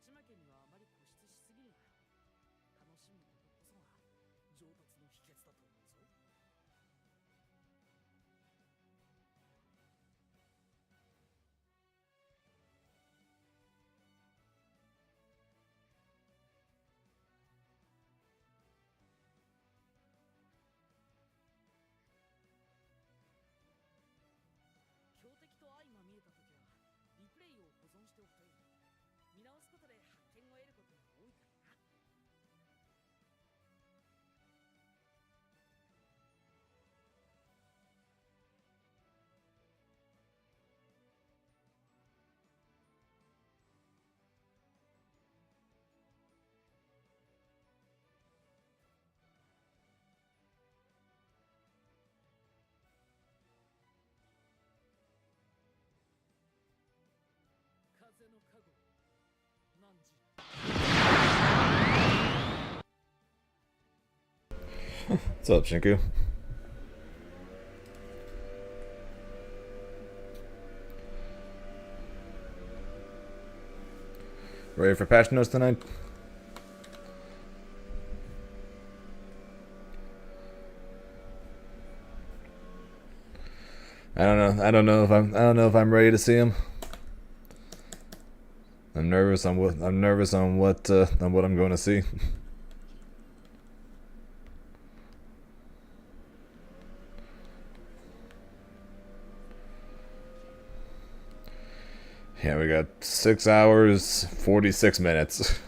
ち負けにはあまり固執しすぎるな。楽しむことこそが上達の秘訣だと思うぞ。標的と相まみえたときはリプレイを保存しておくといい。見直すことで発見を得ることが多いからな。風の加護汝 What's up, Shinku? Ready for patch notes tonight? I don't know if I'm ready to see him. I'm nervous on what I'm going to see. Yeah, we got 6 hours, 46 minutes.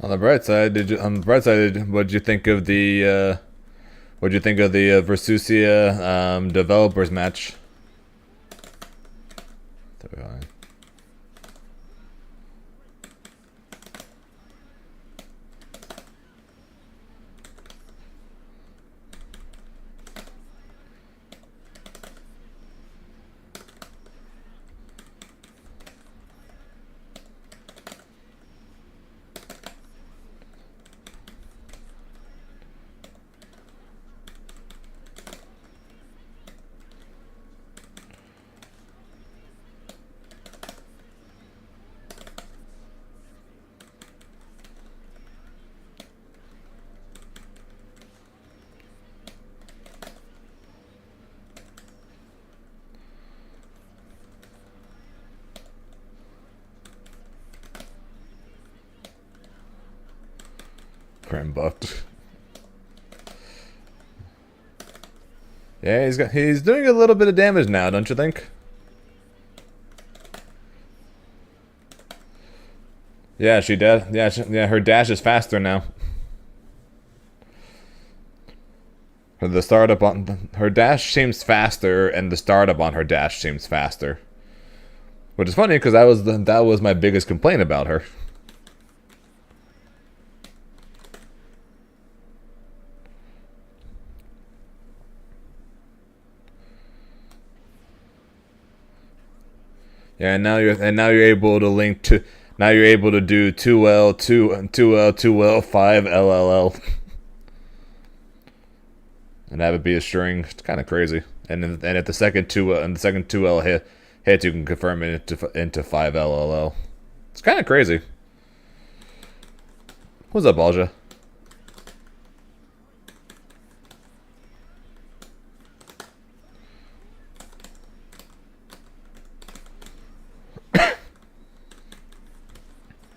On the bright side, what'd you think of the Versusia developers match? Grim buffed. Yeah, he's doing a little bit of damage now, don't you think? Yeah, she did. Yeah, her dash is faster now. The startup on her dash seems faster, and the startup on her dash seems faster. Which is funny because that was my biggest complaint about her. Yeah, and now you're able to link to you're able to do 2L 2L 5 LLL. And have it be a string. It's kind of crazy. And if the second 2L hit, you can confirm it into 5 LLL. It's kind of crazy. What's up, Alja?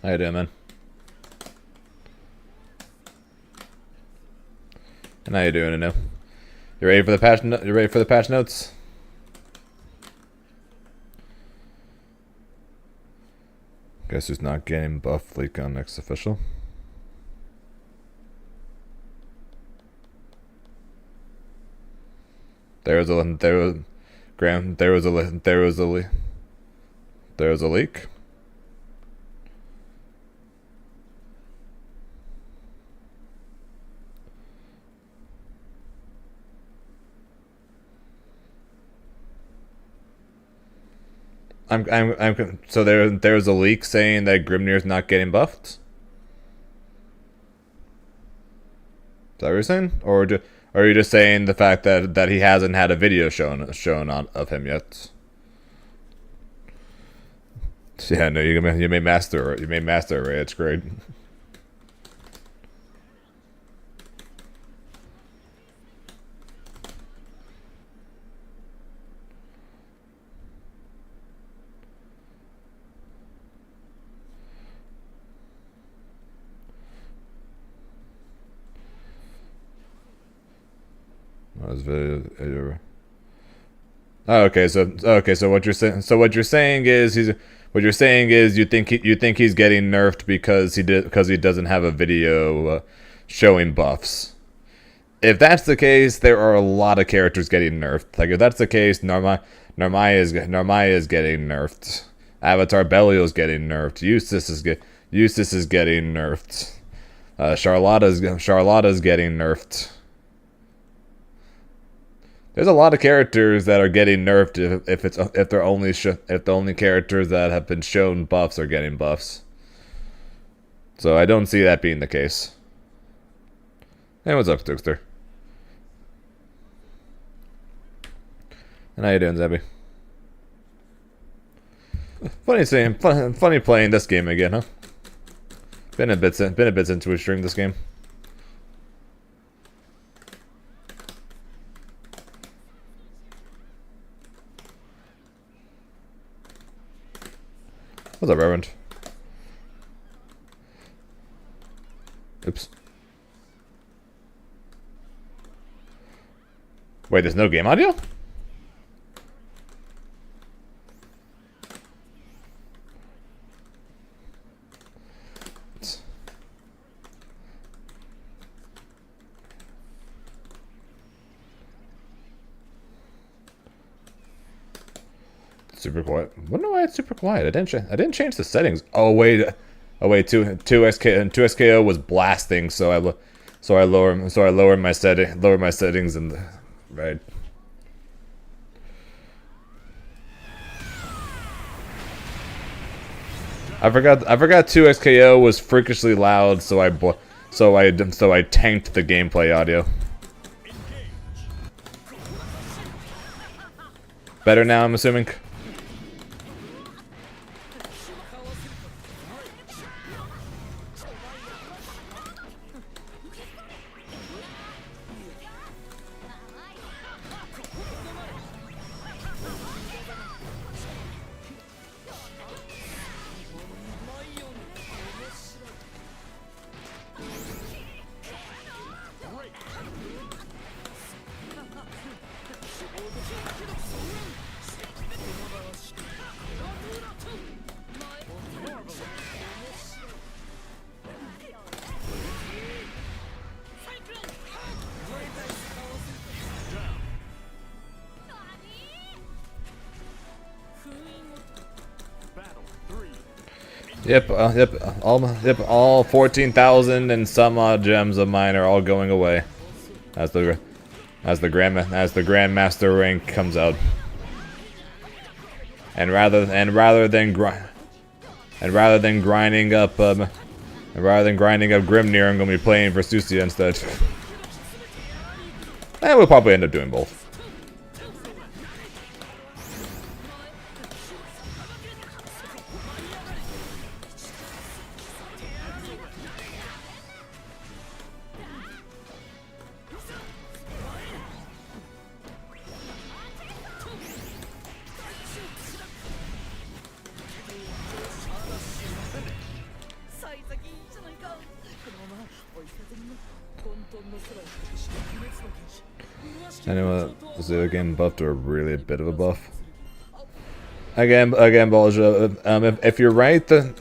How you doing, man? And how you doing, Anu? You ready for the patch? You ready for the patch notes? Guess who's not getting buff leak on next official? There was a leak. 。 。 。 。 。 。 。 。 。 。 . 。 。 . 。 。 . 。 . 。 . 。 . 。 。 。 。 。 。 . 。 。 。 。 。 . 。 。 。 。 。 。 。 。 。 。 . 。 。 . 。 . So there's a leak saying that Grimnir's not getting buffed. Is that what you're saying, or are you just saying the fact that he hasn't had a video shown on of him yet? Yeah, no, you may master it. You may master it, Ray. It's great. Oh, okay, so what you're saying? So what you're saying is you think he's getting nerfed because he doesn't have a video showing buffs. If that's the case, there are a lot of characters getting nerfed. Like if that's the case, Narmaya is getting nerfed. Avatar Belial's getting nerfed. Eustace is getting nerfed. Charlotta's getting nerfed. There's a lot of characters that are getting nerfed if the only characters that have been shown buffs are getting buffs. So I don't see that being the case. Hey, what's up, Stokester? And how you doing, Zebby? Funny playing this game again, huh? Been a bit since we streamed this game. What's up, Reverend? Oops. Wait, there's no game audio? Super quiet. I wonder why it's super quiet. I didn't change the settings. Oh wait, 2SKO was blasting, so I lowered my settings and right. I forgot 2SKO was freakishly loud, so I tanked the gameplay audio. Better now, I'm assuming. All 14,000 and some odd gems of mine are all going away as the Grandmaster rank comes out. And rather than grinding up Grimnir, I'm gonna be playing for Susia instead. And we'll probably end up doing both. Anyway, is the game buffed or really a bit of a buff? Again, Bolja, if you're right, the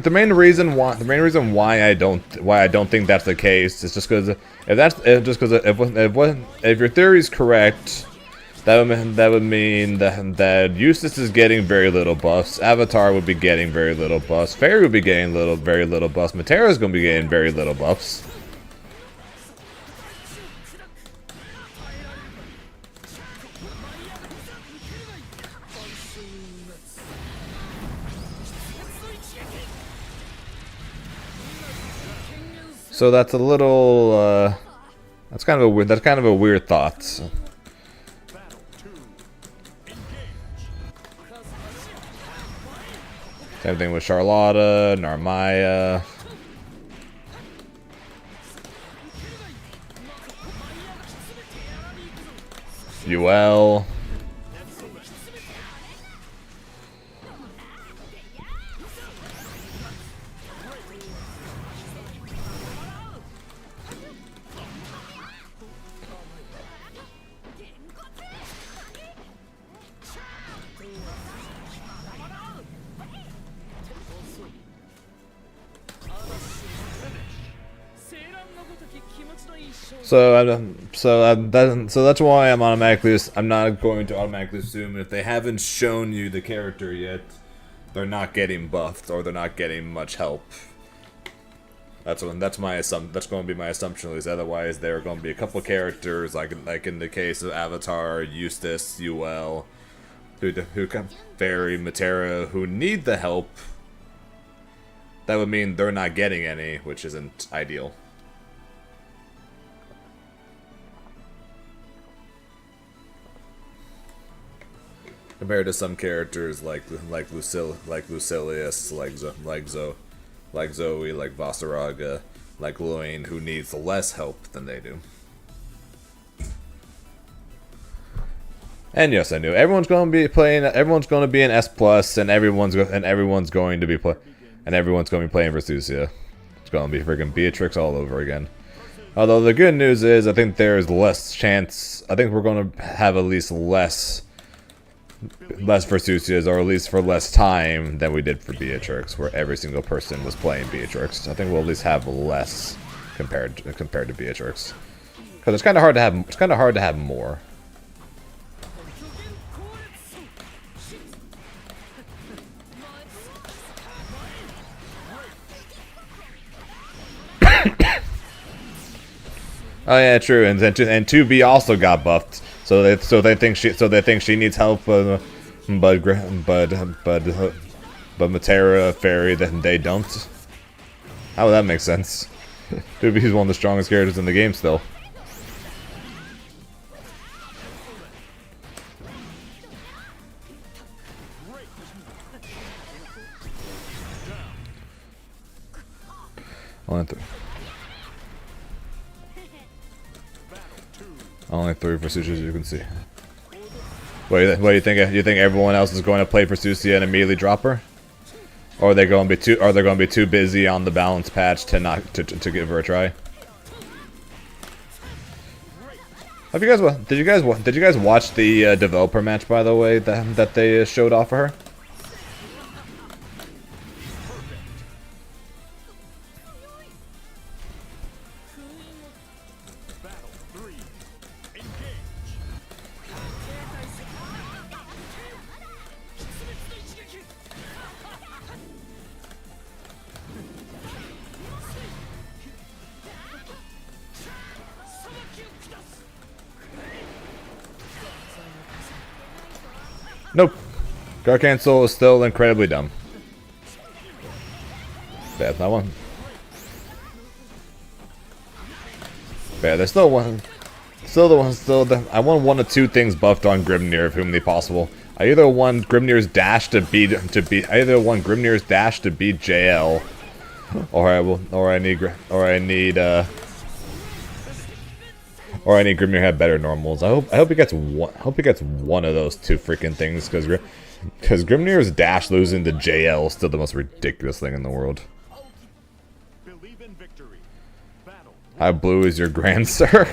main reason why I don't think that's the case is just because if your theory is correct, that would mean that Eustace is getting very little buffs, Avatar would be getting very little buffs, Fairy would be getting very little buffs, Matera's gonna be getting very little buffs. So that's a little. That's kind of a weird. That's kind of a weird thought. Same thing with Charlotta, Narmaya. UL. So that's why I'm not going to automatically assume if they haven't shown you the character yet, they're not getting buffed or they're not getting much help. That's going to be my assumption. At least otherwise, there are going to be a couple characters like in the case of Avatar, Eustace, UL, who can Fairy, Matera, who need the help. That would mean they're not getting any, which isn't ideal. Compared to some characters like Lucilius, like Zoe, like Vasaraga, like Luane, who needs less help than they do. And yes, I knew everyone's going to be playing. Everyone's going to be in S+, and everyone's going to be playing Versusia. It's going to be freaking Beatrix all over again. Although the good news is, I think there's less chance. I think we're going to have at least less Versusias, or at least for less time than we did for Beatrix, where every single person was playing Beatrix. I think we'll at least have less compared to Beatrix, because it's kind of hard to have more. Oh yeah, true. And 2B also got buffed. So they think she needs help, but Matera, Fairy, then they don't. How would that make sense? 2B's one of the strongest characters in the game still. Only 3 Versusias you can see. What do you think? You think everyone else is going to play Versusia and immediately drop her, or are they going to be too busy on the balance patch to give her a try? Did you guys watch the developer match, by the way, that they showed off of her? Nope. Guard cancel is still incredibly dumb. Bad, that one. Yeah, there's still one. I want one of two things buffed on Grimnir, if humanly possible. I either want Grimnir's dash to beat JL, or I need Grimnir to have better normals. I hope he gets one of those two freaking things, because Grimnir's dash losing to JL is still the most ridiculous thing in the world. How blue is your Grand Sir?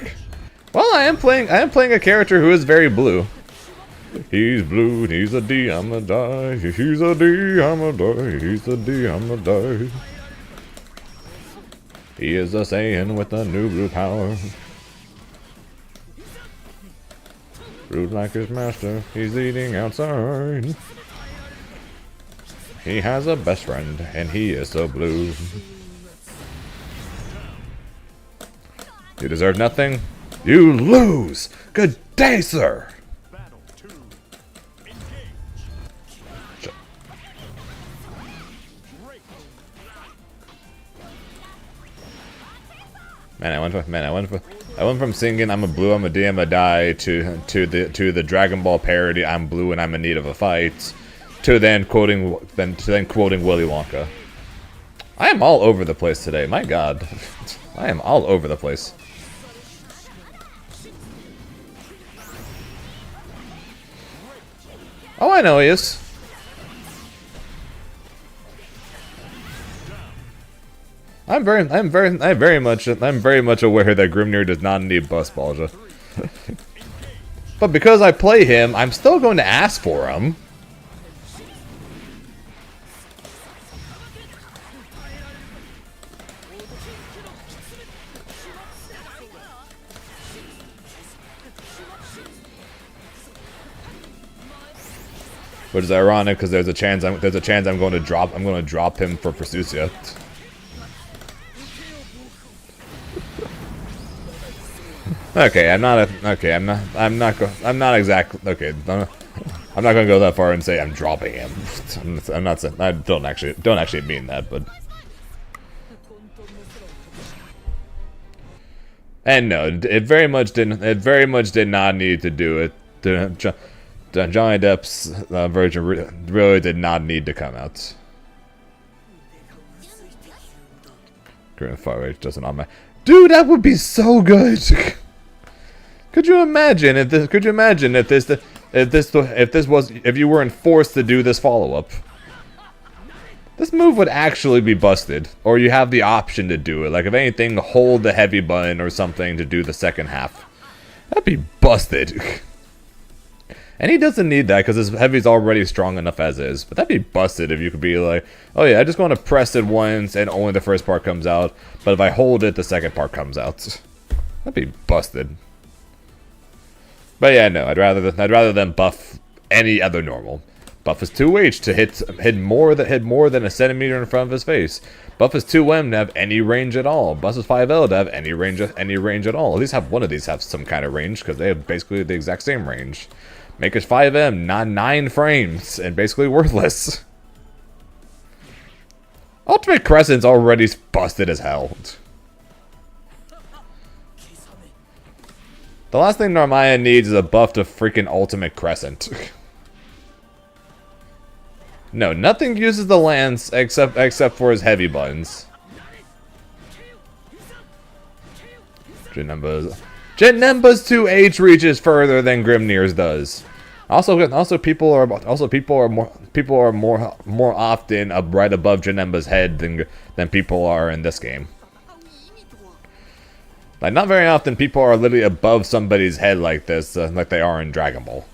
Well, I am playing a character who is very blue. He's blue, he's a D, I'm a die. He's a D, I'm a die. He's a D, I'm a die. He is a Saiyan with a new blue power. Rude like his master, he's eating outside. He has a best friend, and he is so blue. You deserve nothing. You lose! Good day, sir! Man, I went from singing "I'm a blue, I'm a D, I'm a die" to the Dragon Ball parody "I'm blue and I'm in need of a fight," to then quoting Willy Wonka. I am all over the place today. My God, I am all over the place. Oh, I know he is. I'm very much aware that Grimnir does not need bus Balja. But because I play him, I'm still going to ask for him. Which is ironic because there's a chance I'm going to drop him for Pursucia. Okay, I'm not exactly okay. I'm not gonna go that far and say I'm dropping him. I'm not saying, I don't actually mean that, but. And no, it very much did not need to do it. Johnny Depp's version really did not need to come out. Grim Fire Rage doesn't on my dude. That would be so good. Could you imagine if you weren't forced to do this follow-up? This move would actually be busted, or you have the option to do it. Like if anything, hold the heavy button or something to do the second half. That'd be busted. And he doesn't need that because his heavy's already strong enough as is. But that'd be busted if you could be like, oh yeah, I just want to press it once and only the first part comes out. But if I hold it, the second part comes out. That'd be busted. But yeah, no, I'd rather than buff any other normal. Buff is 2H to hit more than a centimeter in front of his face. Buff is 2M to have any range at all. Buff is 5L to have any range at all. At least have one of these have some kind of range because they have basically the exact same range. Make it 5M, not 9 frames, and basically worthless. Ultimate Crescent's already busted as hell. The last thing Narmaya needs is a buff to freaking Ultimate Crescent. No, nothing uses the lance except for his heavy buttons. Janemba's 2H reaches further than Grimnir's does. Also people are more often right above Janemba's head than people are in this game. Like, not very often people are literally above somebody's head like this, like they are in Dragon Ball.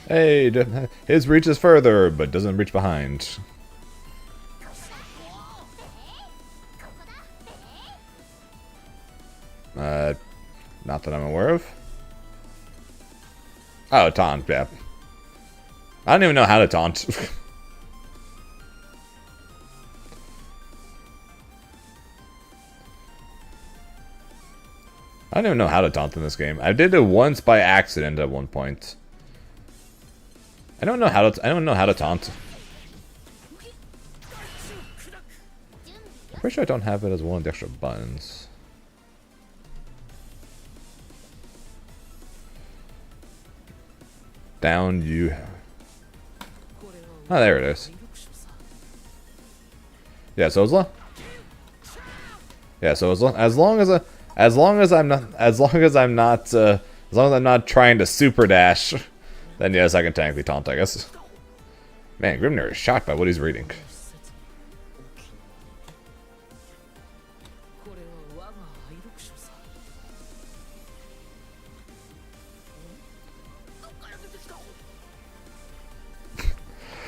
Hey, his reach is further, but doesn't reach behind. Not that I'm aware of. Oh, taunt, yeah. I don't even know how to taunt. I don't even know how to taunt in this game. I did it once by accident at one point. I don't know how to taunt. I'm pretty sure I don't have it as one of the extra buttons. Down you. Oh, there it is. Yeah, so as long as I'm not trying to super dash, then yes, I can technically taunt, I guess. Man, Grimnir is shocked by what he's reading.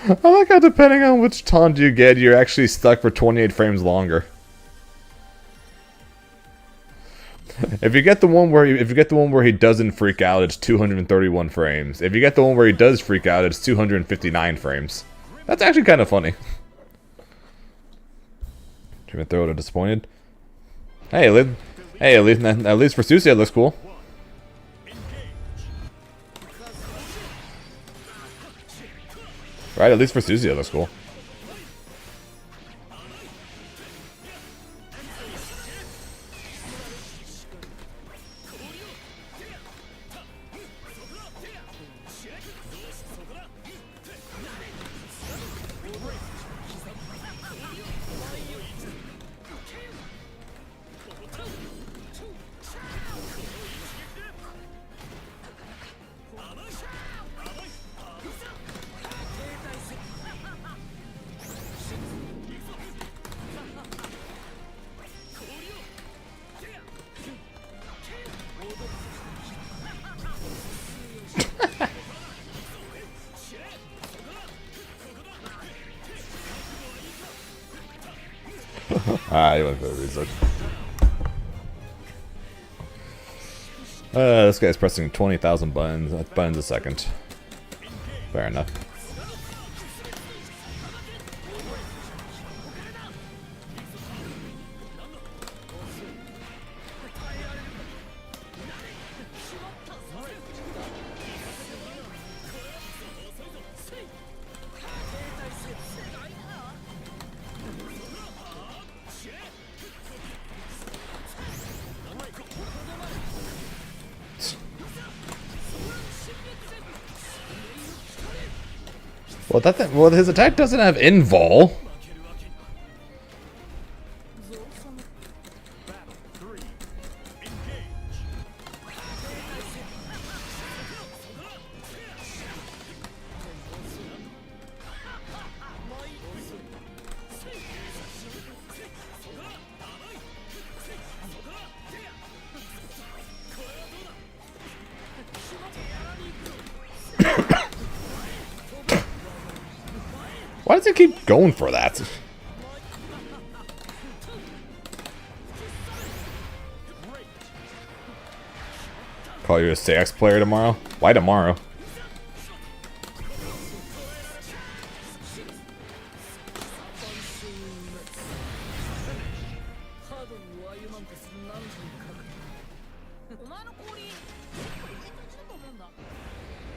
I like how depending on which taunt you get, you're actually stuck for 28 frames longer. If you get the one where he doesn't freak out, it's 231 frames. If you get the one where he does freak out, it's 259 frames. That's actually kind of funny. Should we throw it a disappointed? Hey, at least for Susie it looks cool. Right, at least for Susie it looks cool. Ah, you went for the research. This guy's pressing 20,000 buttons a second. Fair enough. Well, his attack doesn't have invul. Why does it keep going for that? Call you a CX player tomorrow? Why tomorrow?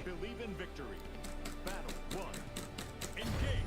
Believe in victory. Battle 1. Engage.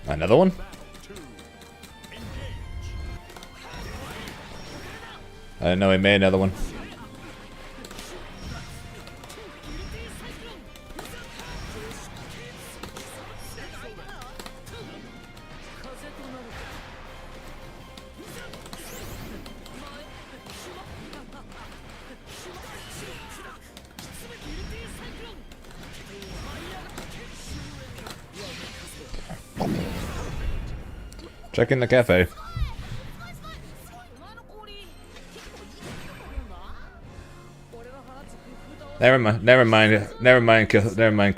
Another one? I didn't know he made another one. Checking the cafe. Never mind.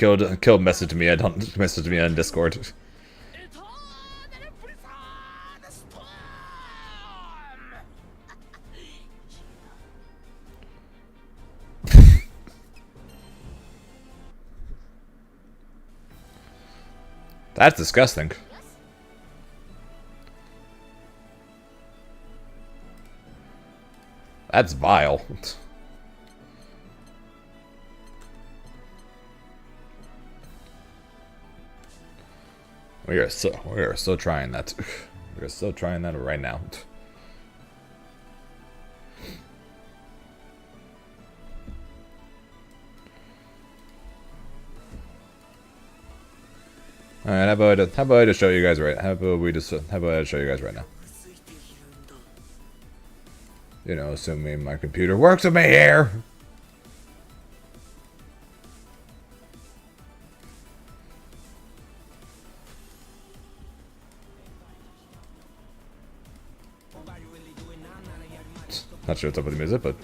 Killed message me. I don't message me on Discord. That's disgusting. That's vile. We are so trying that. We are so trying that right now. All right, how about I just show you guys right? How about I show you guys right now? You know, assuming my computer works with me here. Not sure what's up with the music, but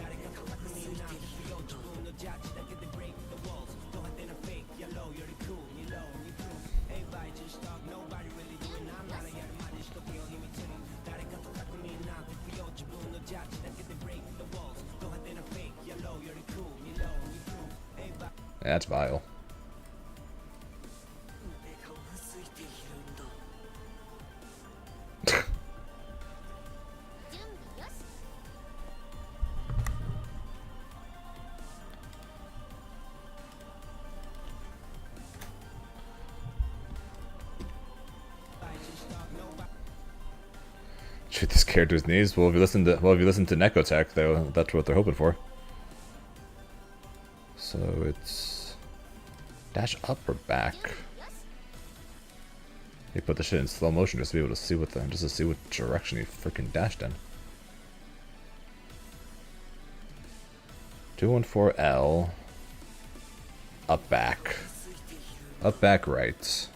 that's vile. Shoot this character's knees. Well, if you listen to Necotech, though, that's what they're hoping for. So it's dash up or back. They put the shit in slow motion just to be able to see what direction he freaking dashed in. 214L. Up back. Up back right.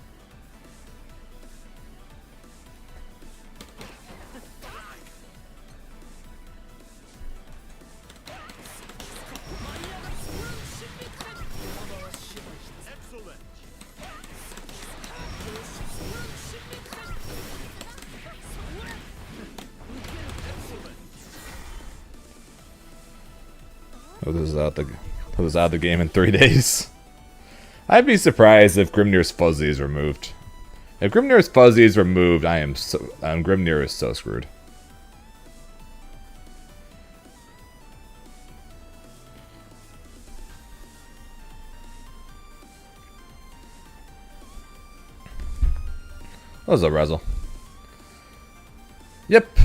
Oh, this is out the game in 3 days. I'd be surprised if Grimnir's fuzzy is removed. If Grimnir's fuzzy is removed, Grimnir is so screwed. What was a Razzle? Yep,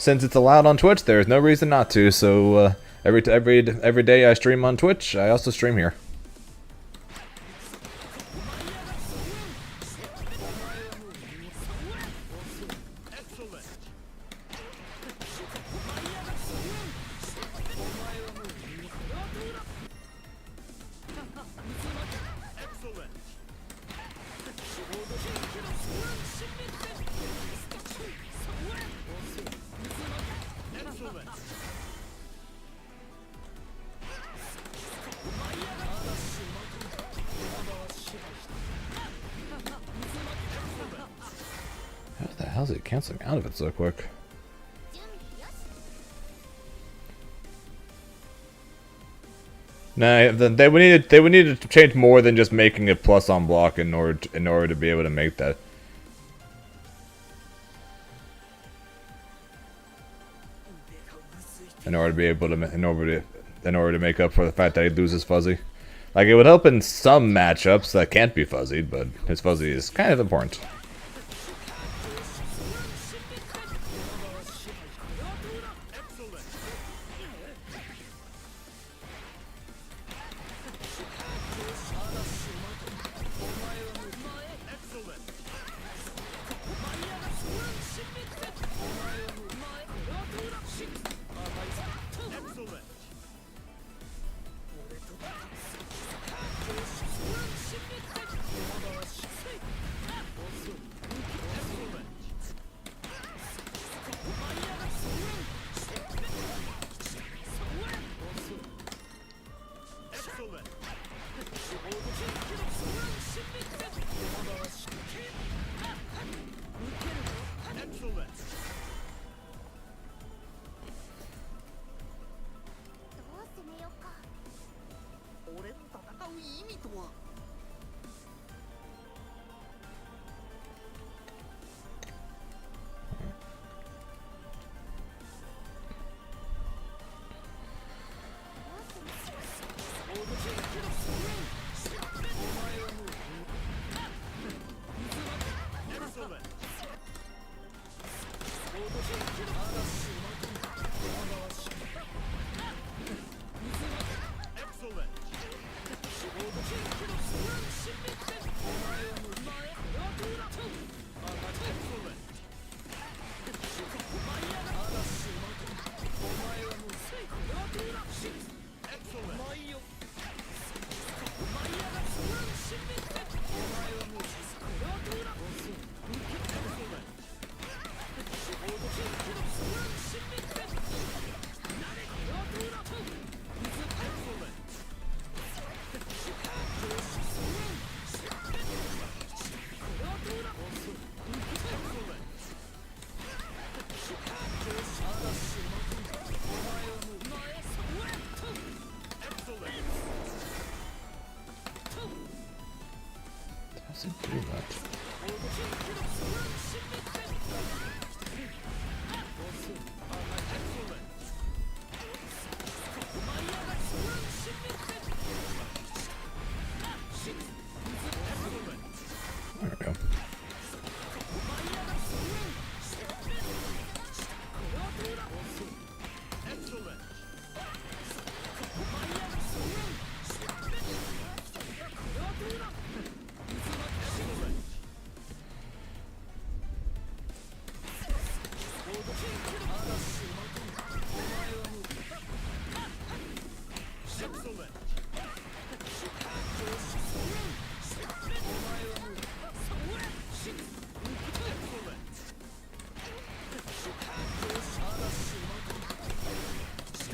since it's allowed on Twitch, there's no reason not to. So every day I stream on Twitch, I also stream here. How's it canceling out of it so quick? Nah, they would need to change more than just making it plus on block in order to be able to make that. In order to make up for the fact that he loses fuzzy. Like, it would help in some matchups that can't be fuzzied, but his fuzzy is kind of important.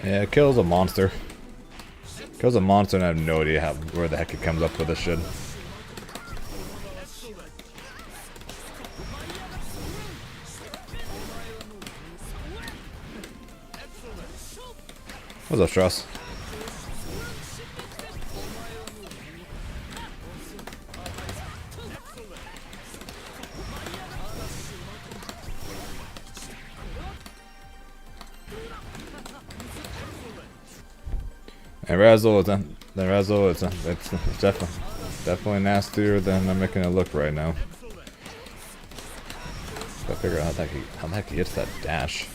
Yeah, it kills a monster. Kills a monster and I have no idea where the heck it comes up with this shit. What's up, Strauss? And Razzle is it's definitely nastier than I'm making it look right now. Gotta figure out how the heck he hits that dash.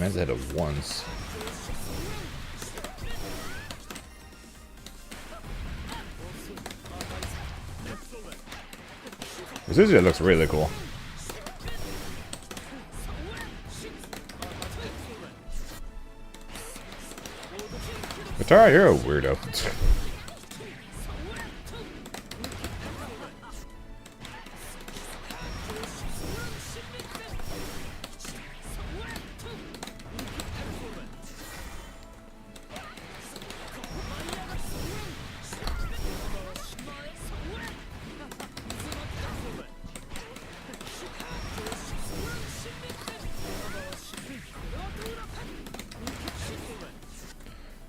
Man's hit it once. This usually looks really cool. Katara, you're a weirdo.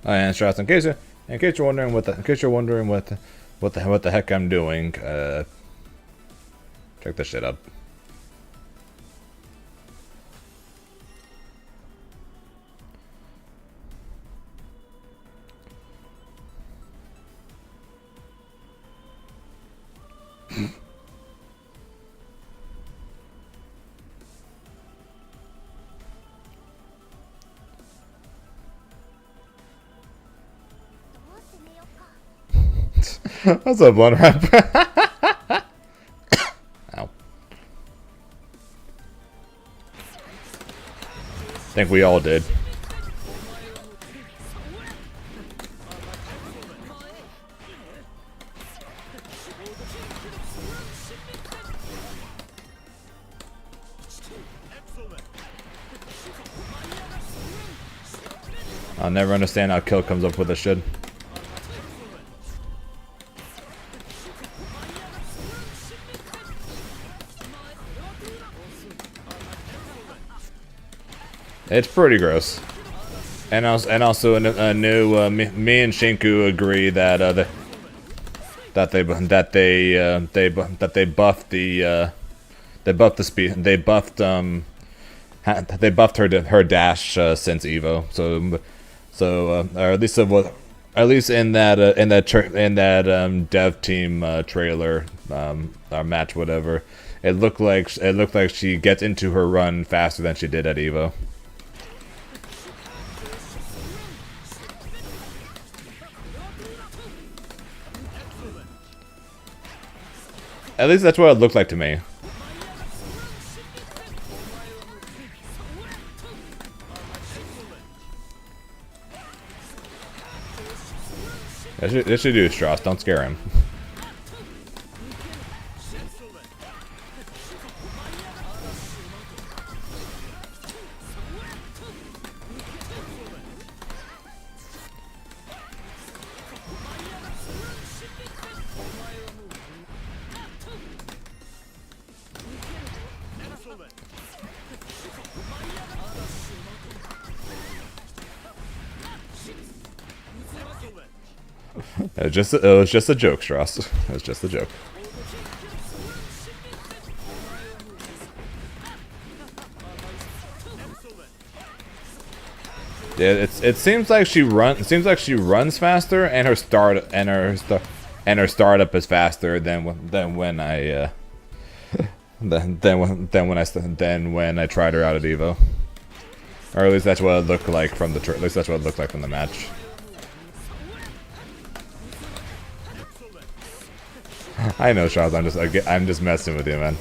And Strauss, in case you're wondering what the heck I'm doing, check this shit up. What's up, Blood Rap? Ow. Think we all did. I'll never understand how Kill comes up with this shit. It's pretty gross, and also a new me and Shinku agree that they buffed her dash since Evo, or at least in that dev team trailer or match, whatever, it looked like she gets into her run faster than she did at Evo. At least that's what it looked like to me. This should do, Strauss. Don't scare him. It was just a joke, Strauss. It was just a joke. Yeah, it seems like she runs faster, and her startup is faster than when I tried her out at Evo. Or at least that's what it looked like from the match. I know, Charles. I'm just messing with you, man.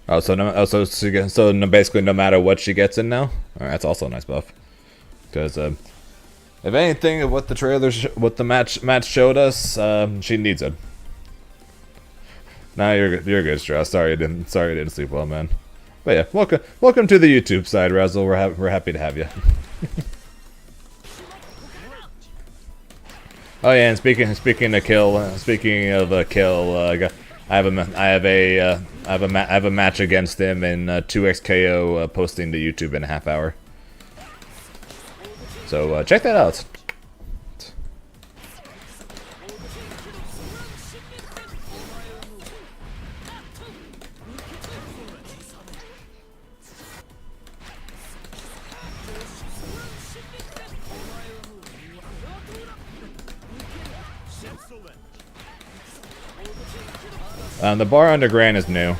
So basically, no matter what she gets in now. Alright, that's also a nice buff. Because if anything of what the trailer, what the match showed us, she needs it. Nah, you're good, Strauss. Sorry you didn't sleep well, man. But yeah, welcome to the YouTube side, Razzle. We're happy to have you. Oh yeah, and speaking of kill, I have a match against him in 2x KO posting to YouTube in a half hour. So check that out. The bar under Gran is new.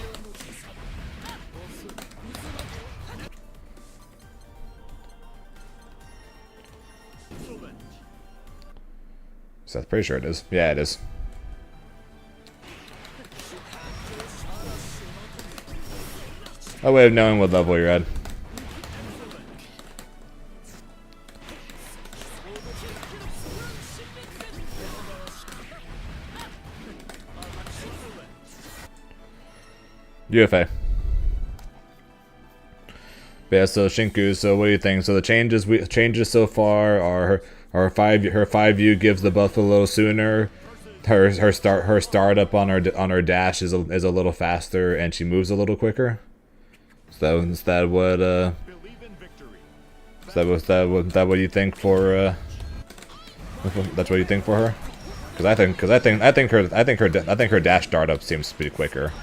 So I'm pretty sure it is. Yeah, it is. A way of knowing what level you're at. UFA. But yeah, so Shinku, so what do you think? So the changes so far are her 5U gives the buff a little sooner. Her startup on her dash is a little faster, and she moves a little quicker. So is that what what you think for that's what you think for her? Because I think her dash startup seems to be quicker.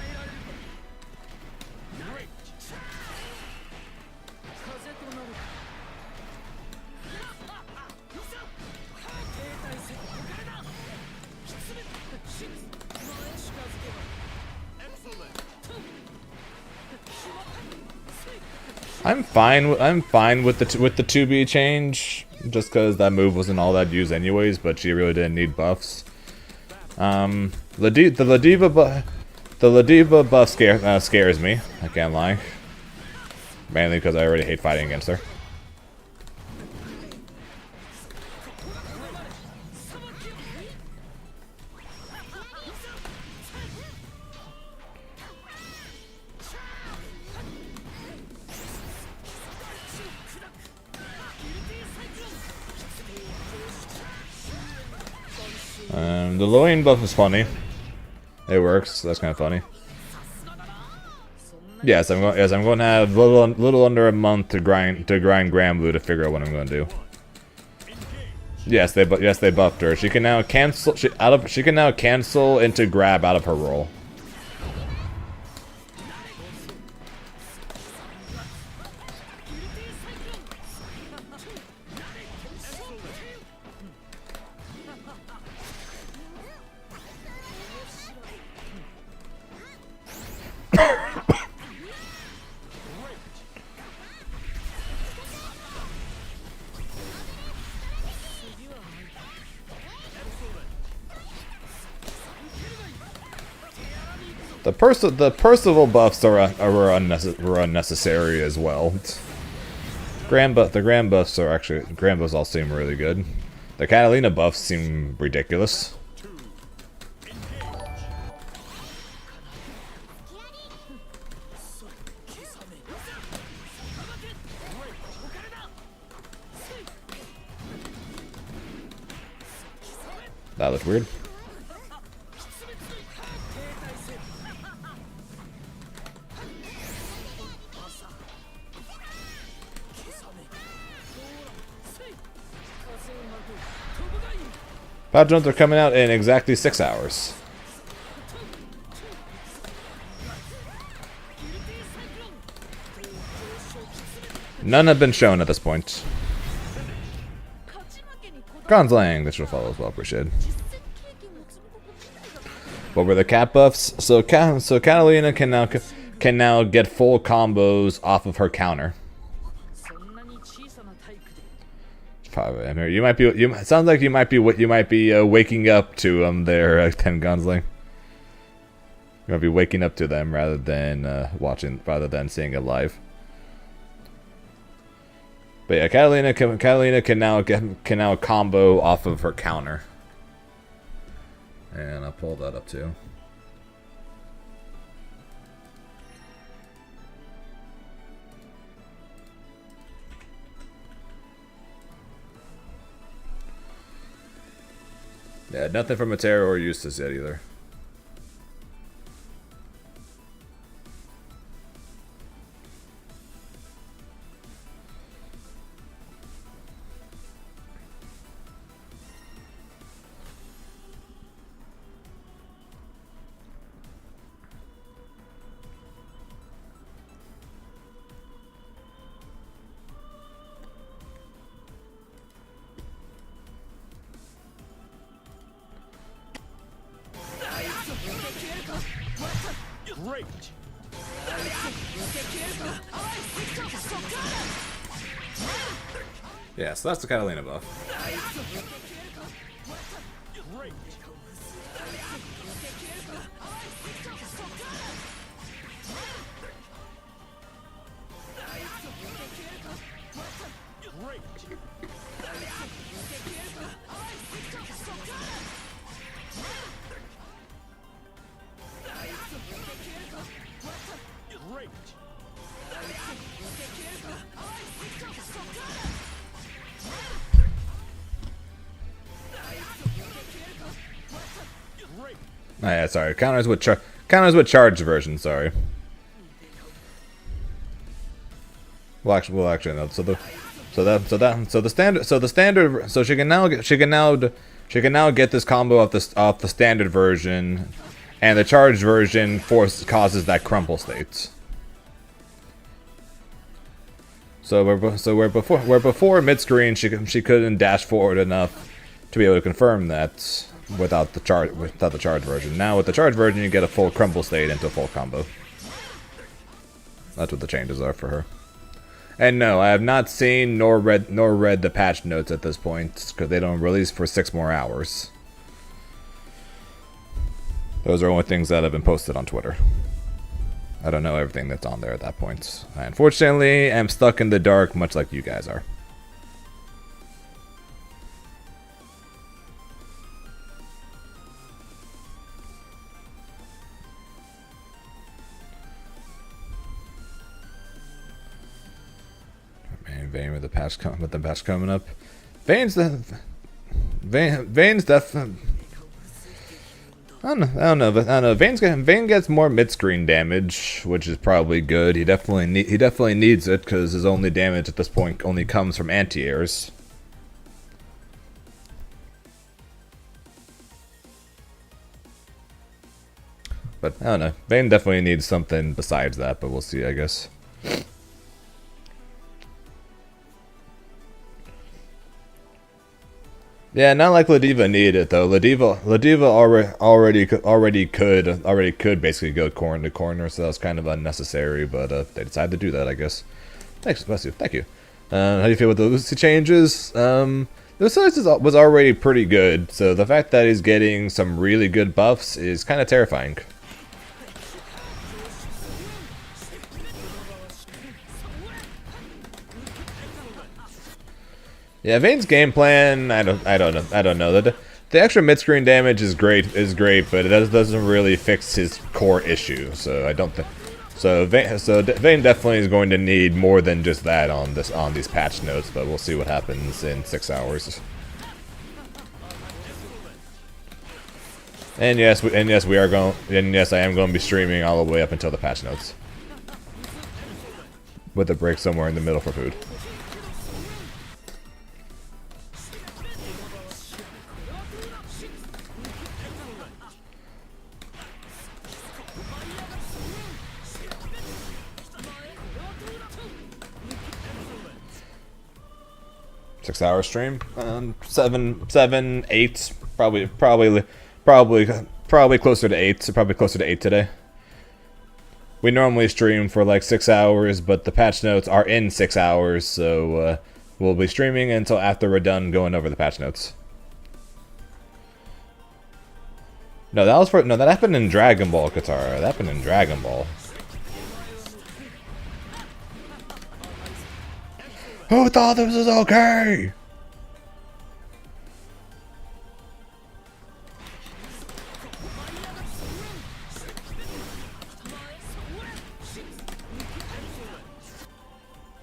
I'm fine with the 2B change, just because that move wasn't all that used anyways, but she really didn't need buffs. The Ladiva buff scares me, I can't lie. Mainly because I already hate fighting against her. The Loin buff is funny. It works. That's kind of funny. Yes, I'm going to have little under a month to grind Granblue to figure out what I'm going to do. Yes, they buffed her. She can now cancel. She can now cancel into grab out of her roll. The Percival buffs were unnecessary as well. The Grand buffs are actually all seem really good. The Catalina buffs seem ridiculous. That looked weird. Patrons are coming out in exactly 6 hours. None have been shown at this point. Gonzlang, this will follow as well, appreciated. What were the cat buffs? So Catalina can now get full combos off of her counter. Probably. I mean, it sounds like you might be waking up to them there, 10 Gonzling. You might be waking up to them rather than seeing it live. But yeah, Catalina can now combo off of her counter. And I'll pull that up too. Yeah, nothing from Matera or Eustace yet either. Great. Yeah, so that's the Catalina buff. Great. Great. Great. Great. Oh, yeah, sorry. Counters with charge version. Sorry. Well, actually, no. So she can now get this combo off the standard version, and the charged version causes that crumple state. So where before mid screen she couldn't dash forward enough to be able to confirm that without the charge version. Now with the charge version you get a full crumple state into a full combo. That's what the changes are for her. And no, I have not seen nor read the patch notes at this point because they don't release for 6 more hours. Those are only things that have been posted on Twitter. I don't know everything that's on there at that point. I unfortunately am stuck in the dark, much like you guys are. Man, Vayne with the patch coming up. Vayne's definitely. I don't know. Vayne gets more mid-screen damage, which is probably good. He definitely needs it because his only damage at this point only comes from anti-airs. But I don't know. Vayne definitely needs something besides that, but we'll see, I guess. Yeah, not like Ladiva needed it though. Ladiva already could basically go corner to corner, so that was kind of unnecessary. But they decided to do that, I guess. Thanks, bless you, thank you. How do you feel with the Lucy changes? Lucy was already pretty good, so the fact that he's getting some really good buffs is kind of terrifying. Yeah, Vayne's game plan, I don't know. The extra mid-screen damage is great, but it doesn't really fix his core issue. So I don't think. So Vayne definitely is going to need more than just that on these patch notes. But we'll see what happens in 6 hours. And yes, I am going to be streaming all the way up until the patch notes, with a break somewhere in the middle for food. Six-hour stream, 7, 8, probably closer to 8. So probably closer to 8 today. We normally stream for like 6 hours, but the patch notes are in 6 hours, so we'll be streaming until after we're done going over the patch notes. No, that happened in Dragon Ball, Katara. That happened in Dragon Ball. Who thought this was okay?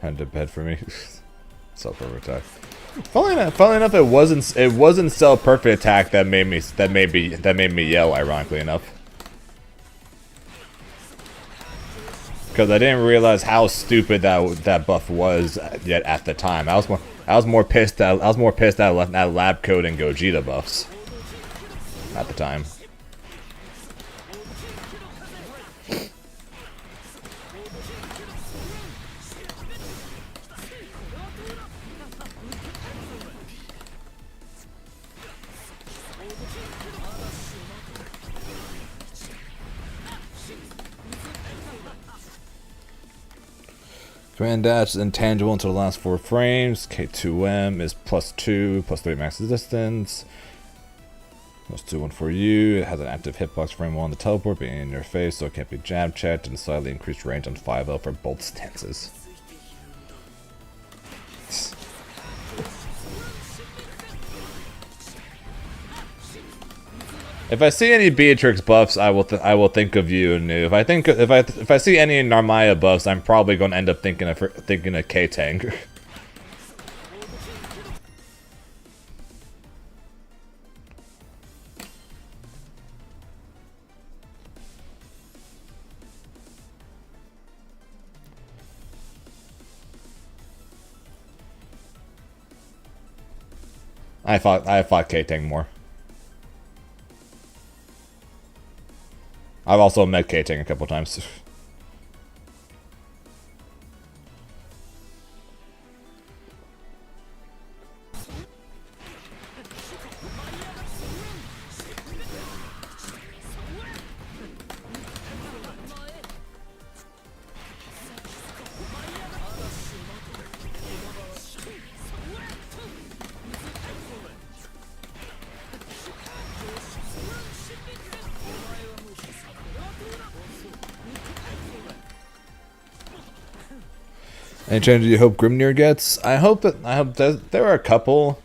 Had to bed for me. So perfect attack. Funnily enough, it wasn't so perfect attack that made me yell. Ironically enough, because I didn't realize how stupid that buff was yet at the time. I was more pissed at lab coat and Gogeta buffs at the time. Command dash is intangible until the last 4 frames. K2M is +2, +3 max resistance. +2, 1 for you. It has an active hitbox frame while on the teleport, being in your face, so it can't be jab checked, and slightly increased range on 5L for both stances. If I see any Beatrix buffs, I will think of you, and if I see any Narmaya buffs, I'm probably going to end up thinking of K-Tank. I fought K-Tank more. I've also met K-Tank a couple times. Any change you hope Grimnir gets? I hope that there are a couple.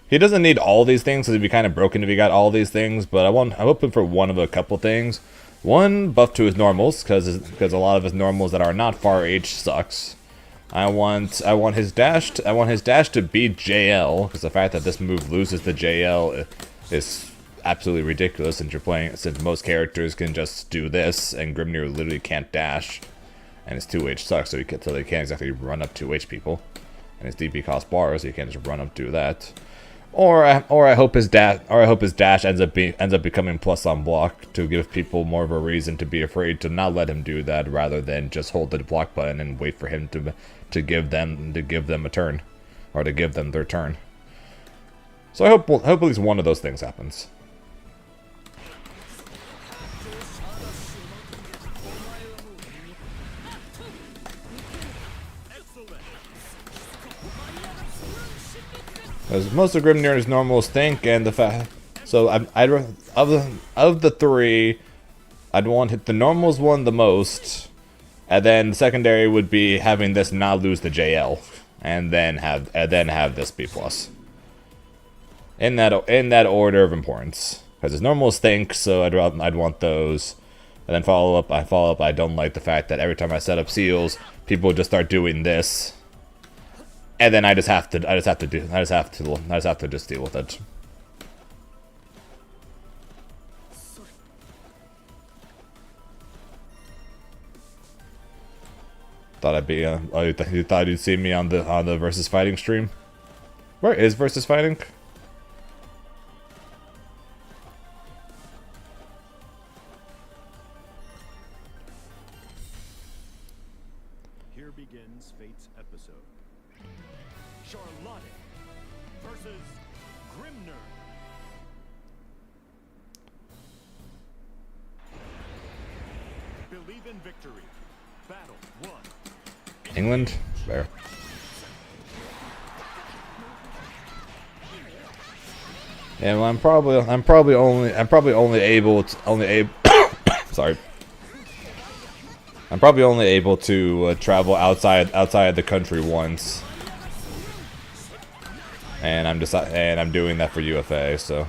He doesn't need all these things, because he'd be kind of broken if he got all these things. But I'm hoping for one of a couple things. One, buff to his normals, because a lot of his normals that are not far H sucks. I want his dash to beat JL, because the fact that this move loses the JL is absolutely ridiculous. Since most characters can just do this, and Grimnir literally can't dash. And his 2H sucks, so they can't exactly run up 2H people. And his DP costs bars, so you can't just run up do that. Or I hope his dash ends up becoming plus on block to give people more of a reason to be afraid to not let him do that, rather than just hold the block button and wait for him to give them a turn, or to give them their turn. So I hope at least one of those things happens. As most of Grimnir's normals think, and the fact, so of the 3, I'd want to hit the normals one the most, and then the secondary would be having this not lose the JL, and then have this B+. In that order of importance, because his normals think, so I'd want those, and then follow up. I don't like the fact that every time I set up seals, people just start doing this. And then I just have to just deal with it. Thought I'd be you thought you'd see me on the versus fighting stream? Where is versus fighting? Here begins Fate's episode. Charlotte versus Grimnir. Believe in victory. Battle 1. England? There. Yeah, well, I'm probably only able sorry. I'm probably only able to travel outside the country once. and I'm doing that for UFA. So,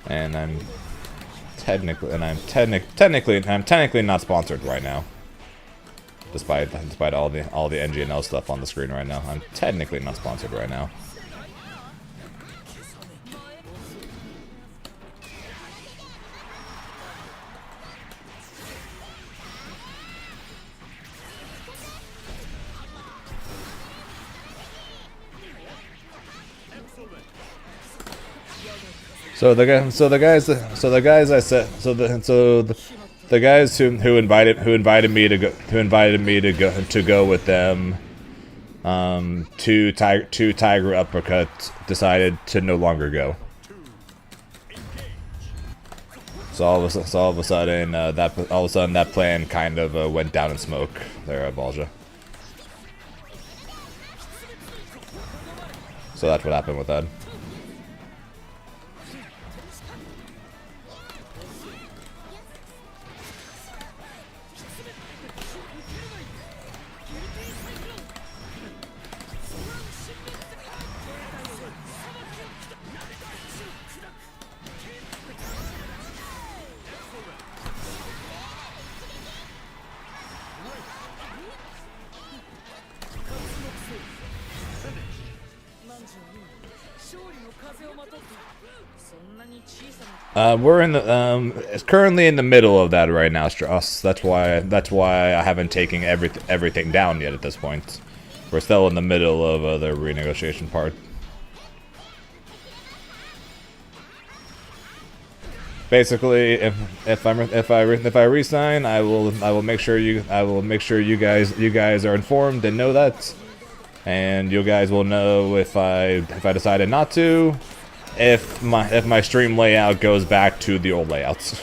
and I'm technically not sponsored right now. Despite all the NGNL stuff on the screen right now, I'm technically not sponsored right now. So the guys who invited me to go with them to Tiger Uppercut decided to no longer go. So all of a sudden that plan kind of went down in smoke there at Balja. So that's what happened with that. We're in the it's currently in the middle of that right now, Strauss. That's why I haven't taken everything down yet at this point. We're still in the middle of the renegotiation part. Basically, if I resign, I will make sure you guys are informed and know that, and you guys will know if I decided not to. If my stream layout goes back to the old layouts.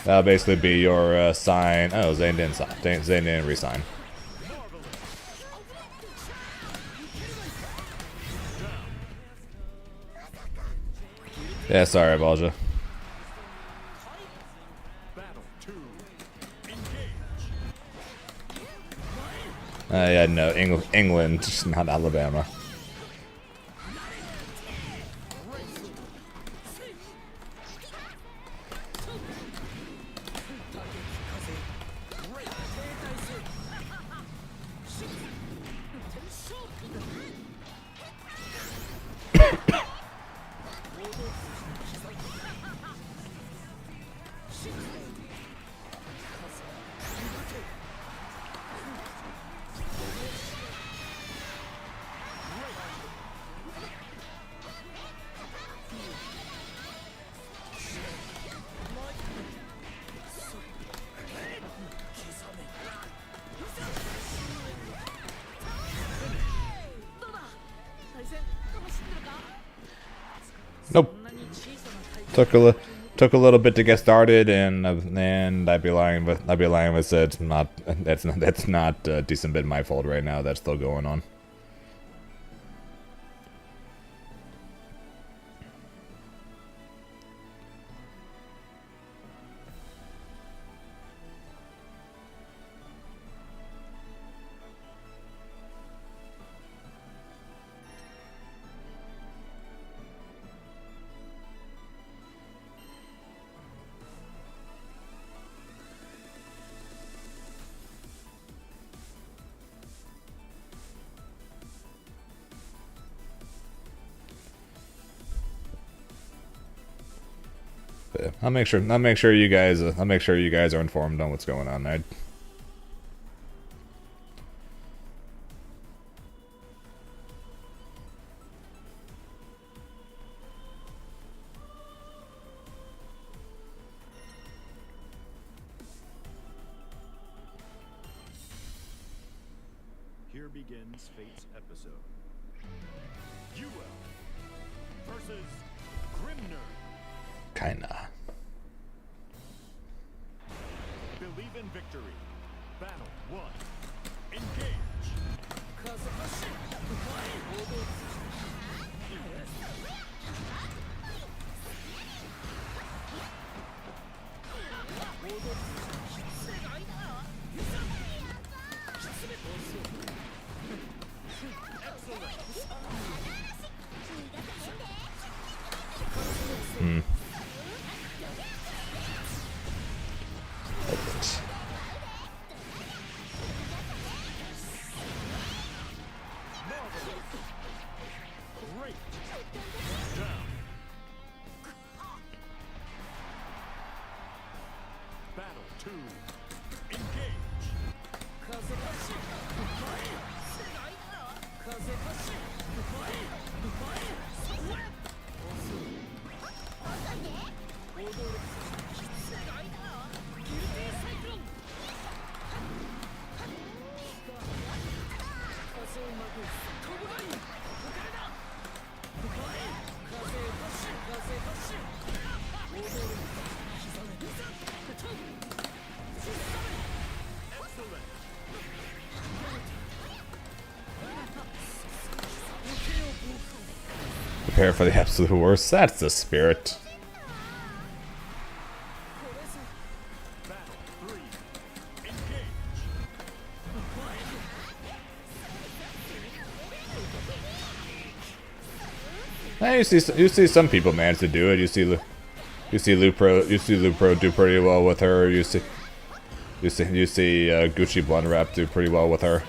That'll basically be your sign. Oh, Zane didn't resign. Yeah, sorry, Balja. Yeah, no, England, not Alabama. Nope. Took a little bit to get started, and I'd be lying if I said that's not a decent bit my fault right now. That's still going on. Yeah, I'll make sure you guys are informed on what's going on there. Here begins Fate's episode. UL versus Grimner. Kinda. Believe in victory. Battle 1. Engage. Hmm. Great. Down. Battle 2. Engage. 風パッシュ世界だ風パッシュそれ踊る世界だギルティサイクロン風を巻く飛ぶがいいお金だ風パッシュ風パッシュ踊る刻めトン Excellent. Prepare for the absolute worst. That's the spirit. Battle 3. Engage. You see some people manage to do it. You see Lupro do pretty well with her. You see Gucci Blunt Wrap do pretty well with her.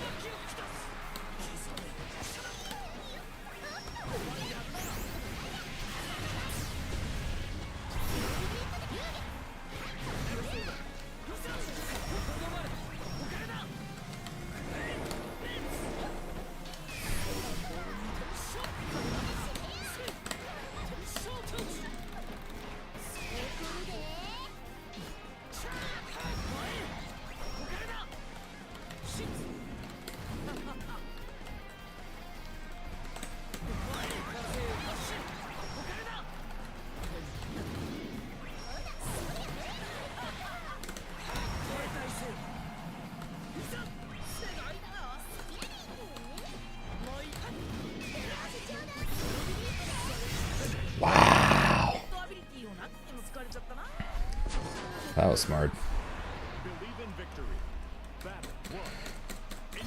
Wow. That was smart. Believe in victory. Battle 1.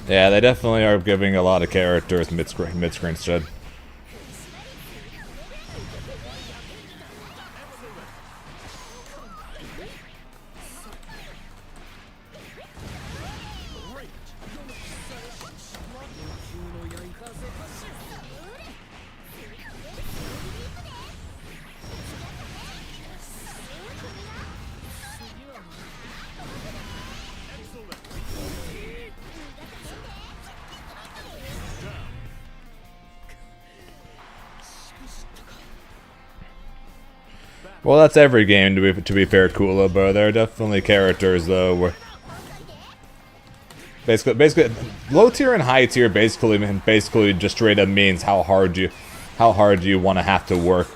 Yeah, they definitely are giving a lot of characters mid-screen stud. Well, that's every game to be fair, Kula, but there are definitely characters though where basically low tier and high tier basically just straight up means how hard you want to have to work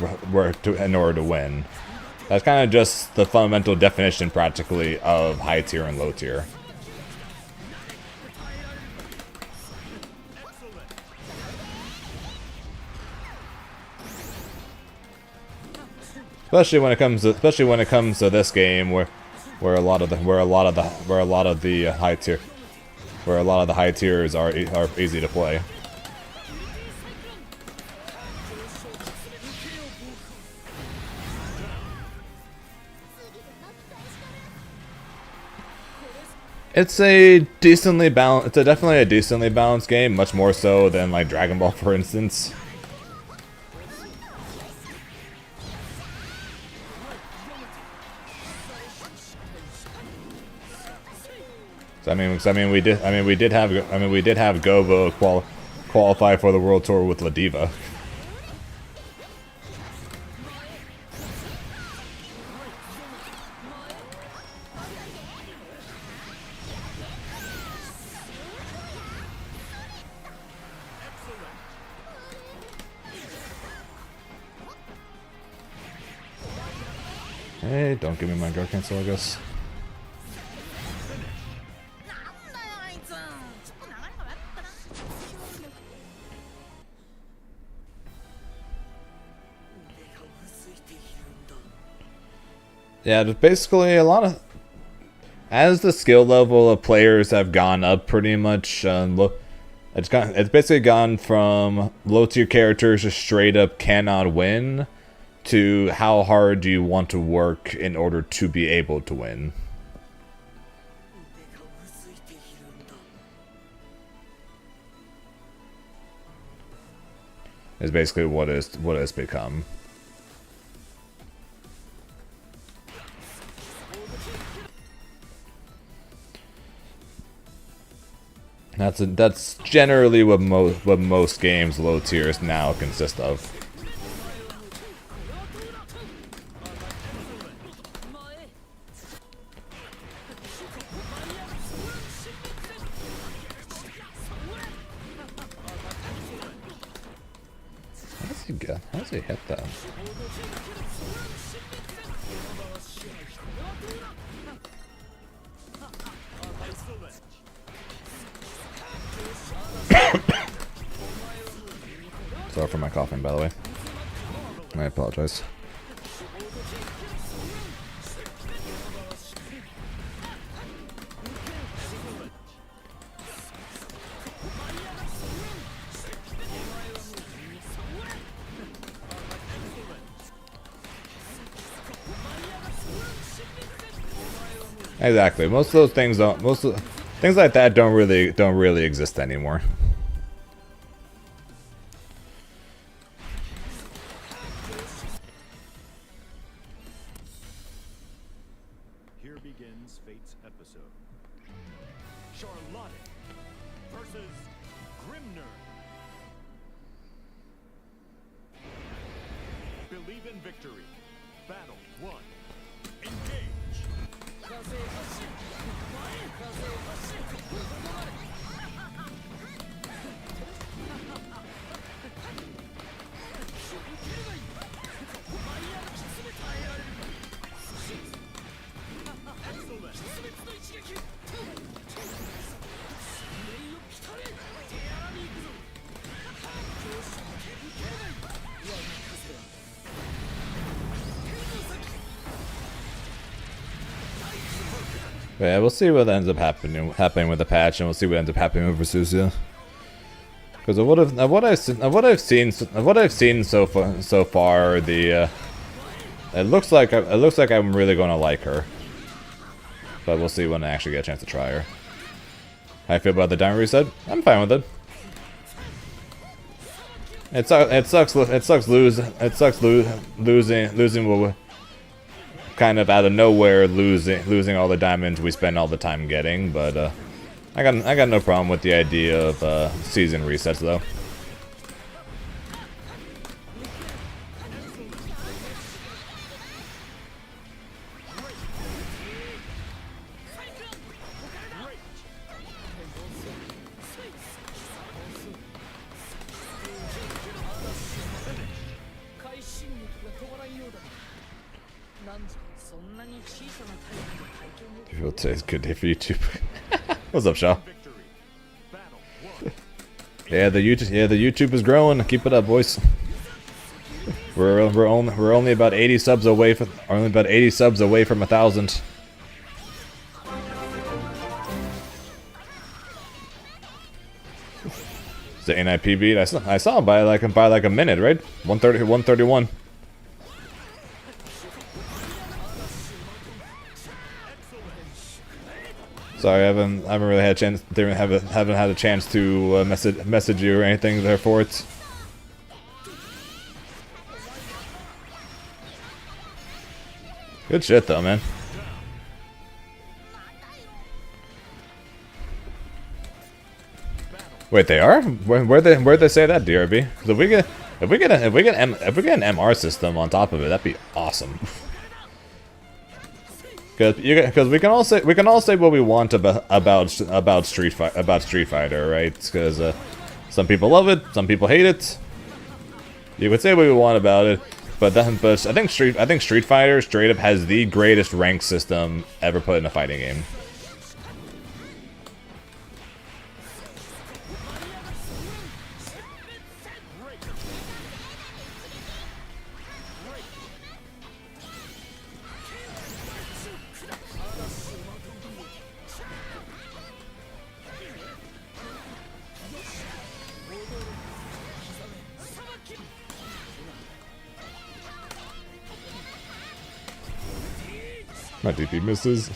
in order to win. That's kind of just the fundamental definition practically of high tier and low tier. Especially when it comes to this game where a lot of the high tiers are easy to play. It's a decently balanced. It's definitely a decently balanced game, much more so than like Dragon Ball, for instance. I mean, we did have Gobo qualify for the World Tour with La Diva. Hey, don't give me my guard cancel, I guess. Yeah, basically a lot of... As the skill level of players have gone up pretty much, It's basically gone from low tier characters just straight up cannot win to how hard do you want to work in order to be able to win. Is basically what it's become. That's generally what most games low tiers now consist of. How does he hit that? Sorry for my coughing, by the way. I apologize. Exactly. Most of those things don't. Most of things like that don't really exist anymore. Here begins Fate's episode. Charlotte versus Grimner. Believe in victory. Battle 1. Engage. Yeah, we'll see what ends up happening with the patch, and we'll see what ends up happening with Versusia. Because of what I've seen so far, it looks like I'm really gonna like her. But we'll see when I actually get a chance to try her. How I feel about the diamond reset? I'm fine with it. It sucks losing kind of out of nowhere losing all the diamonds we spend all the time getting, but I got no problem with the idea of season resets though. It's a good day for YouTube. What's up, Shaw? Yeah, the YouTube is growing. Keep it up, boys. We're only about 80 subs away from 1,000. Is the NIP beat? I saw him by like a minute, right? 130, 131. Sorry, I haven't really had a chance. Haven't had a chance to message you or anything there for it. Good shit though, man. Wait, they are? Where'd they say that, DRB? Because if we get an MR system on top of it, that'd be awesome. Because we can all say what we want about Street Fighter, right? Because some people love it, some people hate it. You could say what we want about it, but I think Street Fighter straight up has the greatest rank system ever put in a fighting game. My DP misses.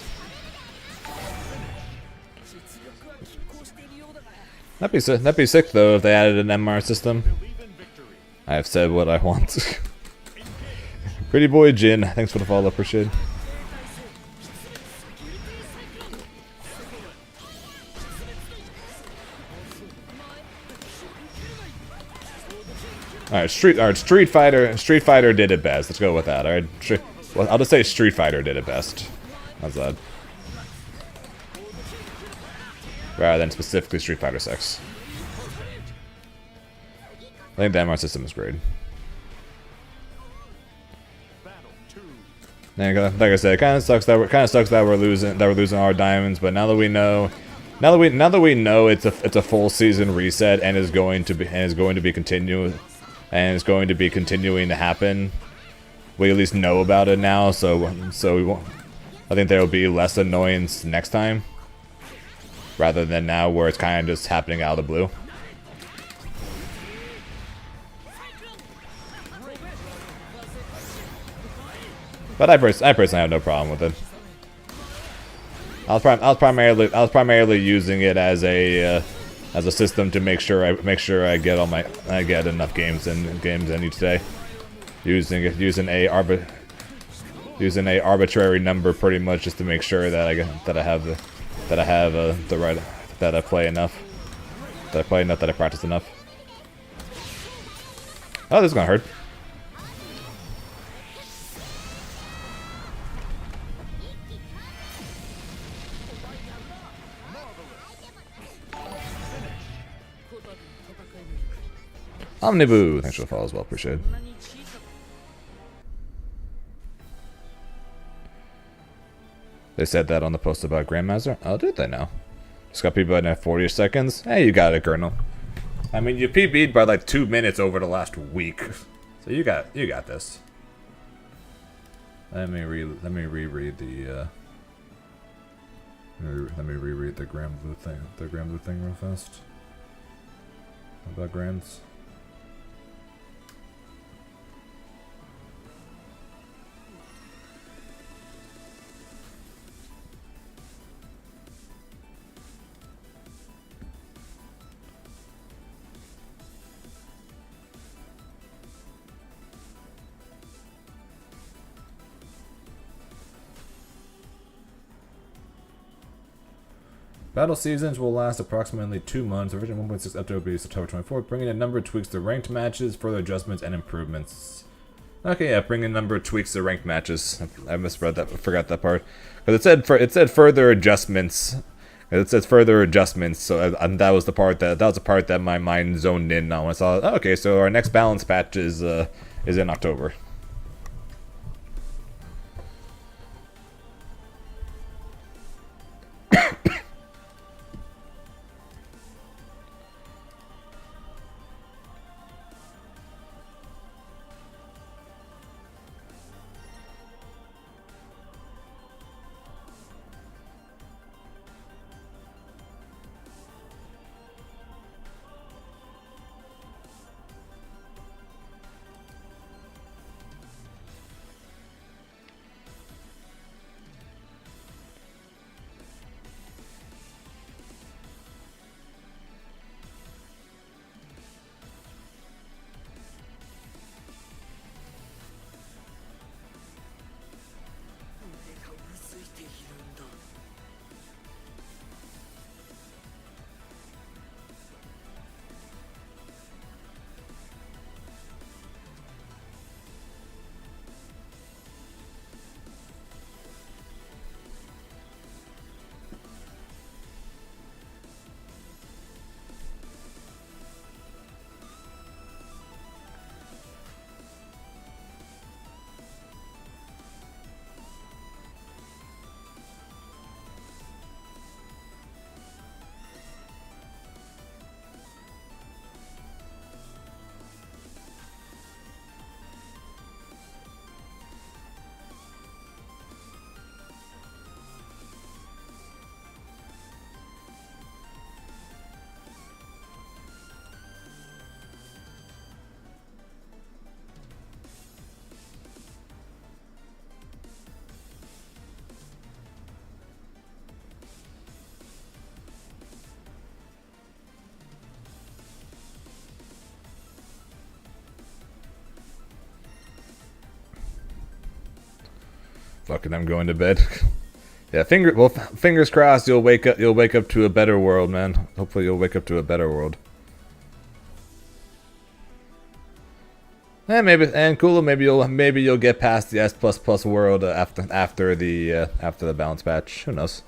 実力は拮抗しているようだが That'd be sick though if they added an MR system. Believe in victory. I have said what I want. Pretty boy Jin, thanks for the follow, appreciate it. Alright, Street Fighter did it best. Let's go with that. Alright, well, I'll just say Street Fighter did it best. How's that? Rather than specifically Street Fighter 6. I think the MR system is great. Battle 2. Like I said, it kind of sucks that we're losing our diamonds. But now that we know, it's a full season reset and is going to be continuing to happen. We at least know about it now, so we won't. I think there will be less annoyance next time, rather than now where it's kind of just happening out of the blue. But I personally have no problem with it. I was primarily using it as a system to make sure I get enough games in each day. Using a arbitrary number pretty much just to make sure that I play enough, that I practice enough. Oh, this is gonna hurt. Omniboo, thanks for the follow as well, appreciate it. こんなに小さく They said that on the post about Grandmaster. Oh, did they now? Just got people in 40 seconds. Hey, you got it, Colonel. I mean, you PB'd by like 2 minutes over the last week, so you got this. Let me reread the Granblue thing real fast. About Grands. Battle seasons will last approximately 2 months. Original 1.6 update will be September 24th, bringing a number of tweaks to ranked matches, further adjustments, and improvements. Okay, yeah, bringing a number of tweaks to ranked matches. I misread that, forgot that part. Because it said further adjustments. It says further adjustments, so that was the part that my mind zoned in on when I saw. Oh, okay, so our next balance patch is in October. Fucking, I'm going to bed. Yeah, fingers crossed. You'll wake up. You'll wake up to a better world, man. Hopefully, you'll wake up to a better world. And maybe, and Kula, maybe you'll get past the S++ world after the balance patch. Who knows?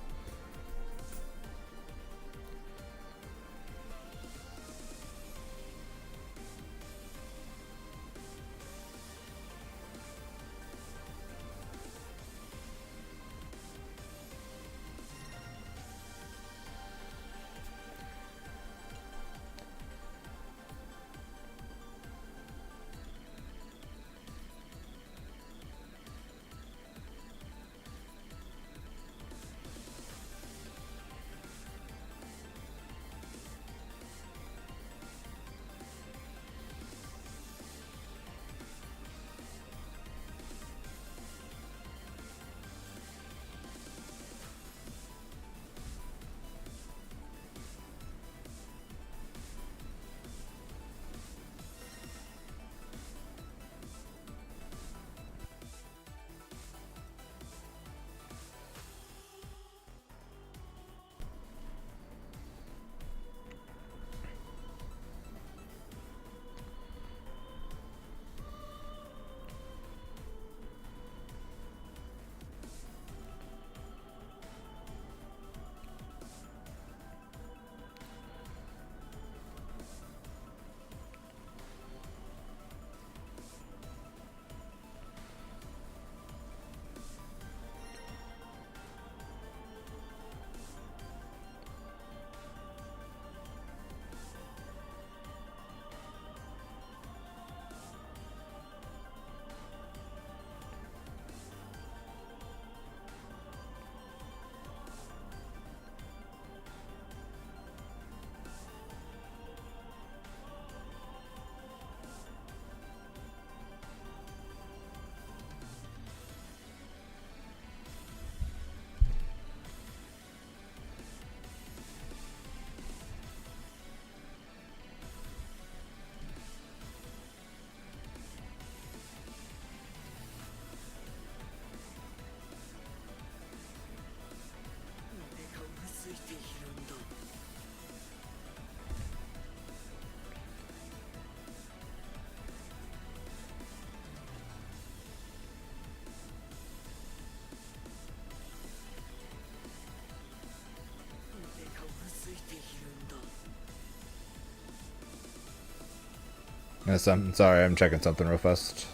Yes, I'm sorry, I'm checking something real fast.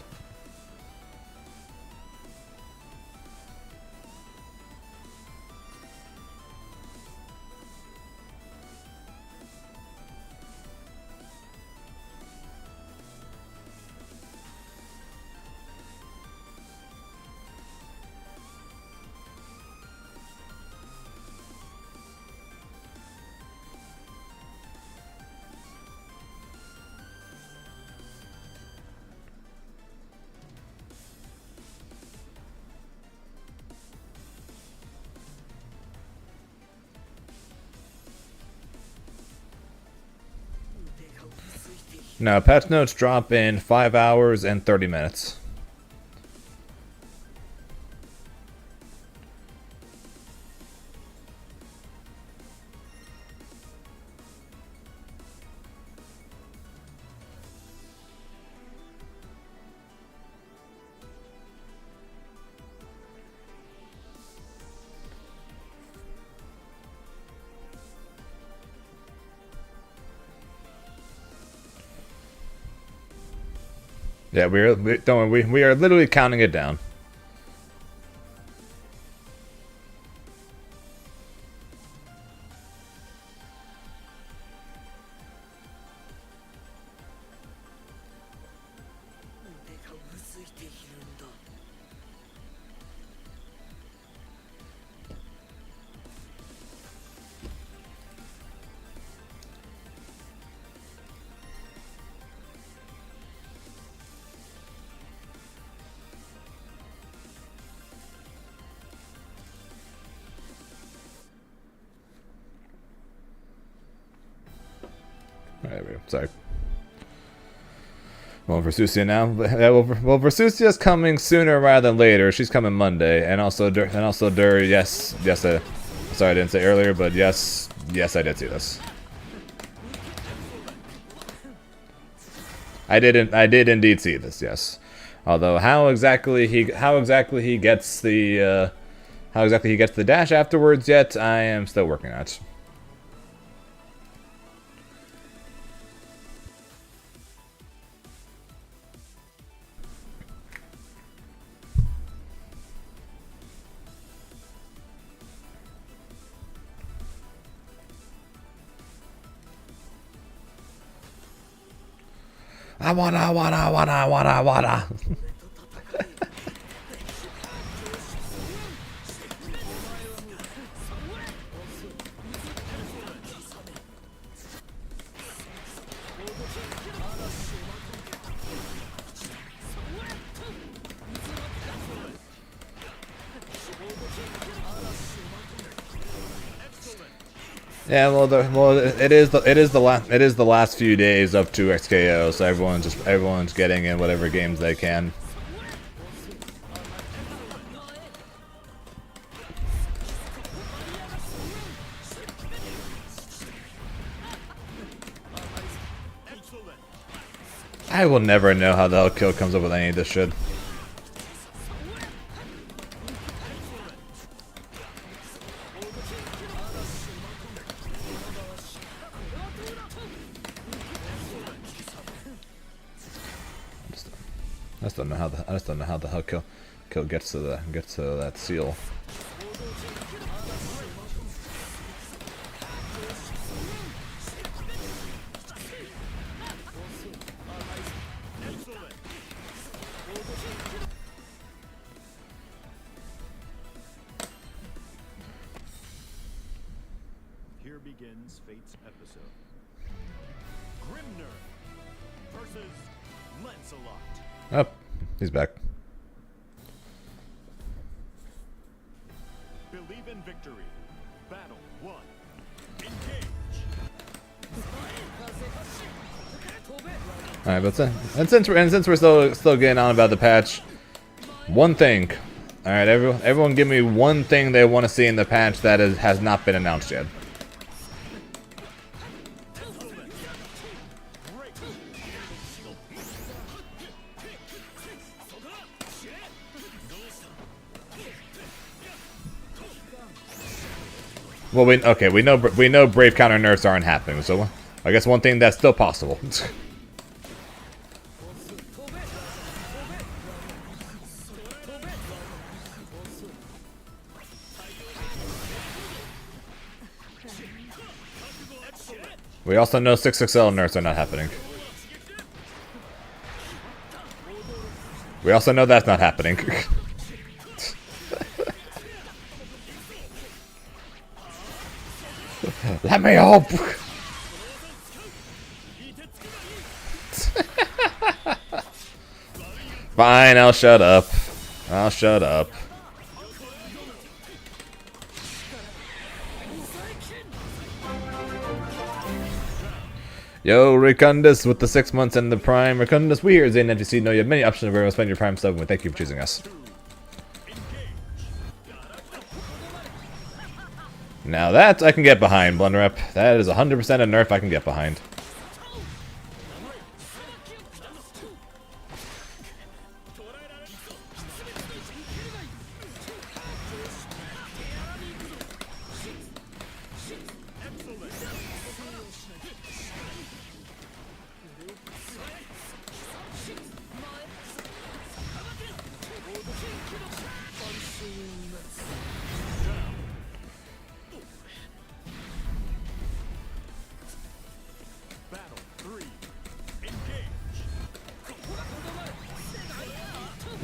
No, patch notes drop in 5 hours and 30 minutes. Yeah, don't worry, we are literally counting it down. There we go. Sorry. Well, Versusia now. Well, Versusia's coming sooner rather than later. She's coming Monday, and also Dur. Yes. Sorry, I didn't say earlier, but yes, I did see this. I did indeed see this. Yes. Although how exactly he gets the dash afterwards yet, I am still working on it. I wanna. Yeah, well, it is the last few days up to XKO, so everyone's getting in whatever games they can. I will never know how the hell Kill comes up with any of this shit. I just don't know how the hell Kill gets to that seal. Here begins Fate's episode. Grimner versus Lancelot. Oh, he's back. Believe in victory. Battle 1. Engage. All right, but since we're still getting on about the patch, one thing. All right, everyone, give me one thing they want to see in the patch that has not been announced yet. Well, we know Brave counter nerfs aren't happening, so I guess one thing that's still possible. We also know 6XL nerfs are not happening. We also know that's not happening. Let me up! Fine, I'll shut up. I'll shut up. Yo, Recundus with the 6 months and the Prime. Recundus, we here at ZNFTC know you have many options of where to spend your Prime sub, and thank you for choosing us. Now that I can get behind, Blunderep. That is 100% a nerf I can get behind.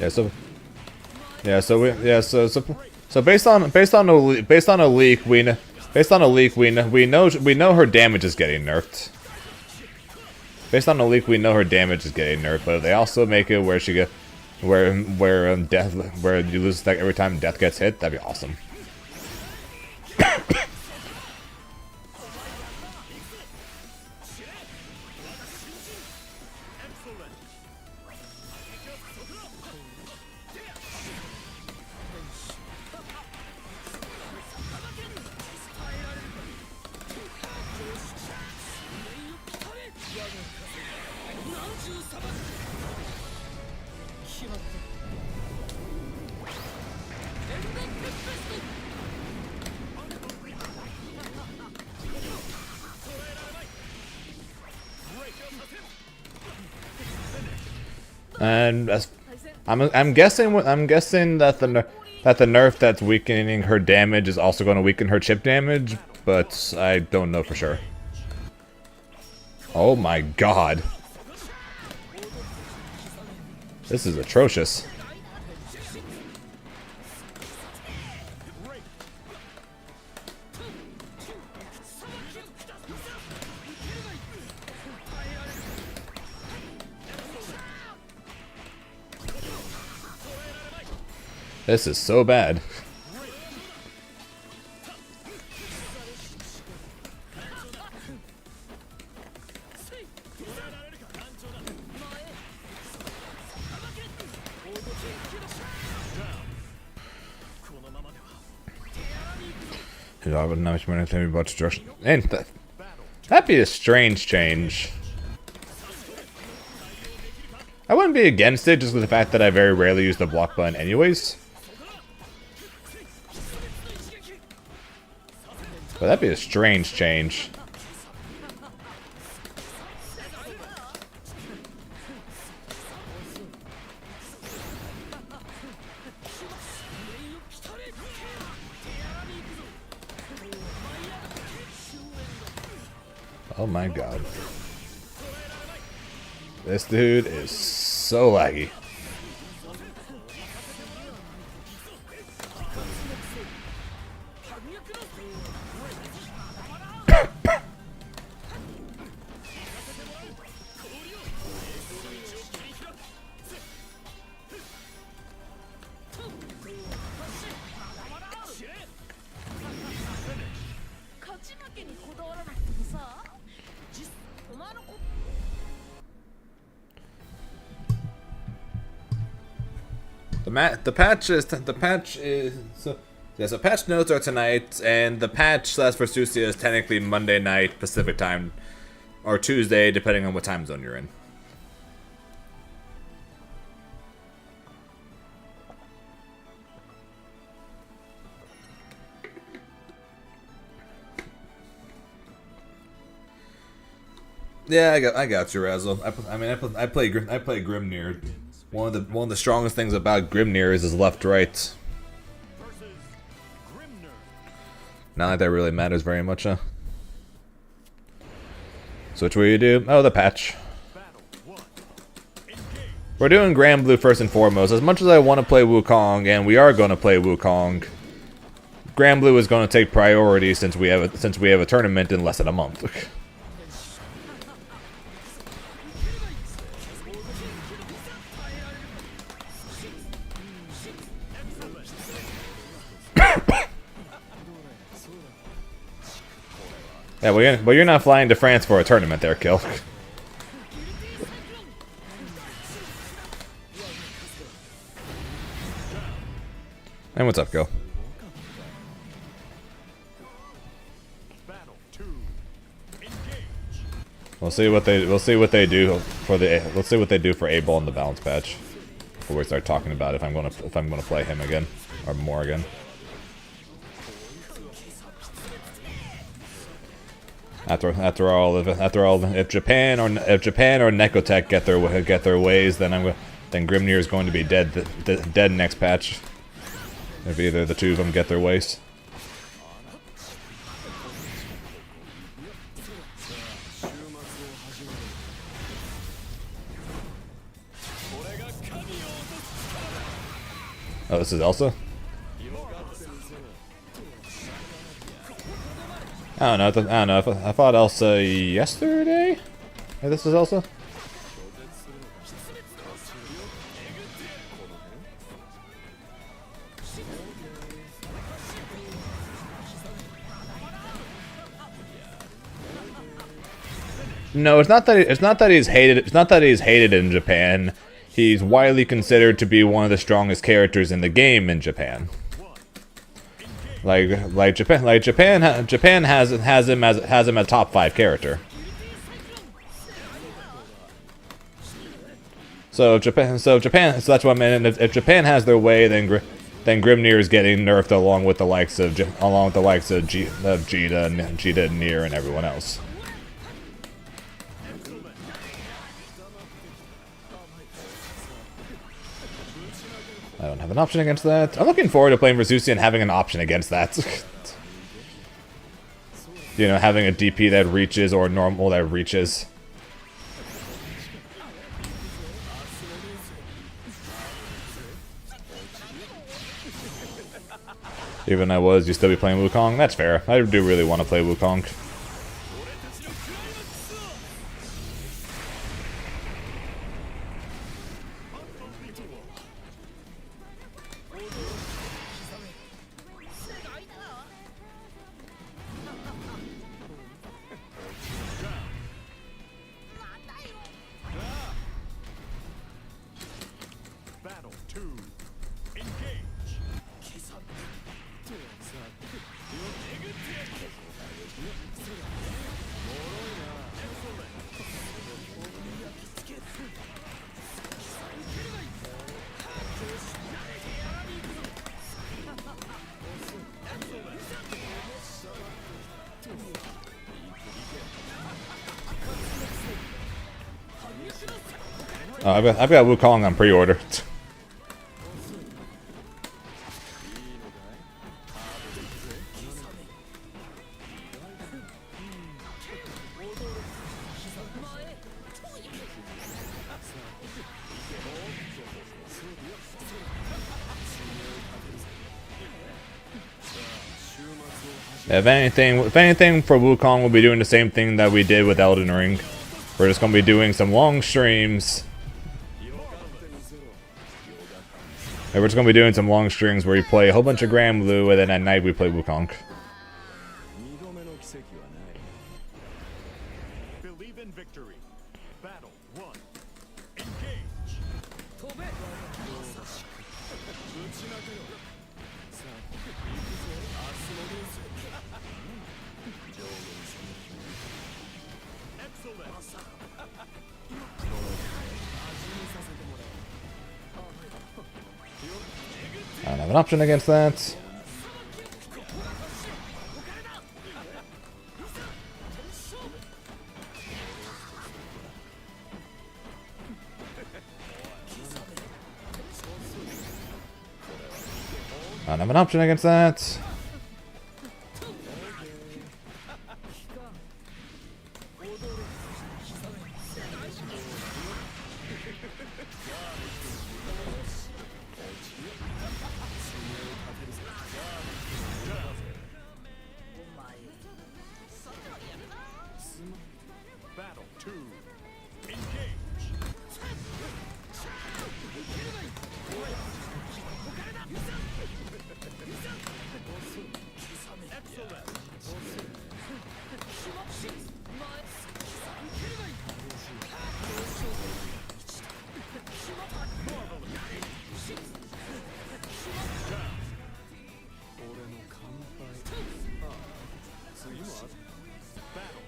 So based on a leak, we know her damage is getting nerfed. Based on a leak, we know her damage is getting nerfed, but if they also make it where she get where you lose stack every time death gets hit, that'd be awesome. 決まったエンドテンペスト And I'm guessing that the nerf that's weakening her damage is also going to weaken her chip damage, but I don't know for sure. Oh my god. This is atrocious. This is so bad. And that'd be a strange change. I wouldn't be against it just with the fact that I very rarely use the block button anyways. But that'd be a strange change. Oh my god. This dude is so laggy. The patch is so yeah, so patch notes are tonight, and the patch slash for Susia is technically Monday night Pacific time, or Tuesday, depending on what time zone you're in. Yeah, I got you, Razzle. I play Grimnir. One of the strongest things about Grimnir is his left right. Not like that really matters very much, huh? So which will you do? Oh, the patch. We're doing Granblue first and foremost. As much as I want to play Wukong, and we are going to play Wukong, Granblue is going to take priority since we have a tournament in less than a month. Yeah, well, you're not flying to France for a tournament there, Kill. And what's up, Gil? We'll see what they do for Abel in the balance patch before we start talking about if I'm gonna play him again or more again. After all, if Japan or Nekotech get their ways, then Grimnir is going to be dead next patch. If either the two of them get their ways. Oh, this is Elsa? I don't know. I fought Elsa yesterday? Hey, this is Elsa? No, it's not that he's hated. It's not that he's hated in Japan. He's widely considered to be one of the strongest characters in the game in Japan. Japan has him as top 5 character. So that's what I meant. If Japan has their way, then Grimnir is getting nerfed along with the likes of Jita and Nier and everyone else. I don't have an option against that. I'm looking forward to playing Verzusi and having an option against that. You know, having a DP that reaches or normal that reaches. Even you still be playing Wukong? That's fair. I do really want to play Wukong. Battle 2. Engage. I've got Wukong on pre-order. If anything for Wukong, we'll be doing the same thing that we did with Elden Ring. We're just gonna be doing some long streams. And we're just gonna be doing some long streams where we play a whole bunch of Granblue, and then at night we play Wukong. Believe in victory. Battle 1. Engage. I don't have an option against that. I don't have an option against that. Battle 2. Engage. Excellent.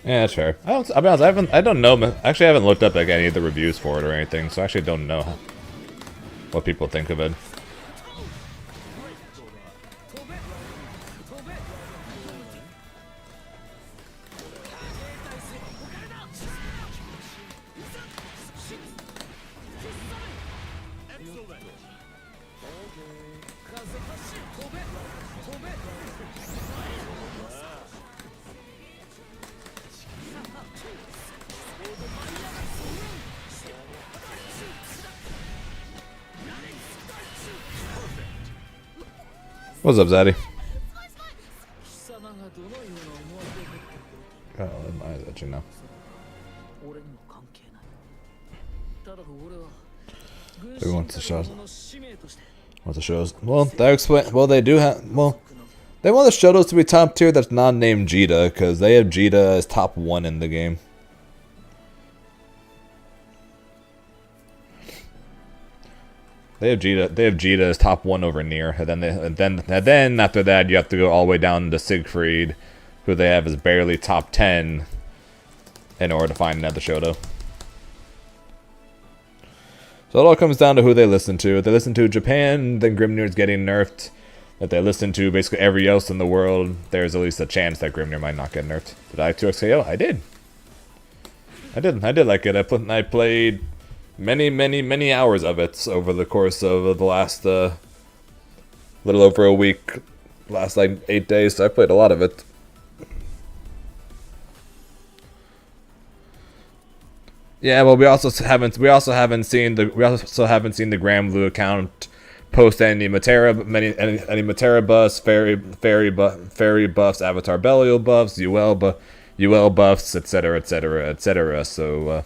Yeah, that's fair. I'll be honest, I don't know. Actually, I haven't looked up like any of the reviews for it or anything, so I actually don't know what people think of it. What's up, Zaddy? Oh, I let you know. Who wants the shows? What's the shows? Well, that explain. Well, they do have. Well, they want the Shotos to be top tier. That's not named Jita because they have Jita as top 1 in the game. They have Jita as top 1 over Nier, and then after that you have to go all the way down to Siegfried, who they have as barely top 10 in order to find another Shoto. So it all comes down to who they listen to. If they listen to Japan, then Grimnir's getting nerfed. If they listen to basically every else in the world, there's at least a chance that Grimnir might not get nerfed. Did I 2XKO? I did. I did like it. I played many hours of it over the course of the last little over a week, last like 8 days. So I played a lot of it. Yeah, well, we also haven't seen the Granblue account post any Matera buffs, fairy buffs, Avatar Belial buffs, UL buffs, etc. So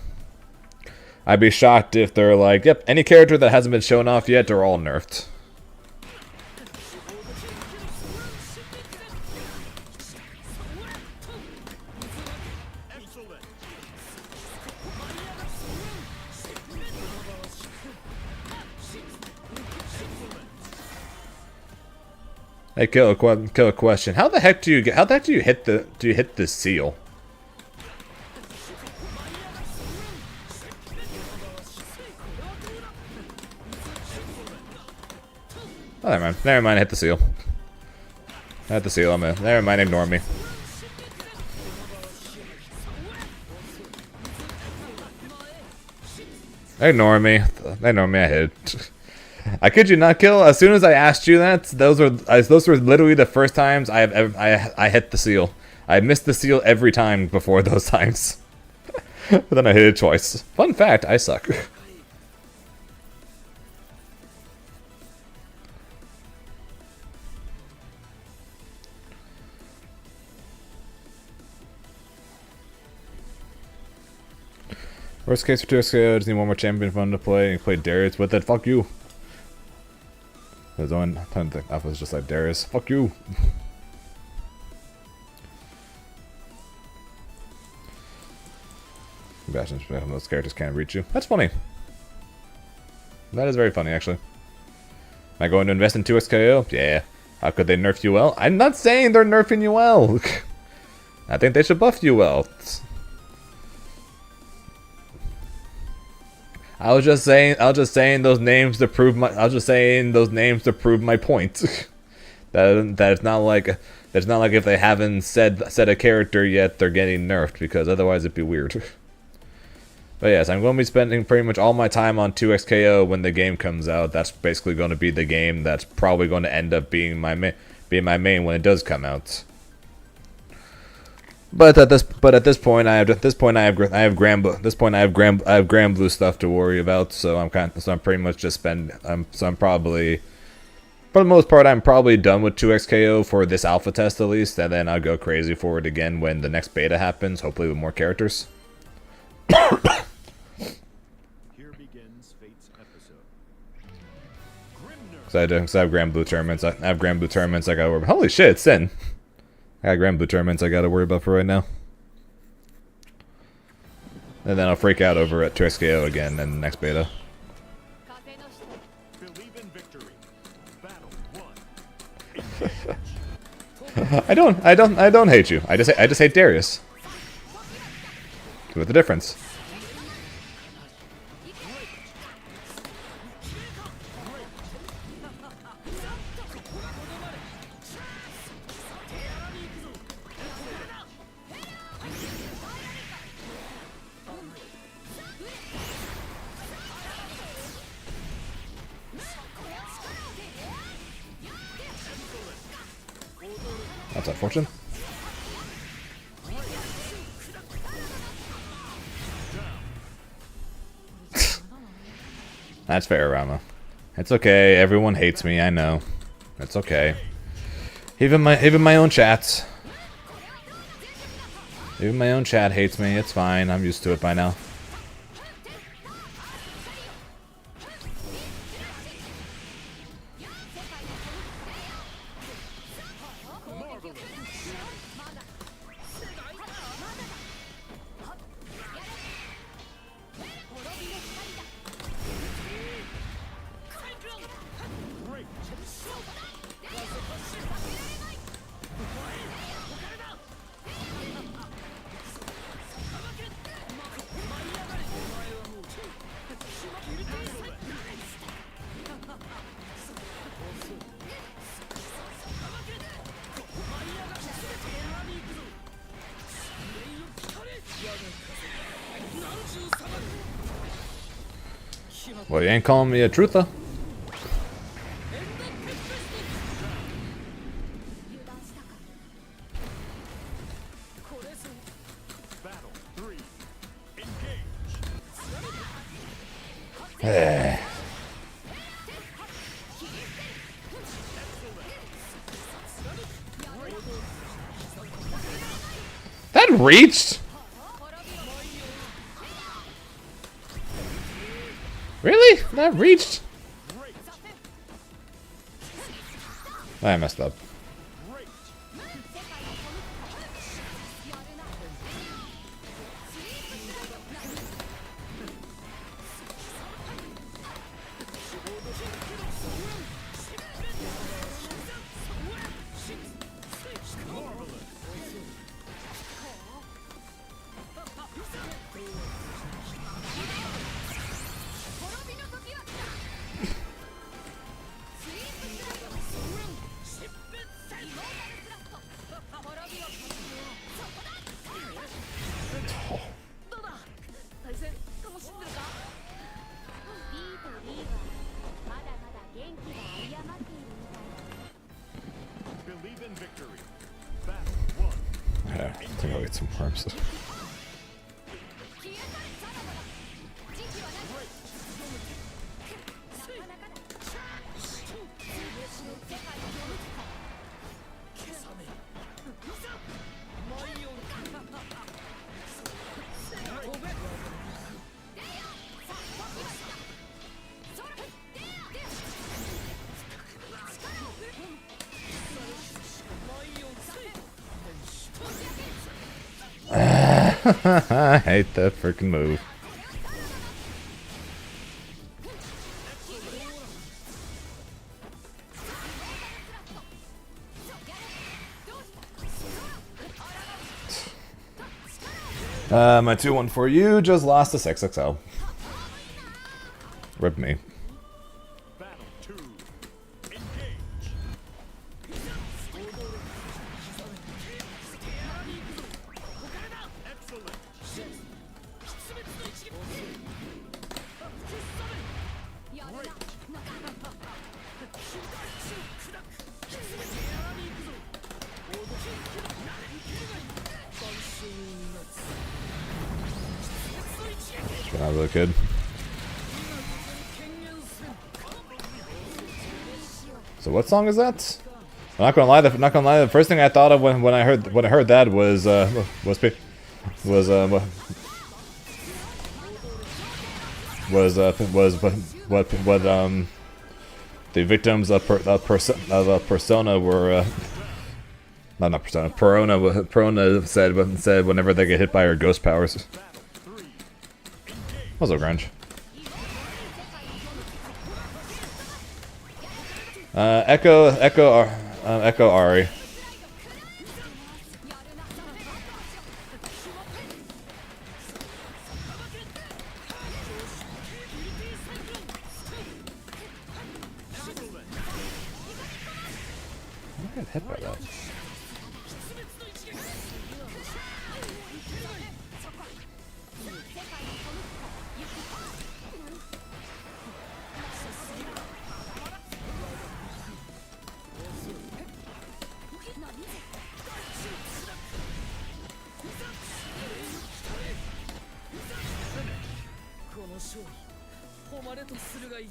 I'd be shocked if they're like, yep, any character that hasn't been shown off yet, they're all nerfed. Excellent. Hey, kill a question. How the heck do you hit the seal? Oh, never mind. I hit the seal. I hit the seal. Never mind. Ignore me. Ignore me. I hit. I kid you not, Kill. As soon as I asked you that, those were literally the first times I hit the seal. I missed the seal every time before those times. But then I hit it twice. Fun fact, I suck. Worst case for 2XKO, just need one more champion fun to play, and you play Darius with it. Fuck you. There's one time the alpha was just like Darius. Fuck you. Bastion's those characters can't reach you. That's funny. That is very funny, actually. Am I going to invest in 2XKO? Yeah. How could they nerf you well? I'm not saying they're nerfing you well. I think they should buff you well. I was just saying those names to prove my point. That's not like if they haven't said a character yet they're getting nerfed, because otherwise it'd be weird. But yes, I'm going to be spending pretty much all my time on 2XKO when the game comes out. That's basically going to be the game that's probably going to end up being my main when it does come out. But at this point, I have Granblue stuff to worry about. So I'm pretty much just I'm probably, for the most part, I'm probably done with 2XKO for this alpha test at least, and then I'll go crazy for it again when the next beta happens, hopefully with more characters. Here begins Fate's episode. Grimnir. So I have Granblue tournaments. I gotta worry. Holy shit, it's Sin. I got Granblue tournaments I gotta worry about for right now. And then I'll freak out over at 2XKO again in the next beta. Believe in victory. Battle 1. I don't hate you. I just hate Darius. What's the difference? That's unfortunate. That's fair, Rama. It's okay. Everyone hates me. I know. It's okay. Even my own chats. Even my own chat hates me. It's fine. I'm used to it by now. Well, you ain't calling me a truther. Battle 3. Engage. That reached? Really? That reached? I messed up. Believe in victory. Battle 1. Yeah, I think I'll get some worms. I hate that freaking move. My 2-1 for you just lost to 6XL. Rip me. Battle 2. Engage. Excellent. When I was a kid. So what song is that? I'm not gonna lie. The first thing I thought of when I heard that was the victims of Persona were not Persona. Perona said whenever they get hit by her ghost powers. Also grunge. Echo Ari. I got hit by that.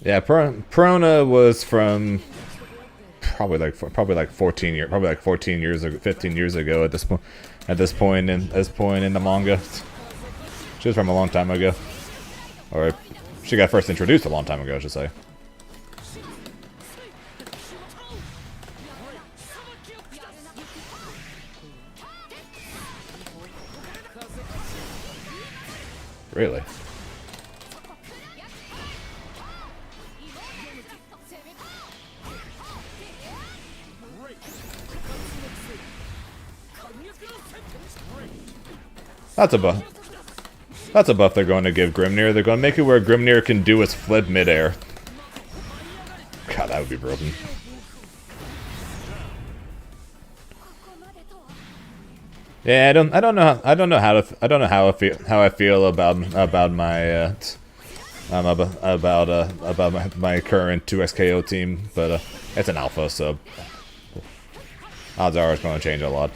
Yeah, Perona was from probably like 14 years ago, 15 years ago at this point in the manga. She was from a long time ago, or she got first introduced a long time ago, I should say. Really? That's a buff. That's a buff they're going to give Grimnir. They're going to make it where Grimnir can do its flip midair. God, that would be broken. Yeah, I don't know how I feel about my about my current 2XKO team, but it's an alpha, so odds are it's going to change a lot.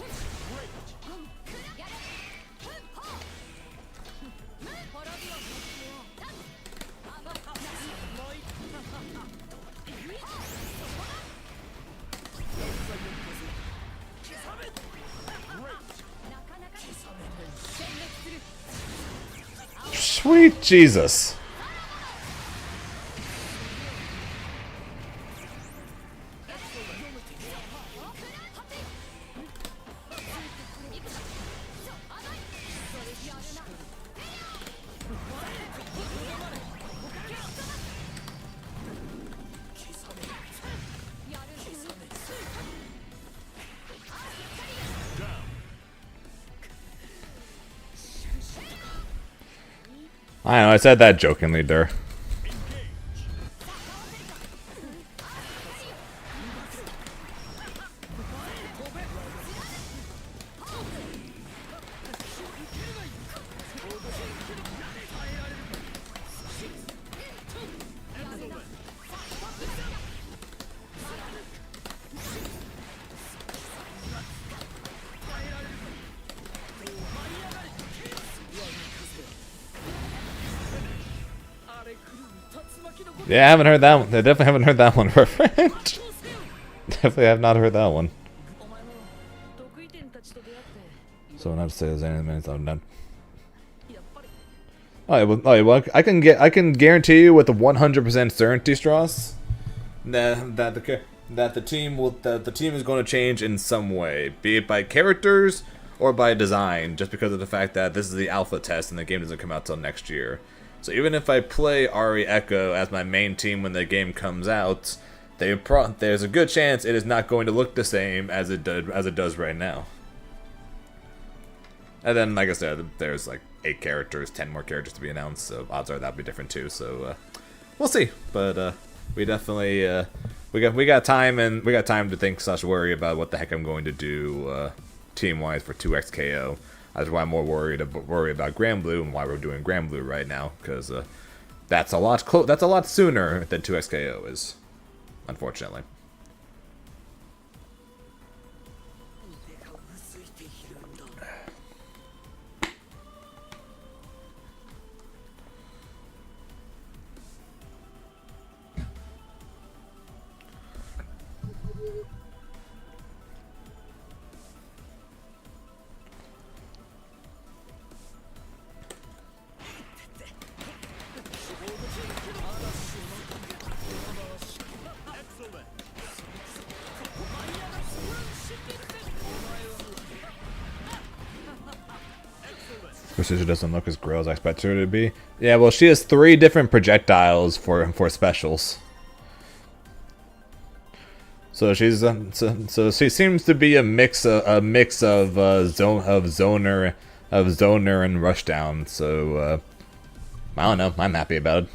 Sweet Jesus. I know, I said that jokingly there. Yeah, I haven't heard that one. I definitely haven't heard that one referenced. Definitely have not heard that one. So not to say there's any minutes I'm done. Well, I can guarantee you with a 100% certainty, Strauss, that the team is going to change in some way, be it by characters or by design, just because of the fact that this is the alpha test and the game doesn't come out till next year. So even if I play Ari Echo as my main team when the game comes out, there's a good chance it is not going to look the same as it does right now. And then, like I said, there's like 8 characters, 10 more characters to be announced, so odds are that'll be different too. So we'll see. But we definitely we got time to think / worry about what the heck I'm going to do team-wise for 2XKO. That's why I'm more worried about Granblue and why we're doing Granblue right now, because that's a lot sooner than 2XKO is, unfortunately. She doesn't look as gross as I expect her to be. Yeah, well, she has 3 different projectiles for specials. So she's so she seems to be a mix of zoner and rushdown. So I don't know. I'm happy about it.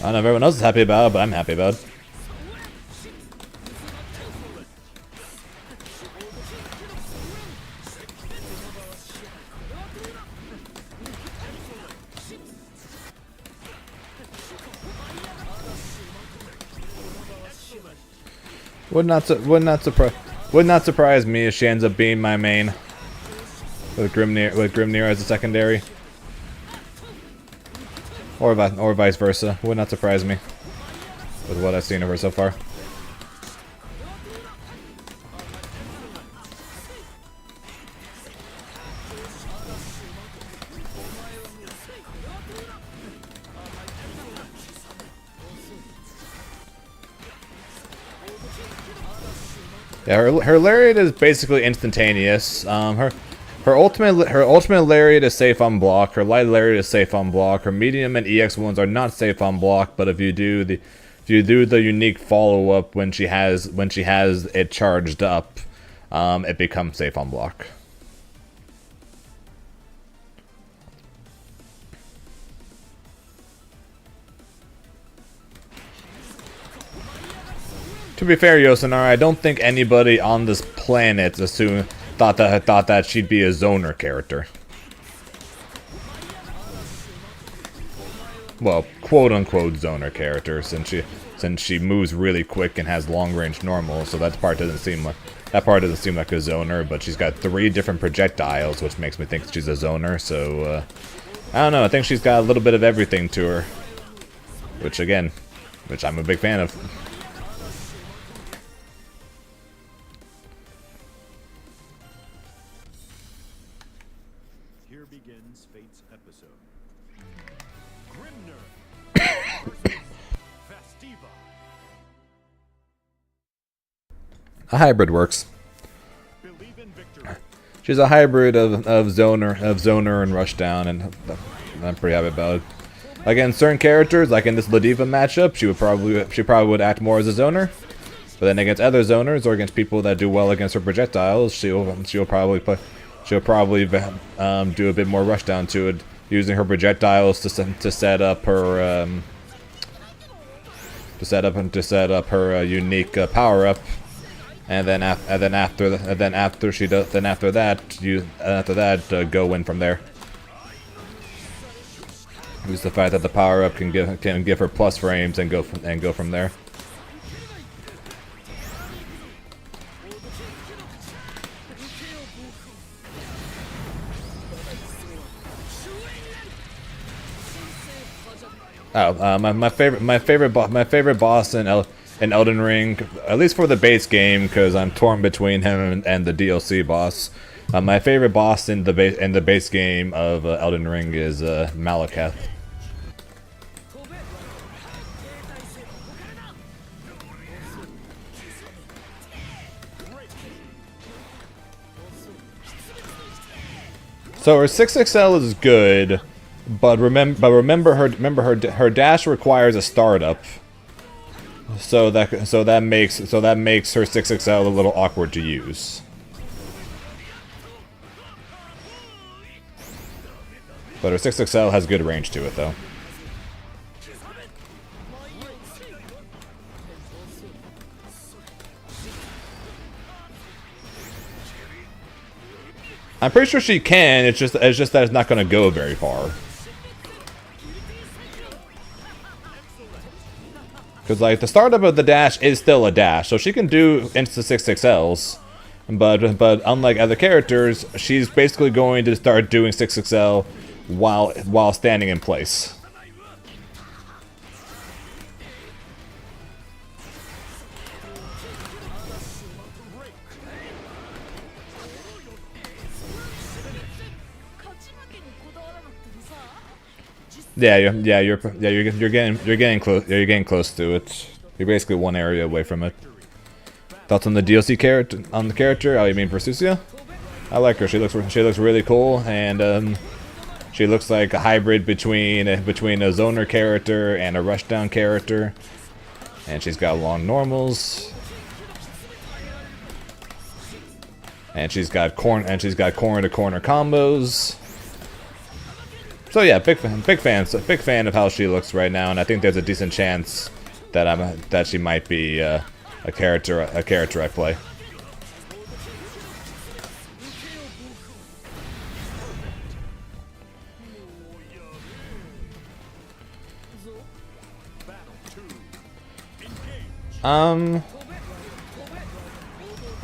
I don't know if everyone else is happy about it, but I'm happy about it. Would not surprise me if she ends up being my main with Grimnir as a secondary. Or vice versa. Would not surprise me with what I've seen of her so far. Yeah, her lariat is basically instantaneous. Her ultimate lariat is safe on block. Her light lariat is safe on block. Her medium and EX ones are not safe on block. But if you do the unique follow up when she has it charged up, it becomes safe on block. To be fair, Yosinara, I don't think anybody on this planet thought that she'd be a zoner character. Well, quote-unquote zoner character, since she moves really quick and has long-range normal, so that part doesn't seem like a zoner. But she's got 3 different projectiles, which makes me think she's a zoner. So I don't know. I think she's got a little bit of everything to her, which I'm a big fan of. Here begins Fate's episode. Grimner. Festiva. A hybrid works. Believe in victory. She's a hybrid of zoner and rushdown, and I'm pretty happy about it. Against certain characters, like in this Ladiva matchup, she probably would act more as a zoner. But then against other zoners or against people that do well against her projectiles, she'll probably do a bit more rushdown to it, using her projectiles to set up her her unique power up. And then after that, go in from there. Use the fact that the power up can give her plus frames and go from there. Oh, my favorite boss in Elden Ring, at least for the base game, because I'm torn between him and the DLC boss. My favorite boss in the base game of Elden Ring is Malekith. So her 6XL is good, but remember her dash requires a startup. So that makes her 6XL a little awkward to use. But her 6XL has good range to it, though. I'm pretty sure she can. It's just that it's not going to go very far. Because like the startup of the dash is still a dash, so she can do insta 6XLs. But unlike other characters, she's basically going to start doing 6XL while standing in place. Yeah, you're getting close. Yeah, you're getting close to it. You're basically one area away from it. Thoughts on the DLC character? Oh, you mean Persucia? I like her. She looks really cool, and she looks like a hybrid between a zoner character and a rushdown character. And she's got long normals. And she's got corner to corner combos. So yeah, big fan of how she looks right now, and I think there's a decent chance that she might be a character I play.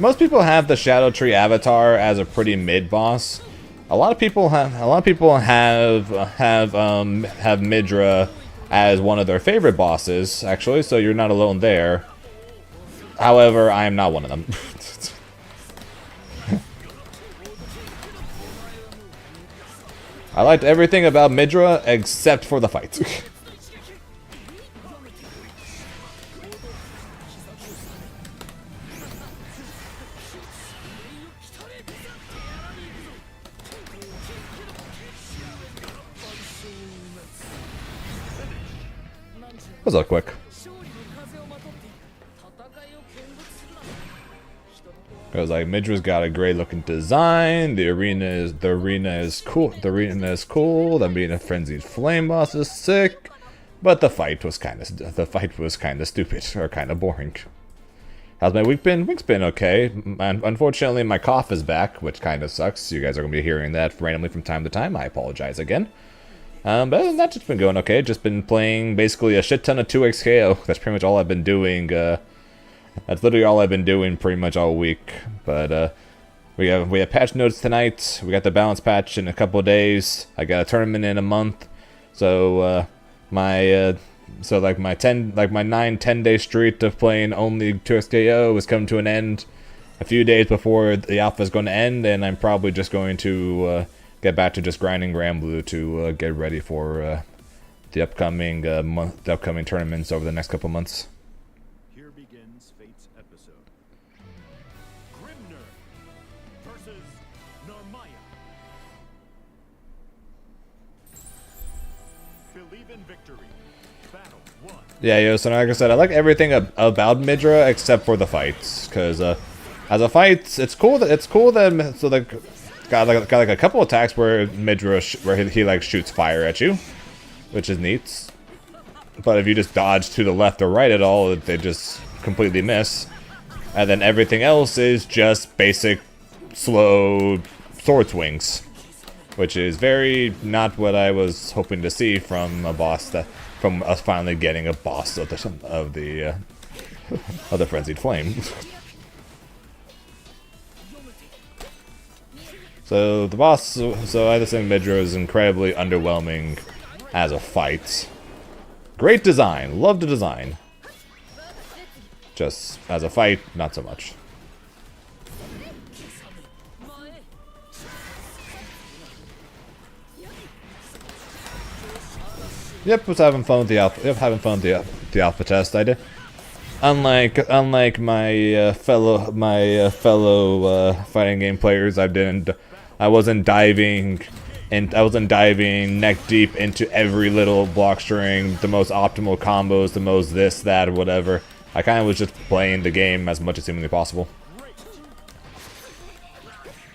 Most people have the Shadow Tree avatar as a pretty mid boss. A lot of people have Midra as one of their favorite bosses, actually, so you're not alone there. However, I am not one of them. I liked everything about Midra except for the fight. Was all quick. Cause like Midra's got a great looking design. The arena is cool. The being frenzied flame boss is sick, but the fight was kind of stupid or kind of boring. How's my week been? Week's been okay. Unfortunately, my cough is back, which kind of sucks. You guys are going to be hearing that randomly from time to time. I apologize again. But other than that, just been going okay. Just been playing basically a shit ton of 2xKO. That's pretty much all I've been doing. That's literally all I've been doing pretty much all week. But we have patch notes tonight. We got the balance patch in a couple of days. I got a tournament in a month. So my 9-10 day streak of playing only 2xKO is coming to an end a few days before the alpha is going to end, and I'm probably just going to get back to just grinding Granblue to get ready for the upcoming tournaments over the next couple months. Here begins Fate's episode. Grimner versus Narmaya. Believe in victory. Battle 1. Yeah, yo, so like I said, I like everything about Midra except for the fights, because as a fight, it's cool that so like got like a couple attacks where Midra he like shoots fire at you, which is neat. But if you just dodge to the left or right at all, they just completely miss. And then everything else is just basic slow sword swings, which is very not what I was hoping to see from a boss from us finally getting a boss of the Frenzied Flame. So the boss, so I just think Midra is incredibly underwhelming as a fight. Great design, love the design. Just as a fight, not so much. Yep, was having fun with the alpha. Yep, having fun with the alpha test. I did. Unlike my fellow fighting game players, I wasn't diving neck deep into every little block string, the most optimal combos, the most this, that, or whatever. I kind of was just playing the game as much as humanly possible.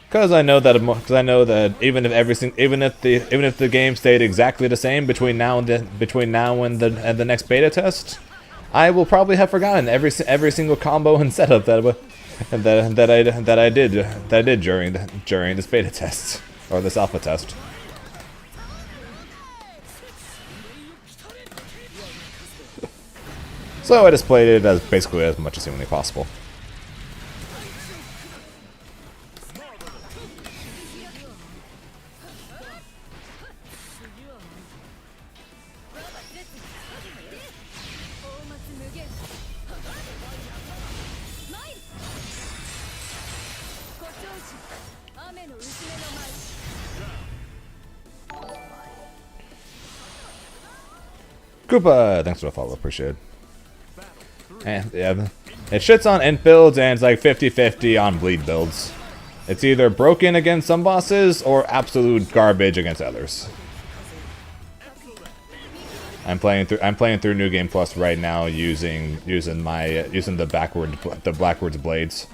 Because I know that even if the game stayed exactly the same between now and the next beta test, I will probably have forgotten every single combo and setup that I did during this beta test or this alpha test. So I just played it as basically as much as humanly possible. Koopa, thanks for the follow, appreciate it. And yeah, it shits on int builds and it's like 50-50 on bleed builds. It's either broken against some bosses or absolute garbage against others. I'm playing through New Game Plus right now using the backwards blades.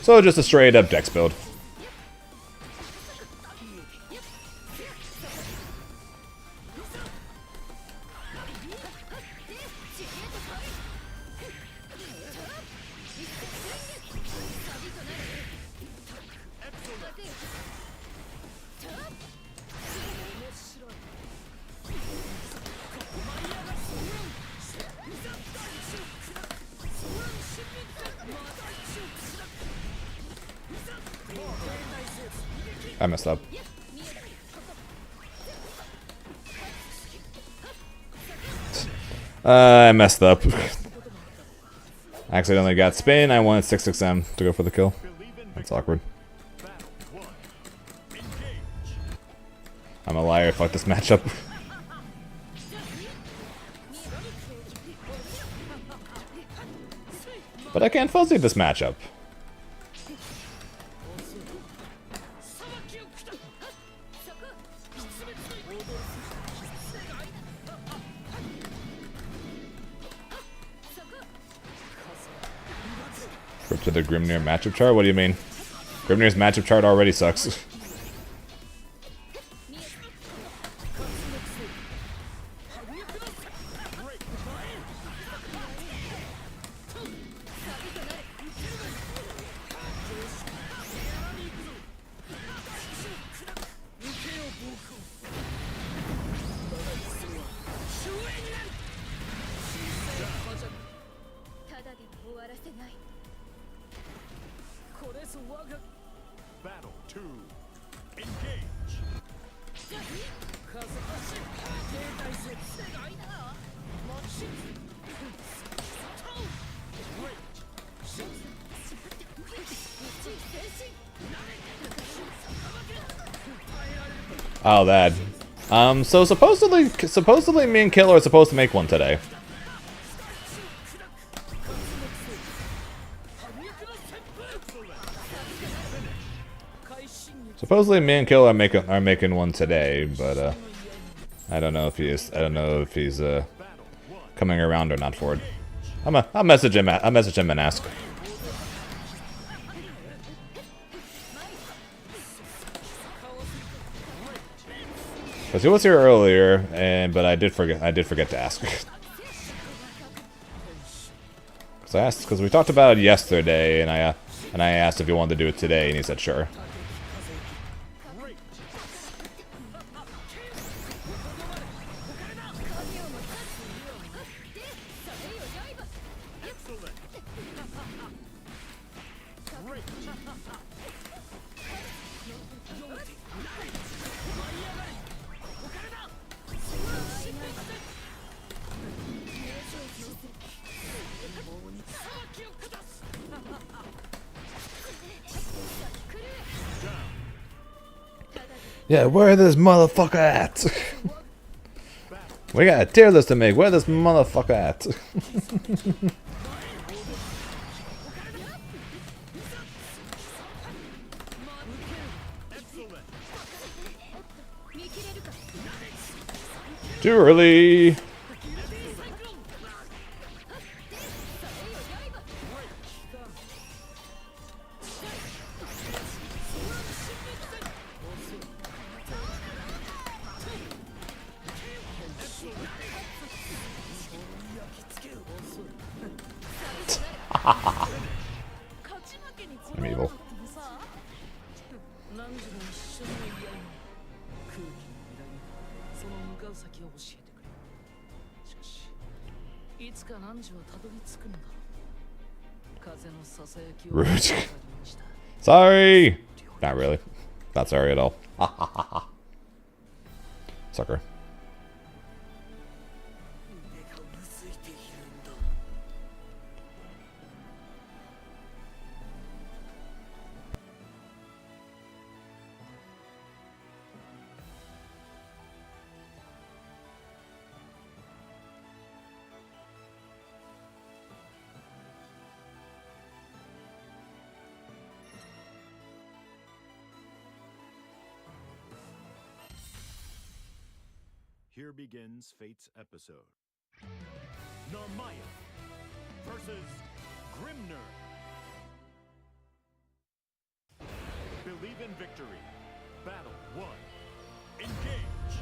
So just a straight up dex build. I messed up. I messed up. I accidentally got spin. I wanted 6XM to go for the kill. That's awkward. I'm a liar. Fuck this matchup. But I can't fuzzy this matchup. Flip to the Grimnir matchup chart? What do you mean? Grimnir's matchup chart already sucks. これぞ我が Battle 2. Engage. 風発し停滞せ世界だマシン Oh, that. So supposedly me and Killer are supposed to make one today. Supposedly me and Killer are making one today, but I don't know if he's coming around or not for it. I'll message him and ask. Because he was here earlier, but I did forget to ask. Because we talked about it yesterday, and I asked if he wanted to do it today, and he said sure. Yeah, where this motherfucker at? We got a tier list to make. Where this motherfucker at? Too early. I'm evil. Rude. Sorry! Not really. Not sorry at all. Sucker. Here begins Fate's episode. Narmaya versus Grimner. Believe in victory. Battle 1. Engage.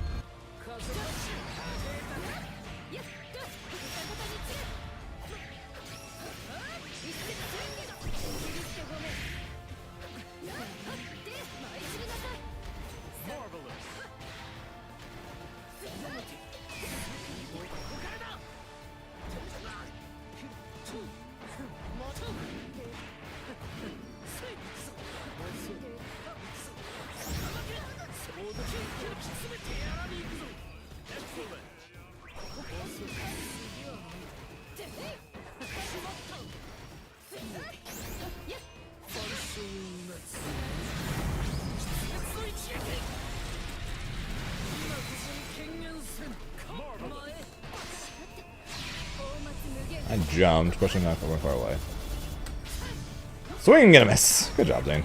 Marvelous. I jumped, pushing that far away. Swing and a miss. Good job, Zane.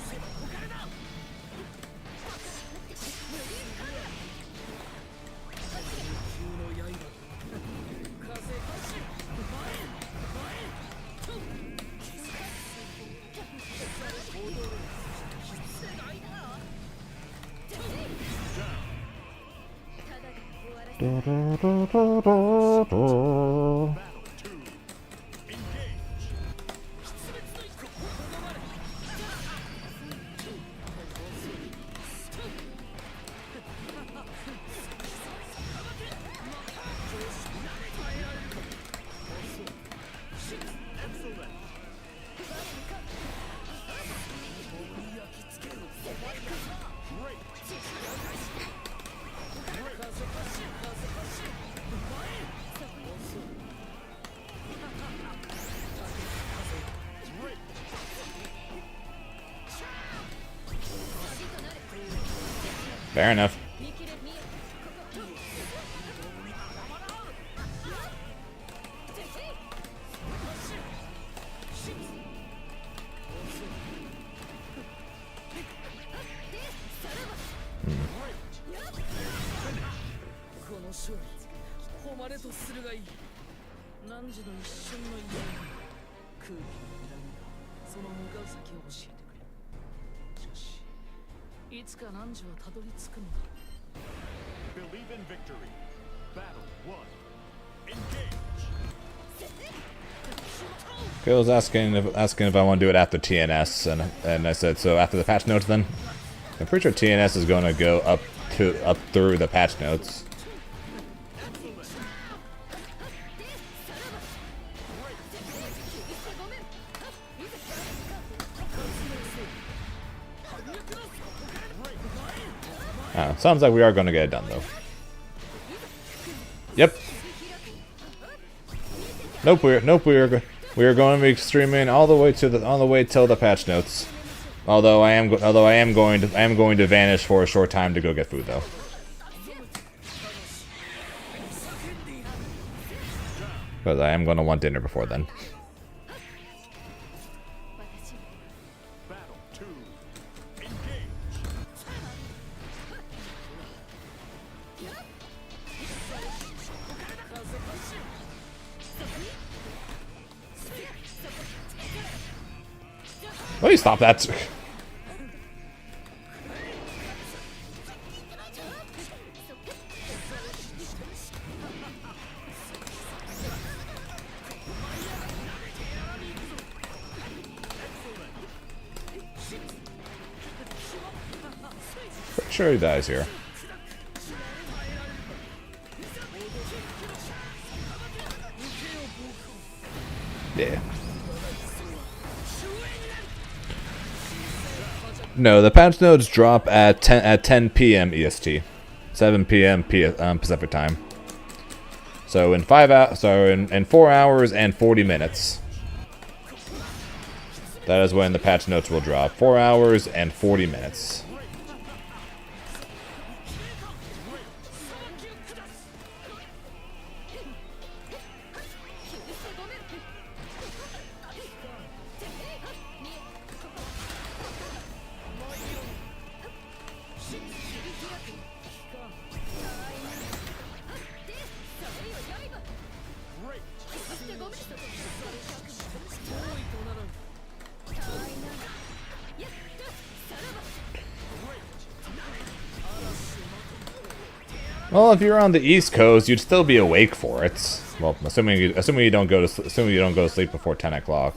Fair enough. Believe in victory. Battle 1. Engage. I was asking if I want to do it after TNS, and I said so after the patch notes. Then I'm pretty sure TNS is going to go up through the patch notes. Oh, sounds like we are going to get it done though. Yep. Nope. We are going to be streaming all the way till the patch notes. Although I am going to vanish for a short time to go get food though. Because I am going to want dinner before then. Battle 2. Engage. Will you stop that? Pretty sure he dies here. Yeah. No, the patch notes drop at 10 p.m. EST, 7 p.m. Pacific time. So in 4 hours and 40 minutes. That is when the patch notes will drop. 4 hours and 40 minutes. Well, if you're on the East Coast, you'd still be awake for it. Well, assuming you don't go to sleep before 10 o'clock.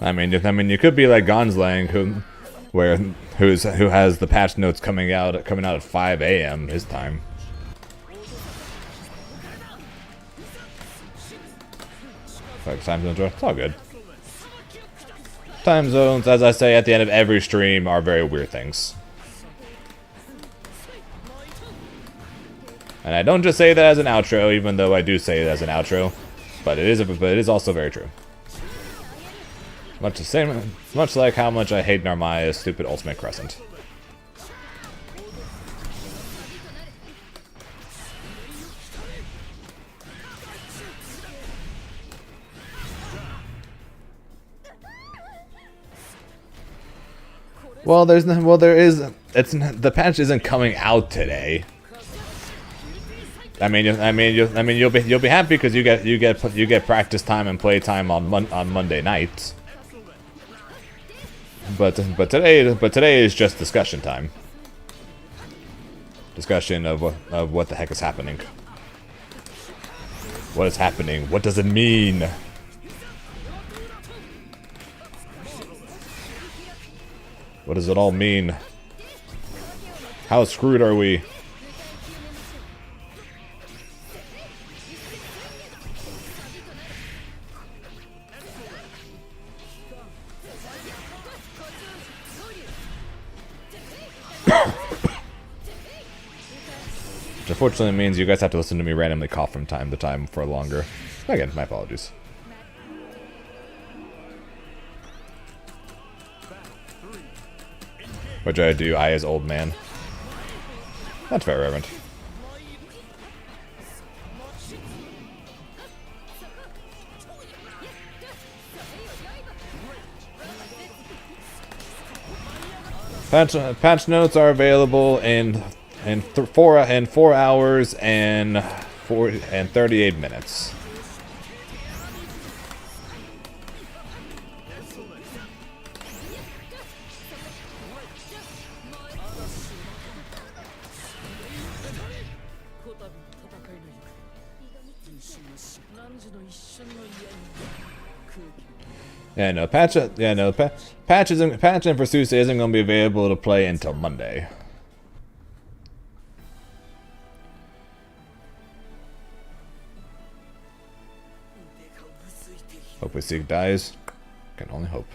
I mean, you could be like Gonslang, who has the patch notes coming out at 5 a.m. his time. Like time zones, it's all good. Time zones, as I say at the end of every stream, are very weird things. And I don't just say that as an outro, even though I do say it as an outro, but it is also very true. Much like how much I hate Narmaya's stupid ultimate crescent. The patch isn't coming out today. You'll be happy because you get practice time and play time on Monday nights. But today is just discussion time. Discussion of what the heck is happening. What is happening? What does it mean? What does it all mean? How screwed are we? unfortunately means you guys have to listen to me randomly cough from time to time for longer. Again, my apologies. What did I do? I as old man. That's very reverent. Patch notes are available in 4 hours and 38 minutes. Yeah, no, patch and for Susa isn't going to be available to play until Monday. Hopefully Sieg dies. Can only hope.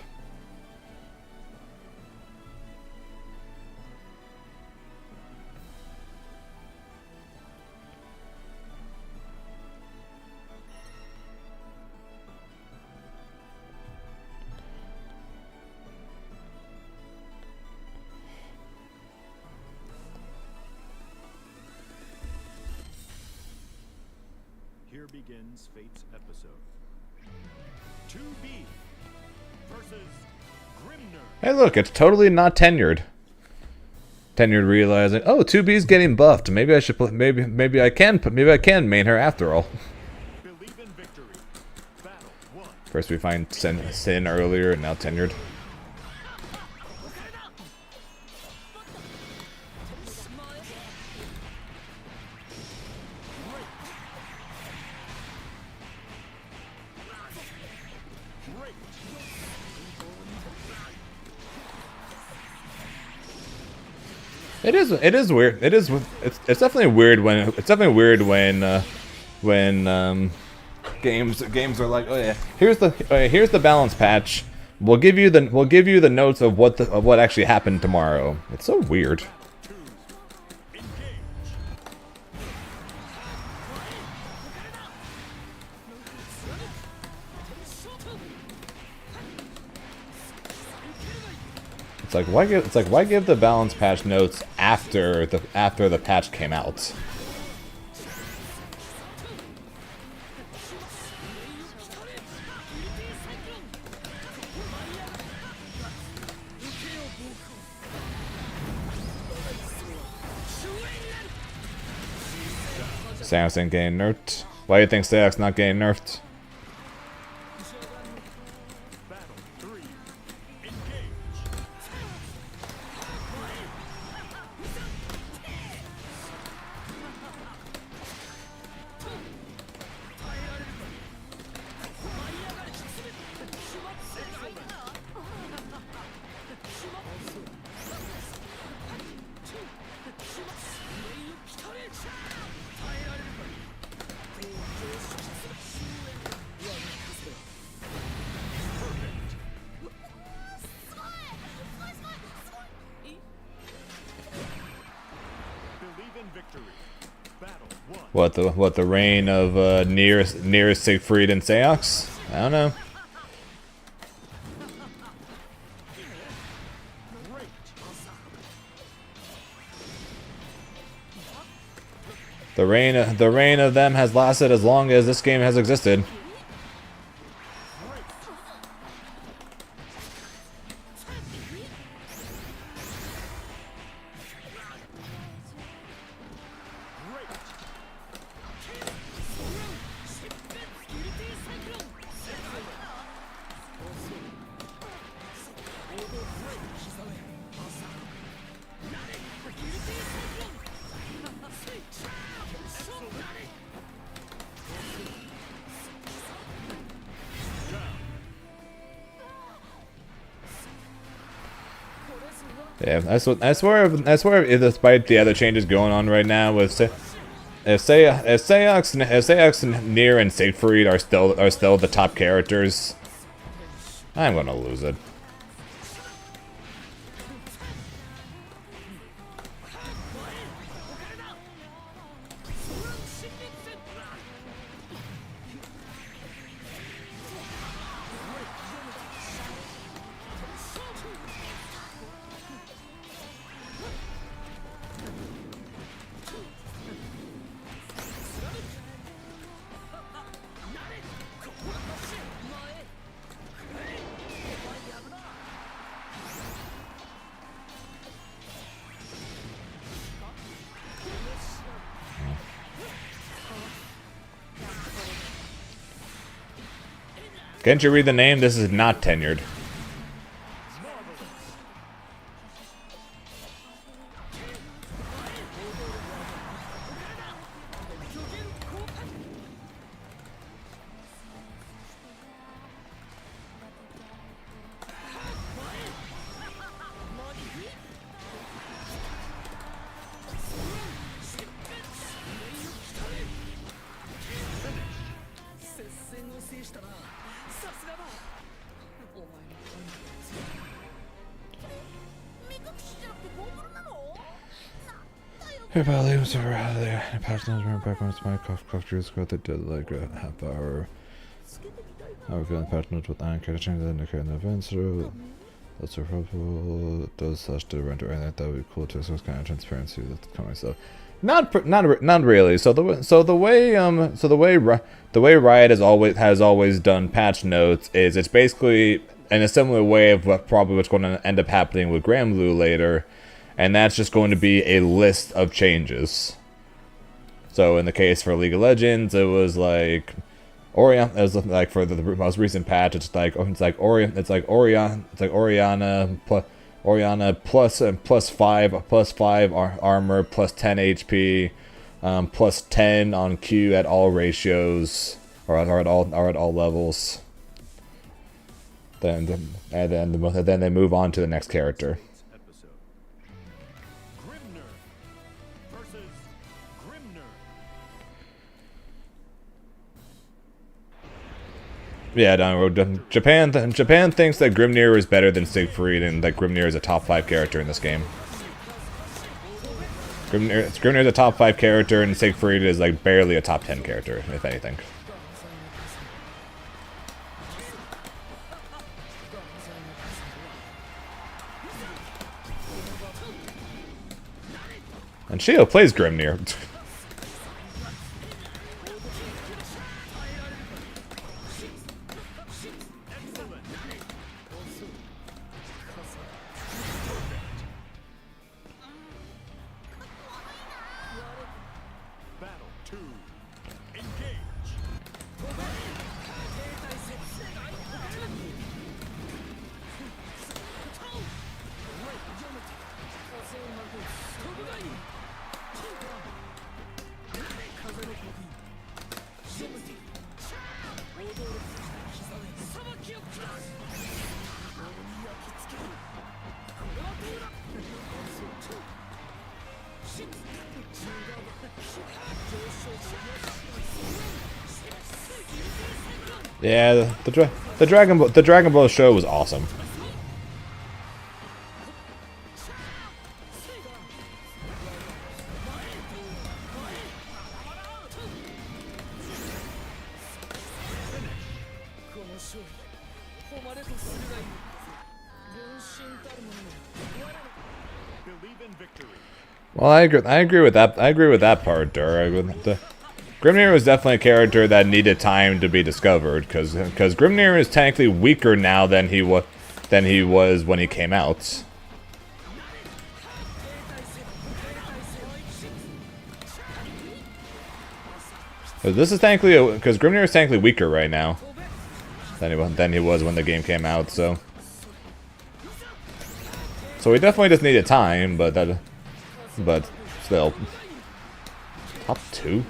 Here begins Fate's episode. 2B versus Grimner. Hey, look, it's totally not tenured. Tenured realizing, oh, 2B's getting buffed. Maybe I should play. Maybe I can main her after all. Believe in victory. Battle 1. First we find Sin earlier, and now tenured. It is weird. It's definitely weird when games are like, oh yeah, here's the balance patch. We'll give you the notes of what actually happened tomorrow. It's so weird. It's like why give the balance patch notes after the patch came out? Sayak's ain't getting nerfed. Why do you think Sayak's not getting nerfed? Battle 3. Engage. Believe in victory. Battle 1. What the reign of nearest Siegfried and Sayox? I don't know. Great. The reign of them has lasted as long as this game has existed. Yeah, I swear, despite the other changes going on right now with if Sayox, Nier, and Siegfried are still the top characters, I'm gonna lose it. Can't you read the name? This is not tenured. Hey, Valley was around there. The past knows remember back when it's my cough juice got the dead like a half hour. I was feeling patterns with iron catching the indicator in the events through. That's a purple. Does slash to render anything that would be cool to some kind of transparency that's coming. So, not really. So the way Riot has always done patch notes is it's basically in a similar way of what probably what's going to end up happening with Granblue later. And that's just going to be a list of changes. So in the case for League of Legends, it was like Oriana. It was like for the most recent patch, it's like Oriana plus 5 armor, plus 10 HP, plus 10 on Q at all ratios or at all levels. Then they move on to the next character. Yeah, Japan thinks that Grimnir is better than Siegfried, and that Grimnir is a top 5 character in this game. Grimnir is a top 5 character, and Siegfried is like barely a top 10 character, if anything. And Shio plays Grimnir. Yeah, the Dragon Ball show was awesome. Well, I agree with that. I agree with that part, Dur. Grimnir was definitely a character that needed time to be discovered, because Grimnir is technically weaker now than he was when he came out. This is technically because Grimnir is technically weaker right now than he was when the game came out. So he definitely just needed time, but still, top 2.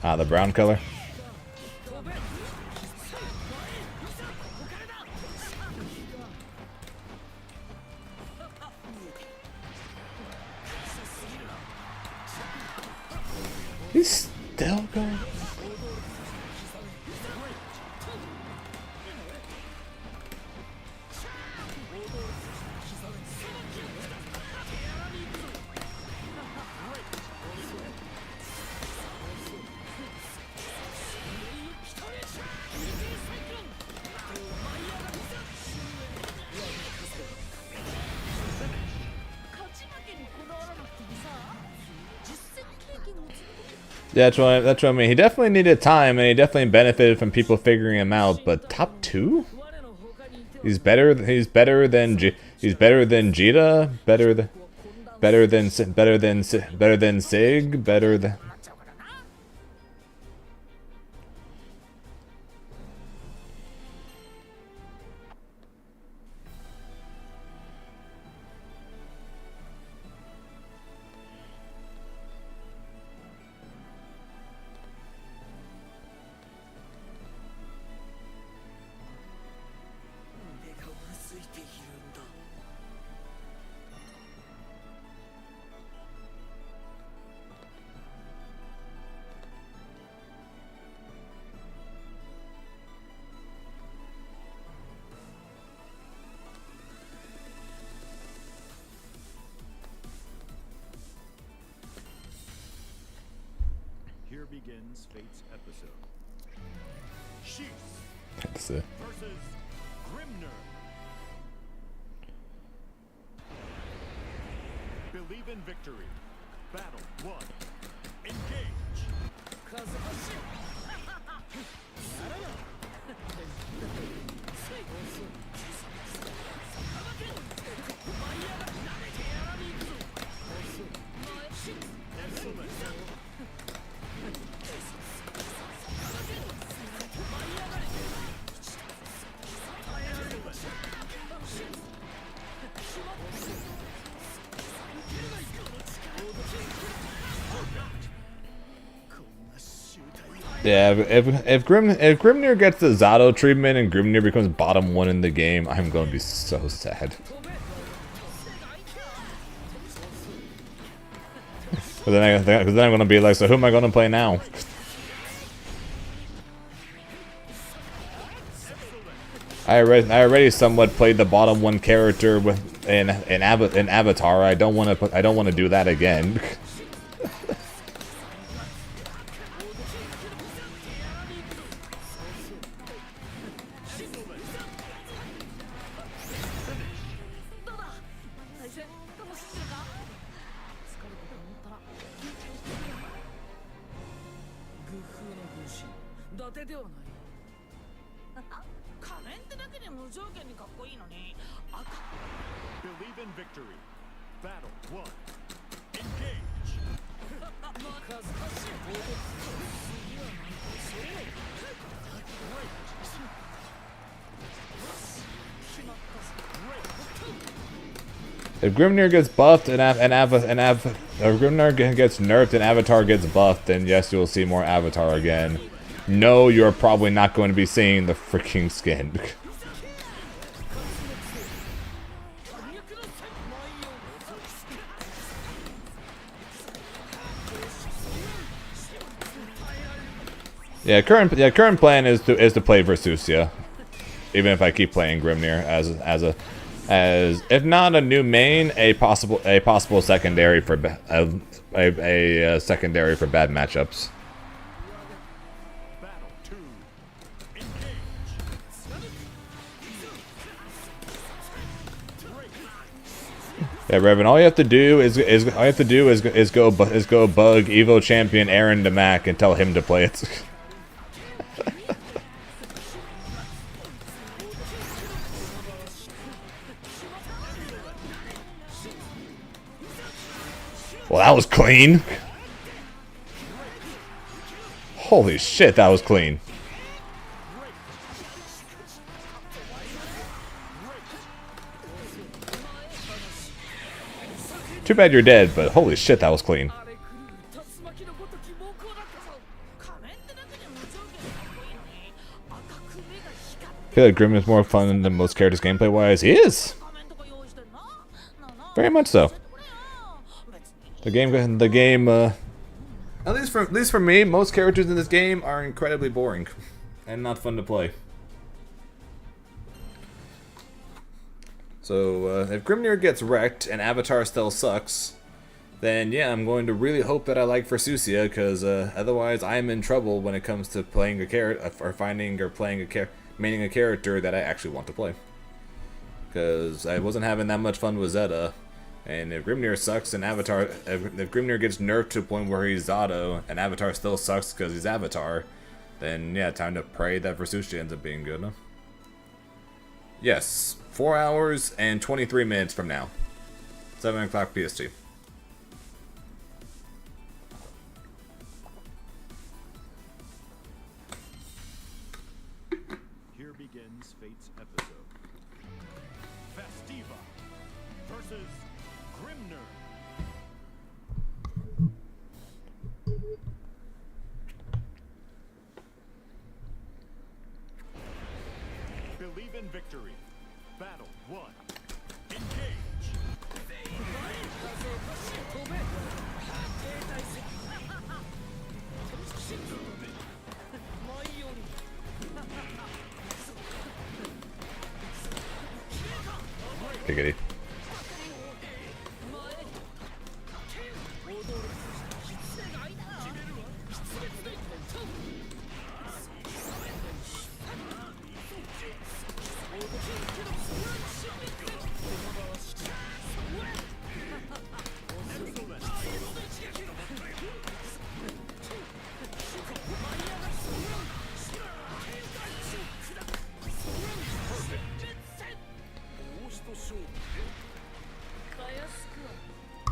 Ah, the brown color. He's still going. Yeah, that's what I mean. He definitely needed time, and he definitely benefited from people figuring him out. But top 2? He's better. He's better than he's better than Jita. Better than Sig. Better than. Here begins Fate's episode. Sheath That's it. versus Grimner. Believe in victory. Battle 1. Engage. 風欲しいやらな最後そうさばけ舞い上がり慣れてやらに行くぞそう前しそう舞い上がれ耐えられるかしらYeah, if Grimnir gets the Zato treatment and Grimnir becomes bottom 1 in the game, I'm going to be so sad. But then I'm going to be like, so who am I going to play now? I already somewhat played the bottom 1 character with in Avatar. I don't want to do that again. Believe in victory. Battle 1. Engage. If Grimnir gets buffed and Grimnir gets nerfed and Avatar gets buffed, then yes, you'll see more Avatar again. No, you're probably not going to be seeing the freaking skin. Current plan is to play Versusia, even if I keep playing Grimnir as if not a new main, a possible secondary for a secondary for bad matchups. Battle 2. Engage. Yeah, Revan. All you have to do is go bug Evo champion Aaron DeMac and tell him to play it. Well, that was clean. Holy shit, that was clean. Too bad you're dead, but holy shit, that was clean. I feel like Grim is more fun than most characters gameplay-wise. He is! Very much so. At least for me, most characters in this game are incredibly boring and not fun to play. So if Grimnir gets wrecked and Avatar still sucks, then yeah, I'm going to really hope that I like Versusia, because otherwise I'm in trouble when it comes to playing a character or maining a character that I actually want to play. Because I wasn't having that much fun with Zeta. And if Grimnir sucks and Avatar, if Grimnir gets nerfed to a point where he's Zato and Avatar still sucks because he's Avatar, then yeah, time to pray that Versucia ends up being good. Yes, 4 hours and 23 minutes from now. 7 o'clock PST. Here begins Fate's episode. Festiva versus Grimner. Believe in victory. Battle 1. Engage. 風を発し飛べ停滞せ舞い降り Giggity.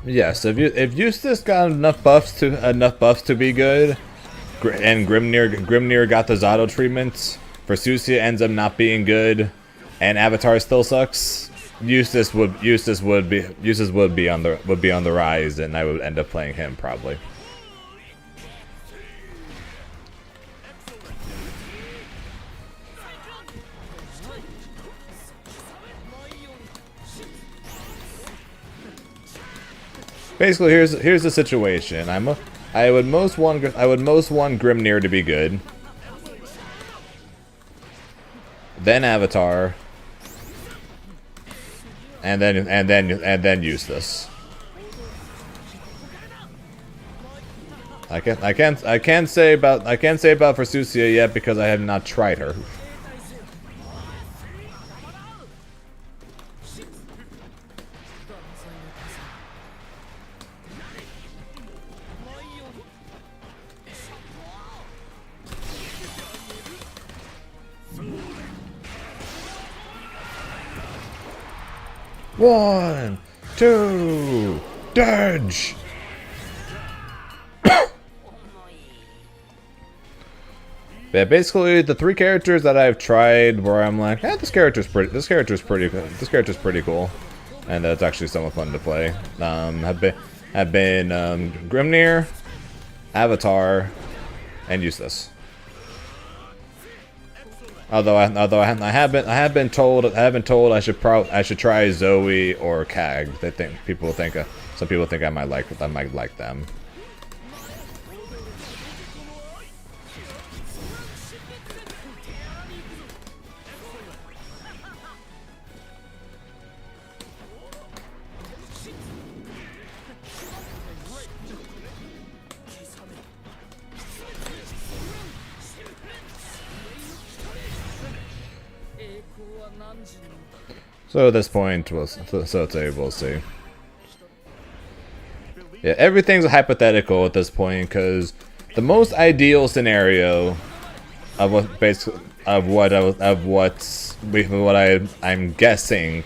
Yes, if Eustace got enough buffs to be good, and Grimnir got the Zato treatment, Versucia ends up not being good, and Avatar still sucks, Eustace would be on the rise, and I would end up playing him probably. Basically, here's the situation. I would most want Grimnir to be good, then Avatar, and then Eustace. I can't say about Versucia yet because I have not tried her. One, two, dodge. Yeah, basically the 3 characters that I've tried where I'm like, this character's pretty cool, and it's actually somewhat fun to play. Have been Grimnir, Avatar, and Eustace. Although I have been told I should try Zoe or Cag. Some people think I might like them. So at this point, we'll see. Yeah, everything's a hypothetical at this point because the most ideal scenario of what I'm guessing,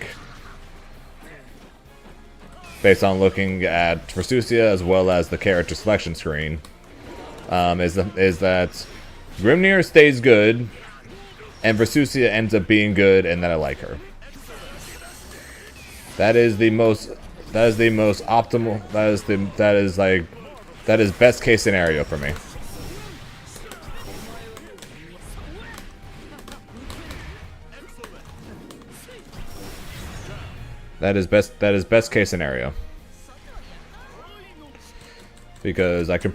based on looking at Versucia as well as the character selection screen, is that Grimnir stays good, and Versucia ends up being good, and that I like her. That is the most optimal. That is best case scenario for me. That is best case scenario. Because I can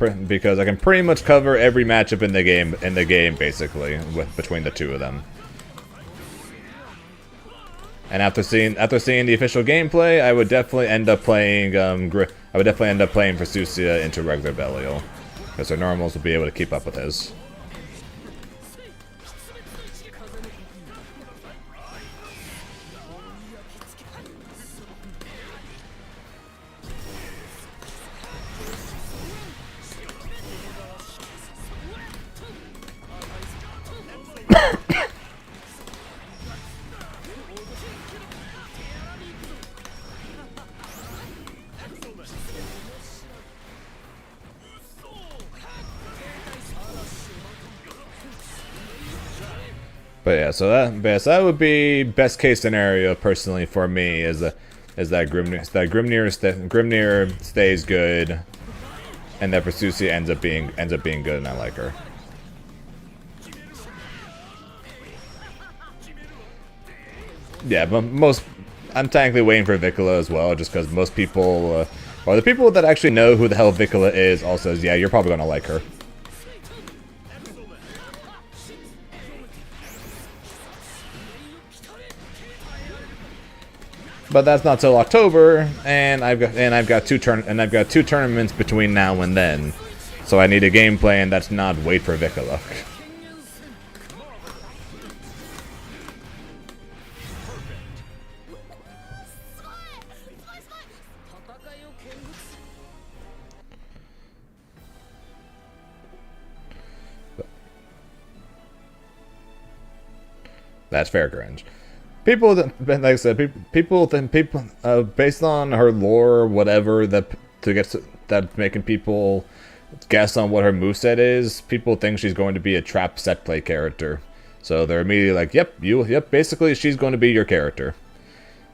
pretty much cover every matchup in the game basically between the two of them. And after seeing the official gameplay, I would definitely end up playing Versucia into regular Belial, because her normals will be able to keep up with his. But yeah, so that would be best case scenario personally for me is that Grimnir stays good, and that Persucia ends up being good, and I like her. Yeah, but I'm technically waiting for Vicola as well, just because most people, or the people that actually know who the hell Vicola is, also says, yeah, you're probably gonna like her. But that's not till October, and I've got two tournaments between now and then, so I need a game plan that's not wait for Vicola. That's fair, Grinch. People, like I said, people, based on her lore, whatever that's making people guess on what her moveset is. People think she's going to be a trap set play character, so they're immediately like, "Yep, basically she's going to be your character."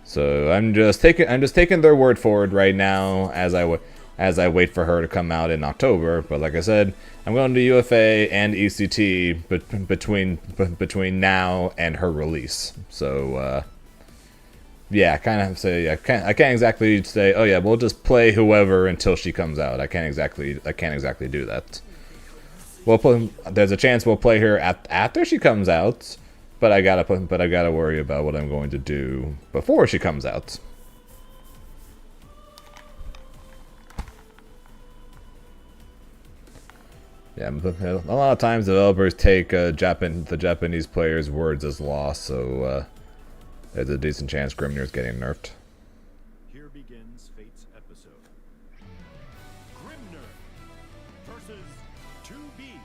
So I'm just taking their word for it right now as I wait for her to come out in October. But like I said, I'm going to UFA and ECT between now and her release. So yeah, I can't exactly say, oh yeah, we'll just play whoever until she comes out. I can't exactly do that. There's a chance we'll play her after she comes out, but I gotta worry about what I'm going to do before she comes out. Yeah, a lot of times developers take the Japanese players' words as law, so there's a decent chance Grimnir's getting nerfed. Here begins Fate's episode. Grimnir versus 2B.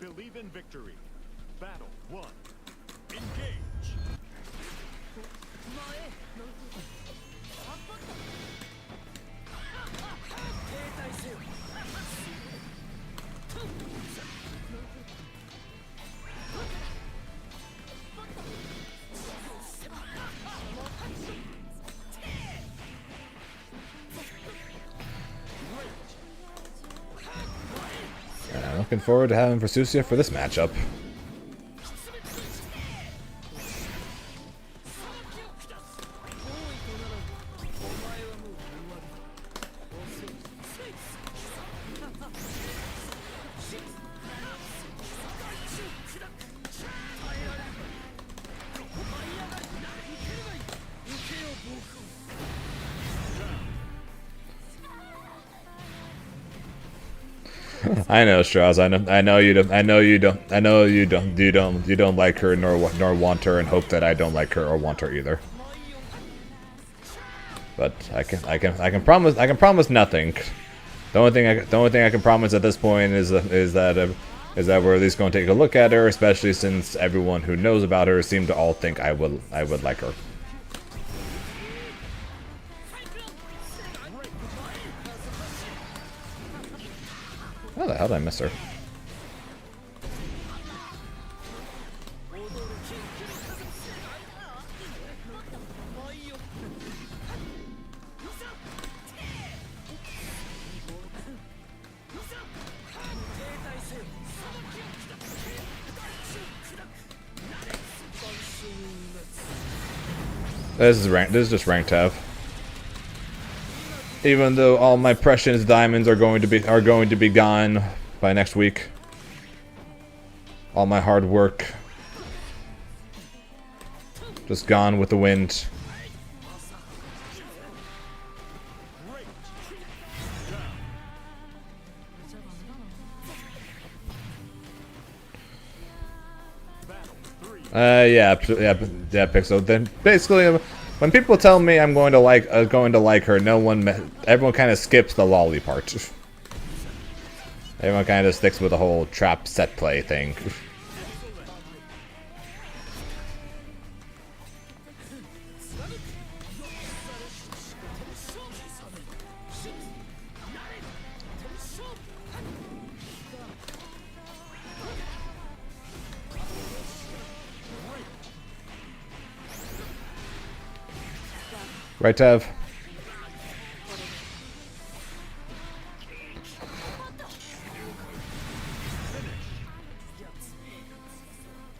Believe in victory. Battle 1. Engage. Looking forward to having Persucia for this matchup. I know, Strauss. I know you don't like her nor want her, and hope that I don't like her or want her either. But I can promise nothing. The only thing I can promise at this point is that we're at least going to take a look at her, especially since everyone who knows about her seemed to all think I would like her. How the hell did I miss her? This is just ranked tab. Even though all my precious diamonds are going to be gone by next week. All my hard work just gone with the wind. Yeah, Pixel. Then basically, when people tell me I'm going to like her, everyone kind of skips the lolly part. Everyone kind of sticks with the whole trap set play thing. Right, Tav?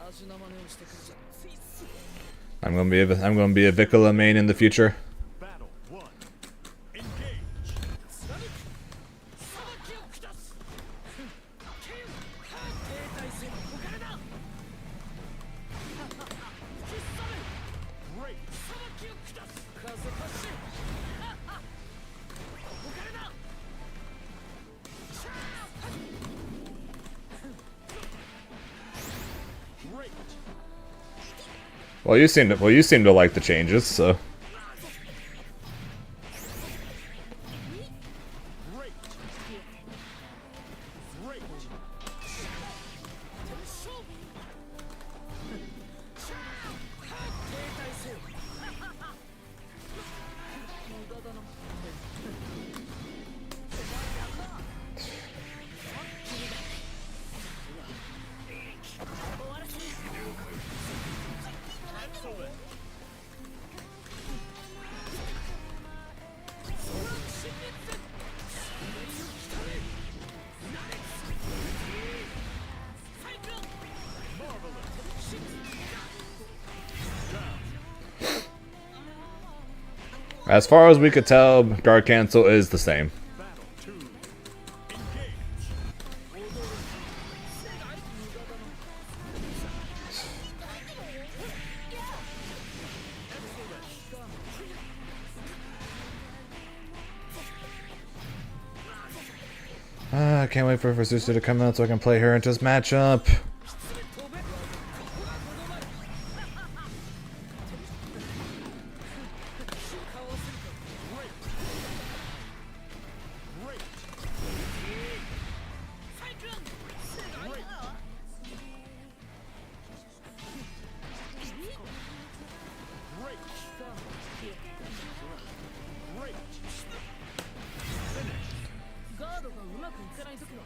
味の真似をしてくるじゃん。 I'm gonna be a Vicola main in the future. Battle 1. Engage. 貫く裁きを下す。剣停滞せよお金だ。吹き去れ Great. 裁きを下す。風発しお金だ。 Great. Well, you seem to like the changes, so. Great. Great. 勝負停滞せよ無駄だな。 Excellent. As far as we could tell, guard cancel is the same. Battle 2. Engage. I can't wait for Susu to come out so I can play her into this matchup. Great. Great. Great. ガードがうまくいかないときは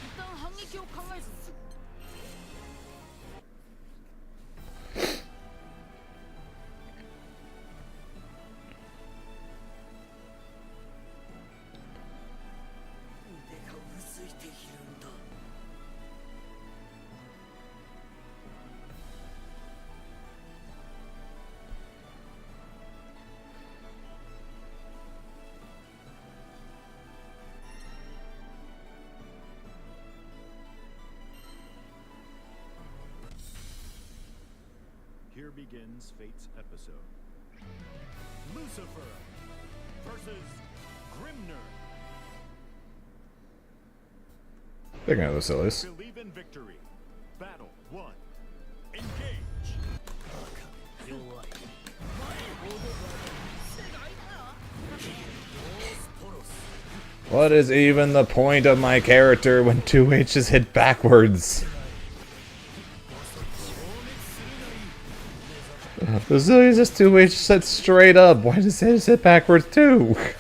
一旦反撃を考えず。 腕がうずいているんだ。 Here begins Fate's episode. Lucifer versus Grimner. Speaking of the sillies. Believe in victory. Battle 1. Engage. 弱い。What is even the point of my character when 2H is hit backwards? Bazillion's just 2H set straight up. Why does it hit backwards too? Excellent.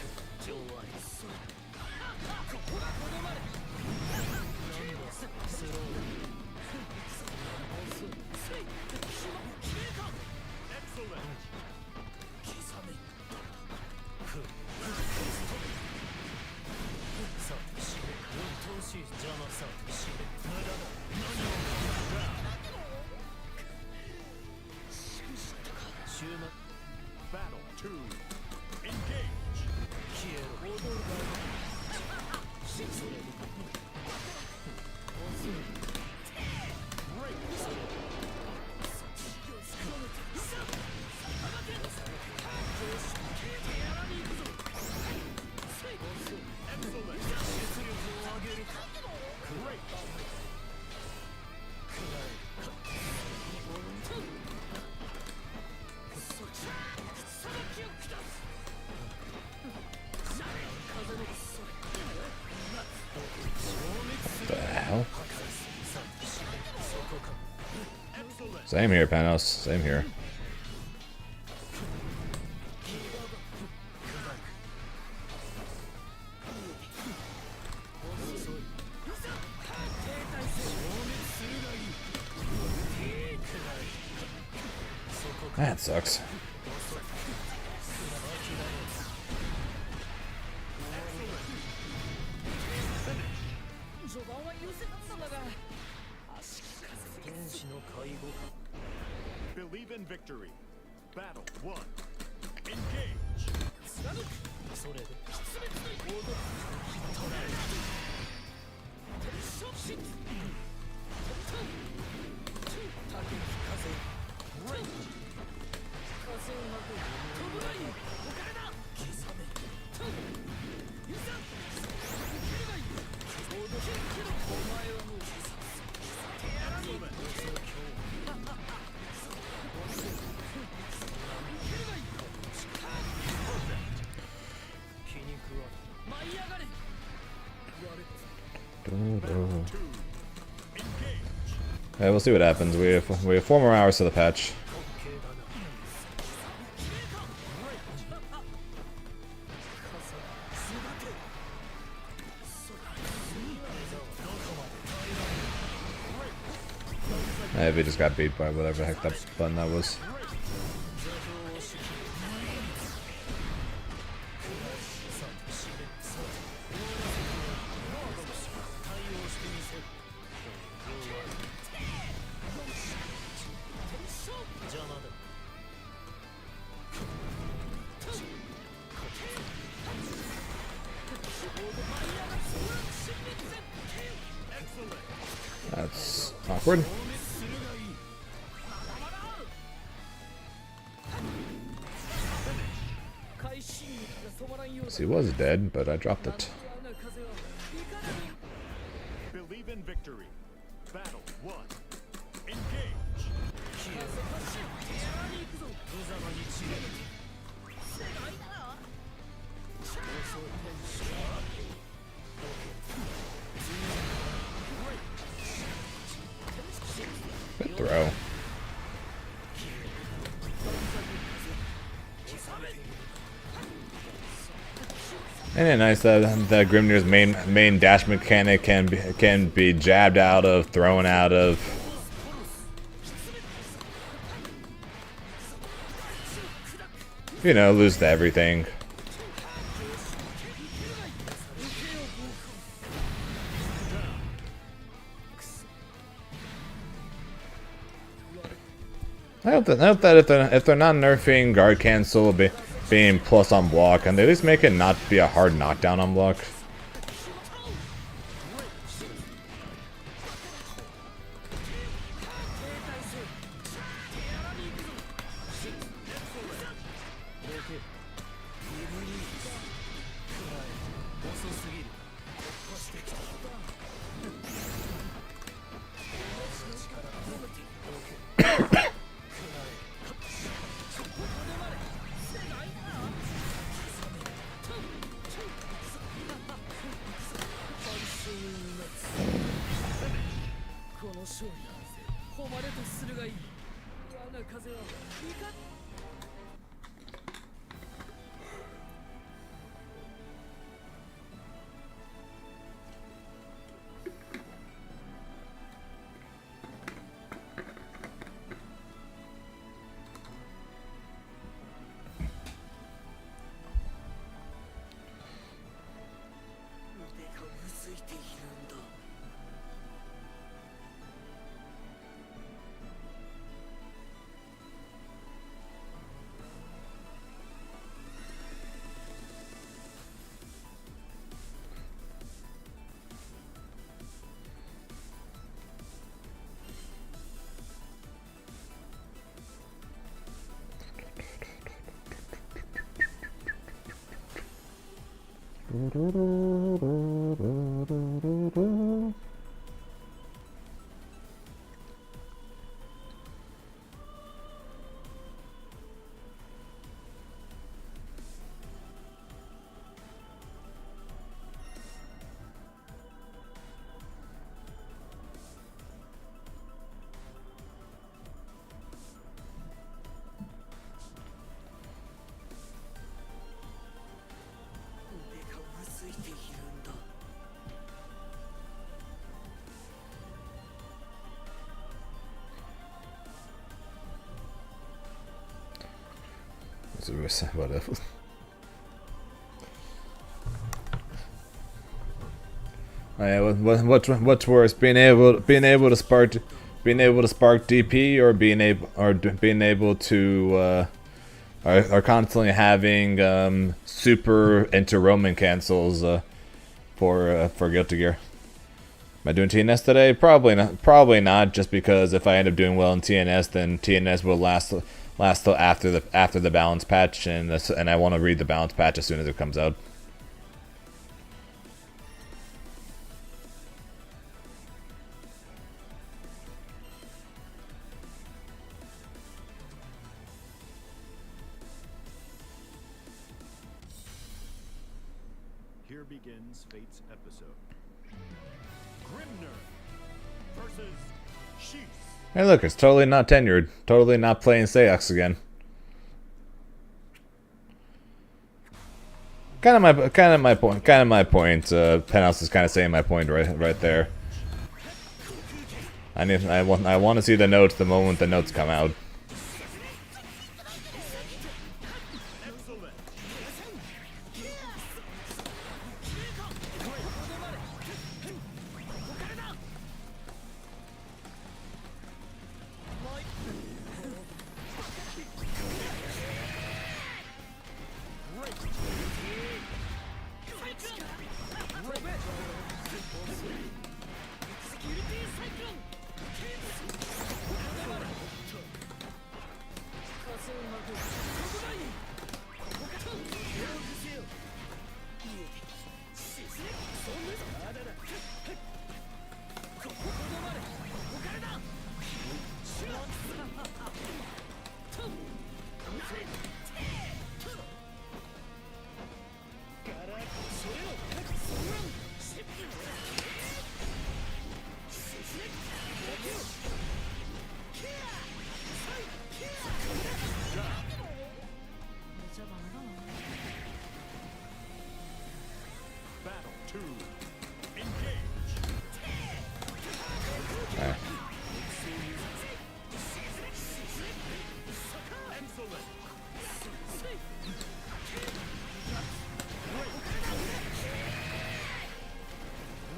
終末 Battle 2. Engage. 消えろ。踊るが死それる。 Great. Excellent. Great. The hell? Excellent. Same here, Panos. Same here. Excellent. That sucks. in victory. Battle 1. Engage. 貫くそれで出滅に行動トライテンションシットトンタケ風レイ風をまく飛ぶがいいお金だ刻めトンユザ受ければいい行動けどお前はもう手荒に放送強受ければいい気に食わぬ舞い上がれやれ Yeah, we'll see what happens. We have 4 more hours to the patch. オッケーだな We just got beat by whatever the heck that button that was. That's awkward. So he was dead, but I dropped it. Believe in victory. Battle 1. Engage. Good throw. And it's nice that Grimnir's main dash mechanic can be jabbed out of, thrown out of. You know, lose to everything. I hope that if they're not nerfing guard cancel being plus on block, and they at least make it not be a hard knockdown on block. Whatever. Oh, yeah, what's worse, being able to being able to spark DP or being able to are constantly having super into Roman cancels for Guilty Gear. Am I doing TNS today? Probably not. Probably not. Just because if I end up doing well in TNS, then TNS will last till after the balance patch, and I want to read the balance patch as soon as it comes out. Here begins Fate's episode. Grimner versus Sheath. Hey, look, it's totally not tenured. Totally not playing Seox again. Kind of my point. Penthouse is kind of saying my point right there. I want to see the notes the moment the notes come out. Battle 2. Engage. Excellent.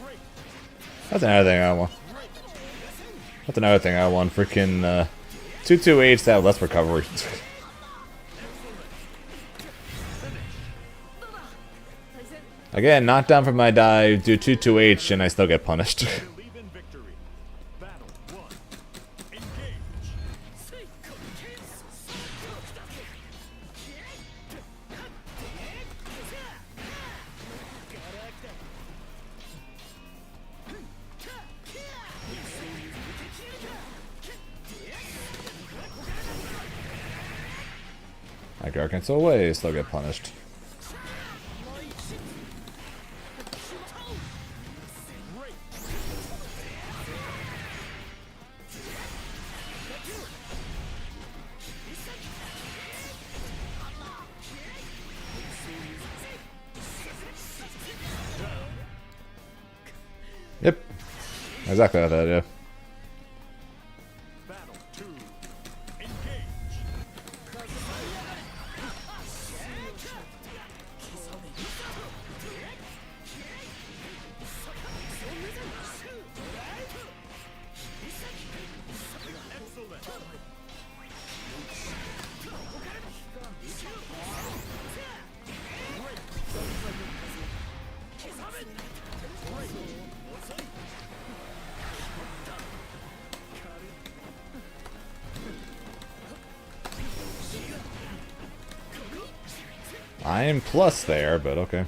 Great. That's another thing I want. That's another thing I want. Freaking 228 to have less recovery. Again, knocked down from my dive, do 2-2H, and I still get punished. Believe in victory. Battle 1. Engage. My guard cancel away, still get punished. Yep. Exactly like that, yeah. Battle 2. Engage. Excellent. I am plus there, but okay.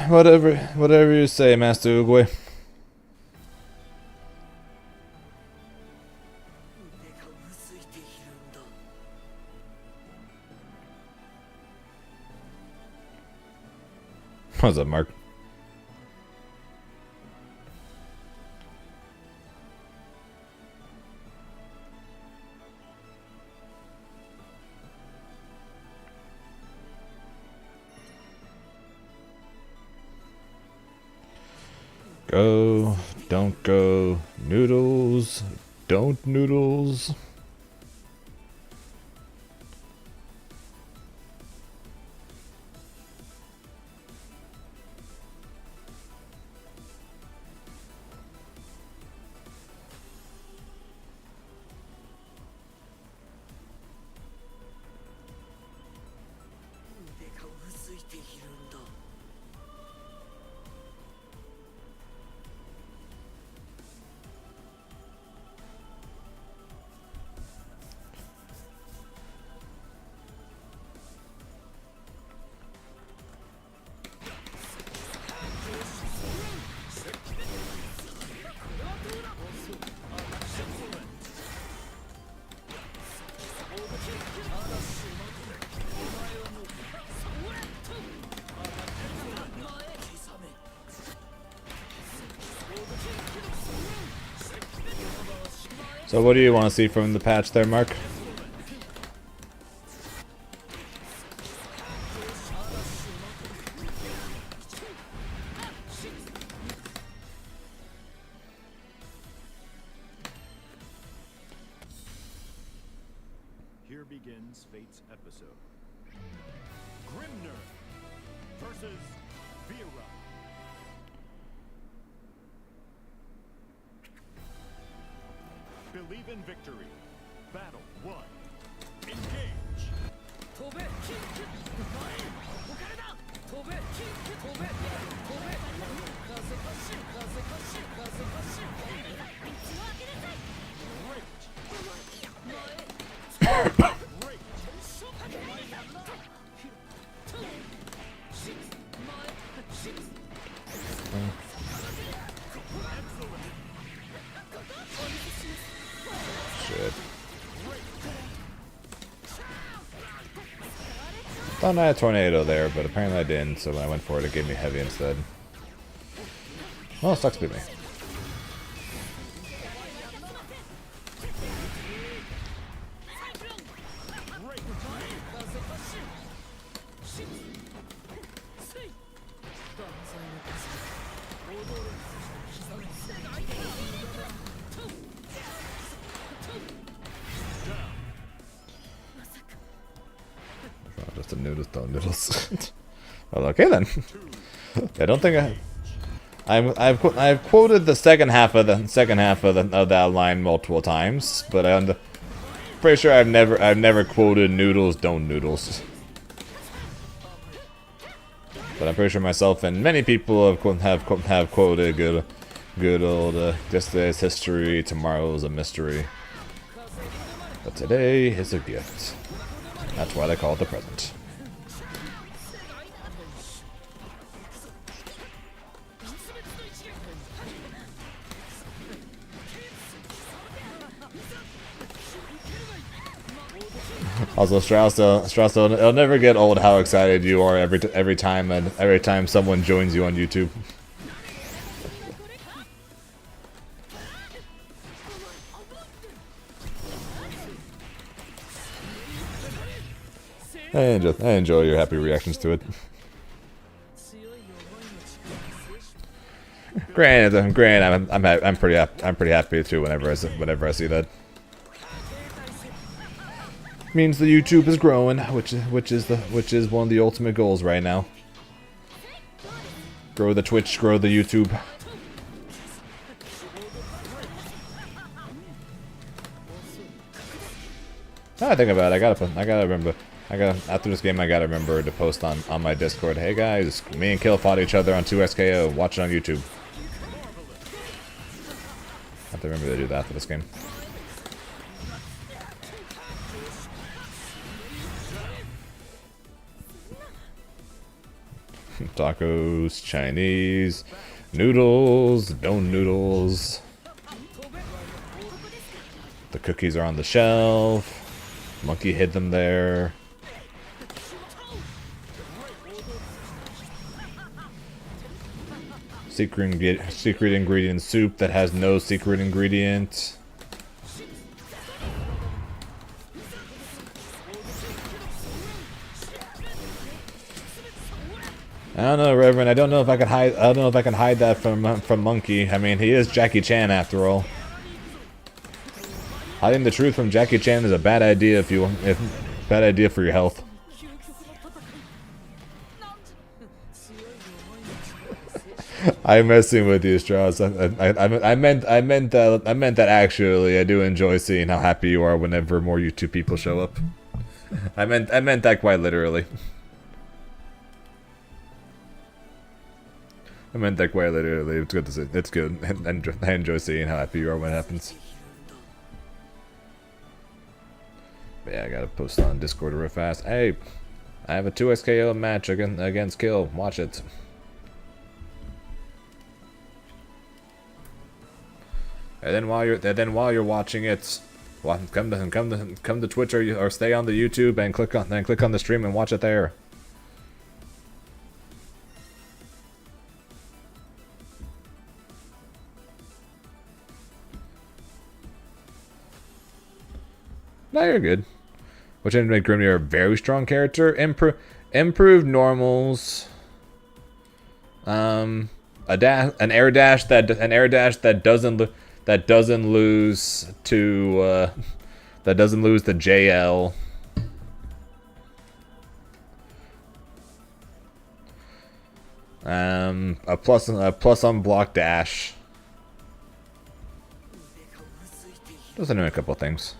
Whatever you say, Master Uguay. What's up, Mark? Go, don't go, noodles, don't noodles. So what do you want to see from the patch there, Mark? Here begins Fate's episode. Grimner versus Vera. Believe in victory. Battle 1. Engage. 飛べキンキお金だ飛べキンキ飛べ飛べ風かし風かし風かし道を開けなさい Shit. Thought I had a tornado there, but apparently I didn't, so when I went for it, it gave me heavy instead. Well, sucks beat me. Just the noodles, don't noodles. Well, okay then. I don't think I've quoted the second half of that line multiple times, but I'm pretty sure I've never quoted noodles, don't noodles. But I'm pretty sure myself and many people have quoted good old yesterday's history, tomorrow's a mystery, but today is a gift. That's why they call it the present. Also, Strauss, it'll never get old how excited you are every time someone joins you on YouTube. I enjoy your happy reactions to it. Granted, I'm pretty happy too whenever I see that. Means the YouTube is growing, which is one of the ultimate goals right now. Grow the Twitch, grow the YouTube. Now I think about it, after this game I gotta remember to post on my Discord, hey guys, me and Kill fought each other on 2XKO, watch it on YouTube. I have to remember to do that after this game. Tacos, Chinese, noodles, don't noodles. The cookies are on the shelf. Monkey hid them there. Secret ingredient soup that has no secret ingredient. I don't know, Reverend. I don't know if I can hide. I don't know if I can hide that from Monkey. I mean, he is Jackie Chan after all. Hiding the truth from Jackie Chan is a bad idea if bad idea for your health. I'm messing with you, Strauss. I meant that actually. I do enjoy seeing how happy you are whenever more YouTube people show up. I meant that quite literally. I meant that quite literally. It's good to see. It's good. I enjoy seeing how happy you are when it happens. But yeah, I gotta post on Discord real fast. Hey, I have a 2xKO match against Kill. Watch it. And then while you're watching it, come to Twitch or stay on the YouTube and click on the stream and watch it there. No, you're good. Which ended make Grimnir a very strong character. Improved normals. An air dash that doesn't lose to JL. A plus on block dash. Doesn't do a couple things.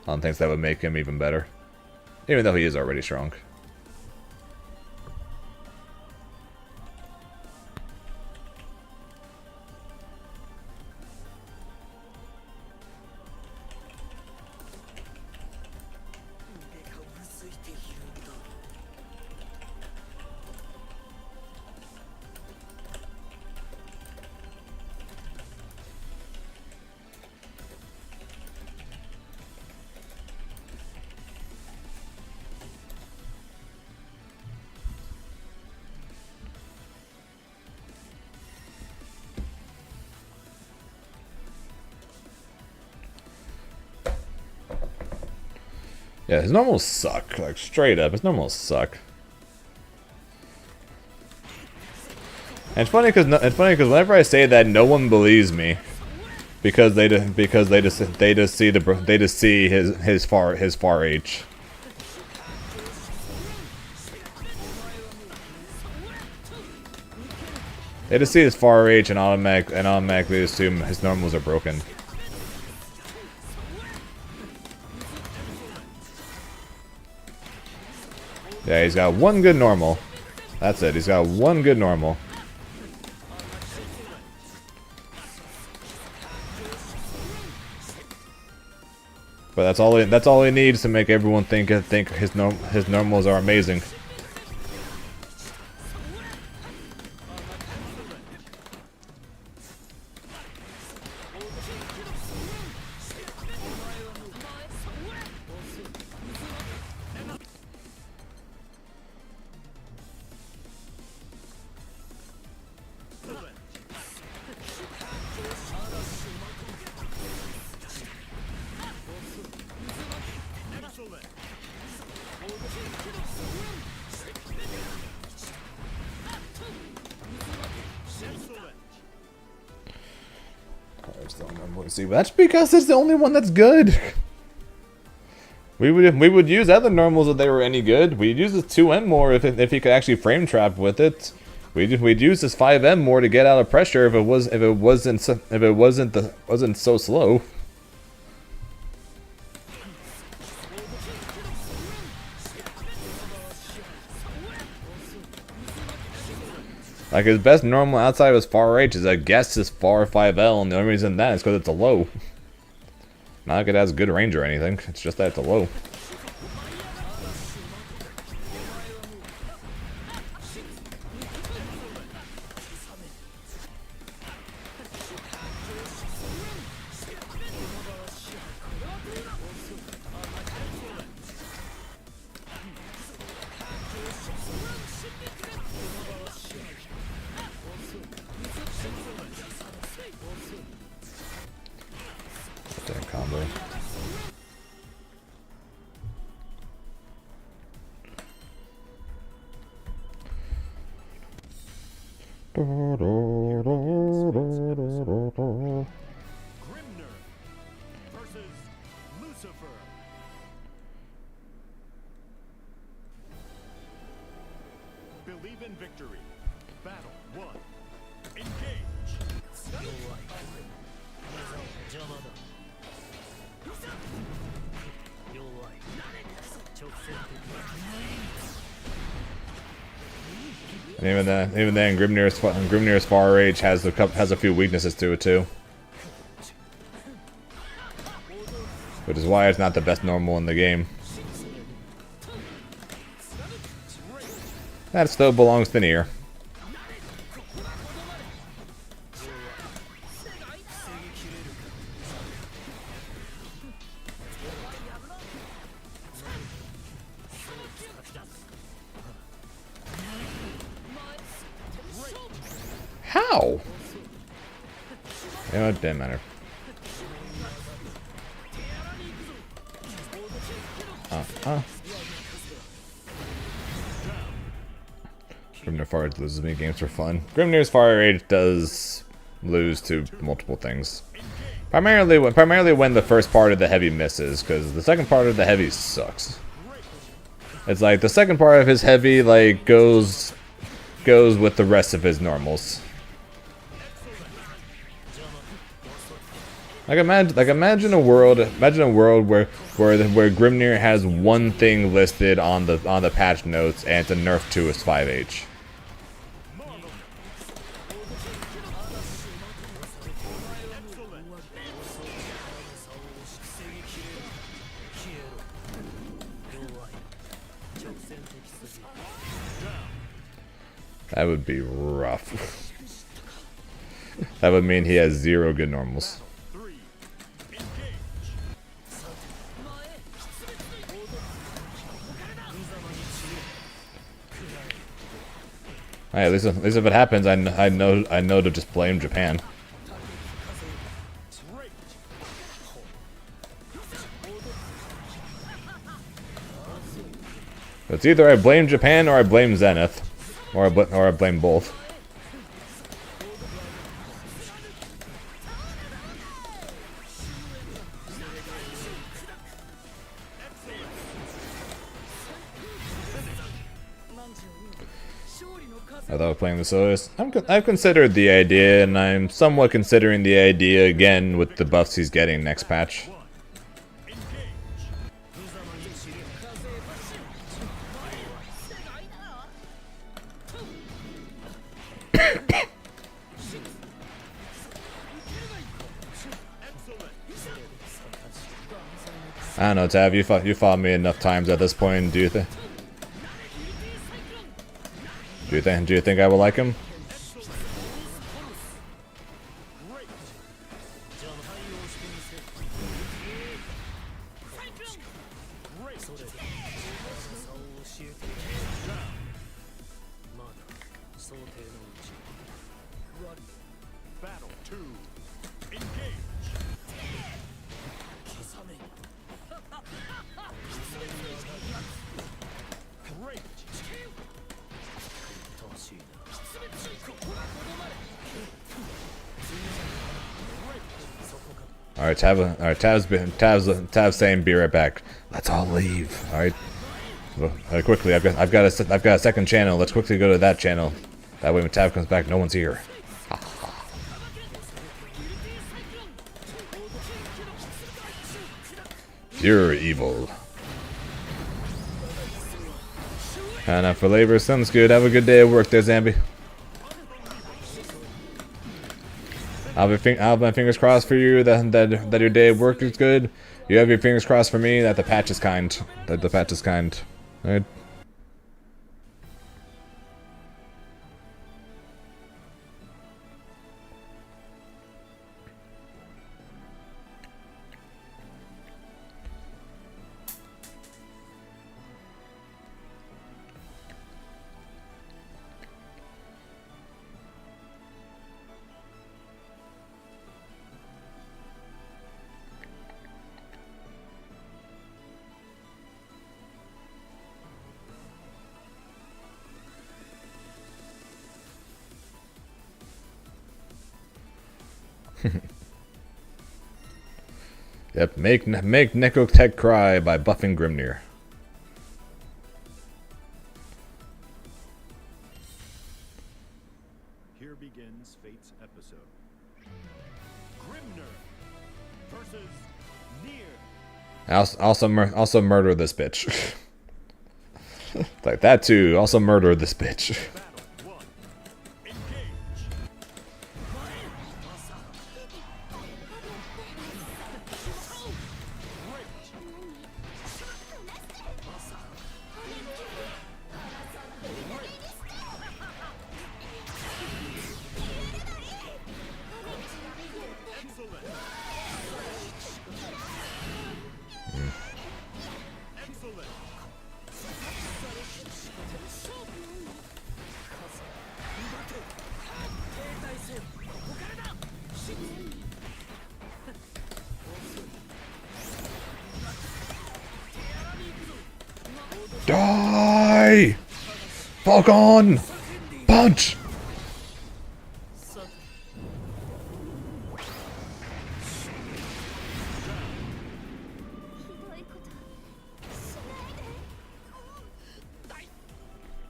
On things that would make him even better. Even though he is already strong. Yeah, his normals suck. Like, straight up, his normals suck. And it's funny because whenever I say that, no one believes me, because they just see his far H. They just see his far H and automatically assume his normals are broken. Yeah, he's got one good normal. That's it. He's got one good normal. But that's all he needs to make everyone think his normals are amazing. See, that's because it's the only one that's good. We would use other normals if they were any good. We'd use this 2M more if he could actually frame trap with it. We'd use this 5M more to get out of pressure if it wasn't so slow. Like, his best normal outside of his far H is, I guess, his far 5L, and the only reason that is because it's a low. Not like it has good range or anything, it's just that it's a low. Combo. Grimner versus Lucifer. Believe in victory. Battle 1. Engage. 弱い邪魔だ弱い直線的 And even then, Grimnir's Far Rage has a few weaknesses to it too, which is why it's not the best normal in the game. That still belongs to Nier. How? You know, it didn't matter. Grimnir Far Rage loses me games for fun. Grimnir's Far Rage does lose to multiple things. Primarily when the first part of the heavy misses, because the second part of the heavy sucks. It's like the second part of his heavy like goes with the rest of his normals. Imagine a world where Grimnir has one thing listed on the patch notes and it's a nerf to his 5H. That would be rough. That would mean he has 0 good normals. Hey, at least if it happens, I know to just blame Japan. It's either I blame Japan or I blame Zenith, or I blame both. I thought of playing the solos. I've considered the idea, and I'm somewhat considering the idea again with the buffs he's getting next patch. I don't know, Tav. You fought me enough times at this point. Do you think I will like him? Battle 2. Engage. Great. Alright, Tav's saying be right back. Let's all leave. Alright. Well, quickly, I've got a second channel. Let's quickly go to that channel. That way when Tav comes back, no one's here. Pure evil. Enough for labor. Sounds good. Have a good day at work there, Zambi. I'll have my fingers crossed for you that your day at work is good. You have your fingers crossed for me that the patch is kind. That the patch is kind. Alright. Yep, make Necrotech cry by buffing Grimnir. Here begins Fate's episode. Grimner versus Nier. Also murder this bitch. Like that too. Also murder this bitch. Battle 1. Engage. Excellent. Excellent. Die! Falcon! Punch!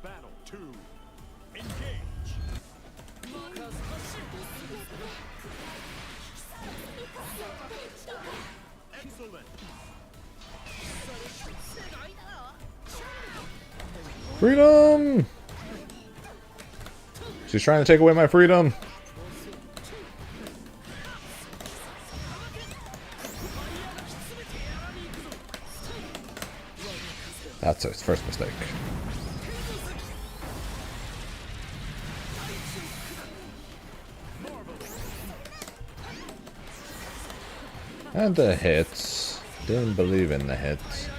Battle 2. Engage. Excellent. Freedom! She's trying to take away my freedom. That's his first mistake. And the hits. Didn't believe in the hits.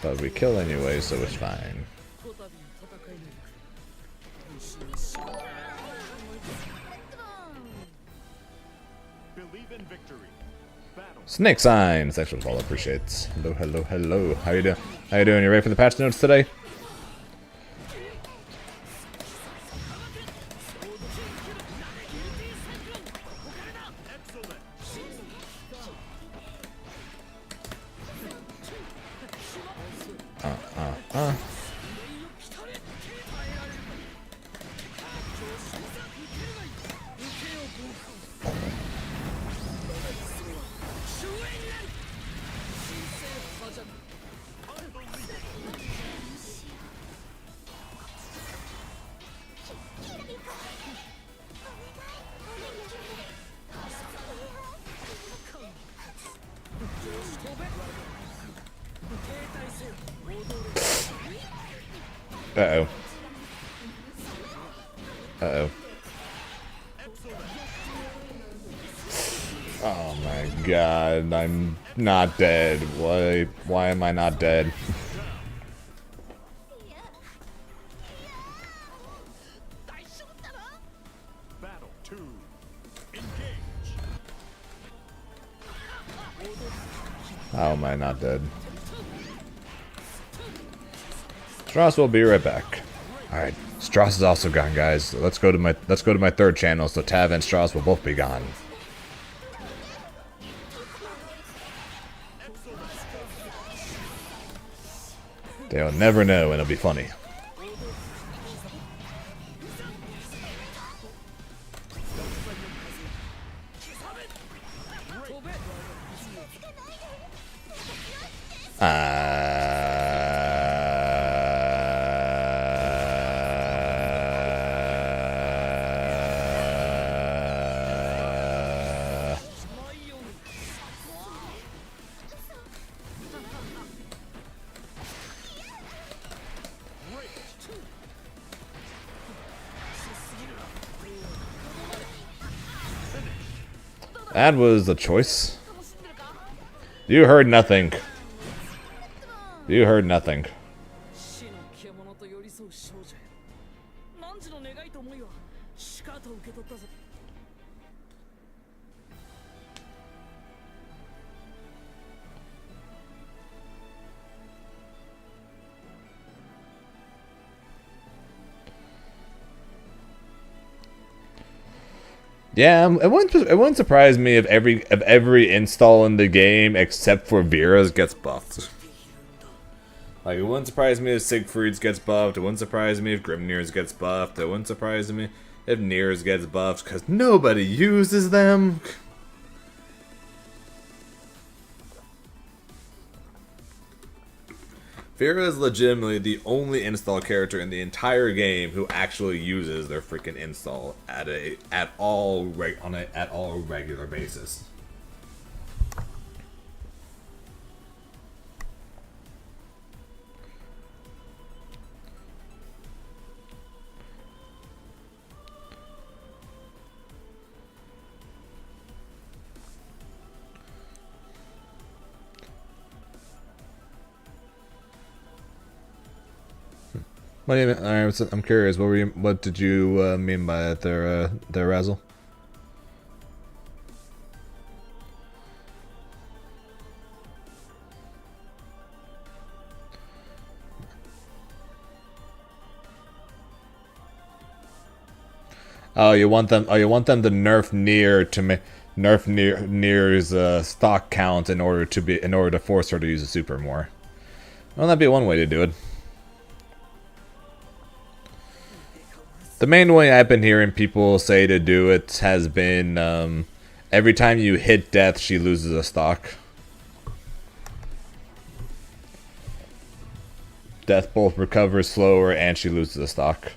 But we kill anyway, so it's fine. Believe in victory. Battle. Snake sign! Sexual Ball appreciates. Hello, hello, hello. How you doing? How you doing? You ready for the patch notes today? Excellent. Uh-oh. Uh-oh. Oh my god, I'm not dead. Why am I not dead? Battle 2. Engage. How am I not dead? Strauss will be right back. Alright, Strauss is also gone, guys. Let's go to my third channel, so Tav and Strauss will both be gone. They'll never know, and it'll be funny. That was a choice. You heard nothing. You heard nothing. 死の獣と寄り添う少女よ。汝の願いと思いはしかと受け取ったぞ。Yeah, it wouldn't surprise me if every install in the game except for Vera's gets buffed. Like, it wouldn't surprise me if Siegfried's gets buffed. It wouldn't surprise me if Grimnir's gets buffed. It wouldn't surprise me if Nir's gets buffed, because nobody uses them. Vera is legitimately the only install character in the entire game who actually uses their freaking install at all regular basis. What do you mean? I'm curious. What did you mean by that there, Razzle? Oh, you want them? Oh, you want them to nerf Nir's stock count in order to force her to use a super more. Well, that'd be one way to do it. The main way I've been hearing people say to do it has been every time you hit death, she loses a stock. Death both recovers slower and she loses a stock.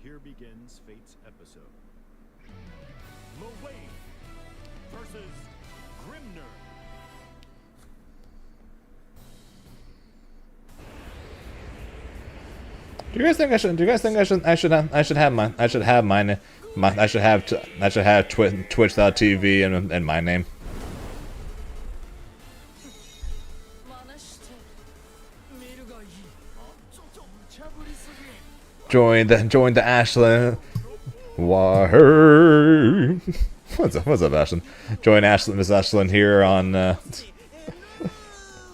Here begins Fate's episode. Moe versus Grimner. Do you guys think I should? Do you guys think I should have Twitch.tv and my name? Join the Ashlyn. Why? What's up, Ashlyn? Join Miss Ashlyn here on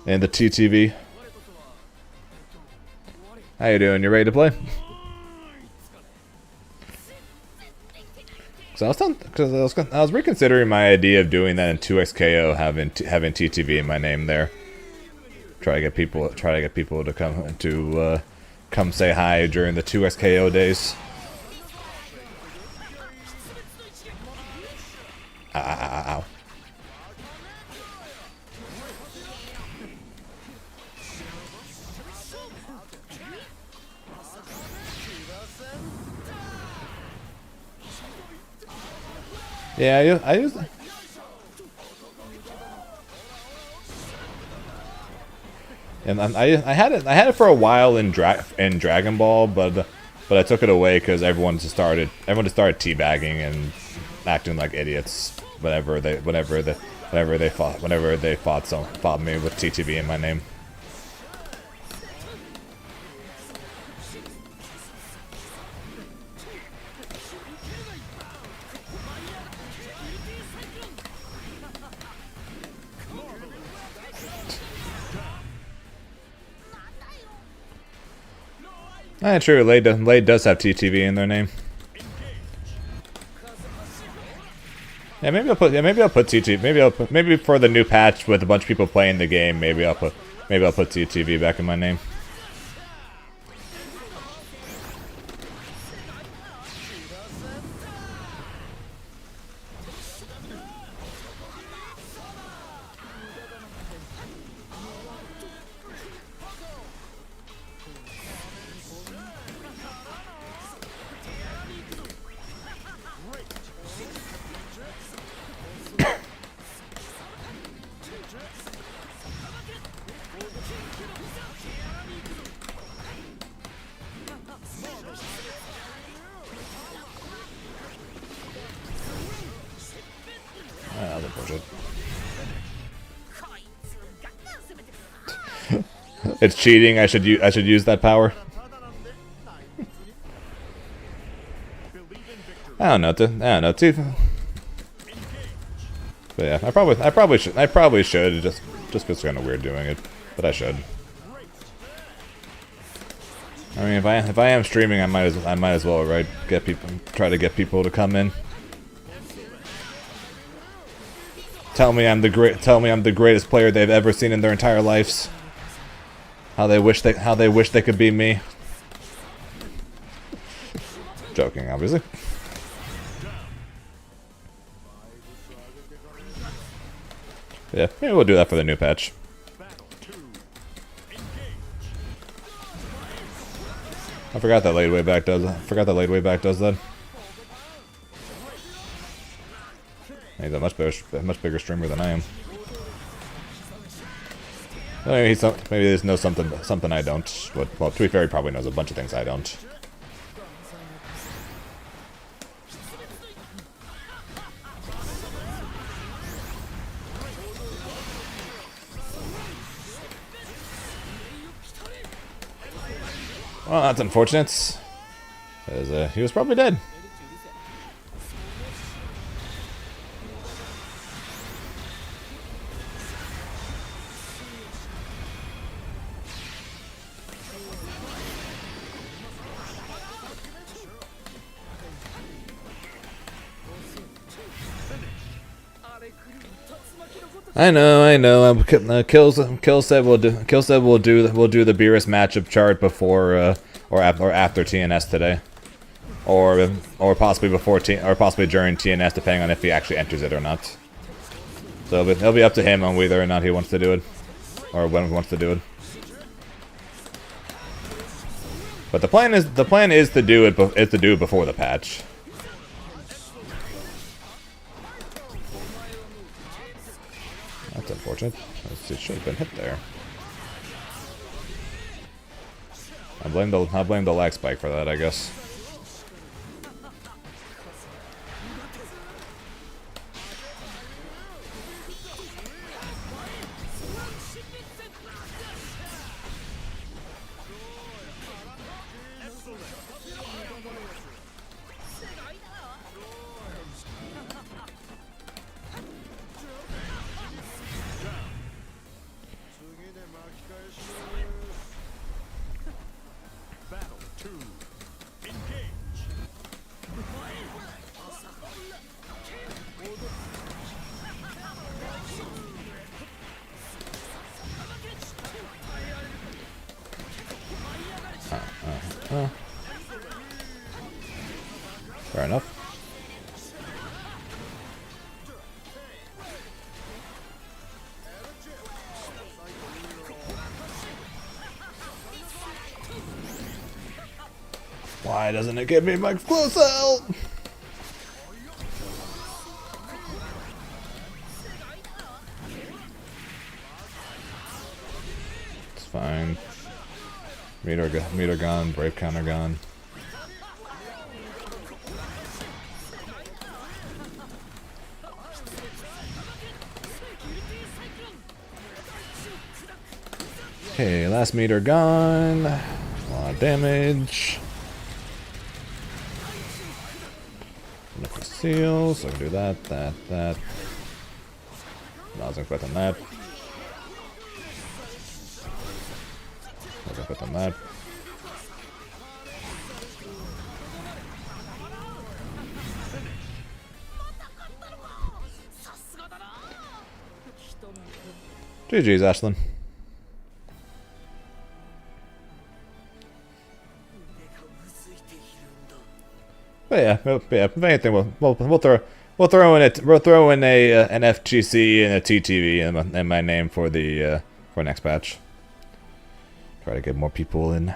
in the TTV. How you doing? You ready to play? So I was reconsidering my idea of doing that in 2XKO, having TTV in my name there. Try to get people to come say hi during the 2XKO days. Ow. Yeah, I use. And I had it for a while in Dragon Ball, but I took it away because everyone just started teabagging and acting like idiots whenever they fought me with TTV in my name. True. Lade does have TTV in their name. Yeah, maybe I'll put TTV. Maybe for the new patch with a bunch of people playing the game, maybe I'll put TTV back in my name. It's cheating. I should use that power. I don't know. I don't know. But yeah, I probably should. It just feels kind of weird doing it, but I should. I mean, if I am streaming, I might as well, right? Try to get people to come in. Tell me I'm the greatest player they've ever seen in their entire lives. How they wish they could be me. Joking, obviously. Yeah, maybe we'll do that for the new patch. I forgot that laid way back does that. He's a much bigger streamer than I am. Maybe he knows something I don't. But, well, to be fair, he probably knows a bunch of things I don't. Well, that's unfortunate. Because he was probably dead. I know. Kill said we'll do the Beerus matchup chart before or after TNS today, or possibly during TNS, depending on if he actually enters it or not. So it'll be up to him on whether or not he wants to do it, or when he wants to do it. But the plan is to do it before the patch. That's unfortunate. It should have been hit there. I blame the lag spike for that, I guess. Fair enough. Why doesn't it give me my close out? It's fine. Meter gone, brave counter gone. Okay, last meter gone. A lot of damage. Enough to seal, so I can do that. I wasn't expecting that. Wasn't expecting that. GG's, Ashlyn. But yeah. If anything, we'll throw in an FGC and a TTV in my name for the for next patch. Try to get more people in.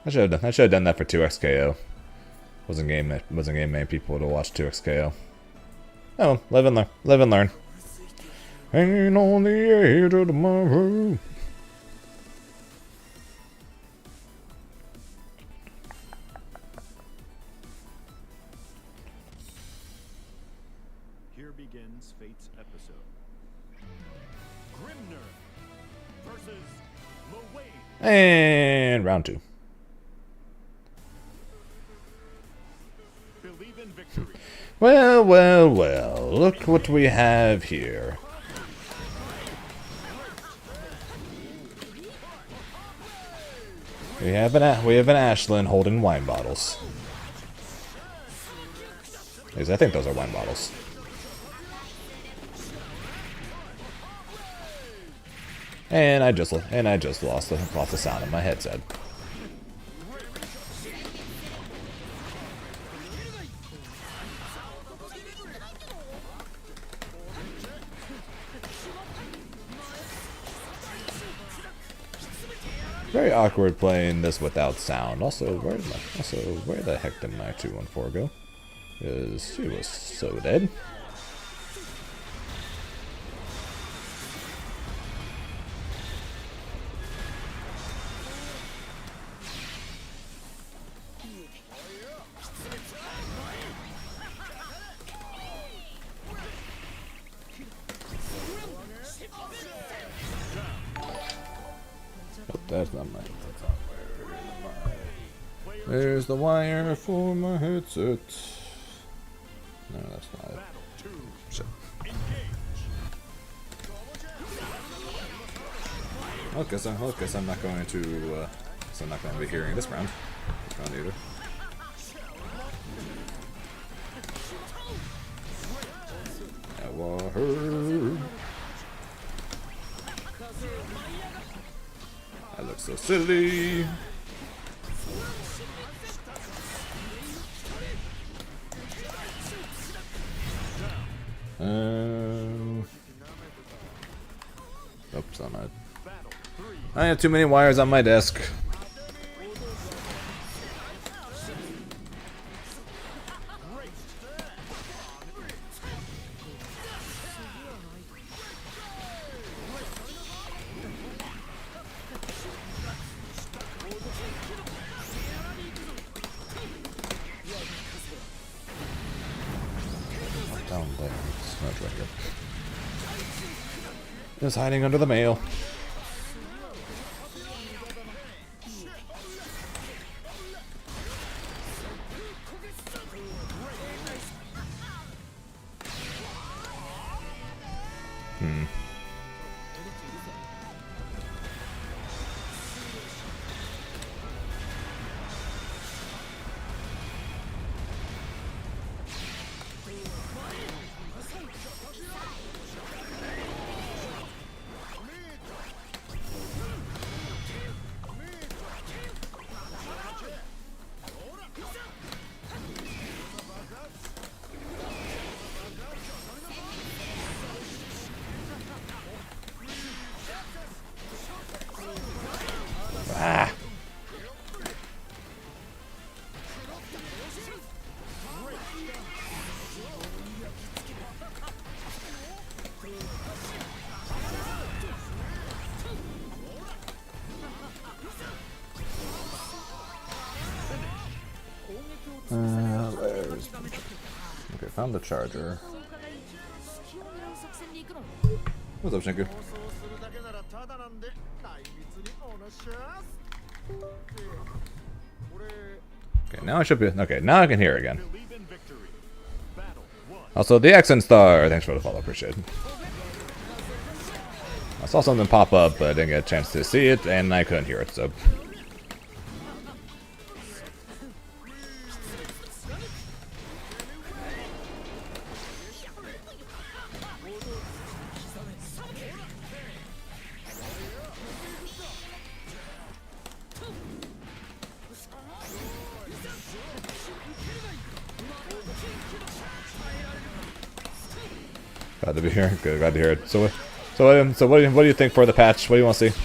I should have done that for 2xKO. Wasn't game many people to watch 2xKO. Oh, live and learn. Hanging on the edge of tomorrow. Here begins Fate's episode. Grimner versus Lowain. And round 2. Well, well, well. Look what we have here. We have an Ashlyn holding wine bottles. At least I think those are wine bottles. And I just lost the sound of my headset. Very awkward playing this without sound. Also, where the heck did my 214 go? Because she was so dead. That's not my. There's the wire for my headset. No, that's not it. Shit. I guess I'm not going to. So I'm not going to be hearing this round. This round either. That was her. I look so silly. Oops, I'm not. I have too many wires on my desk. Down there. It's not right here. It's hiding under the mail. Ah. There's... Okay, found the charger. What's up, Shinku? Okay, now I should be... Okay, now I can hear again. Also, the accent star. Thanks for the follow, appreciate it. I saw something pop up, but I didn't get a chance to see it, and I couldn't hear it, so... Glad to be here. Good, glad to hear it. So what do you think for the patch? What do you want to see?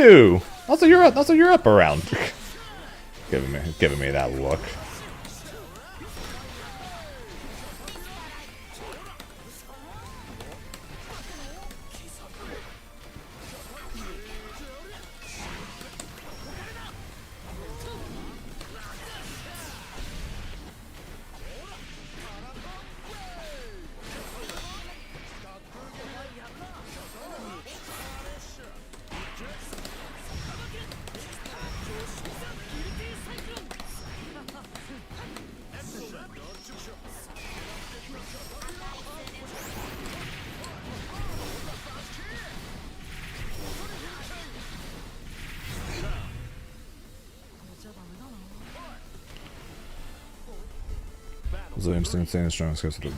new? Also, you're up around. giving me that look. So insane strong skills to do.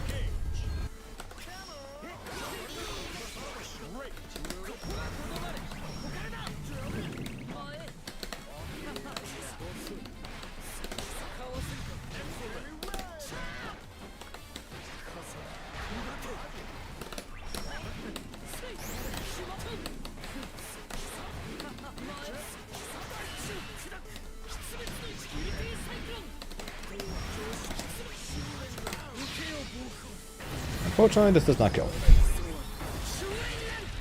Unfortunately, this does not kill.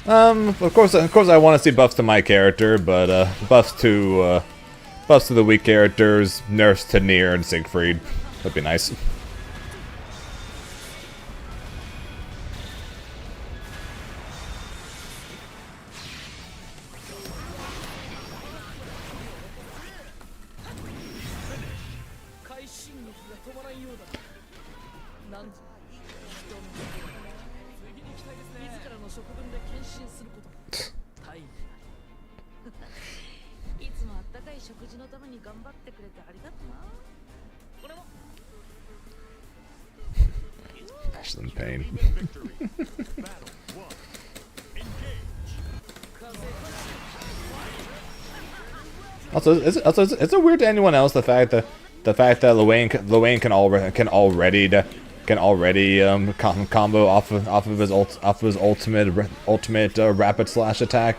Of course, I want to see buffs to my character, but buffs to the weak characters, nerfs to Nier and Siegfried. That'd be nice. Ashland pain. Also, is it weird to anyone else the fact that Luane can already combo off of his ultimate rapid slash attack,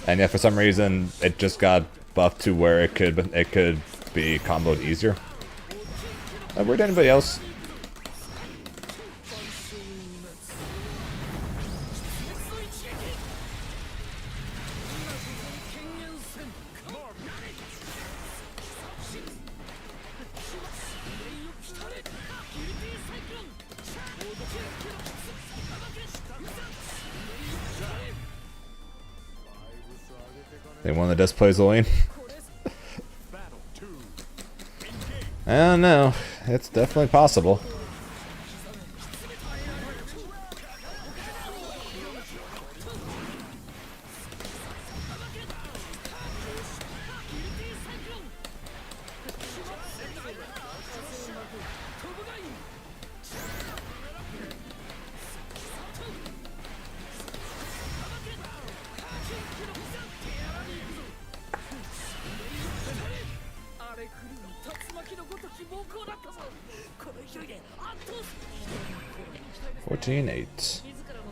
and yet for some reason it just got buffed to where it could be comboed easier. Weird to anybody else? Anyone that does plays Lane? I don't know. It's definitely possible.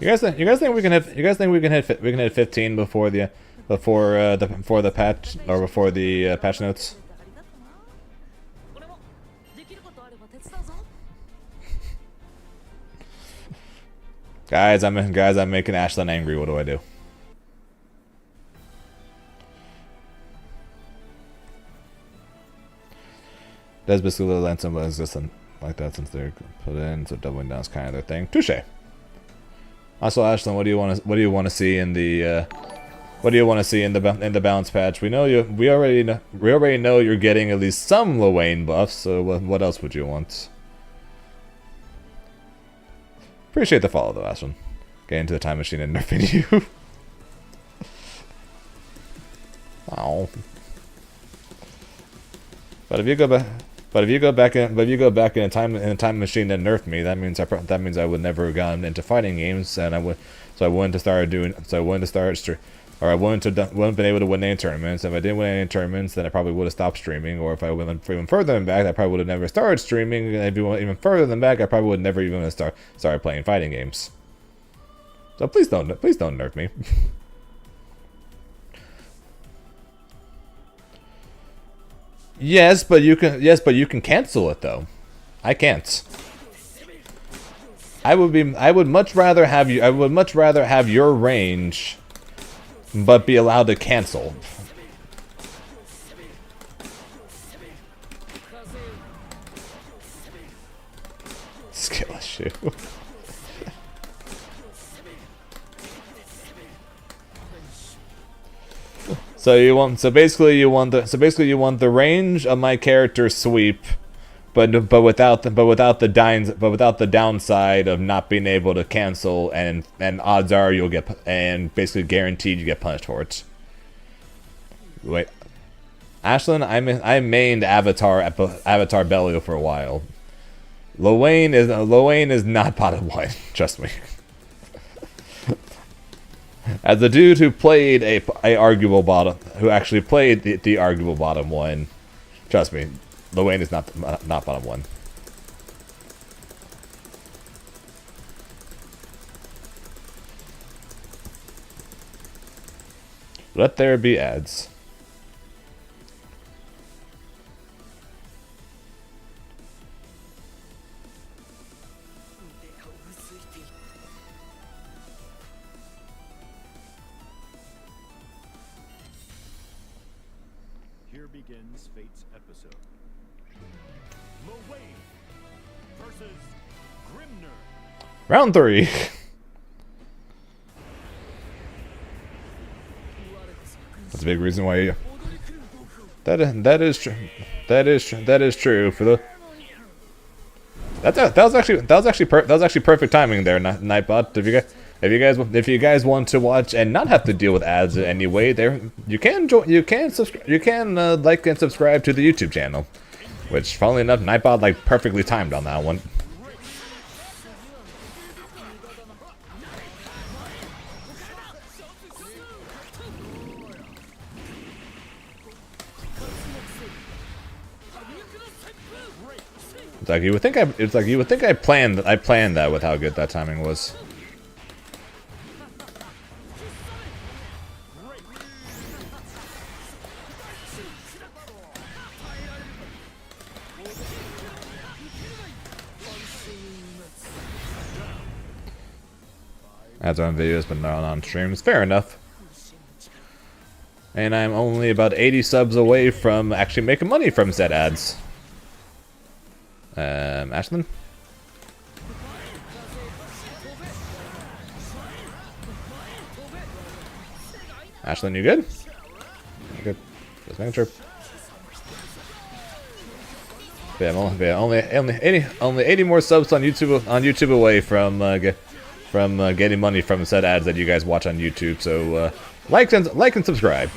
You guys think we can hit? You guys think we can hit 15 before the patch or before the patch notes? Guys, I'm making Ashland angry. What do I do? That's basically the land symbol existent like that since they're put in, so doubling down is kind of their thing. Touche. Also, Ashland, what do you want to see in the balance patch? We already know you're getting at least some Luane buffs. So what else would you want? Appreciate the follow though, Ashland. Get into the time machine and nerfing you. Oh. But if you go back in a time machine and nerfed me, that means I would never have gotten into fighting games, and I wouldn't have been able to win any tournaments. If I didn't win any tournaments, then I probably would have stopped streaming. Or if I went even further than back, I probably would have never started streaming. And if you went even further than back, I probably would never even started playing fighting games. So please don't nerf me. Yes, but you can. Yes, but you can cancel it though. I can't. I would much rather have you. I would much rather have your range, but be allowed to cancel. Skill issue. So basically you want the range of my character's sweep, but without the downside of not being able to cancel, and odds are you'll get, and basically guaranteed you get punished for it. Wait, Ashlyn, I mained Avatar Bellio for a while. Lowain is not bottom one, trust me. As the dude who played a arguable bottom, who actually played the arguable bottom one, trust me, Lowain is not bottom one. Let there be ads. Here begins Fate's episode. Lowain versus Grimner. Round 3. That's a big reason why you. That is true. That is true for the. That was actually perfect timing there, Nightbot. If you guys want to watch and not have to deal with ads in any way, there you can like and subscribe to the YouTube channel, which funnily enough Nightbot like perfectly timed on that one. It's like you would think I planned that with how good that timing was. Ads on videos, but not on streams. Fair enough. And I'm only about 80 subs away from actually making money from said ads. Ashlyn? Ashlyn, you good? Good. Just making sure. Yeah, I'm only 80 more subs on YouTube away from getting money from said ads that you guys watch on YouTube. So like and subscribe.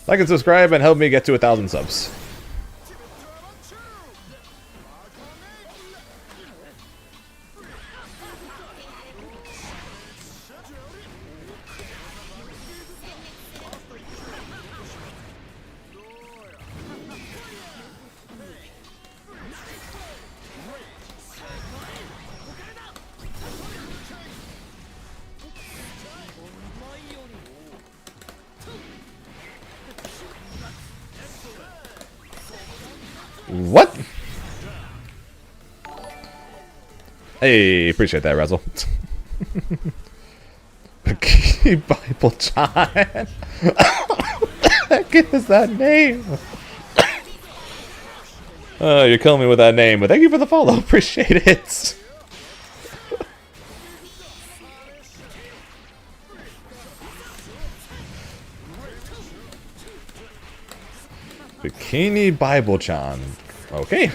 Like and subscribe and help me get to 1,000 subs. What? Hey, appreciate that, Razzle. Bible John. What is that name? Oh, you're killing me with that name, but thank you for the follow. Appreciate it. Bikini Bible-chan. Okay.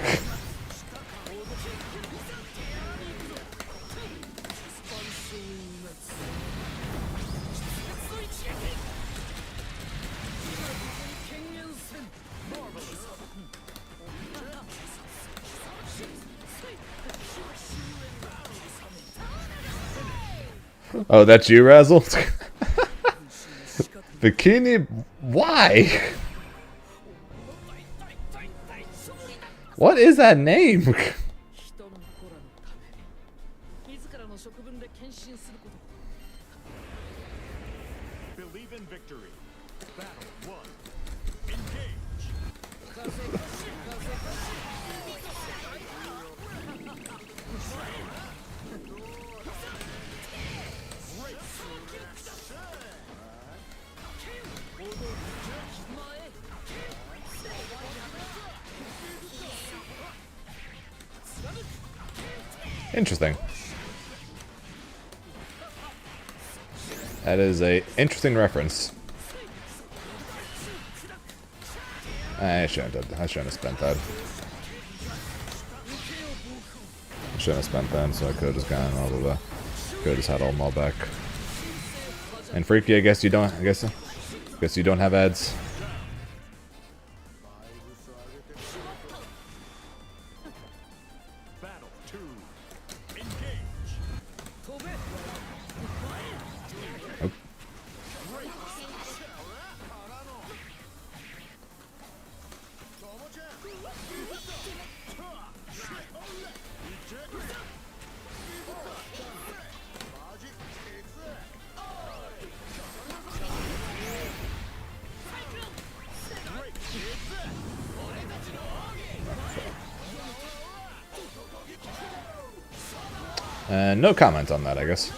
Oh, that's you, Razzle? Bikini... Why? What is that name? Believe in victory. Battle 1. Engage. Interesting. That is a interesting reference. I shouldn't have spent that. I shouldn't have spent that, so I could have just gotten all of the. Could have just had all them all back. And Freaky, I guess you don't. I guess you don't have ads. Battle 2. Engage. Oh. No comment on that, I guess.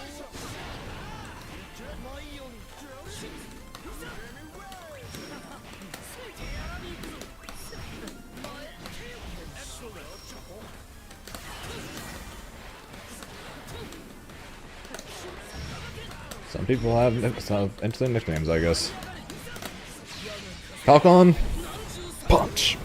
Some people have some interesting nicknames, I guess. Falcon Punch.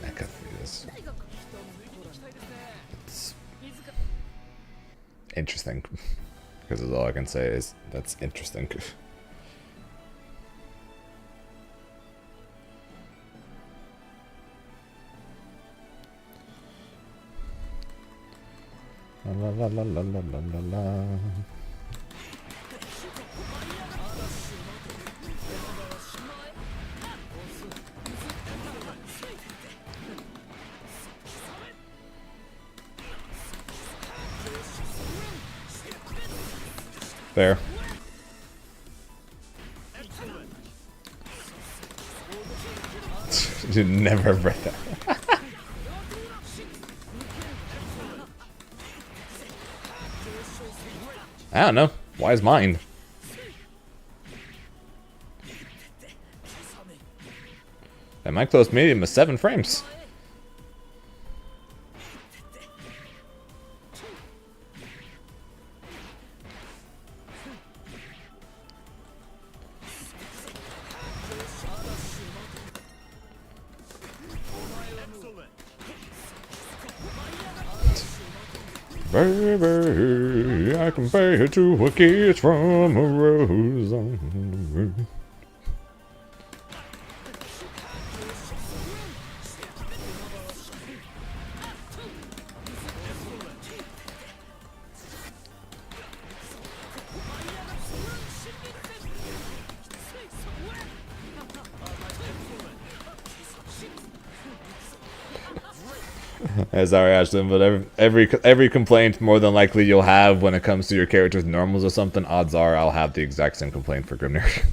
I gotta read this. It's interesting. Because all I can say is that's interesting. La la la la la la la la. Fair. You never read that. I don't know. Why is mine? And my close medium is 7 frames. Baby, I compare it to a kiss from a rose on the moon. Sorry, Ashton, but every complaint more than likely you'll have when it comes to your character's normals or something, odds are I'll have the exact same complaint for Grimnir.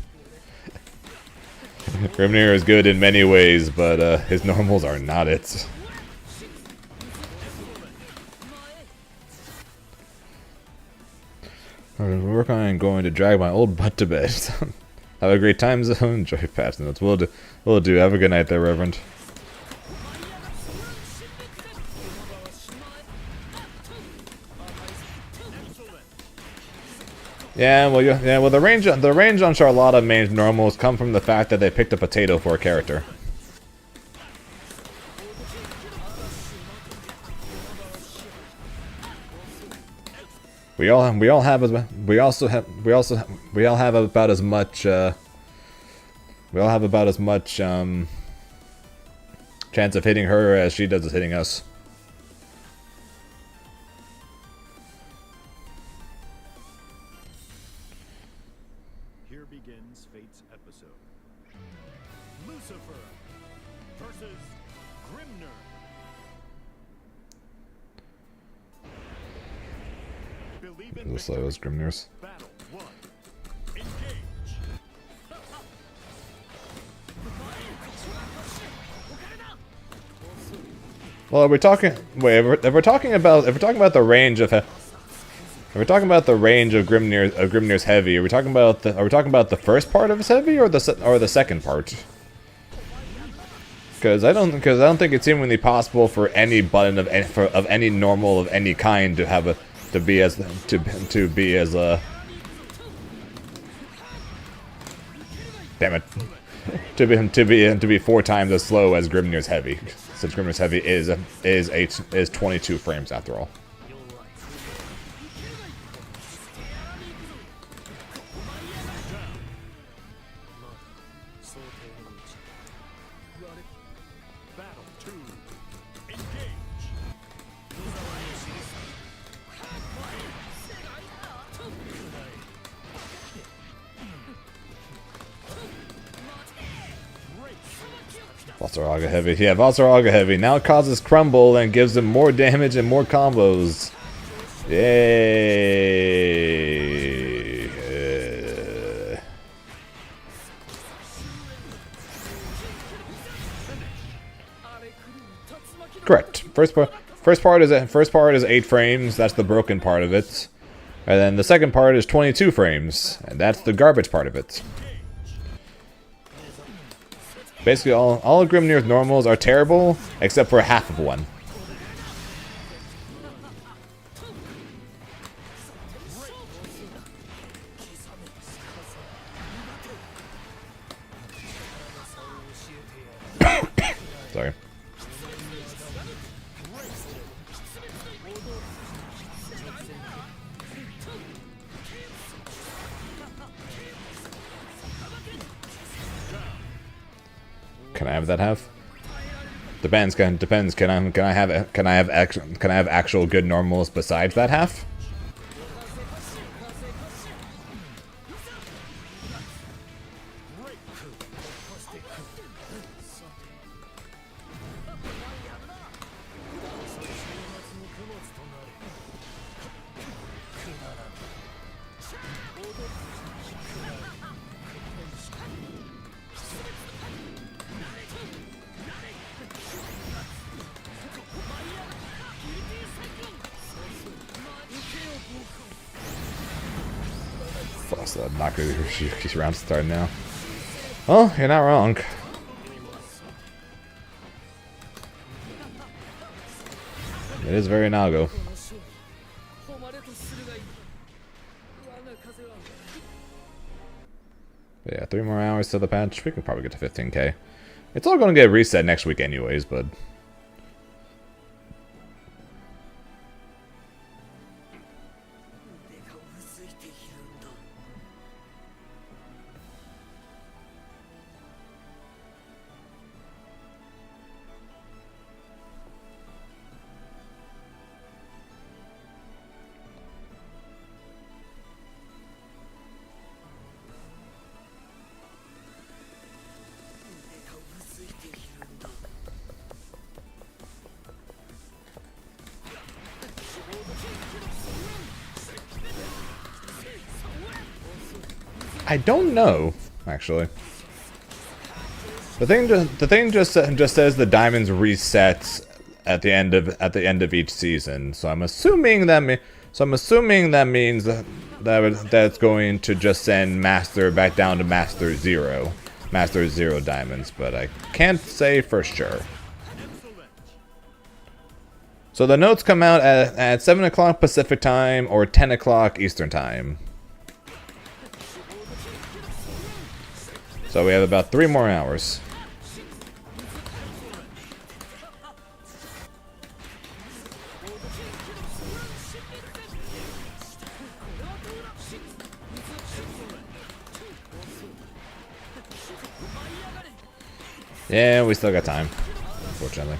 Grimnir is good in many ways, but his normals are not it. Work on going to drag my old butt to bed. Have a great time, Zone. Enjoy patch notes. Will do. Will do. Have a good night there, Reverend. Yeah, well, the range on Charlotta main normals come from the fact that they picked a potato for a character. We all have about as much chance of hitting her as she does of hitting us. Here begins Fate's episode. Lucifer versus Grimnir. believe in The slow as Grimnir's. battle 1. Engage. Well, are we talking? Wait, if we're talking about the range of, if we're talking about the range of Grimnir's heavy, are we talking about the first part of his heavy or the second part? Because I don't think it's humanly possible for any button of any normal of any kind to have to be as damn it, to be 4 times as slow as Grimnir's heavy, since Grimnir's heavy is 22 frames after all. Battle 2. Engage. Valsaraga heavy. Yeah, Valsaraga heavy. Now causes crumble and gives him more damage and more combos. Yay! Correct. First part is 8 frames. That's the broken part of it. And then the second part is 22 frames, and that's the garbage part of it. Basically, all of Grimnir's normals are terrible, except for half of one. Sorry. Can I have that half? Depends. Can I have actual good normals besides that half? Plus, not good. She's round starting now. Well, you're not wrong. It is very Nago. But yeah, 3 more hours till the patch. We can probably get to 15k. It's all going to get reset next week anyways, but... I don't know, actually. The thing just says the diamonds reset at the end of each season. So I'm assuming that means that that's going to just send Master back down to Master 0 diamonds, but I can't say for sure. So the notes come out at 7 o'clock Pacific time or 10 o'clock Eastern time. So we have about 3 more hours. Yeah, we still got time, unfortunately.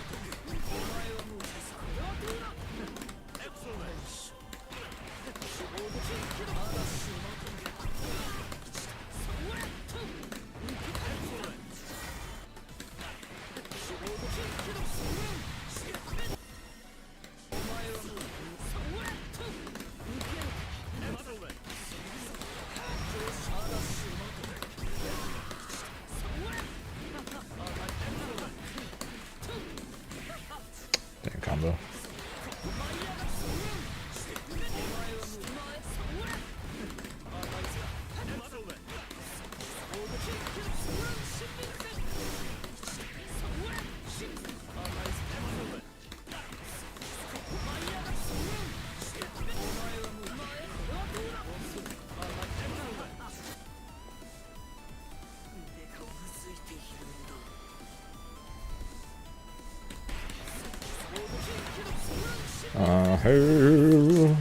Hey.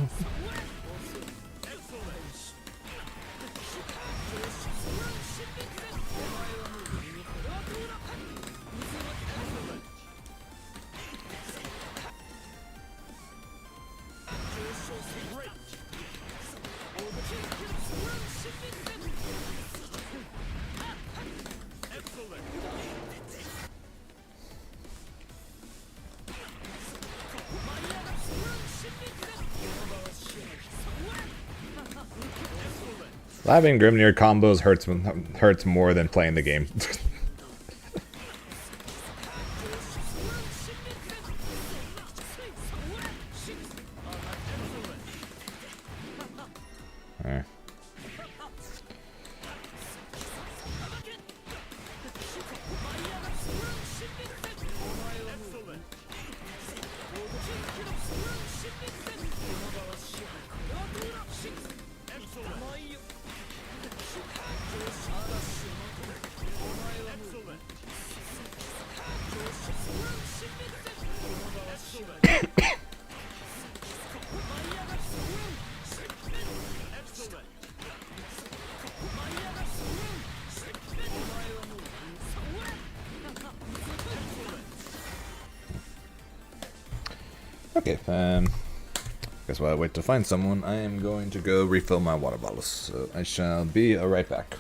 Having Grimnir combos hurts more than playing the game. Alright. Okay, guess while I wait to find someone, I am going to go refill my water bottles. So I shall be right back.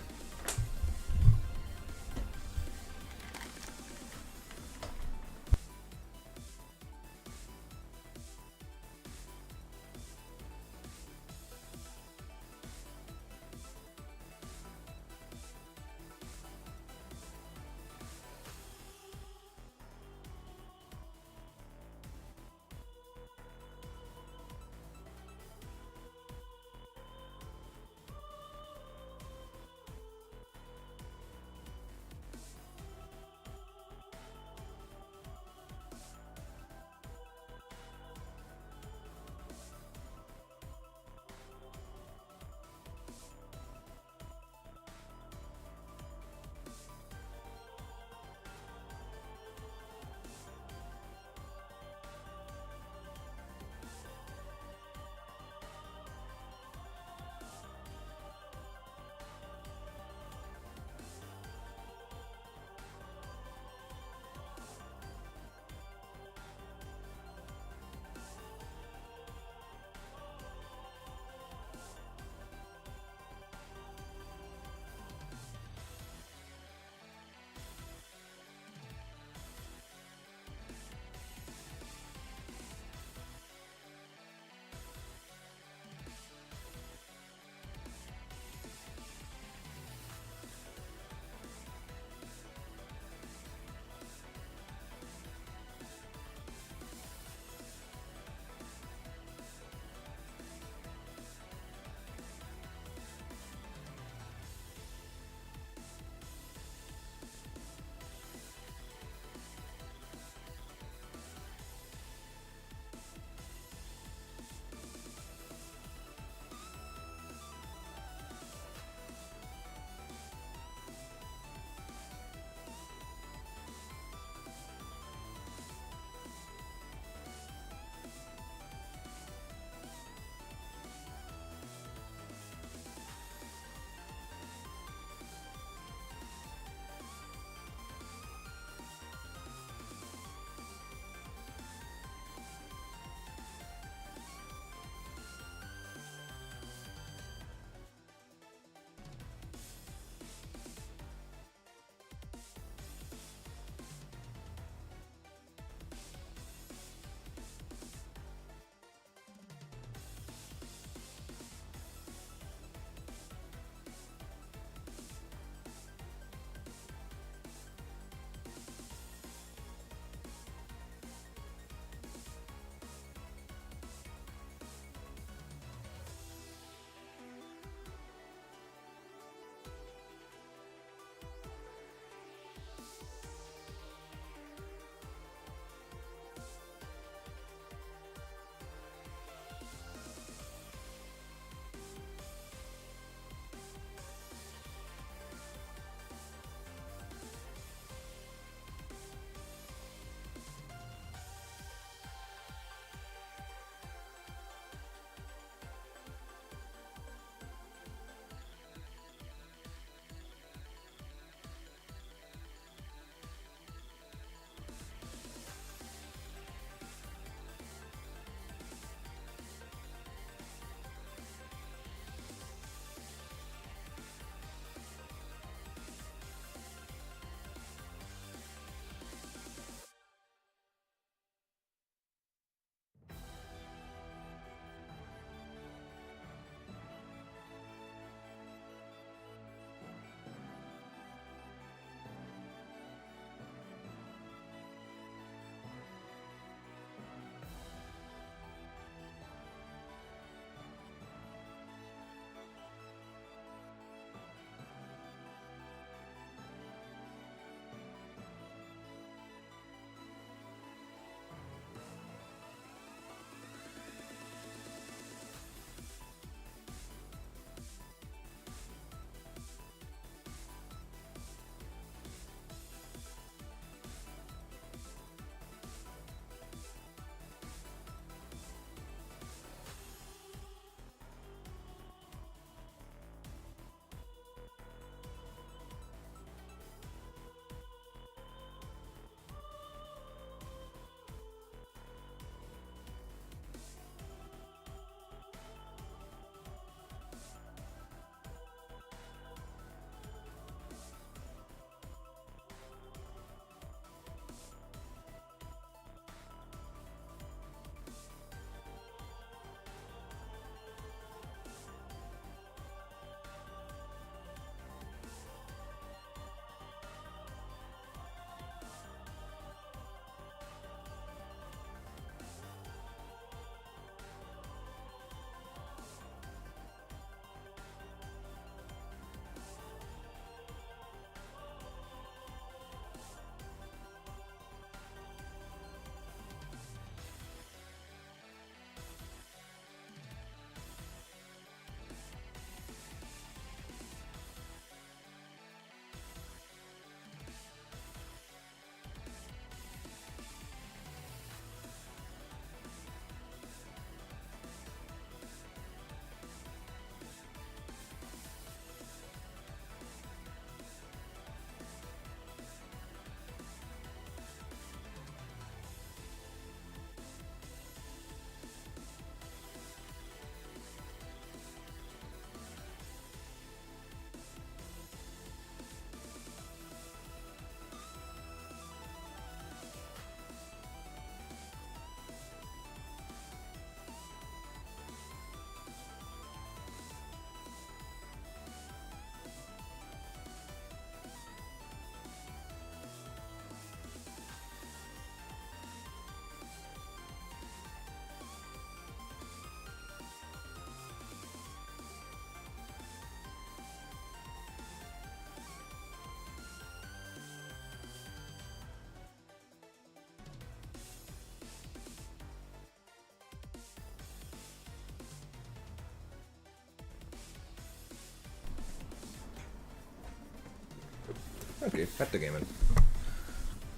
Okay, back to gaming.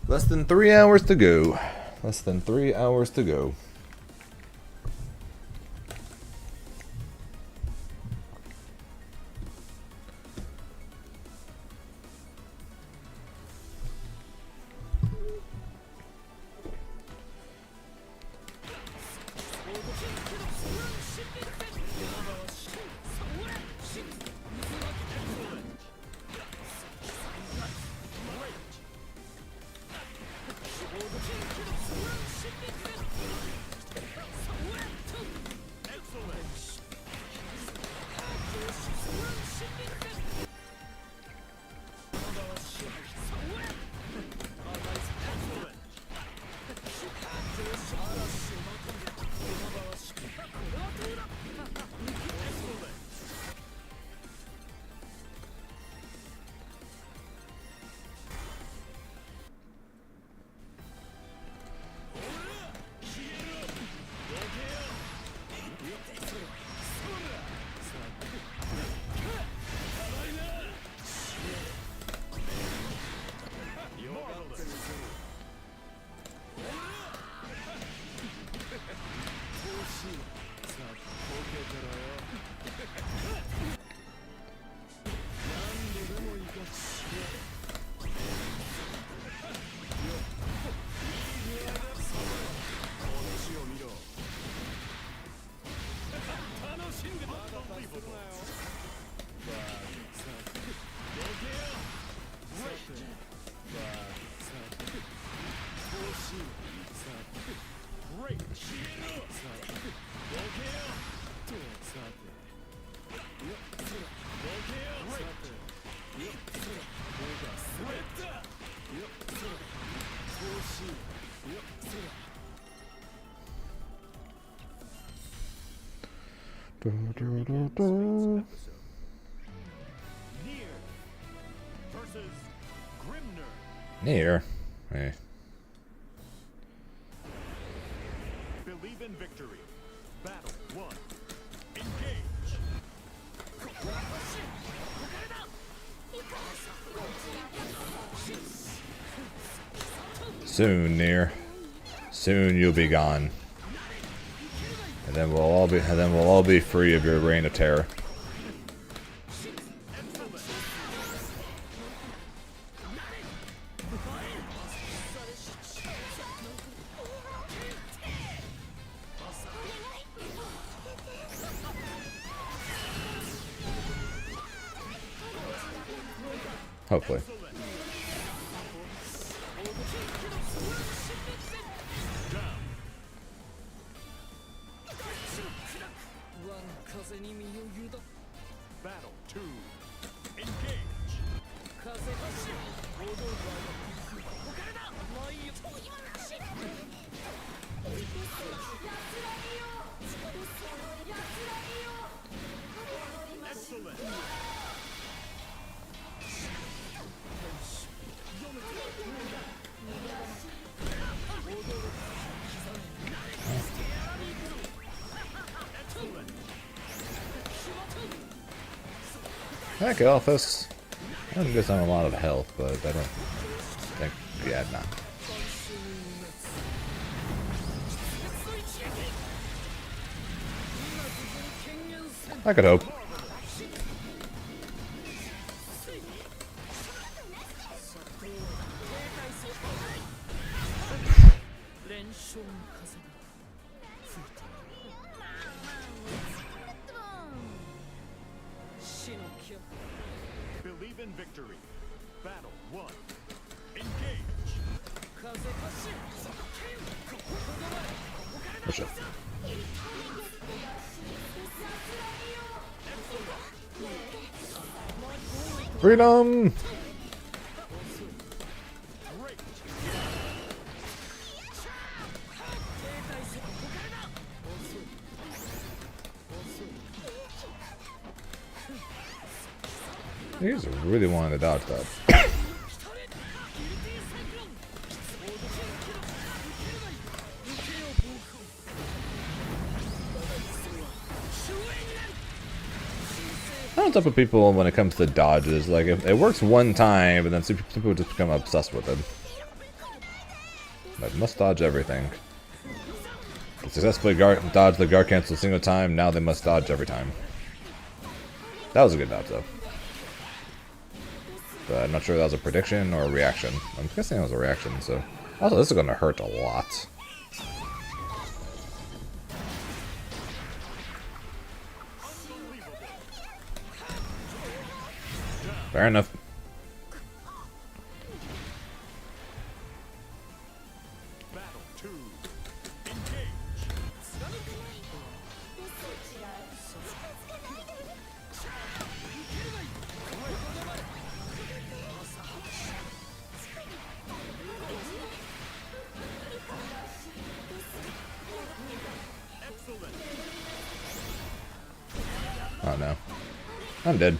Less than 3 hours to go. Less than 3 hours to go. Nier versus Grimner. Near. Hey. Believe in victory. Battle 1. Engage. Soon, Near. Soon you'll be gone. And then we'll all be free of your reign of terror. Hopefully. Battle 2. Engage. Excellent. Heck, Elphus. I don't guess I'm a lot of health, but I don't think. Yeah, nah. I could hope. Believe in victory. Battle 1. Engage. Push it. Freedom! Great. You guys really wanted to dodge that. know what's up with people when it comes to dodges. Like, if it works one time, but then some people just become obsessed with it. Like, must dodge everything. They successfully dodge the guard cancel a single time, now they must dodge every time. That was a good dodge, though. But I'm not sure if that was a prediction or a reaction. I'm guessing it was a reaction, so... Also, this is going to hurt a lot. Fair enough. Battle 2. Engage. Excellent. Oh no. I'm dead.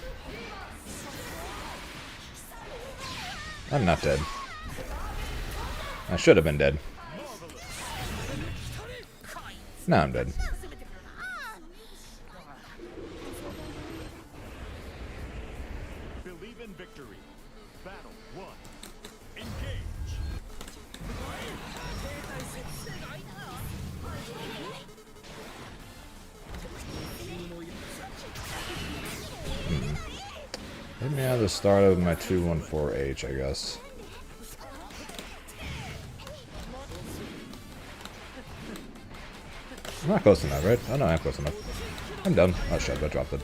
I'm not dead. I should have been dead. Now I'm dead. Believe in victory. Battle 1. Engage. Maybe at the start of my 214H, I guess. I'm not close enough, right? Oh no, I'm close enough. I'm done. Oh shit, I dropped it.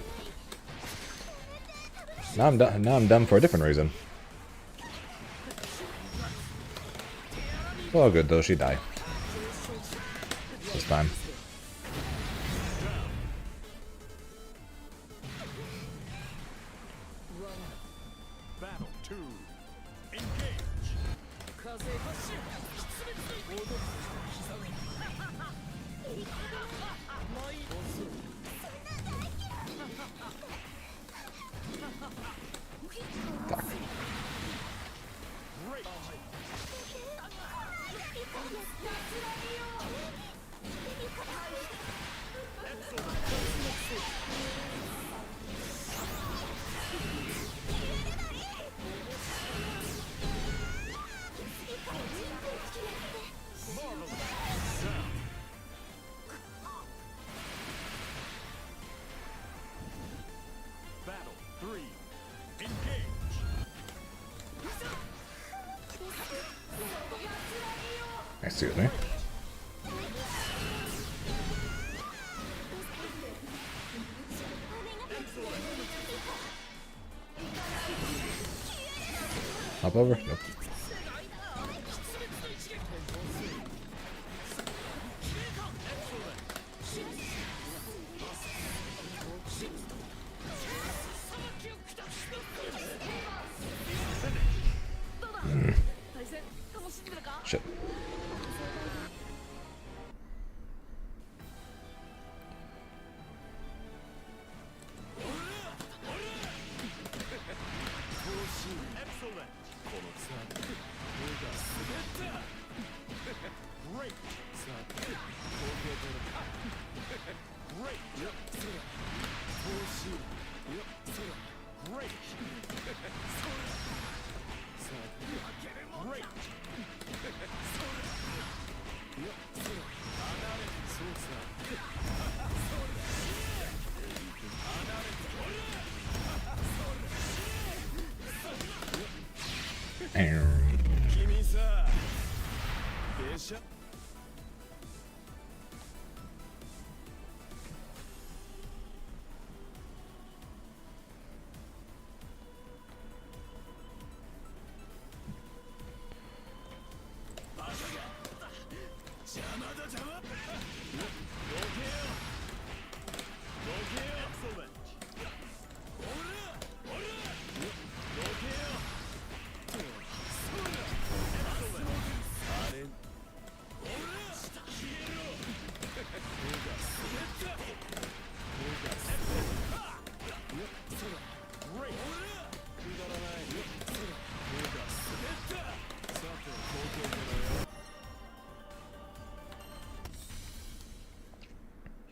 Now I'm done. Now I'm done for a different reason. Well, good though. She died this time. Battle 2. Engage. Fuck. Great. Battle 3. Engage. Excuse me. Hop over? Nope. Shit. Excellent. Great. Great. Great. Great. Excellent.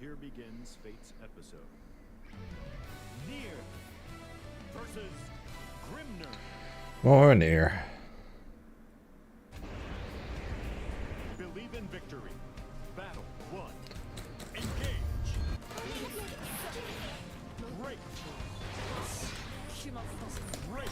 Here begins Fate's episode. Near More near. Believe in victory. Battle 1. Engage. Great. Great.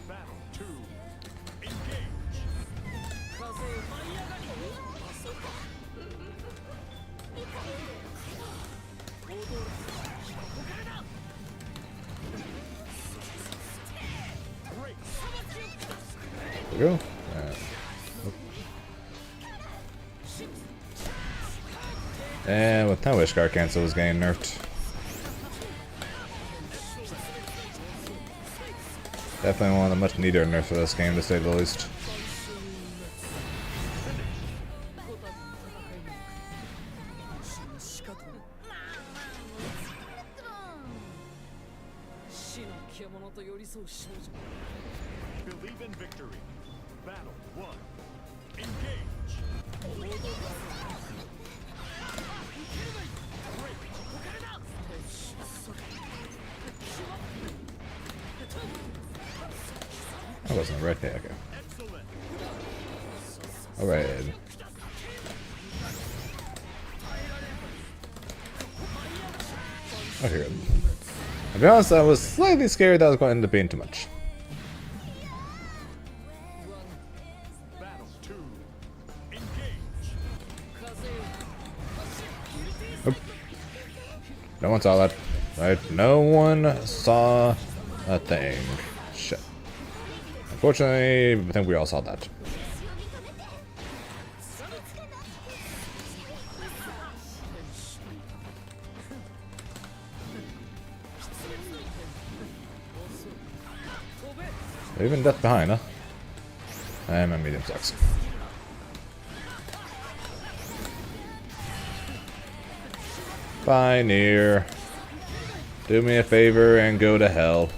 Battle 2. Engage. Great. There we go. And with no wish guard cancel was getting nerfed. Definitely one of the much needed nerfs for this game, to say the least. Believe in victory. Battle 1. Engage. That wasn't a red tag. Okay. Excellent. Alright. Oh, here. To be honest, I was slightly scared that was going to end up being too much. Battle 2. Engage. No one saw that. Right? No one saw a thing. Shit. Unfortunately, I think we all saw that. Even death behind, huh? And my medium sucks. Bye, Nier. Do me a favor and go to hell.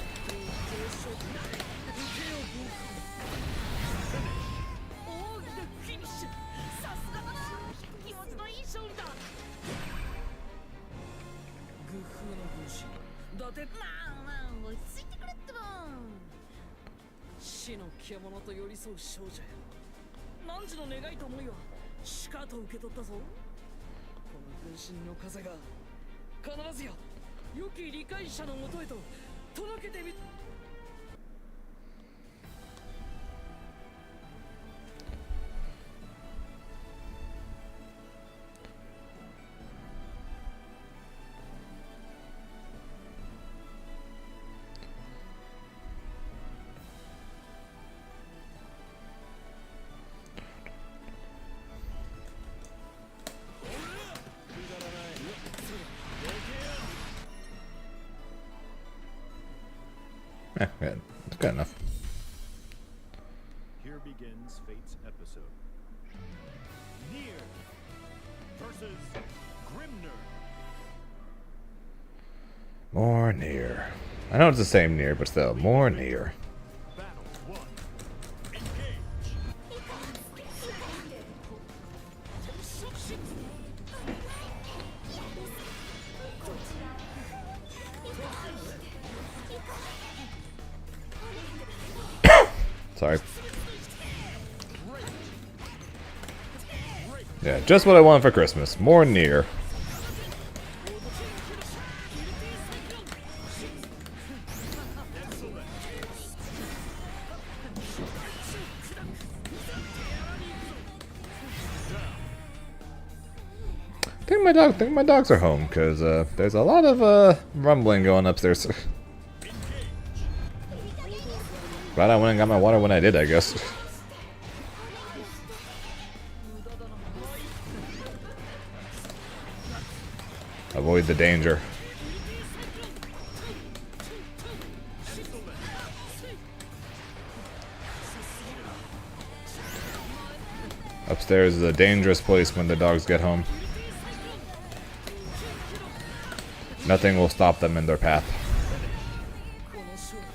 Yeah, it's good enough. Here begins Fate's episode. Nier versus Grimner. More Nier. I know it's the same Nier, but still, more Nier. Battle 1. Engage. Sorry. Yeah, just what I wanted for Christmas. More Nier. I think my dogs are home, because there's a lot of rumbling going upstairs. Glad I went and got my water when I did, I guess. Avoid the danger. Upstairs is a dangerous place when the dogs get home. Nothing will stop them in their path. この勝利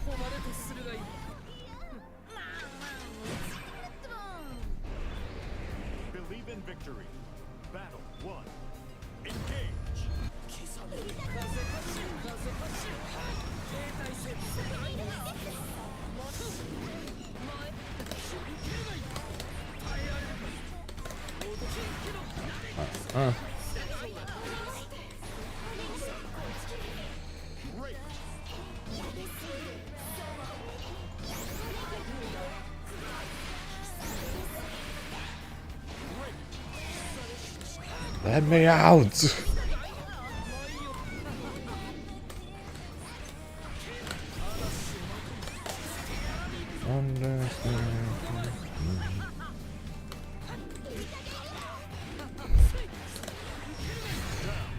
誉れとするがいい Believe in victory. Battle 1. Engage. 刻め風発進風発進停滞せ前振り切れない耐えられるかロードチェンキの Great. Let me out!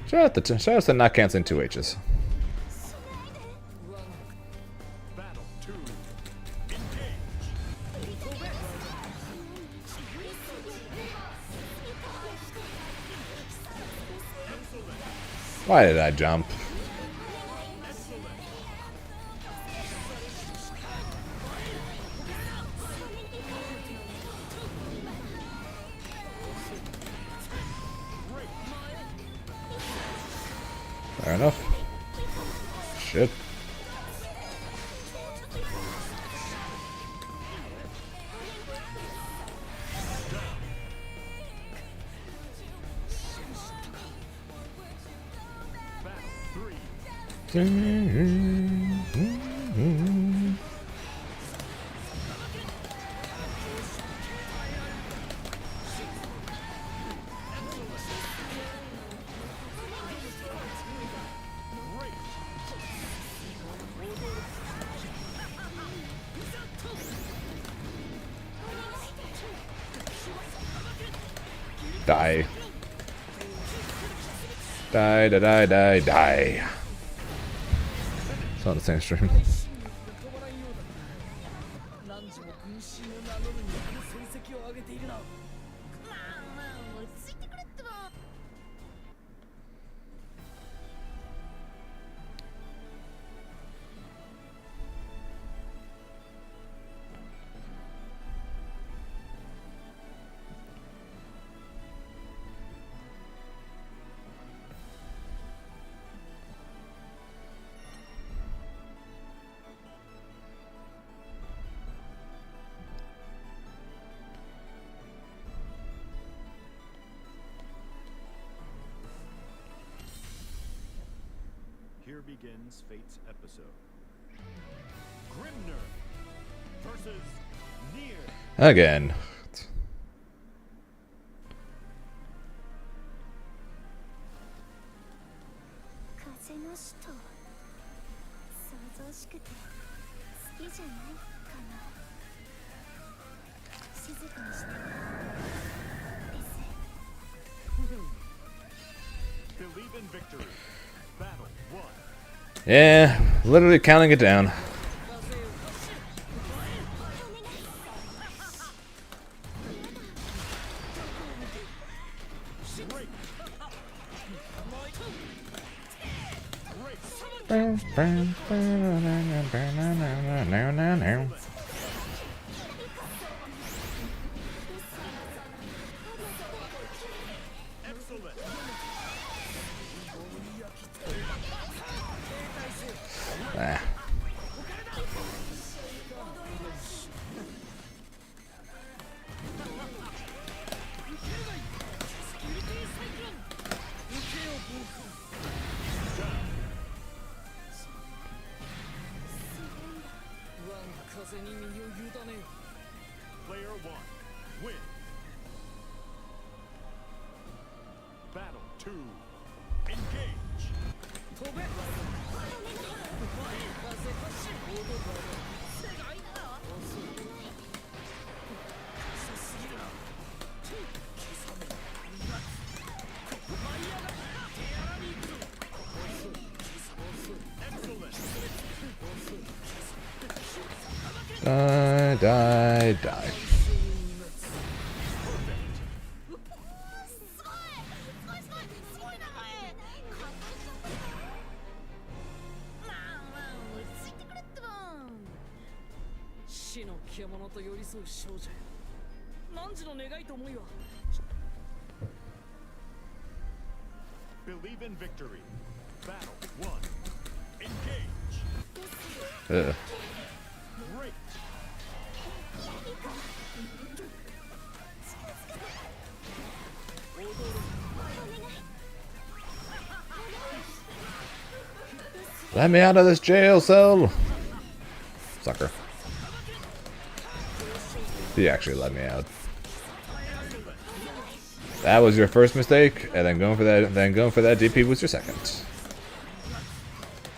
Shout out to not canceling 2 H's. Battle 2. Engage. Why did I jump? Fair enough. Shit. Battle 3. Die. Die, die, die, die, die. It's not the same stream. 何時も軍神を名乗るにある戦績を上げているな Here begins Fate's episode. Grimner versus Nier. Again. Believe in victory. Battle 1. Yeah, literally counting it down. Excellent. Ah. Player 1. Win. Battle 2. Engage. 飛べ風発進行動世界だ遅い遅すぎるな刻め舞い上がった手荒に行く遅い遅い Excellent. Die, die, die. 死の獣と寄り添う少女よ。汝の願いと思いは。 Believe in victory. Battle 1. Engage. Ugh. Great. Let me out of this jail cell! Sucker. He actually let me out. That was your first mistake, and then going for that DP was your second.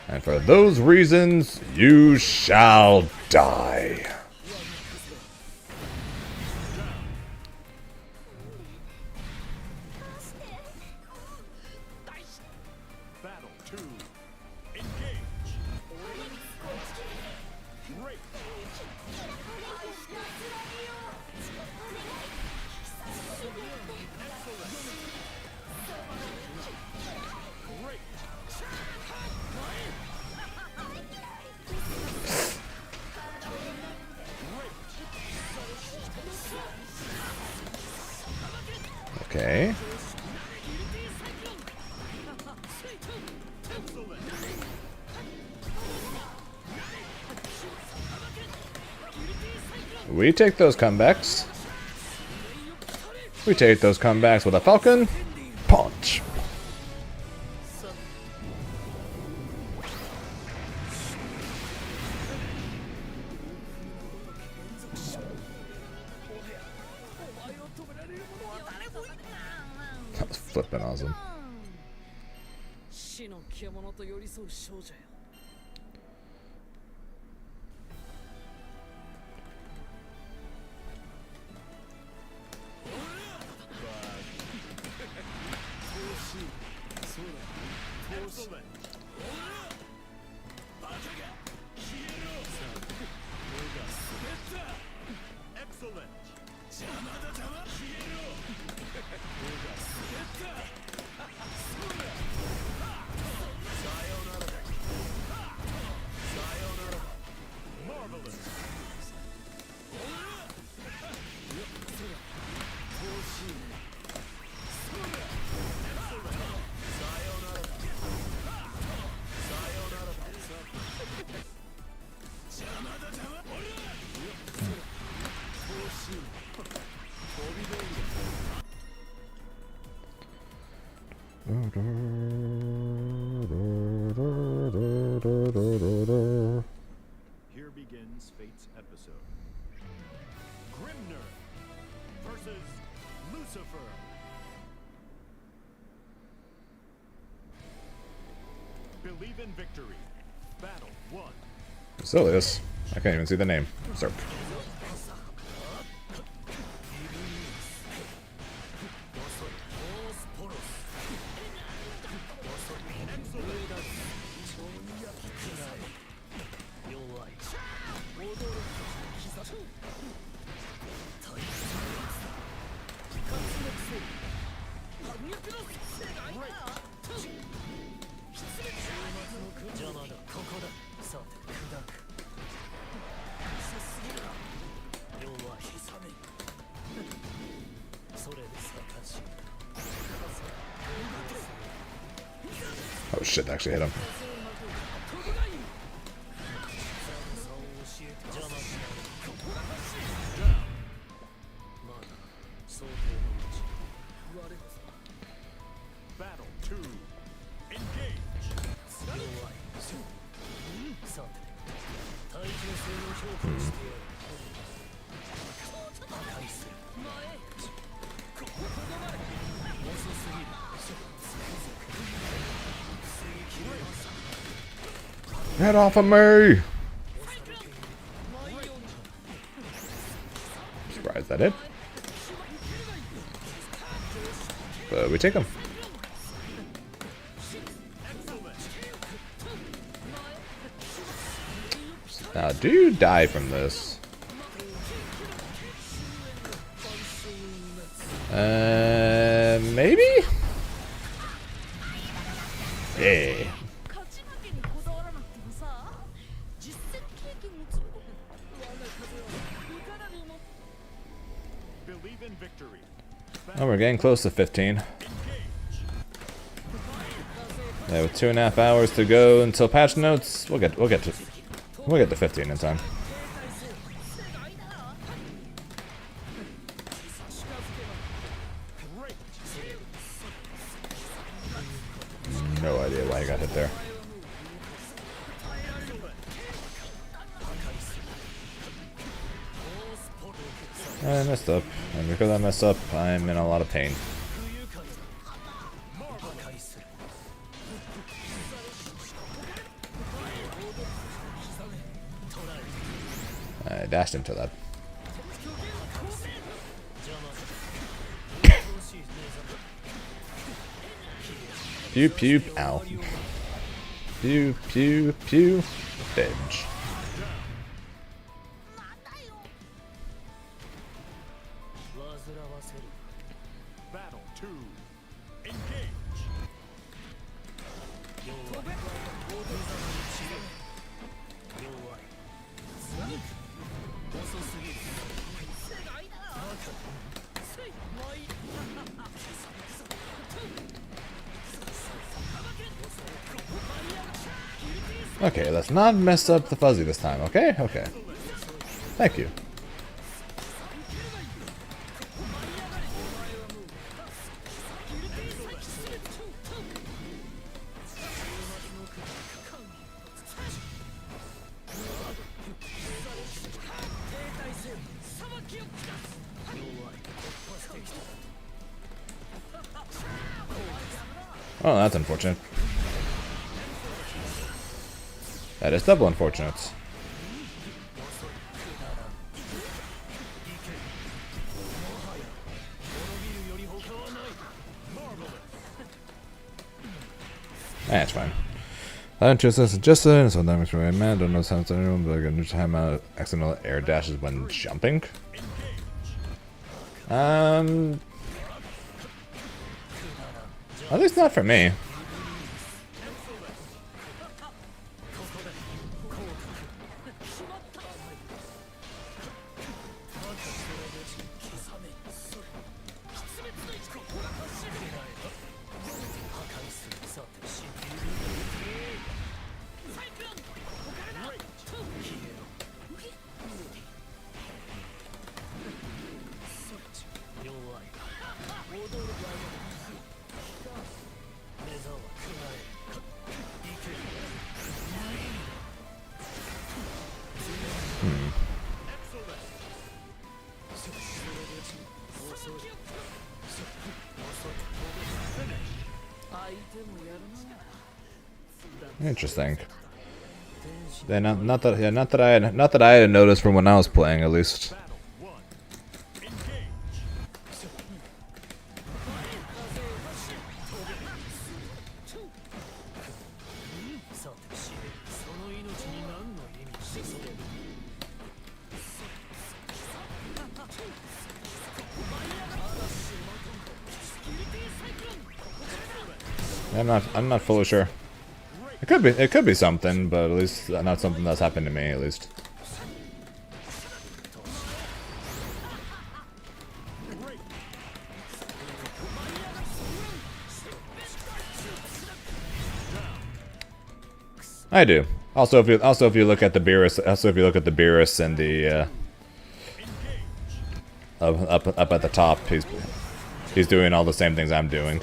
And for those reasons, you shall die. Battle 2. Engage. Great. Okay. We take those comebacks. We take those comebacks with a Falcon Punch. That was flipping awesome. 死の獣と寄り添う少女よ。 Excellent. Excellent. Marvelous. Here begins Fate's episode. Grimner versus Lucifer. Believe in victory. Battle 1. Basilius. I can't even see the name. Zerp. Oh shit, that actually hit him. Battle 2. Engage. Get off of me! Surprised that hit. But we take him. Now, do you die from this? Maybe? Yeah. believe in victory. Oh, we're getting close to 15. Yeah, with 2.5 hours to go until patch notes, we'll get to 15 in time. No idea why he got hit there. I messed up, and because I messed up, I'm in a lot of pain. I dashed into that. Pew pew, ow. Pew pew pew, binge. Battle 2. Engage. Okay, let's not mess up the fuzzy this time, okay? Okay. Thank you. Oh, that's unfortunate. That is double unfortunate. That's fine. I don't choose this suggested, so damage from a man. Don't know sounds anyone, but I got new time out accidental air dashes when jumping. At least not for me. Interesting. Yeah, not that I had noticed from when I was playing, at least. I'm not fully sure. It could be something, but at least not something that's happened to me, at least. I do. Also, if you look at the Beerus and the up at the top, he's doing all the same things I'm doing.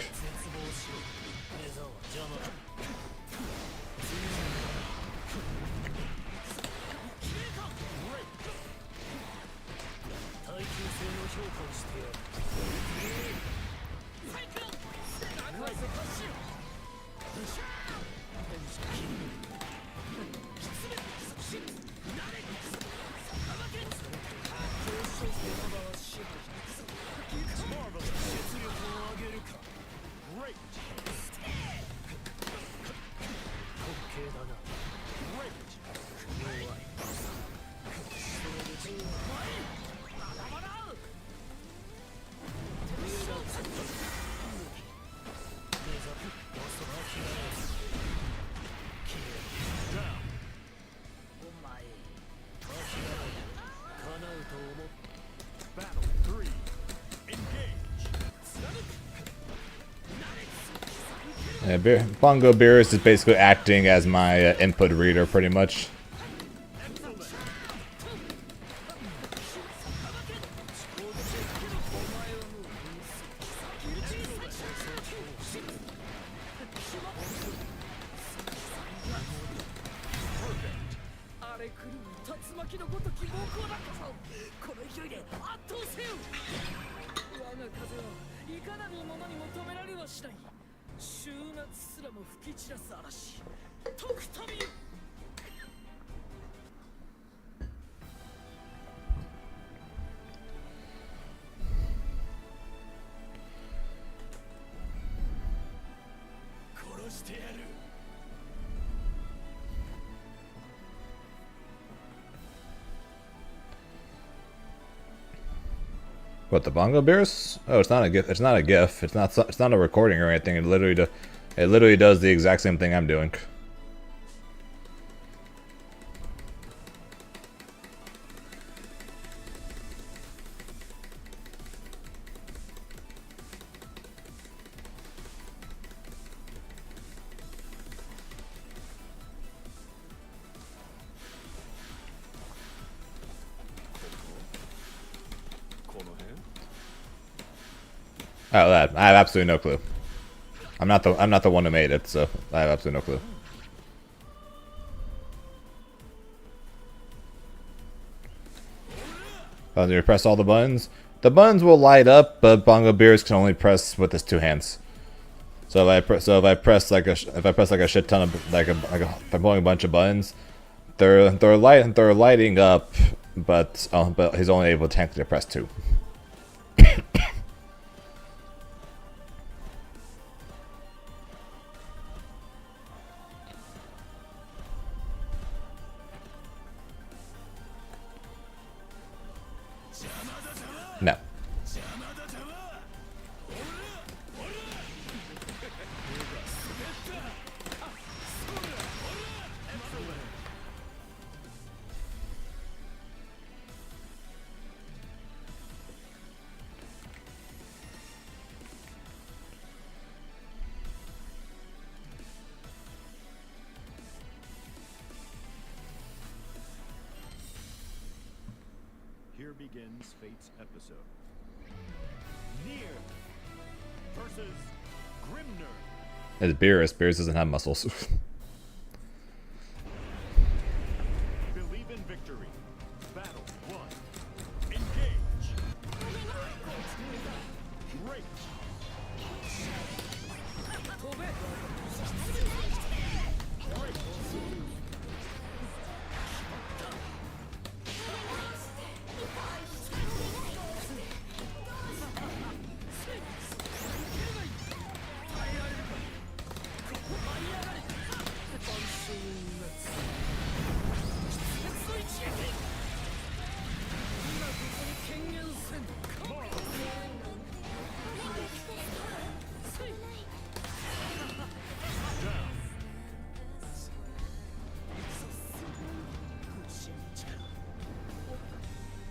Yeah, Bongo Beerus is basically acting as my input reader, pretty much. What, the Bongo Beerus? Oh, it's not a GIF. It's not a GIF. It's not a recording or anything. It literally does the exact same thing I'm doing. Oh, that I have absolutely no clue. I'm not the one who made it, so I have absolutely no clue. You press all the buttons. The buttons will light up, but Bongo Beerus can only press with his two hands. So if I press like a shit ton of if I'm pulling a bunch of buttons, they're lighting up, but he's only able to technically press two. No. Here begins Fate's episode. Nier versus Grimner. It's Beerus. Beerus doesn't have muscles. Believe in victory. Battle 1. Engage. Great.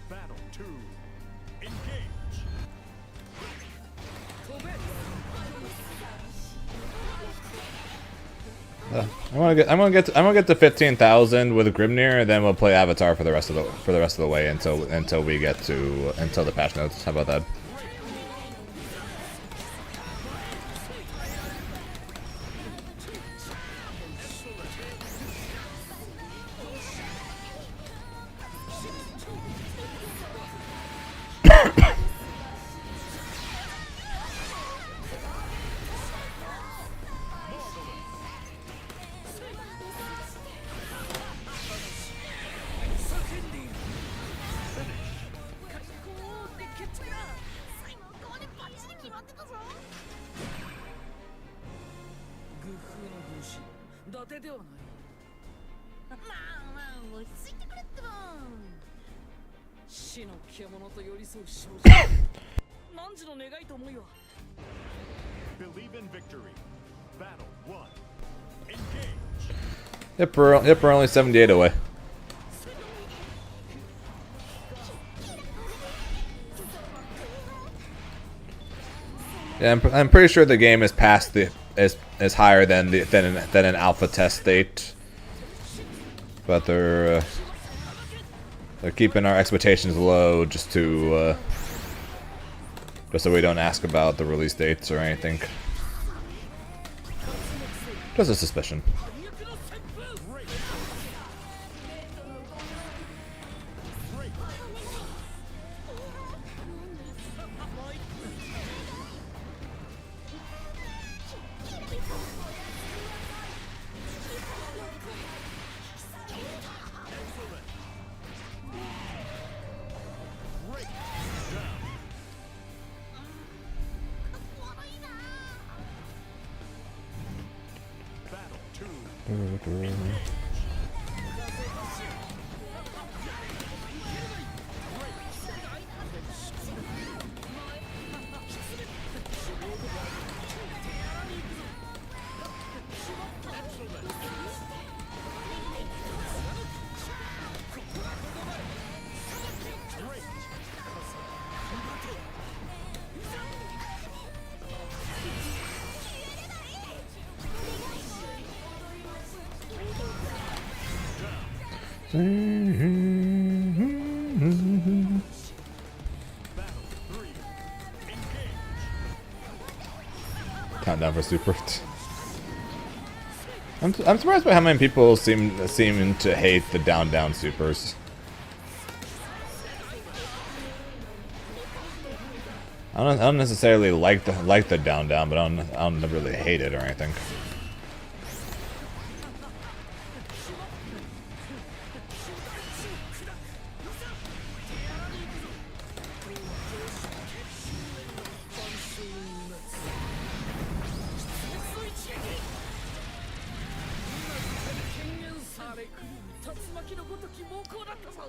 Battle 2. Engage. I'm gonna get to 15,000 with Grimnir, and then we'll play Avatar for the rest of the way until we get to the patch notes. How about that? Believe in victory. Battle 1. Engage. Yep, we're only 78 away. Yeah, I'm pretty sure the game is past the is higher than an alpha test state, but they're keeping our expectations low just to just so we don't ask about the release dates or anything. Just a suspicion. Countdown for Super. I'm surprised by how many people seem to hate the down supers. I don't necessarily like the down, but I don't really hate it or anything.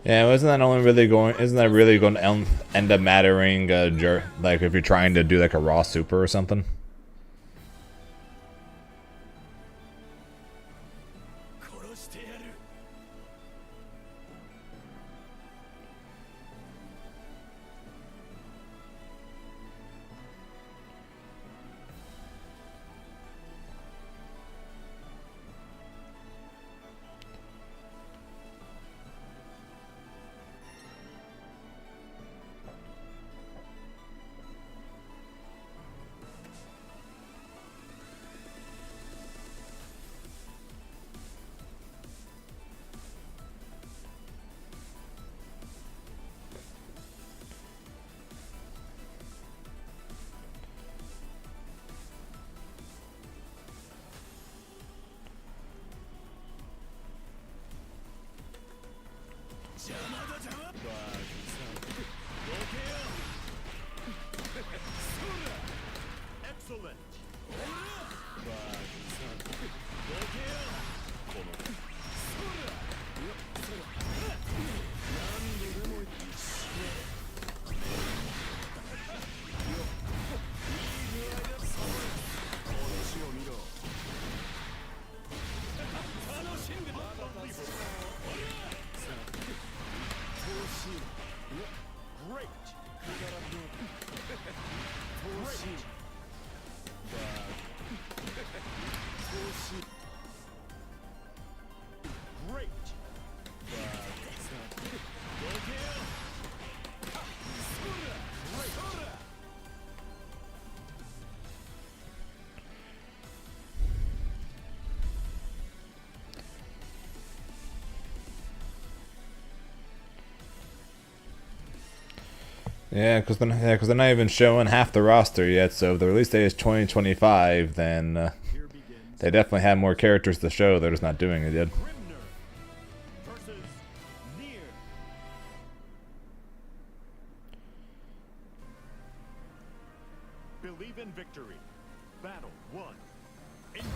Yeah, isn't that really going to end up mattering, like if you're trying to do like a raw super or something? Yeah, because they're not even showing half the roster yet. So if the release date is 2025, then they definitely have more characters to show. They're just not doing it yet. Believe in victory. Battle 1. Engage.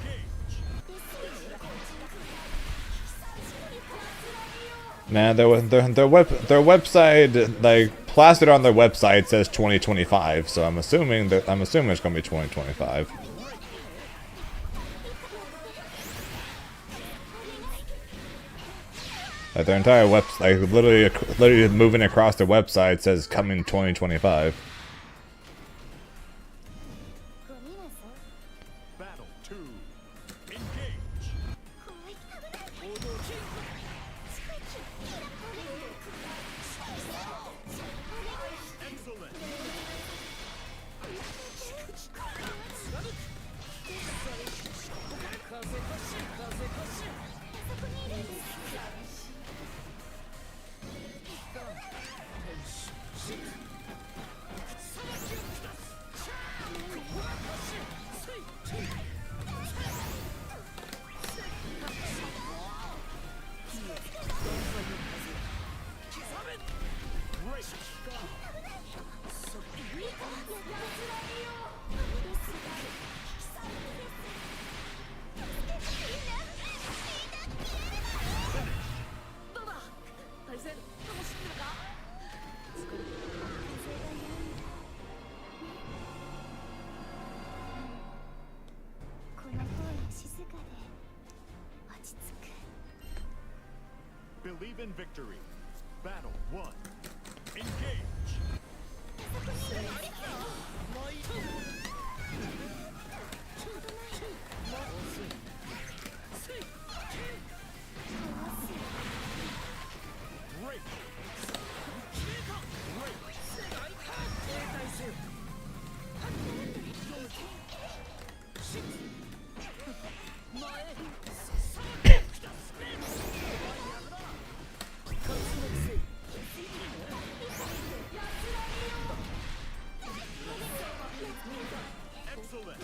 Nah, their website, like plastered on their website, says 2025. So I'm assuming it's gonna be 2025. Like their entire website, like literally moving across their website, says coming 2025. Battle 2. Believe in victory. Battle 1. Engage. Great. Excellent.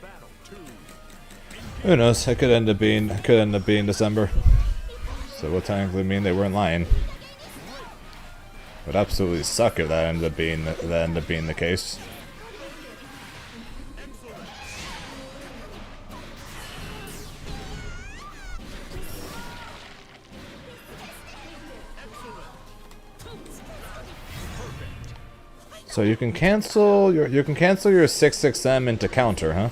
Battle 2. Who knows? It could end up being December. So what technically mean they weren't lying. Would absolutely suck if that ended up being the case. So you can cancel your 6-6M into counter, huh?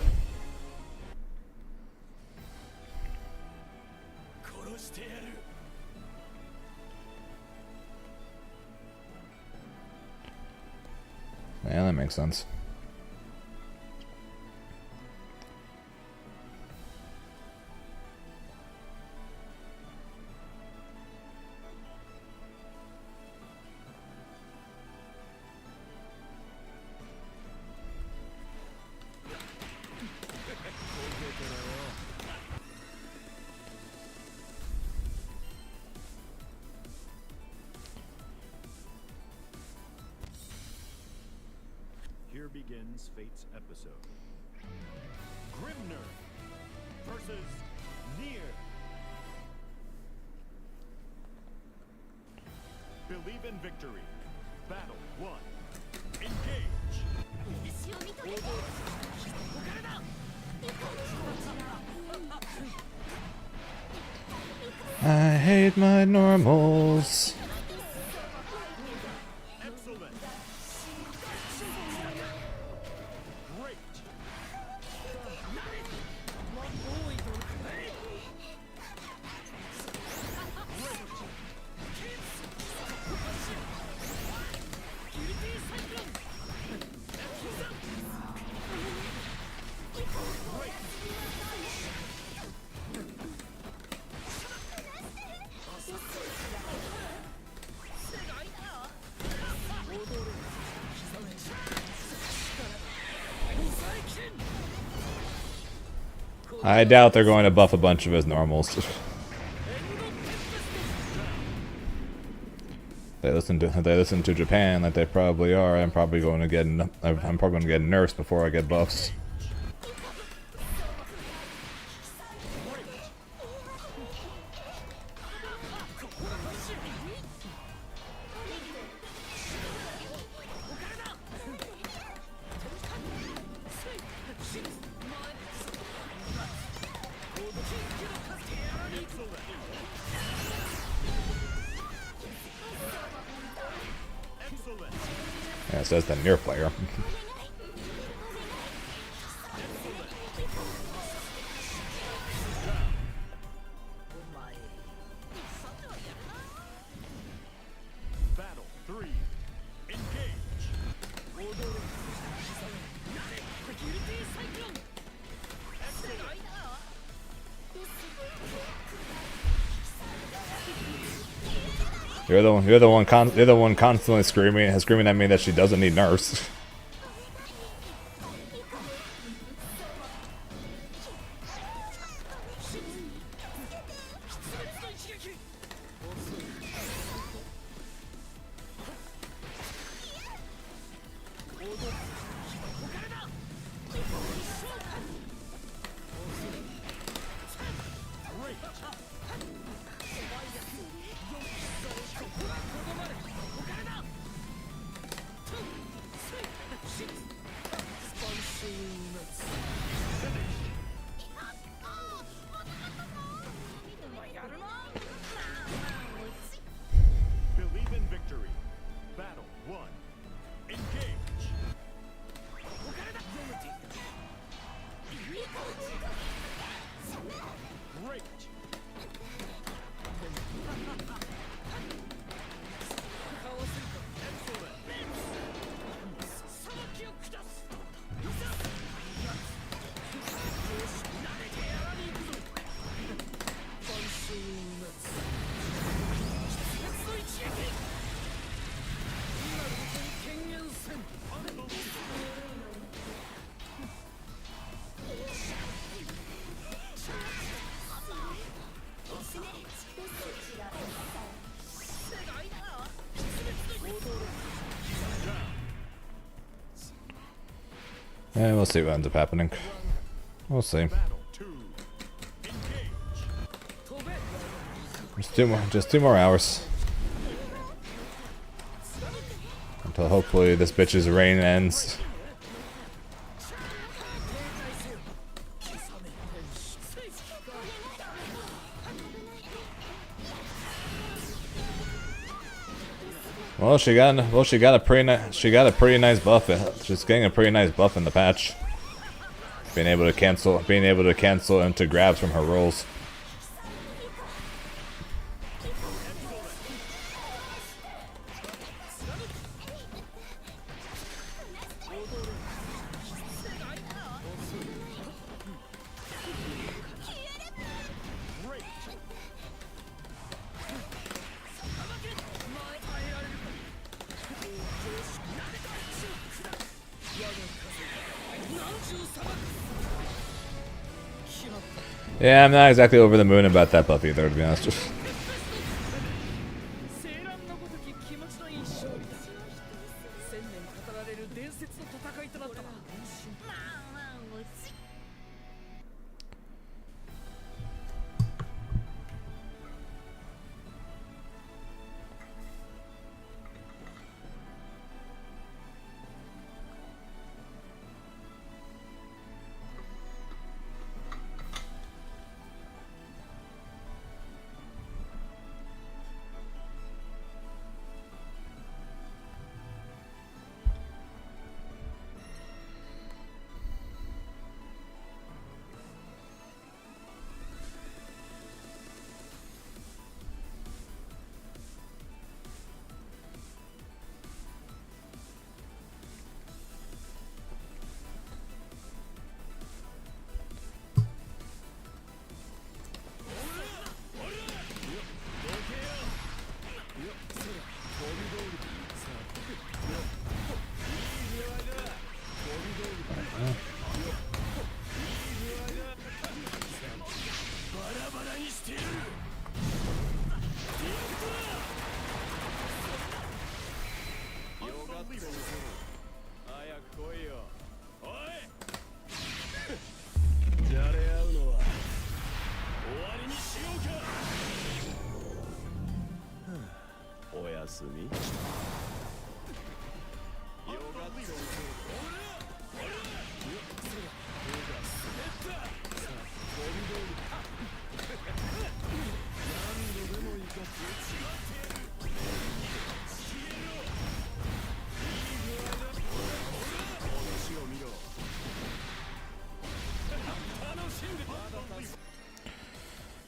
Yeah, that makes sense. Here begins Fate's episode. Grimner versus Nier. Believe in victory. Battle 1. Engage. I hate my normals. Excellent. Great. I doubt they're going to buff a bunch of his normals. They listen to Japan like they probably are. I'm probably going to get nerfs before I get buffs. Yeah, it says the near player. Battle 3. Engage. You're the one constantly screaming at me that she doesn't need nerfs. And we'll see what ends up happening. We'll see. Battle 2. Engage. Just 2 more hours. Until hopefully this bitch's reign ends. Well, she got a pretty nice buff. She's getting a pretty nice buff in the patch. Being able to cancel into grabs from her rolls. Yeah, I'm not exactly over the moon about that buff either, to be honest. 青蘭のごとき気持ちのいい勝利だ。千年語られる伝説の戦いとなったな。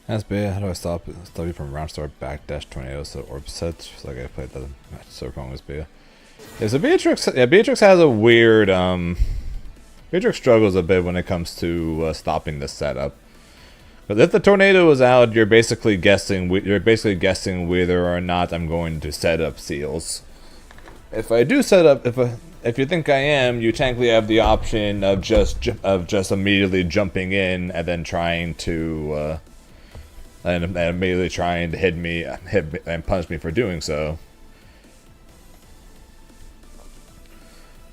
That's bad. How do I stop you from round start backdash tornado so orb set? So like I played the match so wrong as Bea. Yeah, so Beatrix has a weird Beatrix struggles a bit when it comes to stopping the setup. But if the tornado is out, you're basically guessing whether or not I'm going to set up seals. If I do set up, if you think I am, you technically have the option of just immediately jumping in and then trying to and immediately trying to hit me and punish me for doing so.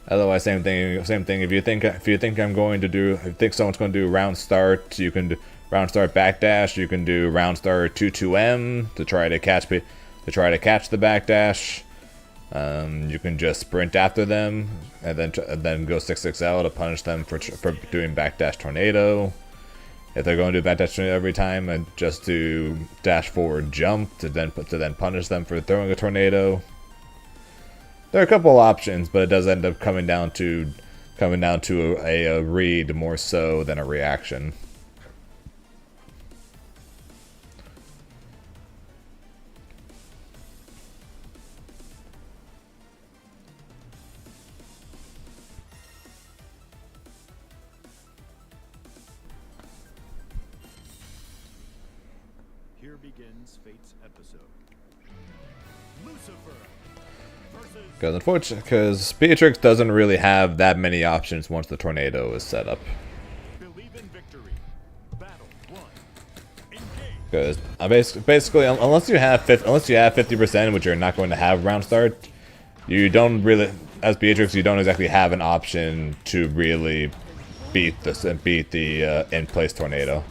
Otherwise, same thing. If you think someone's going to do round start, you can do round start backdash. You can do round start 2-2M to try to catch the backdash. You can just sprint after them and then go 6-6L to punish them for doing backdash tornado. If they're going to do backdash tornado every time, and just do dash forward jump to then punish them for throwing a tornado. There are a couple options, but it does end up coming down to a read more so than a reaction. Here begins Fate's episode. Lucifer versus Because Beatrix doesn't really have that many options once the tornado is set up. Believe in Victory. Battle 1. Engage. Because basically, unless you have 50%, which you're not going to have round start, you don't really as Beatrix, you don't exactly have an option to really beat the in place tornado.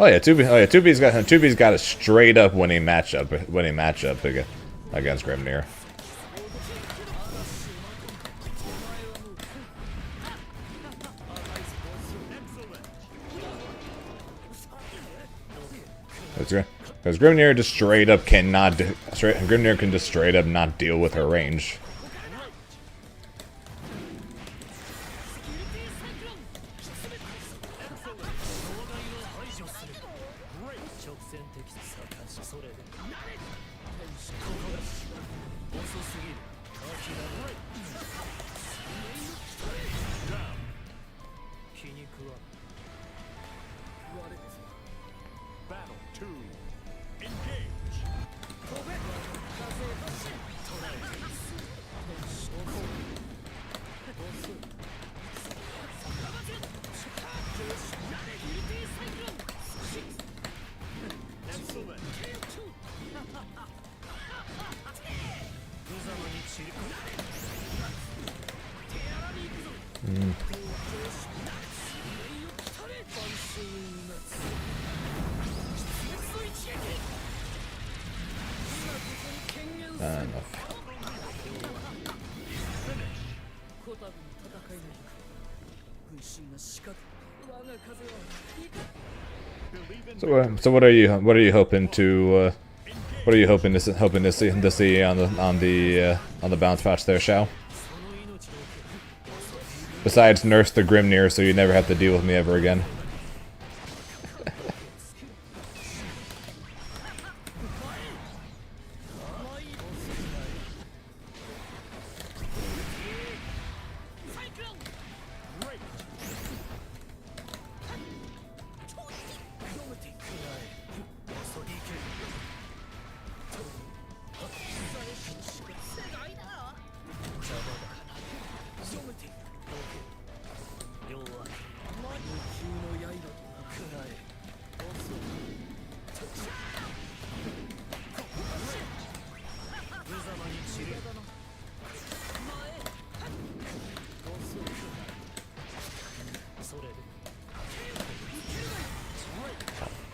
Oh yeah, 2B's got a straight up winning matchup against Grimnir. Because Grimnir just straight up cannot. Grimnir can just straight up not deal with her range. Battle 2. Engage. Excellent. Enough. So what are you hoping to see on the bounce patch there, Shao? Besides nurse the Grimnir so you never have to deal with me ever again.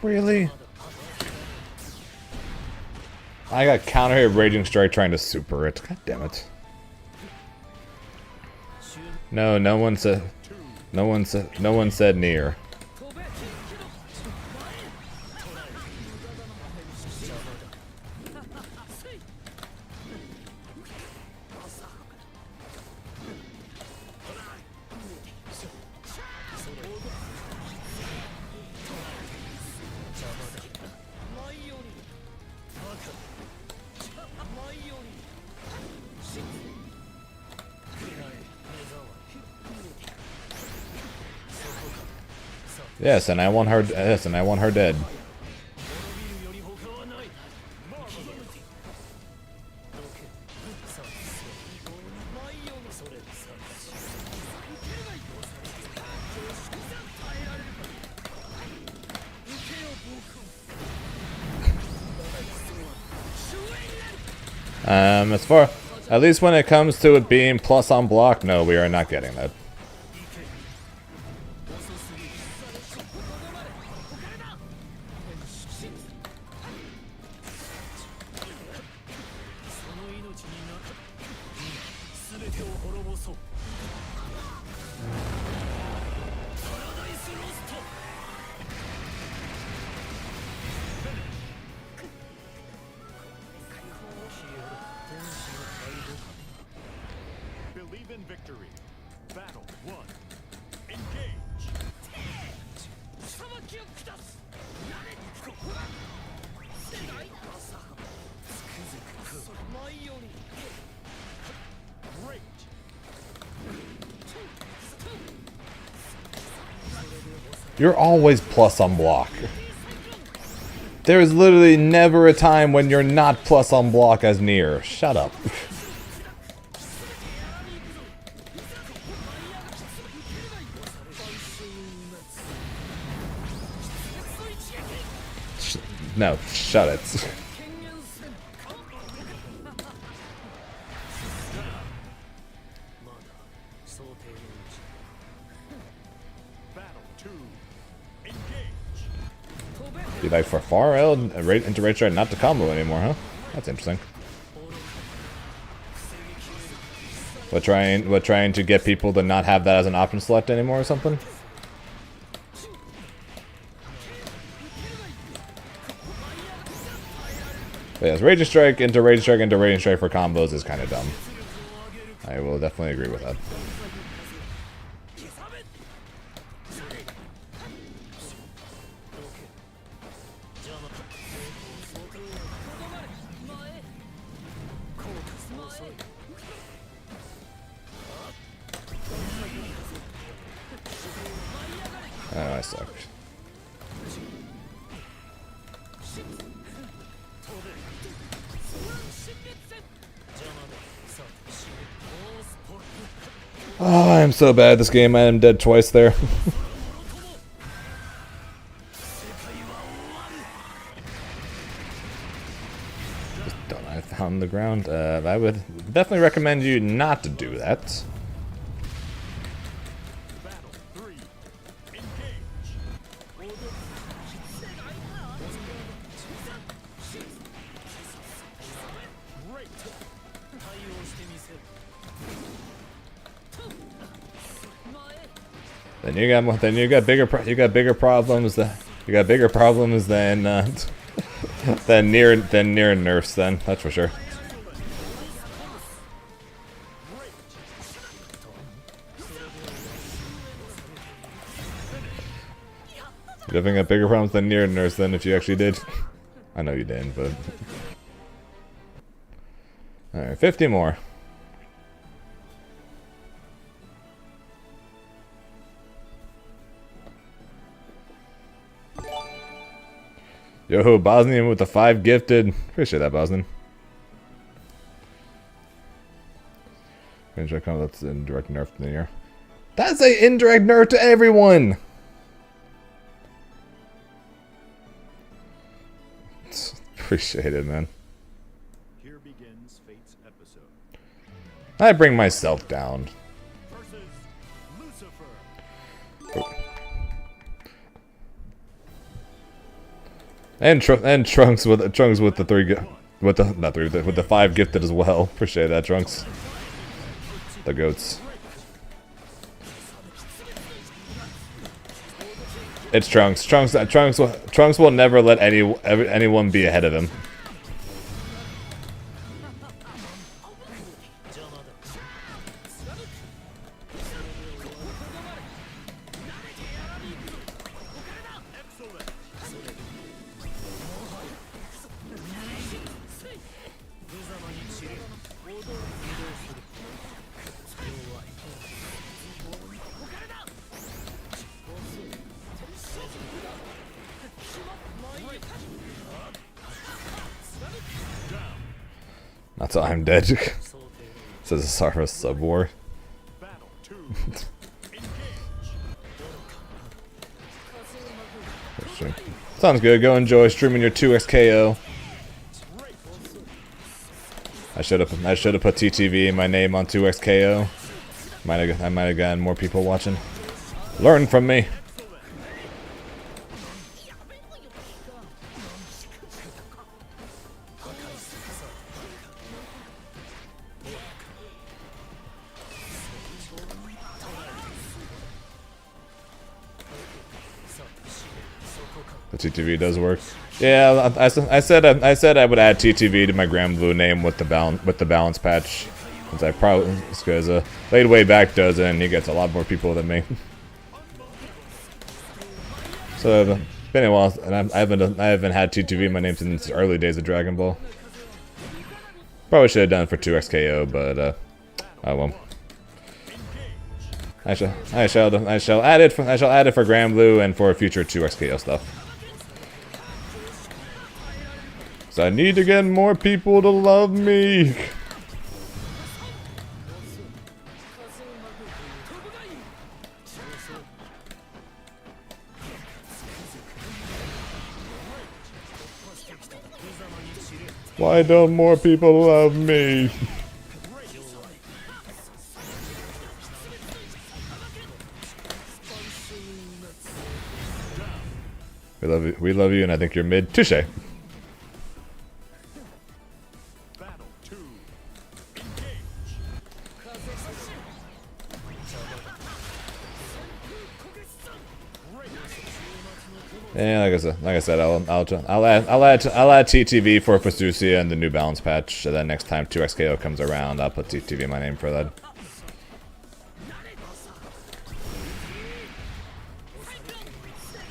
Really? I got counter hit Raging Strike trying to super it. God damn it. No one said near. Yes, and I want her. Yes, and I want her dead. At least when it comes to it being plus on block, no, we are not getting that. Believe in victory. Battle 1. Engage. Great. You're always plus on block. There is literally never a time when you're not plus on block as near. Shut up. No, shut it. 権限戦まだ想定のうち Battle 2. Engage. 飛べ You like for far L into Rage Strike not to combo anymore, huh? That's interesting. What trying to get people to not have that as an option select anymore or something? But yes, Rage Strike into Rage Strike into Rage Strike for combos is kind of dumb. I will definitely agree with that. Oh, I suck. Oh, I am so bad at this game. I am dead twice there. Just don't I found the ground? I would definitely recommend you not to do that. Battle 3. Engage. Great. 対応してみせる Then you got bigger problems than than near nerfs. Then that's for sure. You definitely got bigger problems than near nerfs than if you actually did. I know you didn't, but all right, 50 more. Yo, Bosnian with the 5 gifted. Appreciate that, Bosnian. That's indirect nerf in the year. That's an indirect nerf to everyone! Appreciate it, man. Here begins Fate's episode. I bring myself down. Versus Lucifer. And Trunks with the 3 with the not 3 with the 5 gifted as well. Appreciate that, Trunks. The goats. It's Trunks. Trunks will never let anyone be ahead of him. That's why I'm dead. Says a Sarva sub war. Battle 2. Engage. Sounds good. Go enjoy streaming your 2x KO. I should have put TTV in my name on 2x KO. I might have gotten more people watching. Learn from me. The TTV does work. Yeah, I said I would add TTV to my Granblue name with the balance patch, since I probably because Laid Way Back does it, and he gets a lot more people than me. So it's been a while, and I haven't had TTV in my name since the early days of Dragon Ball. Probably should have done it for 2x KO, but oh well. I shall add it for Granblue and for future 2x KO stuff. So I need to get more people to love me. Why don't more people love me? We love you. We love you, and I think you're mid. Touche. Battle 2. Engage. Yeah, like I said, I'll add TTV for Fasucia and the New Balance patch. And then next time 2XKO comes around, I'll put TTV in my name for that.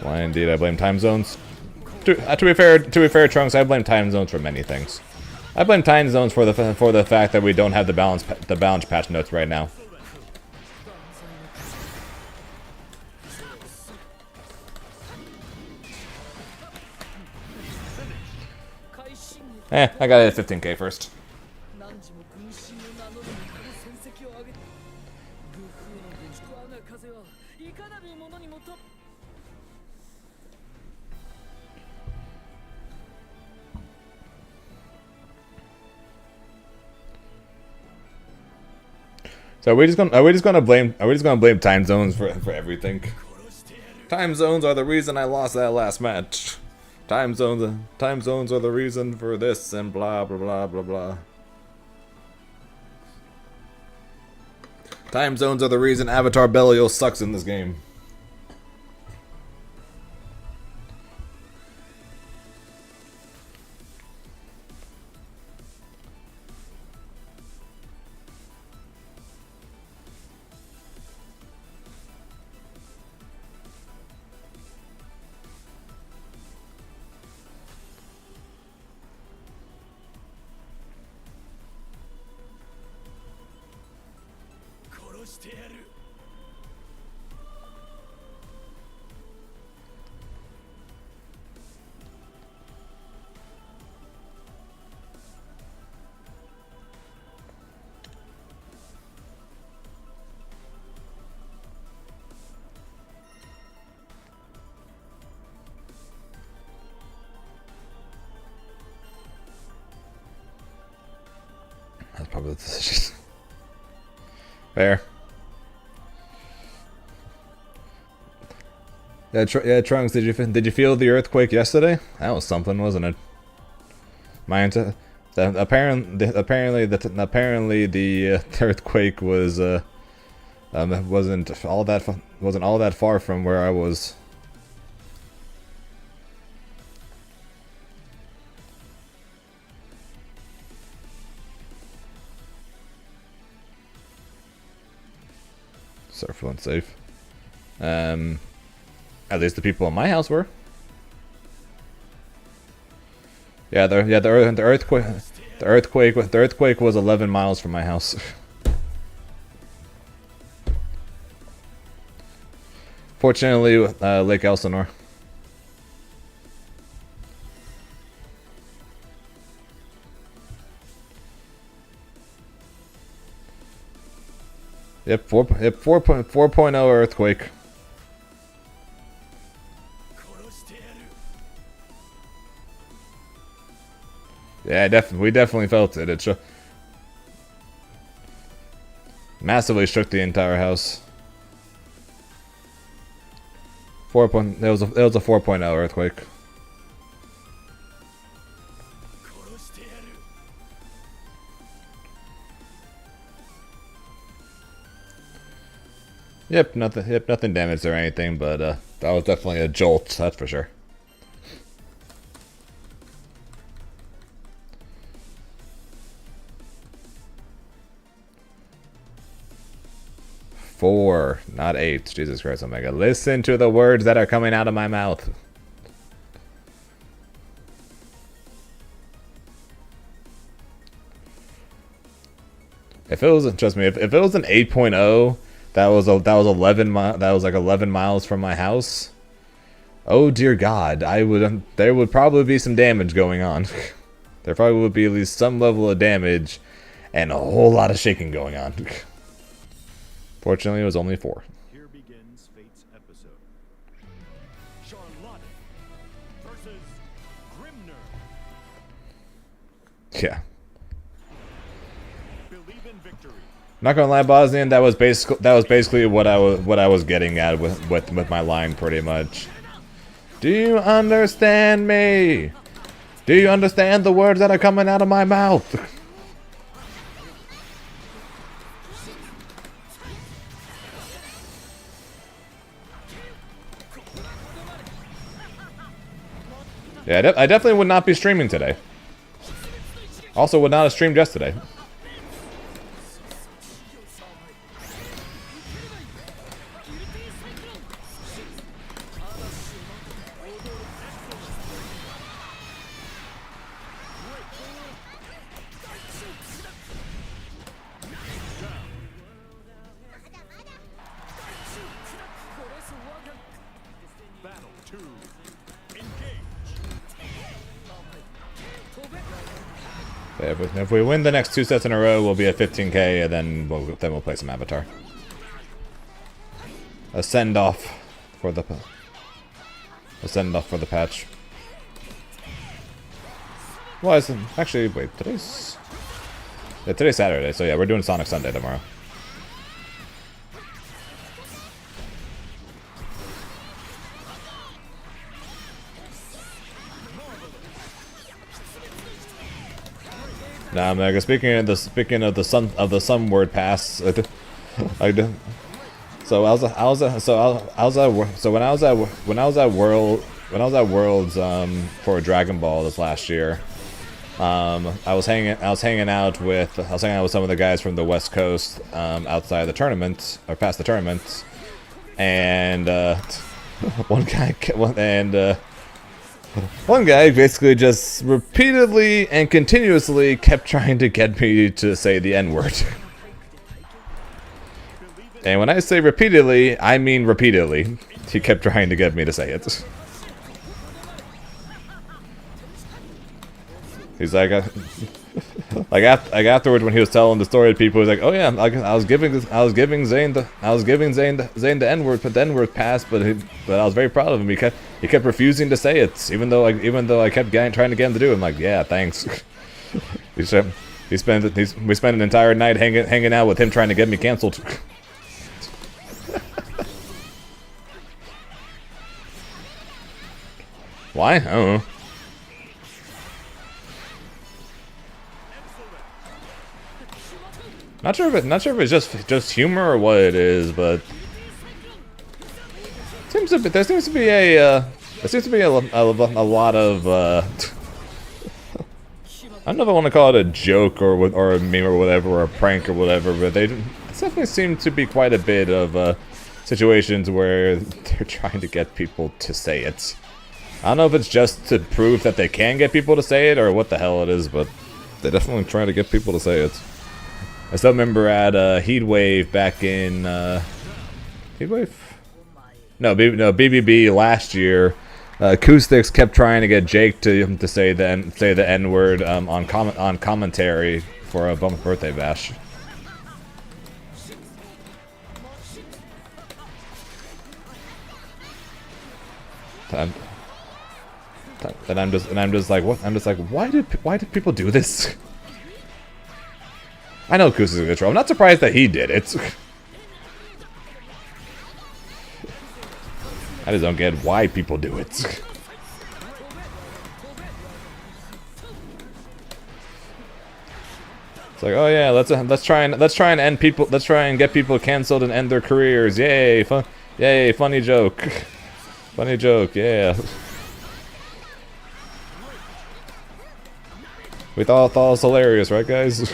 Why indeed? I blame time zones. To be fair, Trunks, I blame time zones for many things. I blame time zones for the fact that we don't have the balance patch notes right now. I gotta hit 15k first. So are we just gonna blame time zones for everything? Time zones are the reason I lost that last match. Time zones are the reason for this and blah blah blah blah blah. Time zones are the reason Avatar Belial sucks in this game. That's probably the decision. Fair. Yeah, Trunks. Did you feel the earthquake yesterday? That was something, wasn't it? Apparently the earthquake was wasn't all that far from where I was. Surf went safe. At least the people in my house were. Yeah, the earthquake was 11 miles from my house. Fortunately, Lake Elsinore. Yep, 4.0 earthquake. Yeah, we definitely felt it. It massively shook the entire house. It was a 4.0 earthquake. Yep, nothing damaged or anything, but that was definitely a jolt, that's for sure. Four, not 8. Jesus Christ, Omega. Listen to the words that are coming out of my mouth. If it was, trust me, if it was an 8.0, that was 11 that was like 11 miles from my house. Oh dear God, there would probably be some damage going on. There probably would be at least some level of damage and a whole lot of shaking going on. Fortunately, it was only 4. Here begins Fate's episode. Charlotte versus Grimner. Yeah. Believe in victory. Not gonna lie, Bosnian. That was basically what I was getting at with my line, pretty much. Do you understand me? Do you understand the words that are coming out of my mouth? Yeah, I definitely would not be streaming today. Also, would not have streamed yesterday. Battle 2. Engage. If we win the next 2 sets in a row, we'll be at 15k, and then we'll play some Avatar. A send off for the patch. Well, actually, wait, today's Saturday, so yeah, we're doing Sonic Sunday tomorrow. Nah, Mega. Speaking of the sun word pass, I do. So when I was at Worlds for Dragon Ball this last year, I was hanging out with some of the guys from the West Coast outside the tournament or past the tournament, and one guy basically just repeatedly and continuously kept trying to get me to say the N-word. And when I say repeatedly, I mean repeatedly. He kept trying to get me to say it. He's like afterwards when he was telling the story to people, he was like, "Oh yeah, I was giving Zane the N-word, but the N-word passed, but I was very proud of him. He kept refusing to say it, even though I kept trying to get him to do it." I'm like, "Yeah, thanks." We spent an entire night hanging out with him trying to get me canceled. Why? I don't know. Not sure if it's just humor or what it is, but there seems to be a lot of I don't know if I want to call it a joke or a meme or whatever, or a prank or whatever, but there definitely seem to be quite a bit of situations where they're trying to get people to say it. I don't know if it's just to prove that they can get people to say it or what the hell it is, but they definitely try to get people to say it. I still remember at Heatwave back in Heatwave? No, BBB last year. Acoustics kept trying to get Jake to say the N-word on commentary for a Bump birthday bash. And I'm just like, what? I'm just like, why did people do this? I know Acoustics is a troll. I'm not surprised that he did it. I just don't get why people do it. It's like, oh yeah, let's try and get people canceled and end their careers. Yay, yay, funny joke. Funny joke, yeah. We thought it was hilarious, right, guys?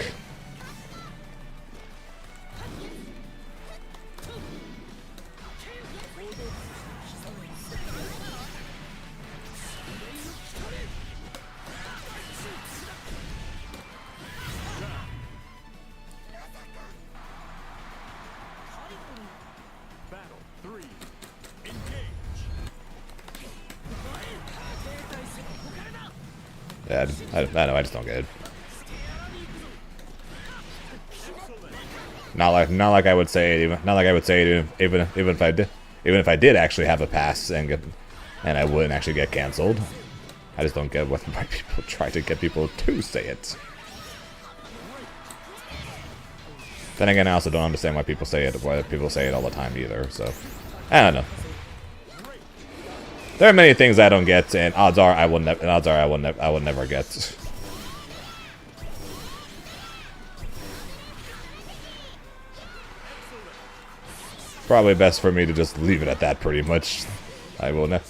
Battle 3. Engage. Yeah, I know, I just don't get it. Not like I would say it, even if I did actually have a pass and I wouldn't actually get canceled. I just don't get why people try to get people to say it. Then again, I also don't understand why people say it all the time either. So I don't know. There are many things I don't get, and odds are I will never get. Probably best for me to just leave it at that, pretty much. I don't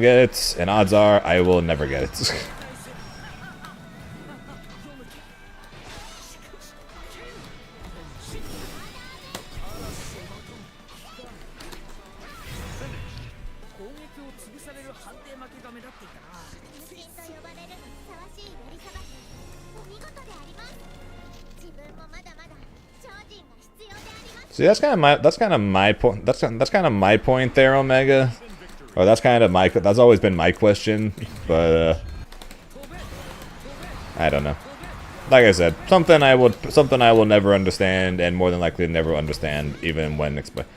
get it, and odds are I will never get it. See, that's kind of my point. That's kind of my point there, Omega. Or that's always been my question, but I don't know. Like I said, something I will never understand, and more than likely never understand, even when explained.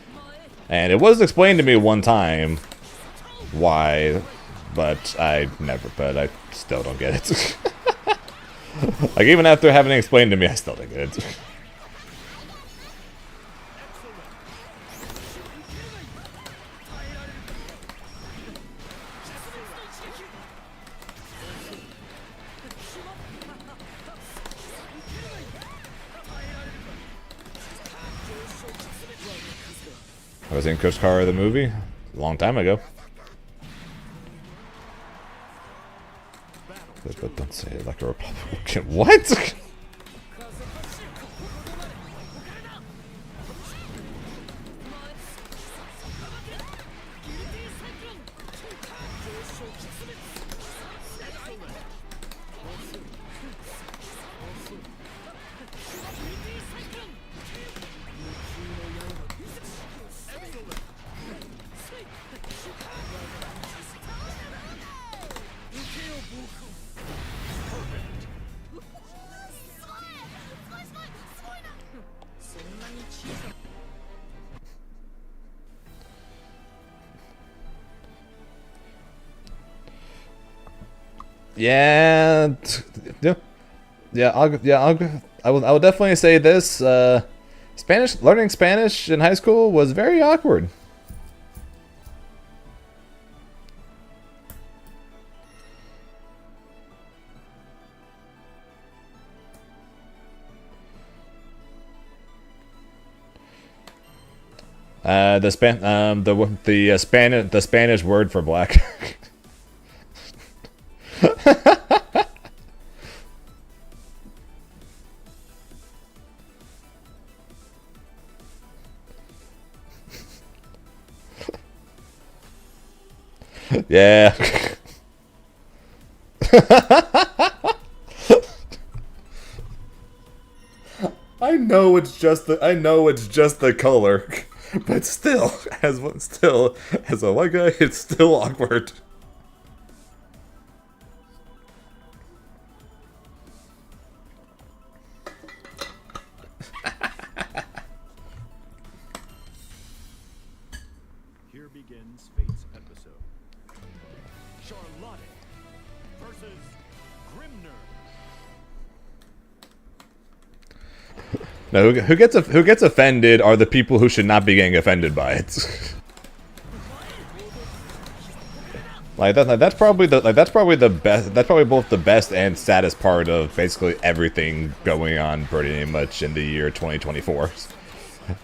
And it was explained to me one time why, but I still don't get it. Like, even after having it explained to me, I still don't get it. I was in Chris Carr the movie a long time ago. But don't say it like a Republican. What? Yeah, I will definitely say this. Learning Spanish in high school was very awkward. The Spanish word for black. Yeah. I know it's just the color, but still, as a white guy, it's still awkward. Here begins Fate's episode. Charlotte versus Grimner. No, who gets offended are the people who should not be getting offended by it. That's probably both the best and saddest part of basically everything going on pretty much in the year 2024.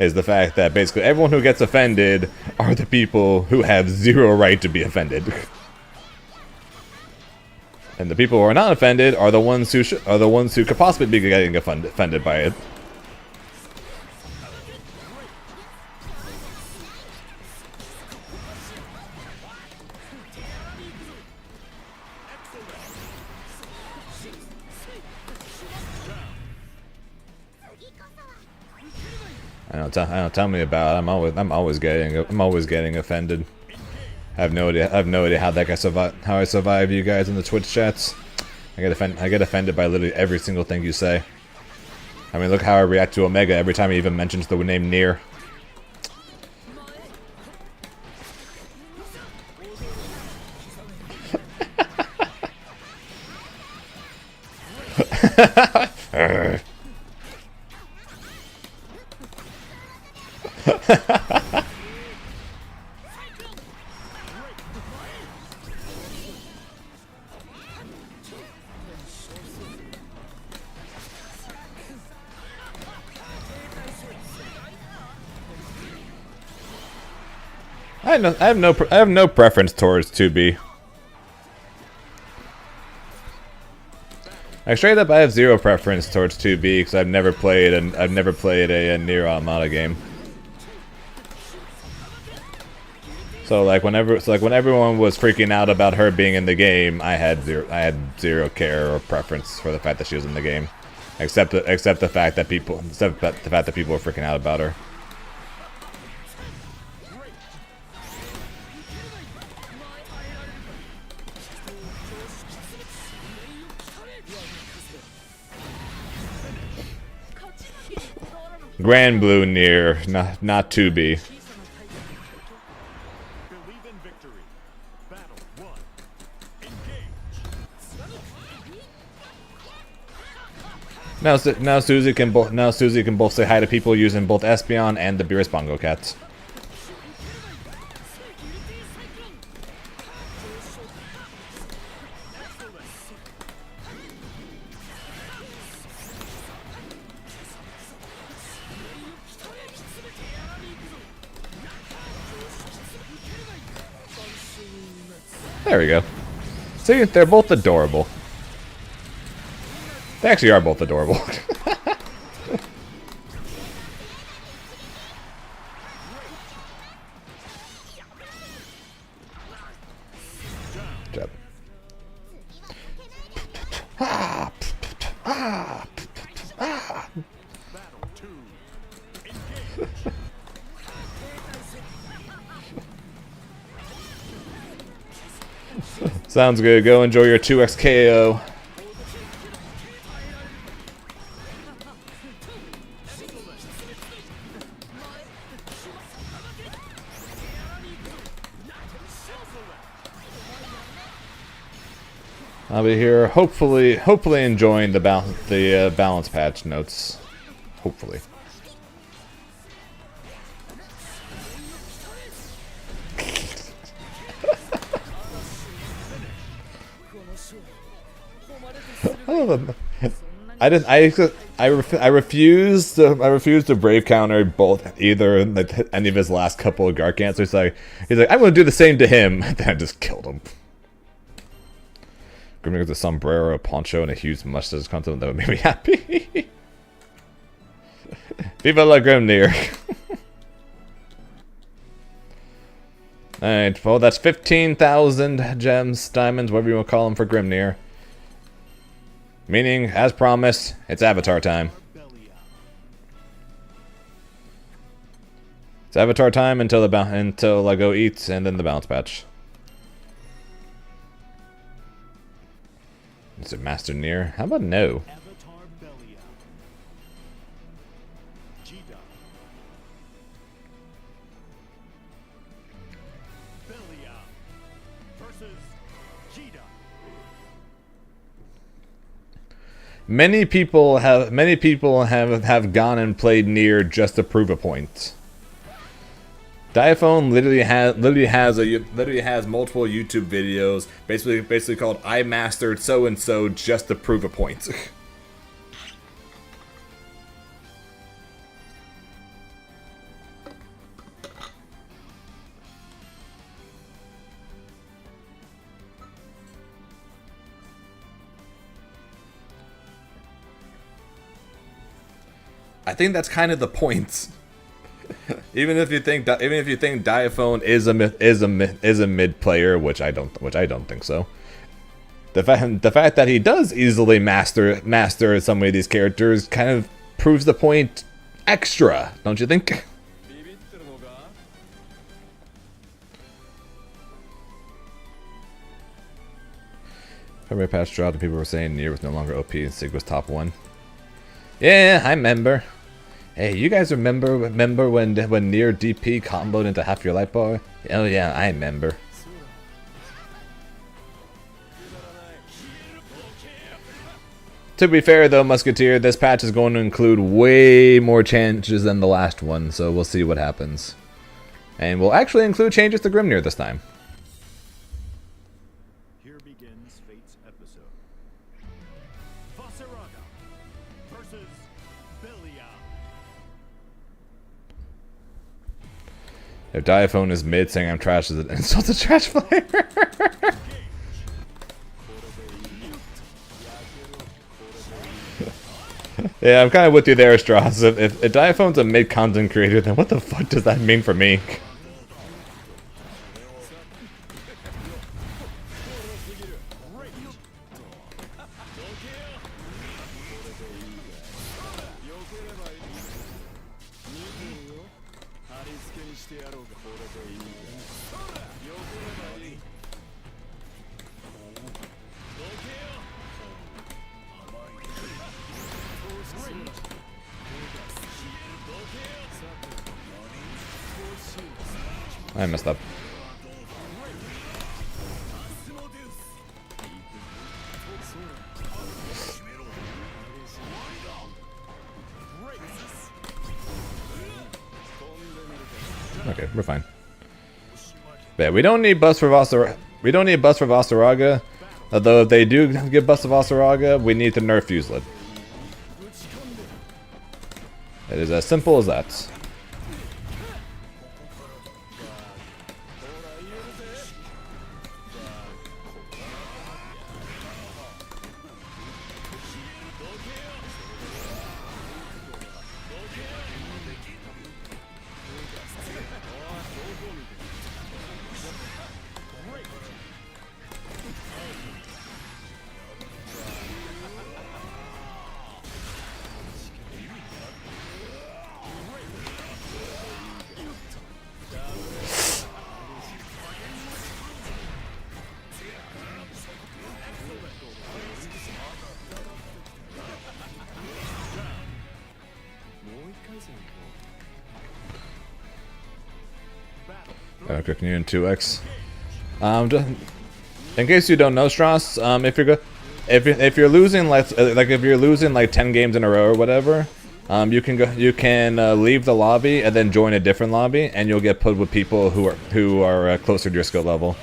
Is the fact that basically everyone who gets offended are the people who have zero right to be offended. And the people who are not offended are the ones who could possibly be getting offended by it. I don't tell me about it. I'm always getting offended. I have no idea how I survive you guys in the Twitch chats. I get offended by literally every single thing you say. I mean, look how I react to Omega every time he even mentions the name Nier. I have no preference towards 2B. Like straight up, I have zero preference towards 2B because I've never played a Nier Automata game. So like when everyone was freaking out about her being in the game, I had zero care or preference for the fact that she was in the game, except the fact that people were freaking out about her. Granblue Nier, not 2B. Believe in victory. Battle 1. Engage. Now Susie can both say hi to people using both Espeon and the Beerus Bongo Cats. There we go. See, they're both adorable. They actually are both adorable. Jab. Battle 2. Engage. Sounds good. Go enjoy your 2x KO. I'll be here, hopefully enjoying the balance patch notes. Hopefully. I refuse to brave counter either like any of his last couple of Gargants. He's like I'm gonna do the same to him. Then I just killed him. Grimnir with a sombrero, a poncho, and a huge mustache content that would make me happy. Viva la Grimnir. Alright, well that's 15,000 gems, diamonds, whatever you want to call them for Grimnir. Meaning, as promised, it's Avatar time. It's Avatar time until I go eat, and then the balance patch. Is it Master Nier? How about no? Avatar Belia. Jida. Belia versus Jida. Many people have gone and played Nier just to prove a point. Diaphone literally has multiple YouTube videos basically called "I mastered so and so" just to prove a point. I think that's kind of the point. Even if you think Diaphone is a mid player, which I don't think so. The fact that he does easily master some of these characters kind of proves the point extra, don't you think? February patch dropped and people were saying Nier was no longer OP and Sig was top 1. Yeah, I remember. Hey, you guys remember when Nier DP comboed into half your light bar? Oh yeah, I remember. To be fair though, Musketeer, this patch is going to include way more changes than the last one, so we'll see what happens. And we'll actually include changes to Grimnir this time. Here begins Fate's episode. Vaseraga versus Belia. If Diaphone is mid saying I'm trash, is it insult to trash player? Yeah, I'm kind of with you there, Strauss. If Diaphone's a mid content creator, then what the fuck does that mean for me? I messed up. Okay, we're fine. But yeah, we don't need buffs for Vaseraga. Although if they do get buffs to Vaseraga, we need to nerf Fuselet. It is as simple as that. Cooking you in 2x. Just, in case you don't know, Strauss, if you're losing like if you're losing like 10 games in a row or whatever, you can leave the lobby and then join a different lobby, and you'll get put with people who are closer to your skill level,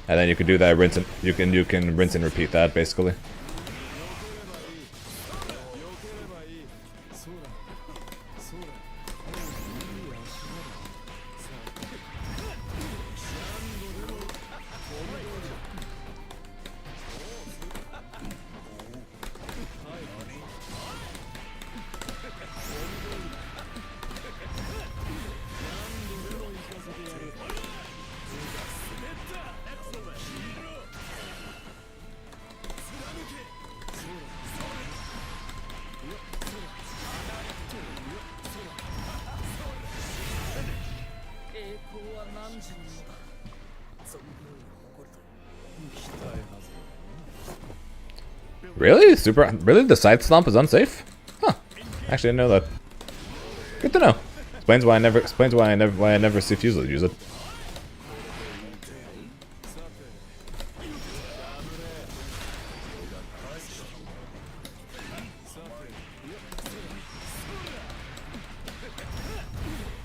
and then you can do that you can rinse and repeat that basically. Really? Really? The side stomp is unsafe? Huh. Actually, I didn't know that. Good to know. Explains why I never see Fuselet use it.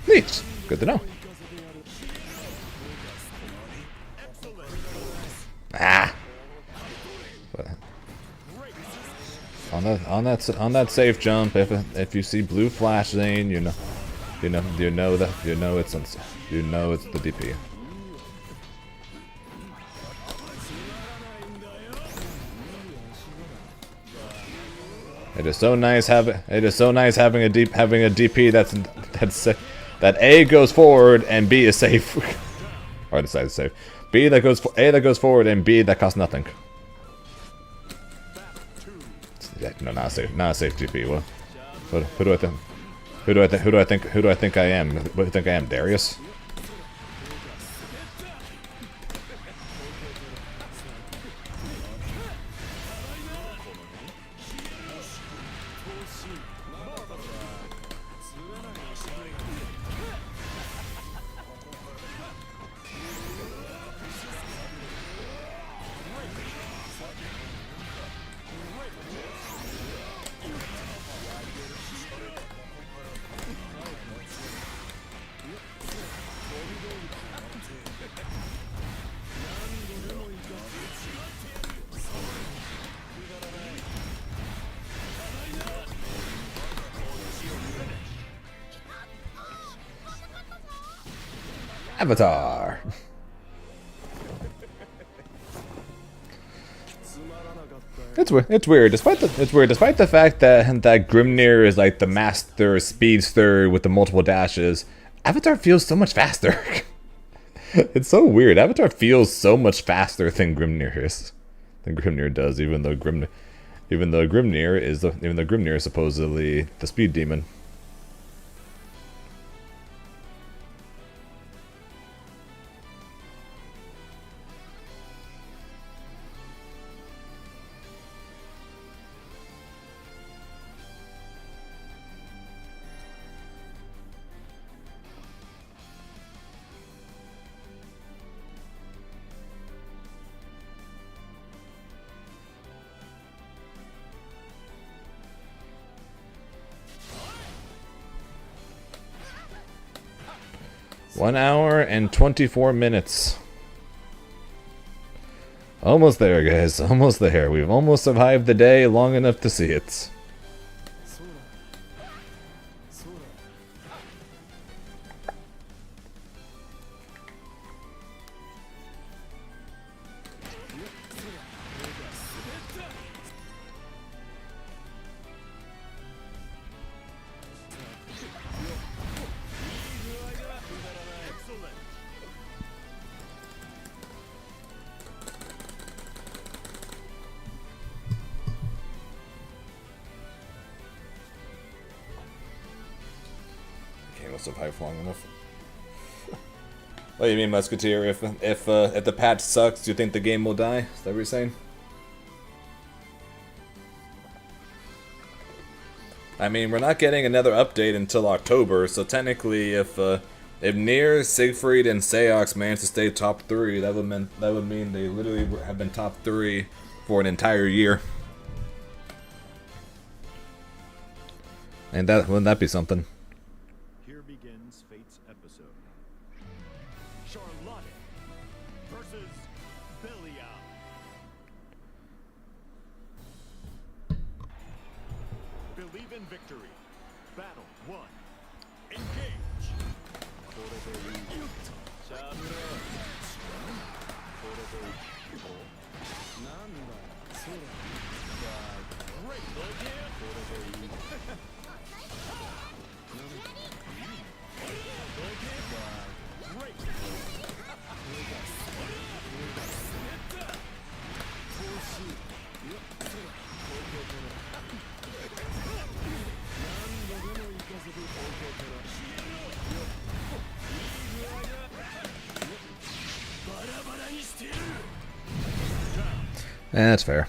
Neat. Good to know. Ah. On that safe jump, if you see blue flashing, you know it's the DP. It is so nice having a DP that A goes forward and B is safe, or the side is safe. A that goes forward and B that costs nothing. Yeah, no, not a safe GP. Well, who do I think I am? What do you think I am, Darius? Avatar. It's weird. Despite the fact that Grimnir is like the master speedster with the multiple dashes, Avatar feels so much faster. It's so weird. Avatar feels so much faster than Grimnir does, even though Grimnir is supposedly the speed demon. One hour and 24 minutes. Almost there, guys. Almost there. We've almost survived the day long enough to see it. Survive long enough. What do you mean, Musketeer? If the patch sucks, do you think the game will die? Is that what you're saying? I mean, we're not getting another update until October, so technically, if Nier, Siegfried, and Seox manage to stay top 3, that would mean they literally have been top 3 for an entire year. And wouldn't that be something? That's fair.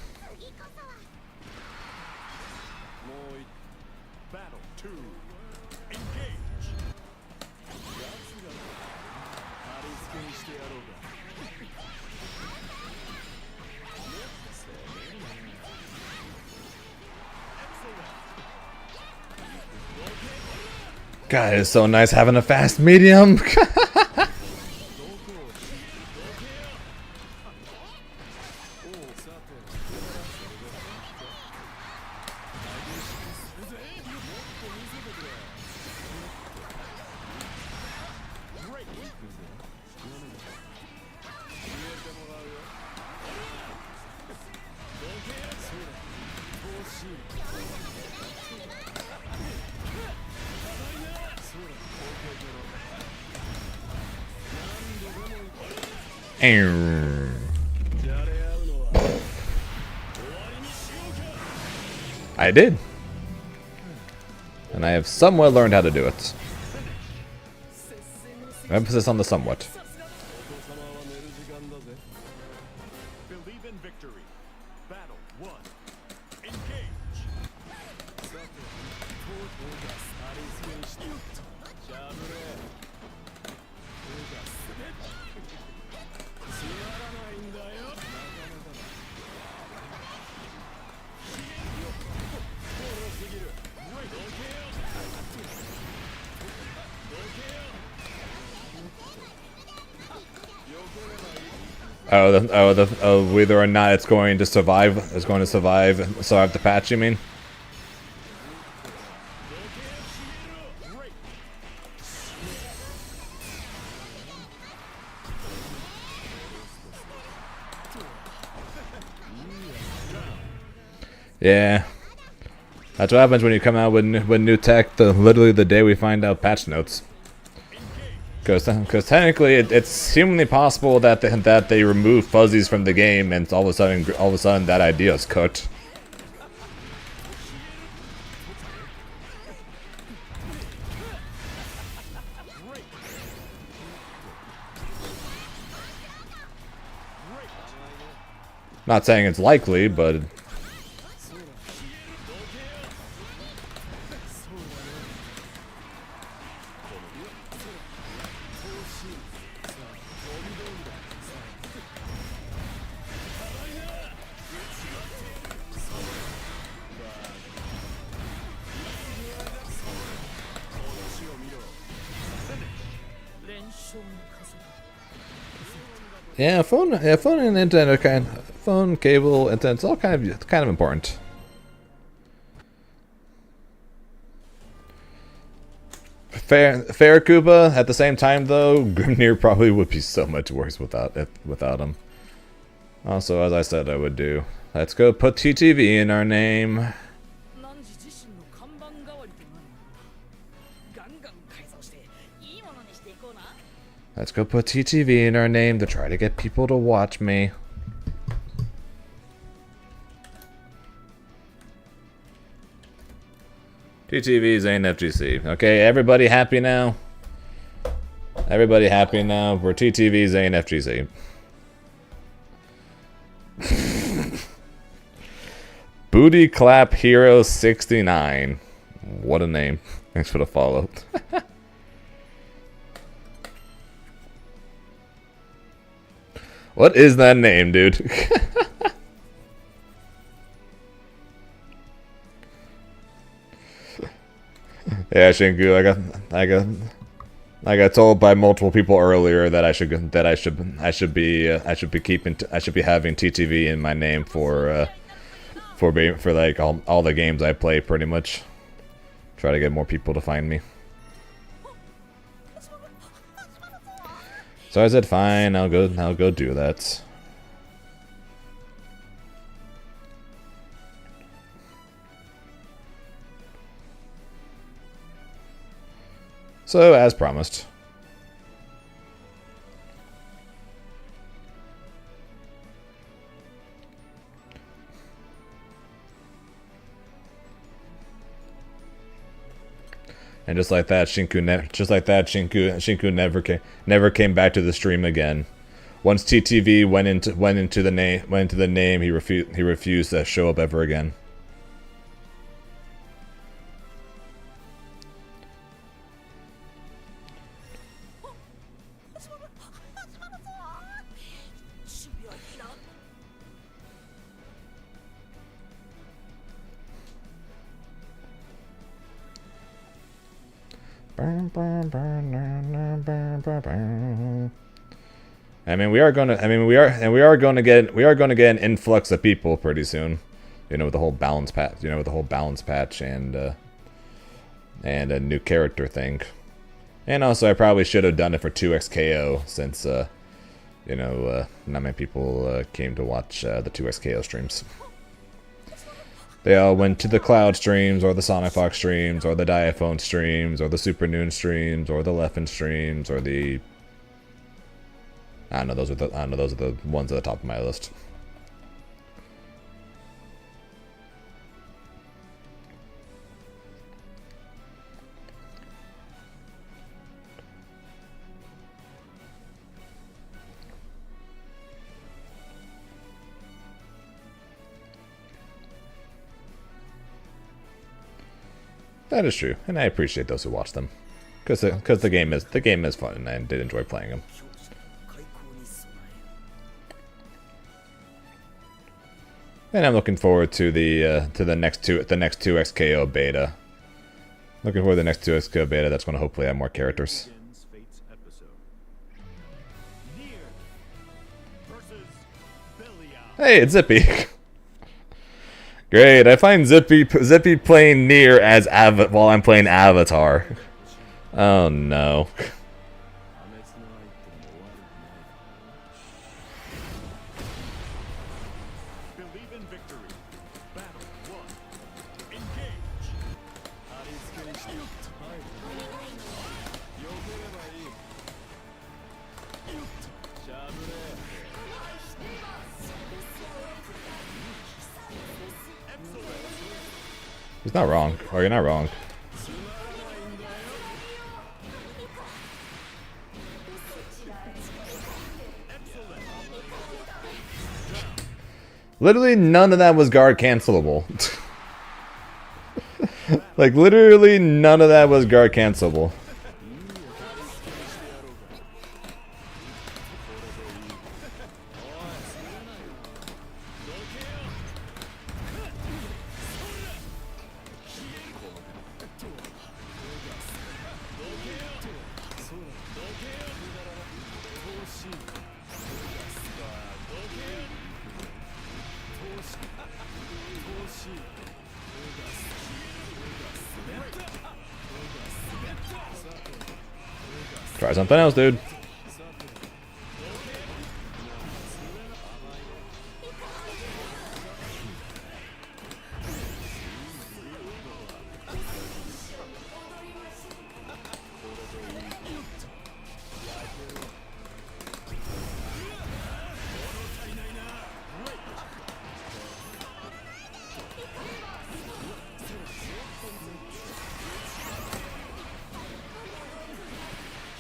God, it's so nice having a fast medium. I did. And I have somewhat learned how to do it. Emphasis on the somewhat. Believe in victory. Battle 1. Engage. Whether or not it's going to survive, survive the patch, you mean? Yeah. That's what happens when you come out with new tech, literally the day we find out patch notes. Because technically it's humanly possible that they remove fuzzies from the game, and all of a sudden that idea is cooked. Not saying it's likely, but yeah, phone and internet are phone, cable, internet, it's all kind of important. Fair Koopa. At the same time, though, Grimnir probably would be so much worse without him. Also, as I said I would do, let's go put TTV in our name. Let's go put TTV in our name to try to get people to watch me. TTV's ain't FGC. Okay, everybody happy now? Everybody happy now? We're TTV's ain't FGC. Booty Clap Hero 69. What a name. Thanks for the follow. What is that name, dude? Yeah, Shinku, I got told by multiple people earlier that I should be having TTV in my name for like all the games I play, pretty much. Try to get more people to find me. So I said, fine, I'll go do that. So, as promised. And just like that, Shinku never came back to the stream again. Once TTV went into the name, he refused to show up ever again. I mean, we are going to get an influx of people pretty soon. You know, with the whole balance patch. You know, with the whole balance patch and a new character thing. And also, I probably should have done it for 2xKO since you know, not many people came to watch the 2xKO streams. They all went to the Cloud streams, or the Sonic Fox streams, or the Diaphone streams, or the Super Noon streams, or the Leffen streams, or the... I don't know, those are the ones at the top of my list. That is true, and I appreciate those who watch them, because the game is fun, and I did enjoy playing them. And I'm looking forward to the next 2xKO beta. Looking forward to the next 2xKO beta. That's going to hopefully have more characters. Hey, it's Zippy. Great, I find Zippy playing Nier as while I'm playing Avatar. Oh no. He's not wrong. Or you're not wrong. Literally none of that was guard cancelable. Like literally none of that was guard cancelable. Try something else, dude.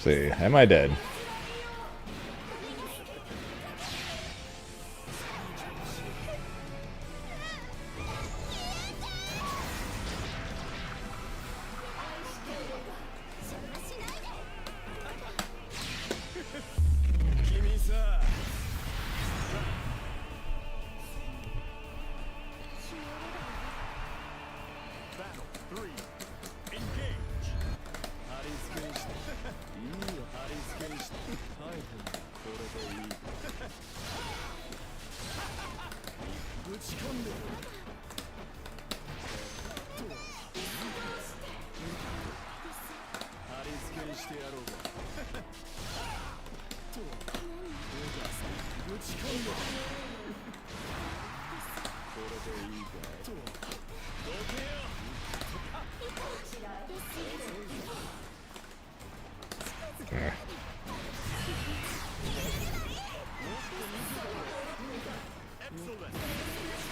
See, am I dead?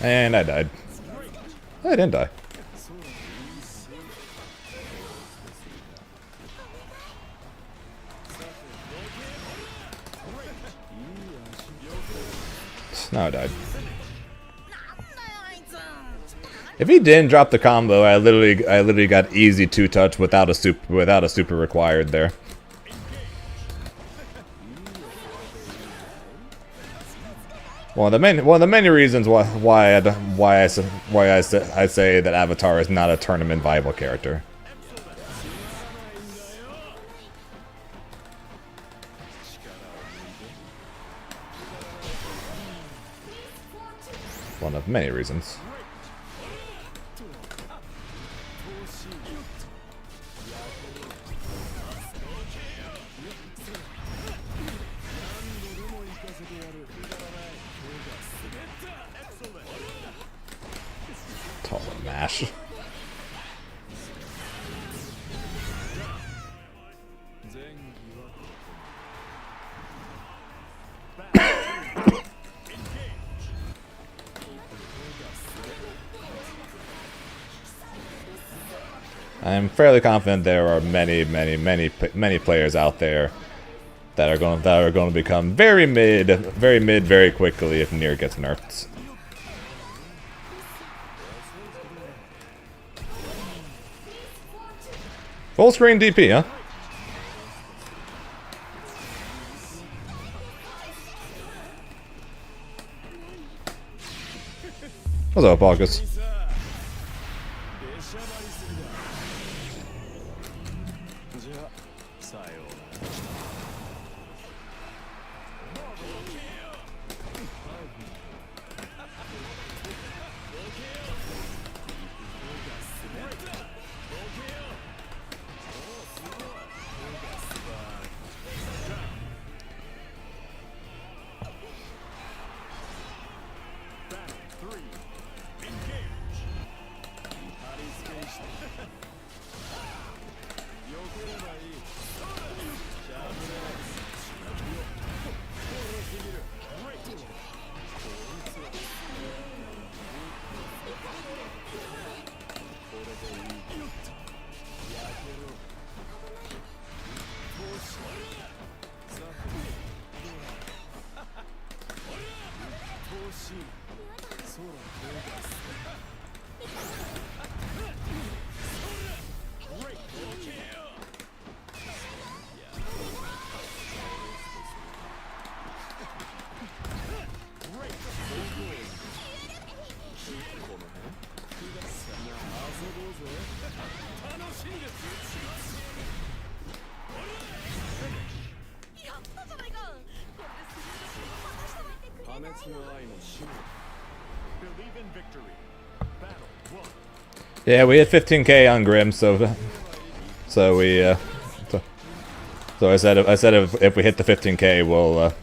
And I died. I didn't die. No, I died. If he didn't drop the combo, I literally got easy 2-touch without a super required there. One of the many reasons why I say that Avatar is not a tournament viable character. One of many reasons. Mash. I'm fairly confident there are many players out there that are going to become very mid very quickly if Nier gets nerfed. Full screen DP, huh? What's up, August? Believe in victory. Battle 1. Yeah, we hit 15K on Grim, so we so I said if we hit the 15K,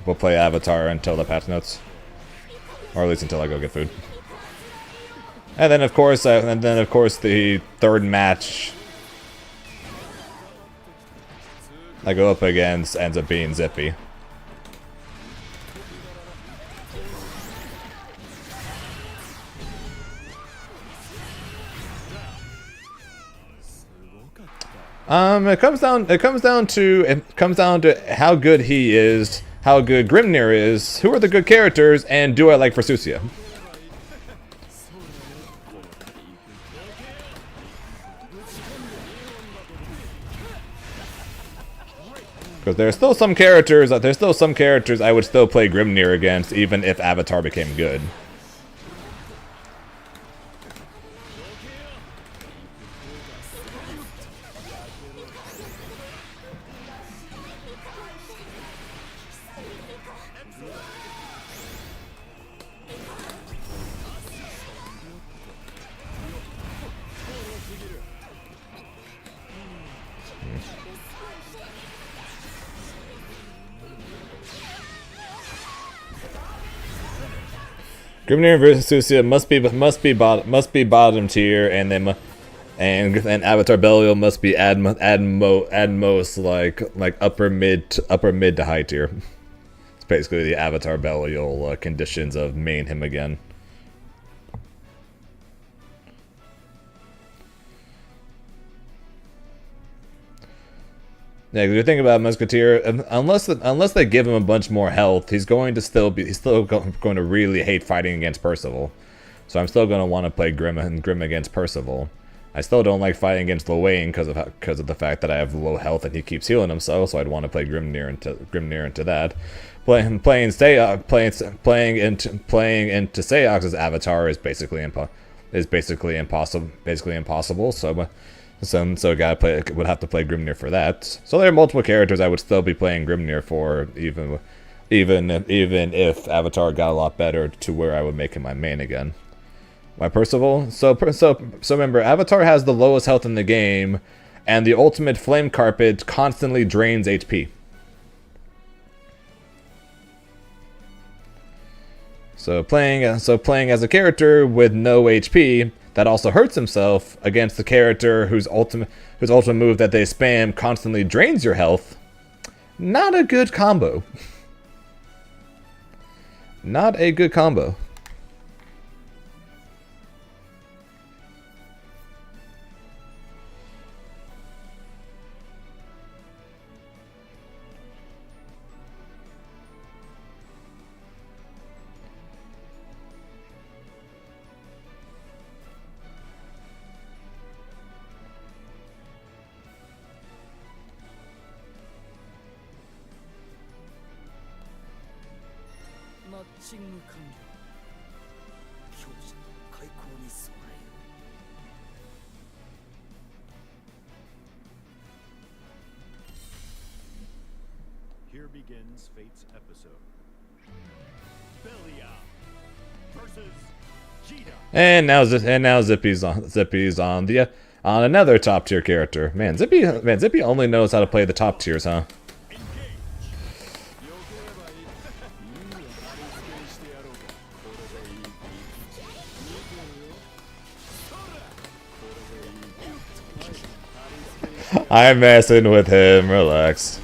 we'll play Avatar until the patch notes, or at least until I go get food. And then of course the third match I go up against ends up being Zippy. It comes down to how good he is, how good Grimnir is, who are the good characters, and do I like Versusia? Because there's still some characters I would still play Grimnir against, even if Avatar became good. Grimnir versus Susia must be bottom tier, and then Avatar Belial must be at most like upper mid to high tier. It's basically the Avatar Belial conditions of main him again. Yeah, because you think about Musketeer, unless they give him a bunch more health, he's still going to really hate fighting against Percival. So I'm still going to want to play Grim against Percival. I still don't like fighting against Lil because of the fact that I have low health and he keeps healing himself. So I'd want to play Grimnir into that. Playing into Seox's Avatar is basically impossible. So would have to play Grimnir for that. So there are multiple characters I would still be playing Grimnir for, even if Avatar got a lot better to where I would make him my main again. Why Percival? So remember, Avatar has the lowest health in the game, and the ultimate flame carpet constantly drains HP. So playing as a character with no HP that also hurts himself against the character whose ultimate move that they spam constantly drains your health. Not a good combo. Not a good combo. Here begins Fate's episode. Belial versus Jita. And now Zippy's on another top tier character. Man, Zippy only knows how to play the top tiers, huh? I'm messing with him, relax.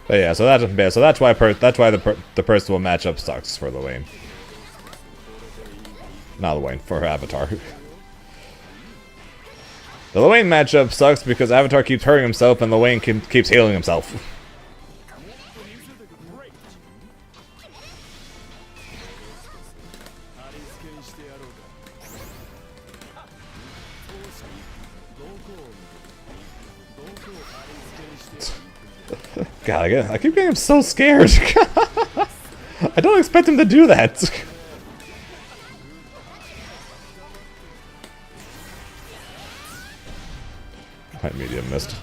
But yeah, so that's why the personal matchup sucks for Lane. Not Lane, for Avatar. The Lane matchup sucks because Avatar keeps hurting himself and Lane keeps healing himself. God, I keep getting so scared. I don't expect him to do that. My medium missed.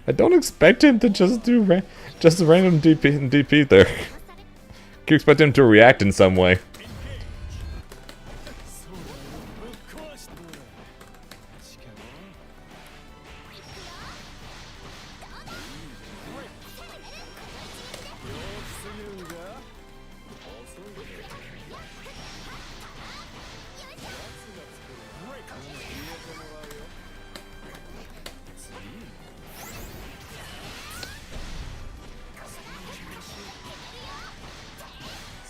I don't expect him to just do just a random DP there. I expect him to react in some way.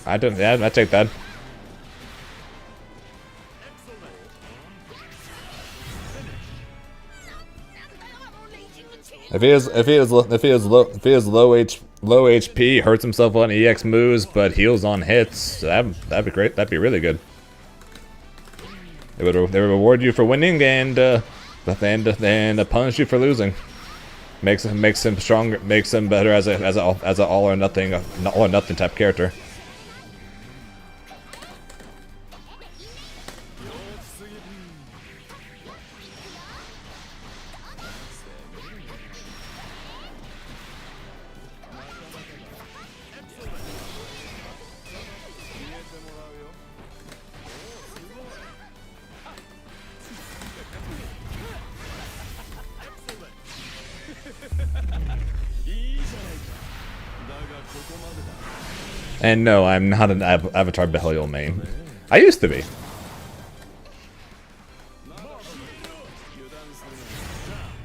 I don't. Yeah, I take that. If he is low HP, hurts himself on EX moves, but heals on hits, that'd be great. That'd be really good. They would reward you for winning and punish you for losing. Makes him stronger. Makes him better as a all or nothing type character. And no, I'm not an Avatar Belial main. I used to be.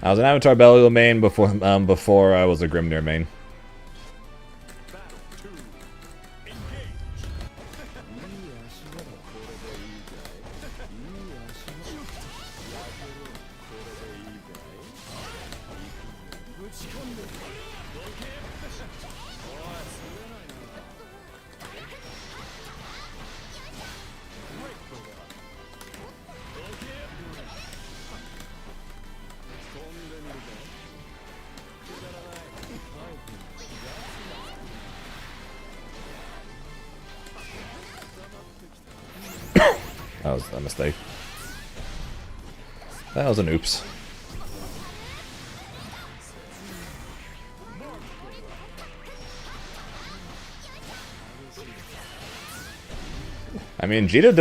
I was an Avatar Belial main before I was a Grimnir main. That was a mistake. That was an oops. I mean, Jita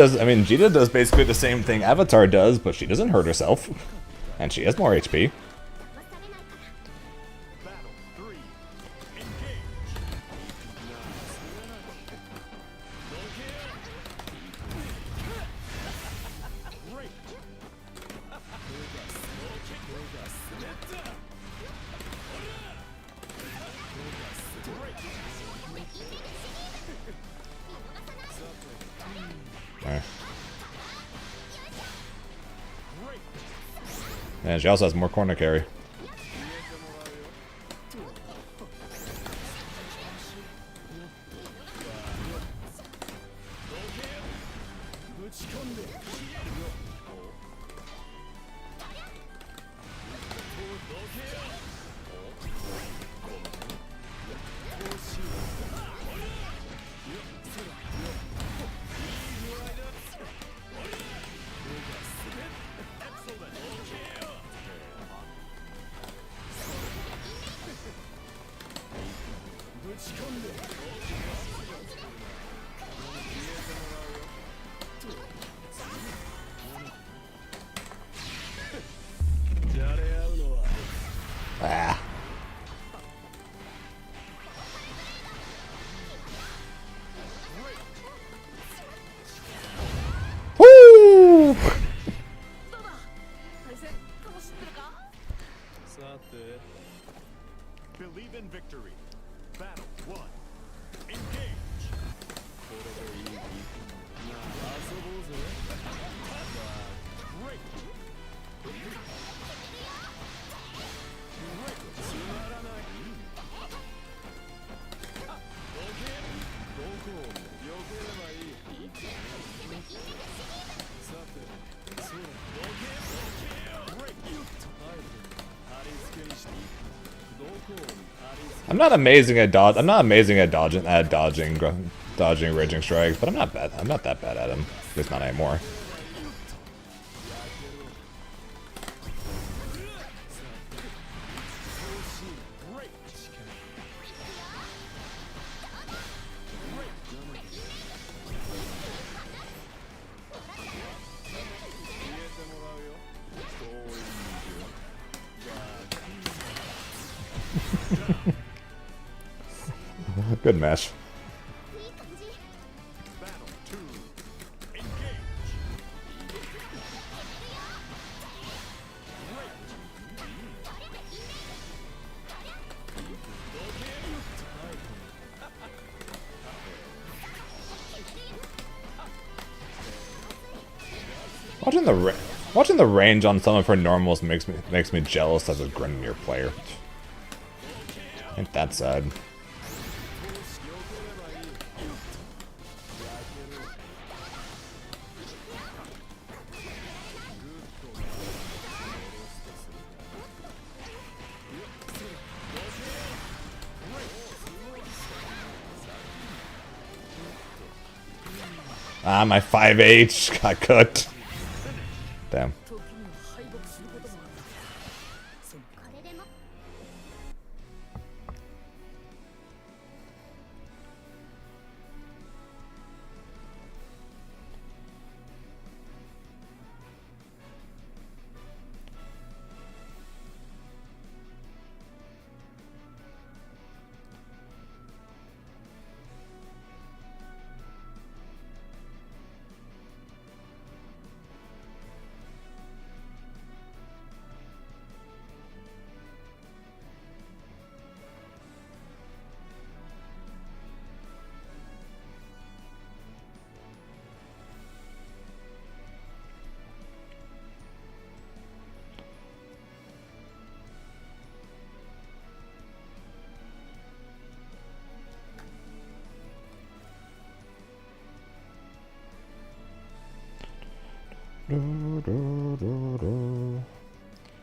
does basically the same thing Avatar does, but she doesn't hurt herself. And she has more HP. And she also has more corner carry. Ah. Woo! Believe in victory. Battle 1. Engage. これでいいなあ遊ぼうぜ Great. つまらないどこを避ければいいさてそうだ Great. あえて貼り付けにしていくどこを貼り付 I'm not amazing at dodge. I'm not amazing at dodging raging strikes, but I'm not bad. I'm not that bad at him. At least not anymore. Great. Good match. Battle 2. Engage. Watching the range on some of her normals makes me jealous as a Grenadier player. Ain't that sad. Ah, my 5H got cooked. Damn. 時には敗北することもあったそのこれでも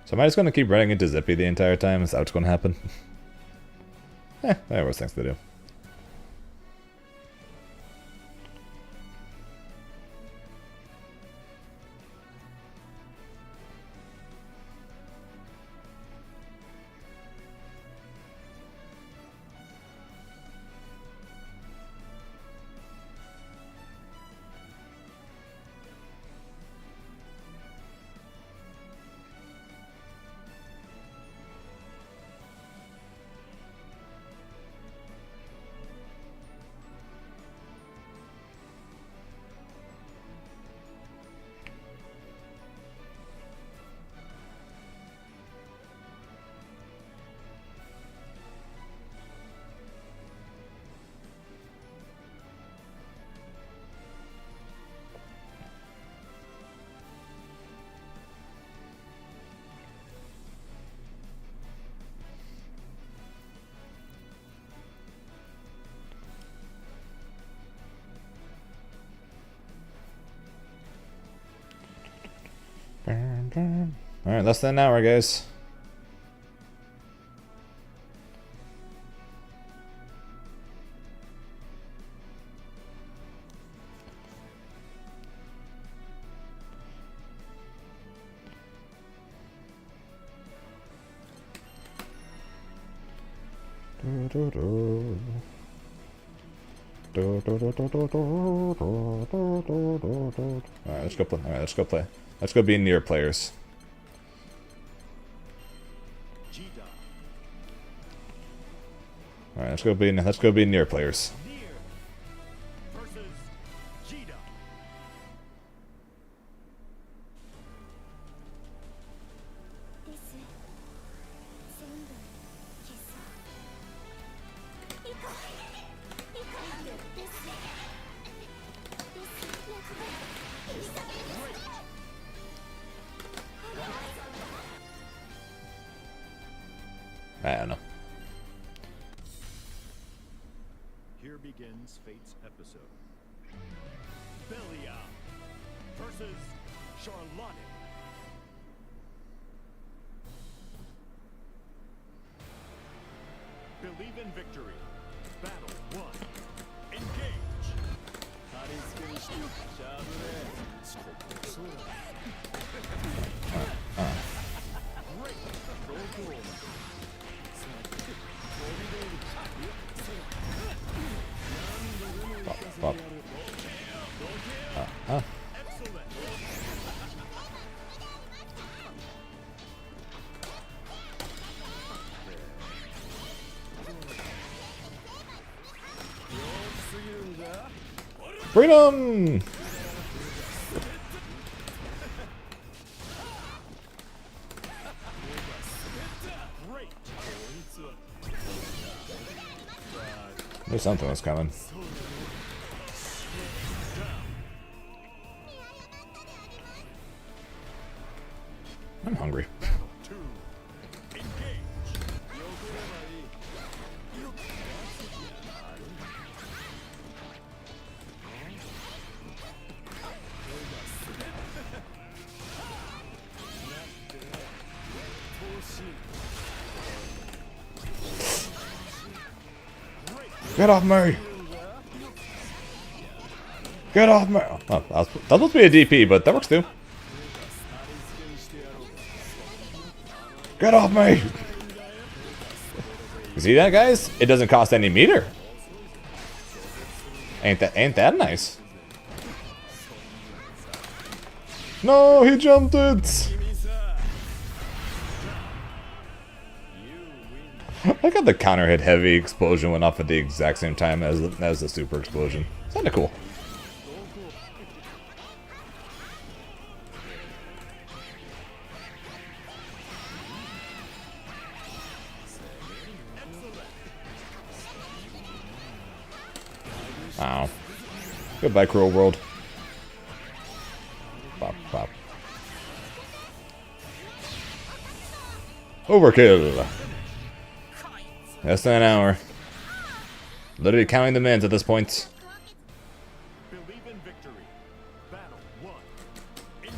So am I just gonna keep running into Zippy the entire time? Is that what's gonna happen? There was things to do. Alright, less than an hour, guys. Alright, let's go play. Alright, let's go play. Let's go be near players. Jita. Alright, let's go be near players. Near versus Jita. です全部消そう I don't know. Here begins Fate's episode. Belia versus Charlotte. Believe in victory. Battle 1. Engage. Pop. Excellent. Freedom! Knew something was coming. I'm hungry. Battle 2. Engage. Get off me! Get off me! Oh, that was supposed to be a DP, but that works too. Get off me! You see that, guys? It doesn't cost any meter. Ain't that nice? No, he jumped it! I got the counter hit heavy explosion went off at the exact same time as the super explosion. It's kinda cool. Ow. Goodbye, cruel world. Pop, pop. Overkill! Less than an hour. Literally counting the minutes at this point. Believe in victory. Battle 1. Engage.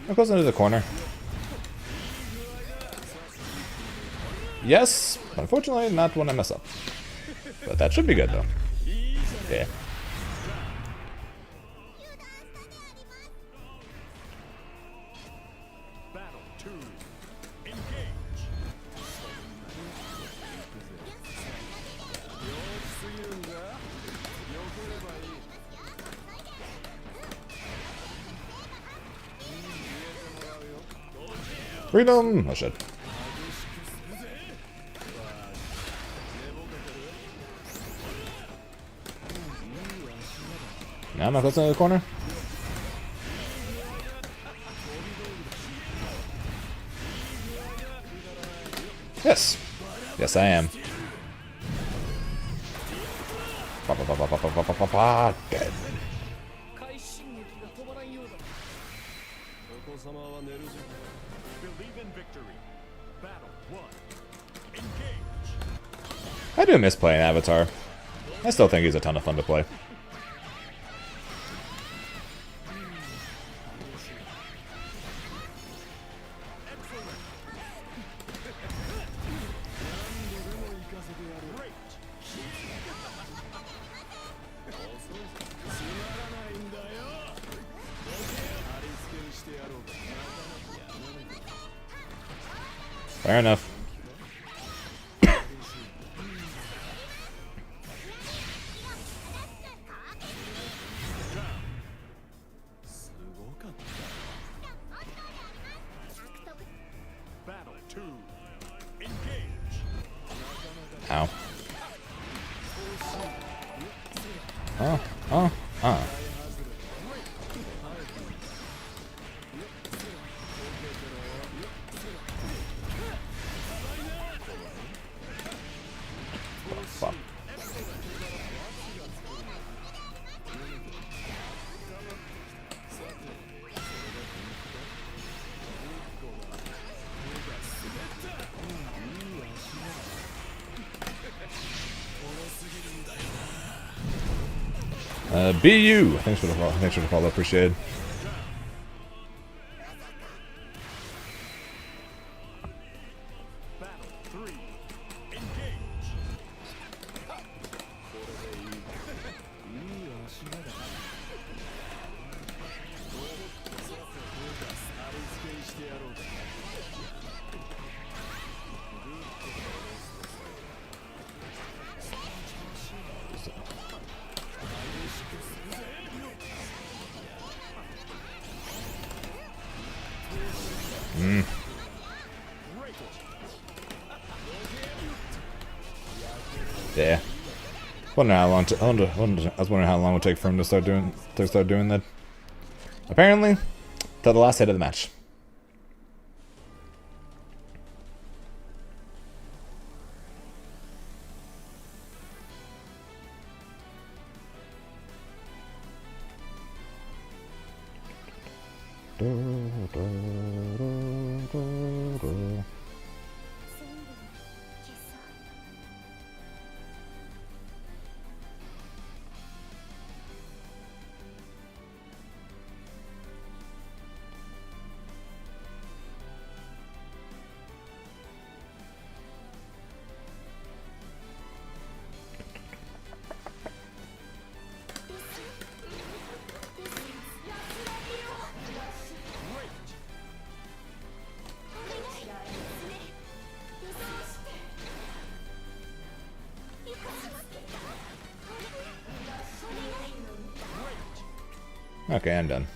It goes into the corner. Yes, unfortunately not when I mess up. But that should be good though. Yeah. Battle 2. Engage. Freedom! Oh shit. Now I'm not close to the corner. Yes. Yes, I am. Dead. 快進撃が止まらんようだ。お子様は寝るぞ。 Believe in victory. Battle 1. Engage. I do miss playing Avatar. I still think he's a ton of fun to play. Fair enough. BU. Thanks for the follow. Thanks for the follow. Appreciate it. Battle 3. Engage. うん。 Yeah. Wondering how long. I was wondering how long it would take for him to start doing that. Apparently, till the last hit of the match. Okay, I'm done.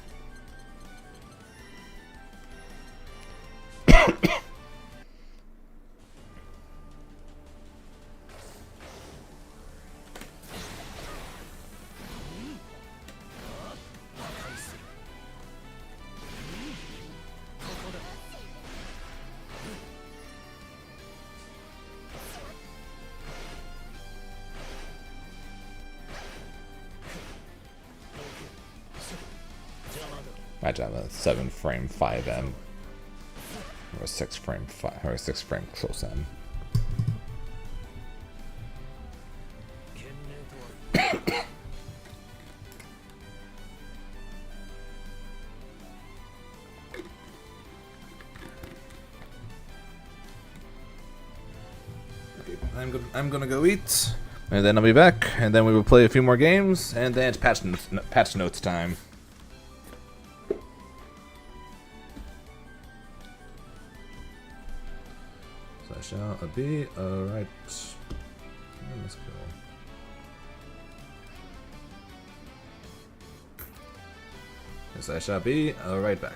Imagine a 7-frame 5M or a 6-frame 5 or a 6-frame close M. I'm gonna go eat, and then I'll be back, and then we will play a few more games, and then it's patch notes time. So I shall be alright. Let's go. Yes, I shall be right back.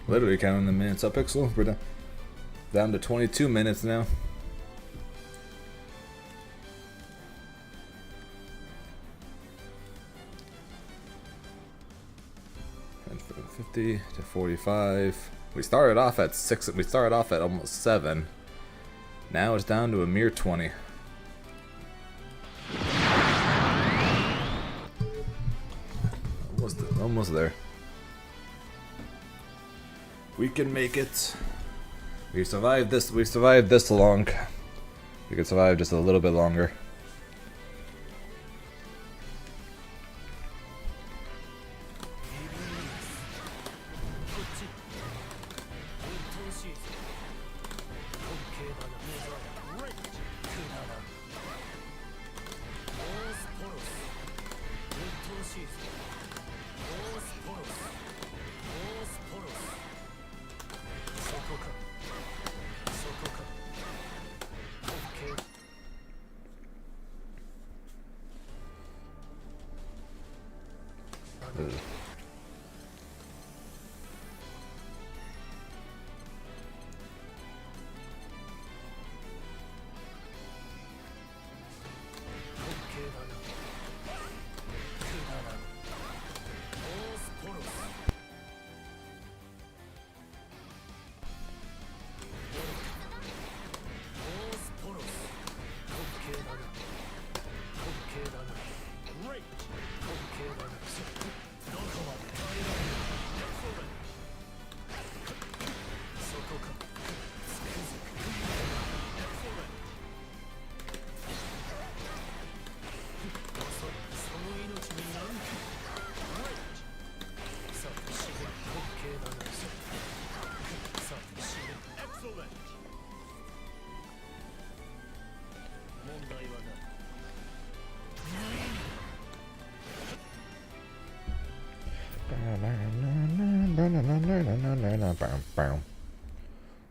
Literally counting the minutes up, Pixel. We're down to 22 minutes now. 50 to 45. We started off at 6. We started off at almost 7. Now it's down to a mere 20. Almost there. We can make it. We survived this. We survived this long. We could survive just a little bit longer.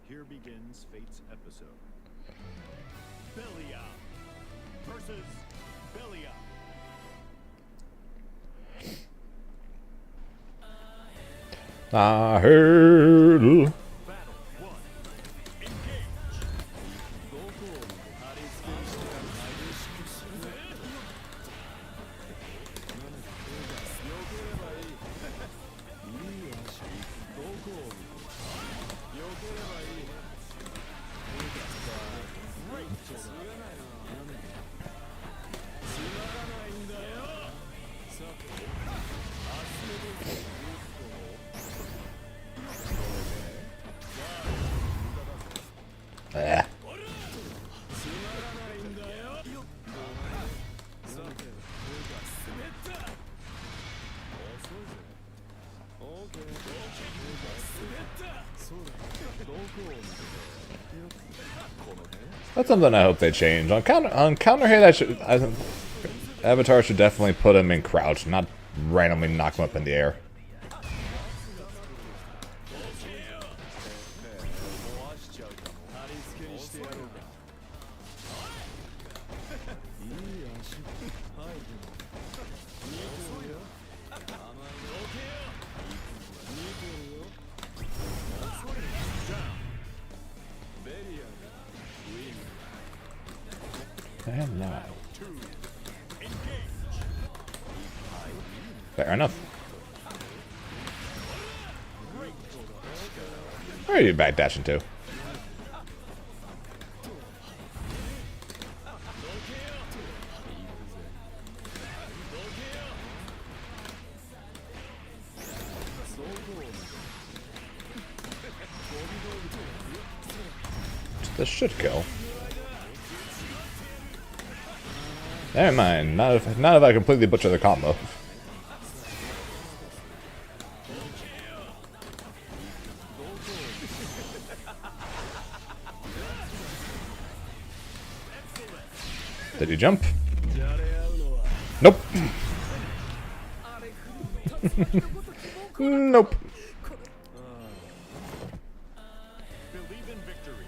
Here begins Fate's episode. Belly Out versus Belly Out. I heard. Battle 1. Engage. Ah. That's something I hope they change. On counter hit, Avatar should definitely put him in crouch, not randomly knock him up in the air. And now. Fair enough. Where are you backdashing to? This should kill. Never mind. Not if I completely butcher the combo. Did he jump? Nope. Nope. Believe in victory.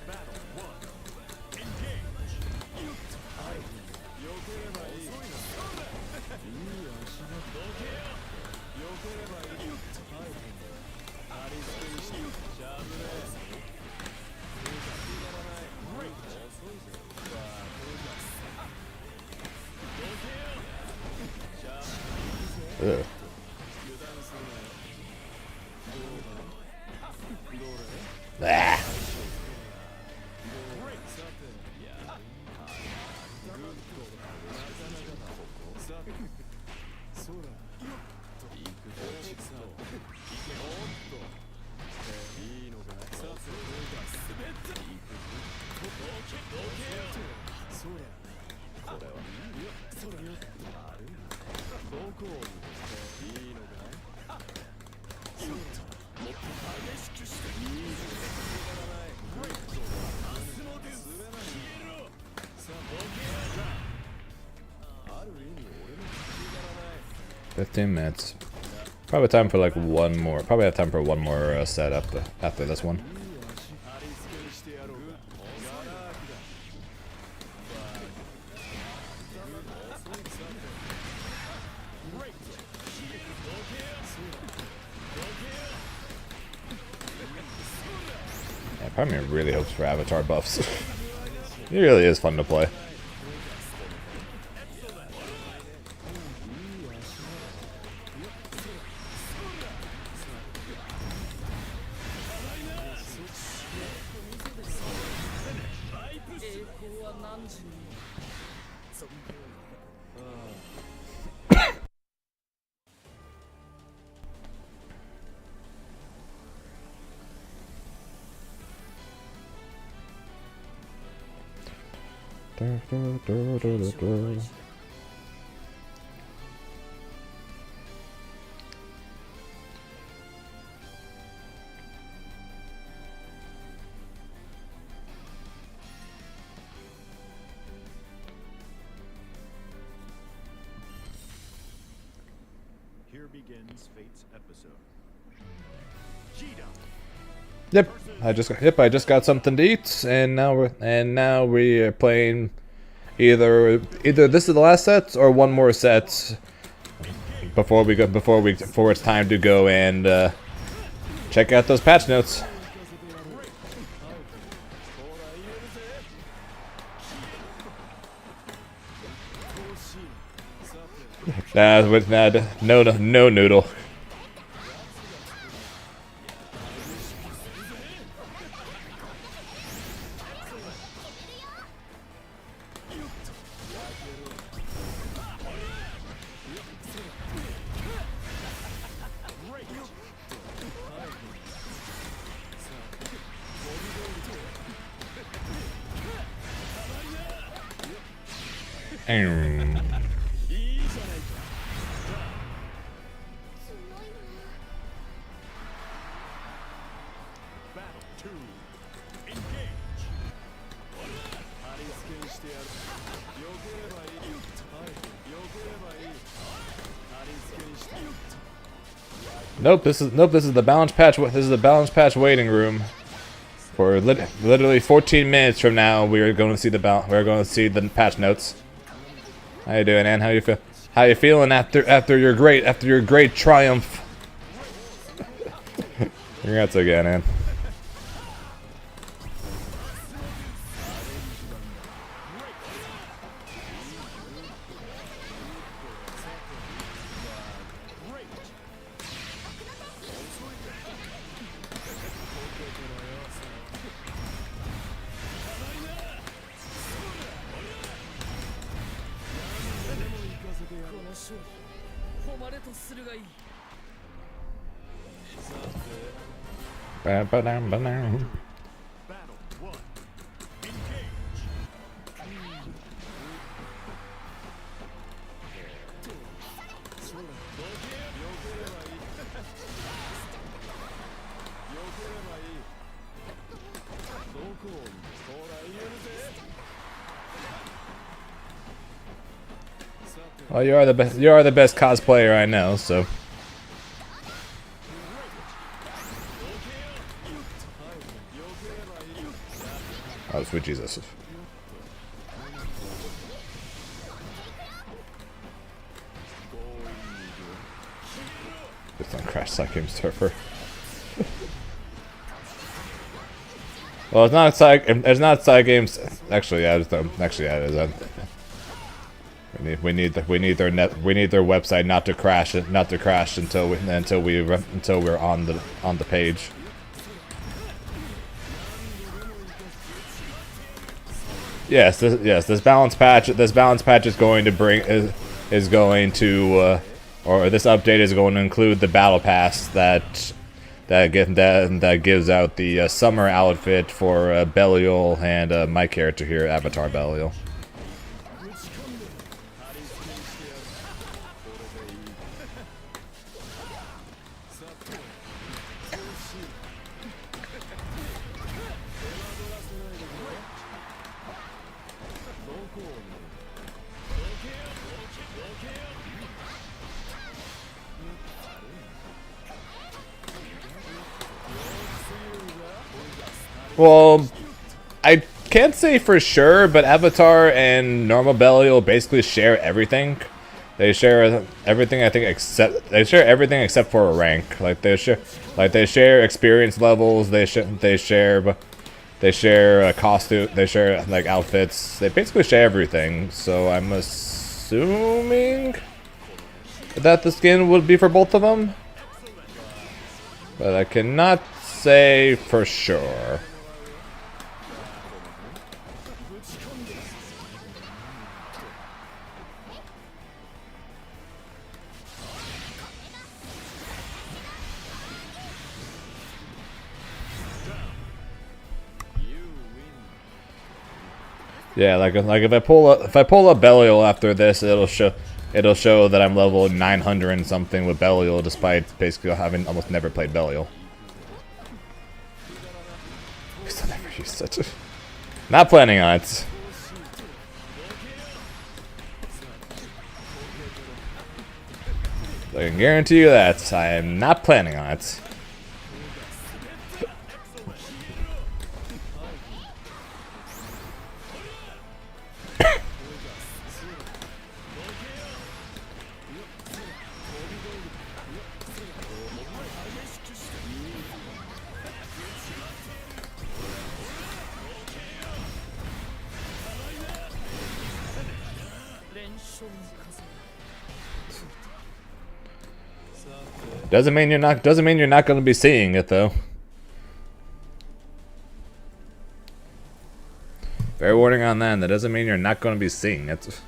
Battle 1. Engage. Ugh. Ah. "15 minutes. Probably time for like one more. Probably have time for one more set after this one." Yeah, part of me really hopes for avatar buffs. It really is fun to play. Here begins Fate's episode. Yep, I just got something to eat, and now we are playing either this is the last set or one more set before it's time to go and check out those patch notes. With that, no noodle. Nope, this is the balance patch. This is the balance patch waiting room. For literally 14 minutes from now, we're going to see the patch notes. How you doing, Ann? How you feeling after your great triumph? Congrats again, Ann. Ba-ba-dum-ba-dum. Battle 1. Engage. Well, you are the best. You are the best cosplayer I know. So. Oh, sweet Jesus. Just on Crash Cygames server. Well, it's not It's not Cygames. Actually, yeah. Actually, yeah, it is. We need their website not to crash. Not to crash until we're on the page. Yes, this balance patch is going to or this update is going to include the battle pass that gives out the summer outfit for Belial and my character here, Avatar Belial. Well, I can't say for sure, but Avatar and normal Belial basically share everything. They share everything, I think, except for a rank. Like they share experience levels. They share costume. They share like outfits. They basically share everything. So I'm assuming that the skin would be for both of them, but I cannot say for sure. Yeah, like if I pull up Belial after this, it'll show that I'm level 900 and something with Belial, despite basically having almost never played Belial. I never used such a. Not planning on it. I can guarantee you that I am not planning on it. Doesn't mean you're not going to be seeing it though. Fair warning on that. That doesn't mean you're not going to be seeing it.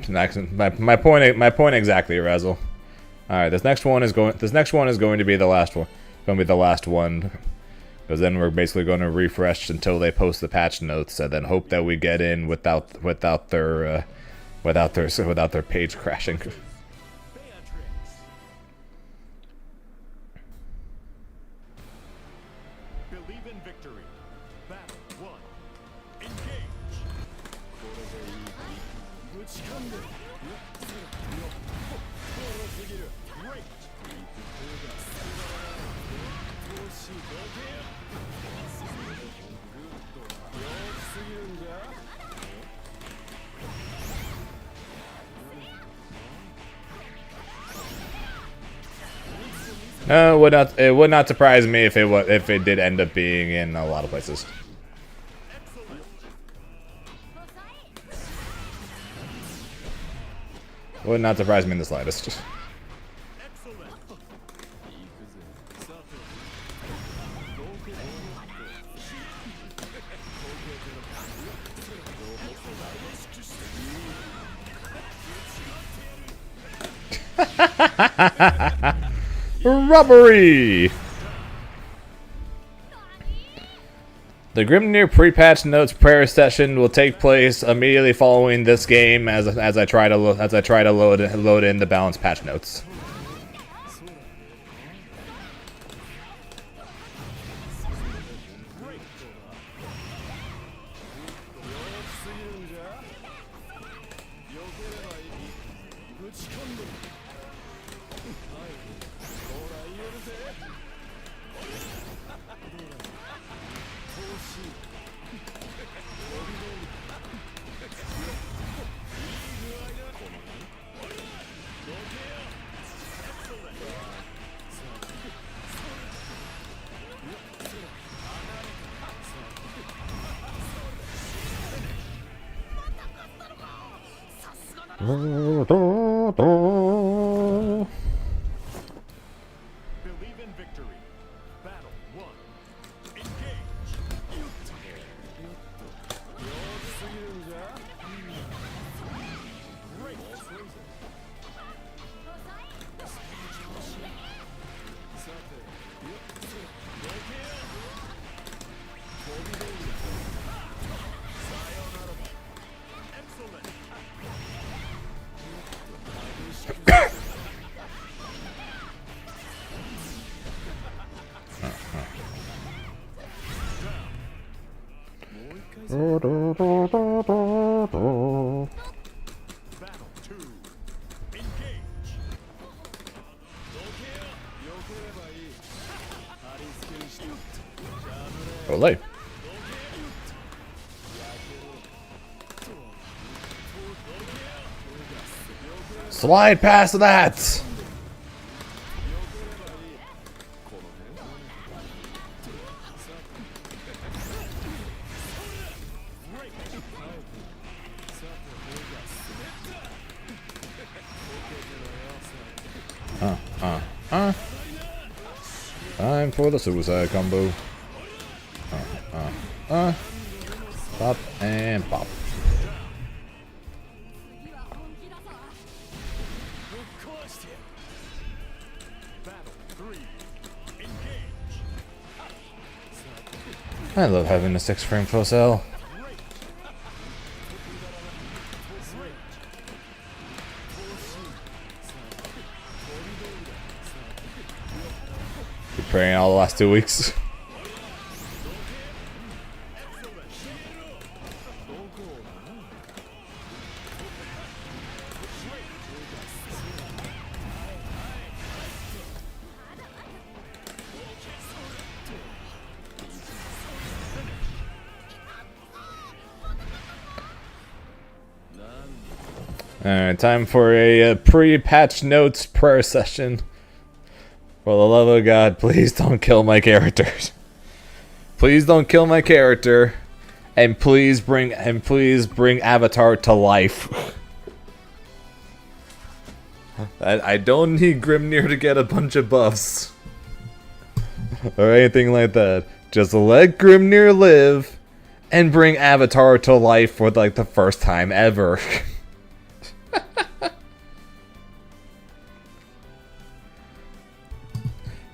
My point exactly, Razzle. All right, this next one is going to be the last one. Because then we're basically going to refresh until they post the patch notes, and then hope that we get in without their page crashing. Believe in victory. Battle 1. Engage. Great. It would not surprise me if it did end up being in a lot of places. Would not surprise me in the slightest. Robbery! The Grimnir pre-patch notes prayer session will take place immediately following this game as I try to load in the balance patch notes. Believe in victory. Battle 1. Engage. Great. Excellent. Battle 2. Engage. Olay. Slide past that! Time for the suicide combo. Pop and pop. Battle 3. Engage. I love having a 6-frame full cell. Been praying all the last 2 weeks. Alright, time for a pre-patch notes prayer session. For the love of God, please don't kill my characters. Please don't kill my character, and please bring Avatar to life. I don't need Grimnir to get a bunch of buffs or anything like that. Just let Grimnir live and bring Avatar to life for like the first time ever.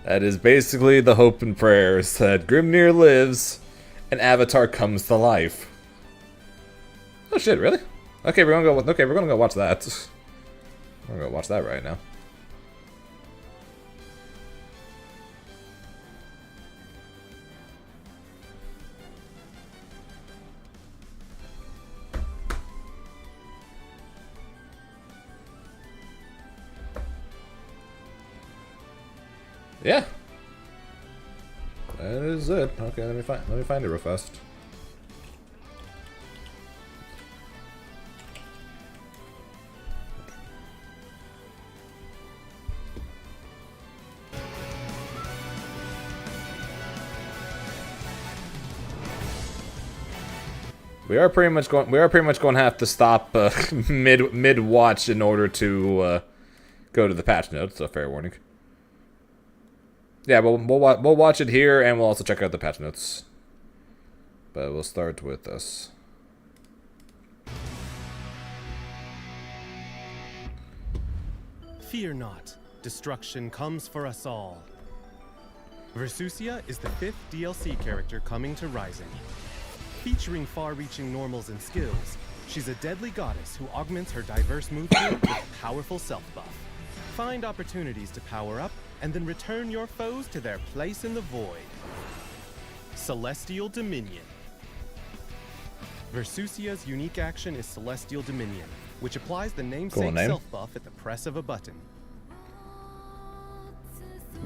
That is basically the hope and prayers, that Grimnir lives and Avatar comes to life. Oh shit, really? Okay, we're gonna go watch that. We're gonna go watch that right now. Yeah. That is it. Okay, let me find it real fast. We are pretty much going to have to stop mid watch in order to go to the patch notes, so fair warning. Yeah, we'll watch it here, and we'll also check out the patch notes. But we'll start with this. Fear not, destruction comes for us all. Versusia is the 5th DLC character coming to Rising. Featuring far-reaching normals and skills, she's a deadly goddess who augments her diverse move pool with a powerful self-buff. Find opportunities to power up, and then return your foes to their place in the void. Celestial Dominion. Versusia's unique action is Celestial Dominion, which applies the namesake self-buff at the press of a button.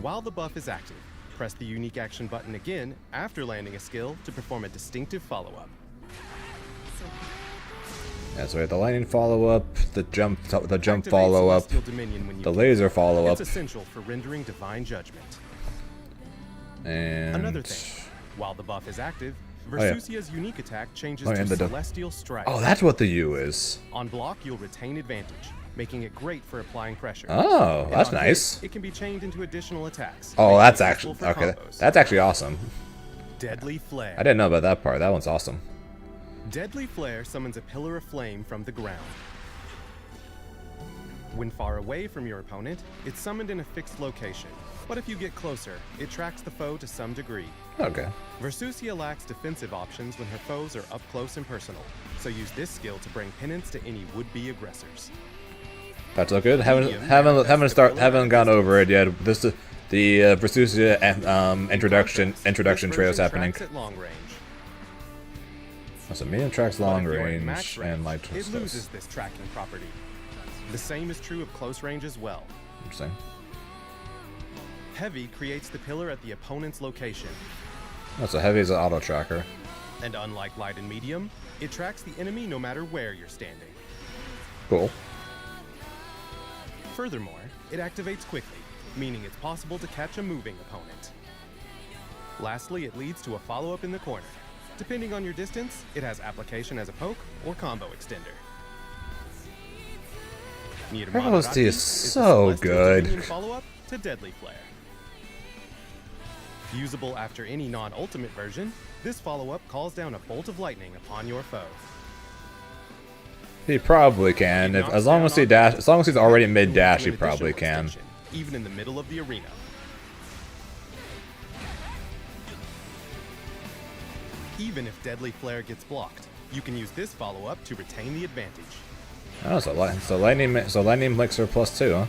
While the buff is active, press the unique action button again after landing a skill to perform a distinctive follow-up. That's right, the lightning follow-up, the jump follow-up, the laser follow-up. It's essential for rendering divine judgment. And Another thing, while the buff is active, Versusia's unique attack changes and to the Celestial Strike. Oh, that's what the U is. On block, you'll retain advantage, making it great for applying pressure. Oh, And that's on hit, nice. it can be chained into additional attacks. Oh, making that's it actually useful for okay. combos. That's actually awesome. Deadly Flare. I didn't know about that part. That one's awesome. Deadly Flare summons a pillar of flame from the ground. When far away from your opponent, it's summoned in a fixed location. But if you get closer, it tracks the foe to some degree. Okay. Versusia lacks defensive options when her foes are up close and personal, so use this skill to bring penance to any would-be aggressors. That's all good. Haven't gone over it yet. This is the Versusia introduction trail is happening. Tracks at long range. So medium tracks long But if you're in range max and light it stuff. loses this tracking property. The same is true of close range as well. Interesting. Heavy creates the pillar at the opponent's location. Oh, so heavy is an auto tracker. And unlike light and medium, it tracks the enemy no matter where you're standing. Cool. Furthermore, it activates quickly, meaning it's possible to catch a moving opponent. Lastly, it leads to a follow-up in the corner. Depending on your distance, it has application as a poke or combo extender. Ferocity is so good. Follow-up to Deadly Flare. Usable after any non-ultimate version, this follow-up calls down a bolt of lightning upon your foe. He probably can. If, as long as he's already mid-dash, he probably can. Even in the middle of the arena. Even if Deadly Flare gets blocked, you can use this follow-up to retain the advantage. Oh, so lightning makes her +2, huh?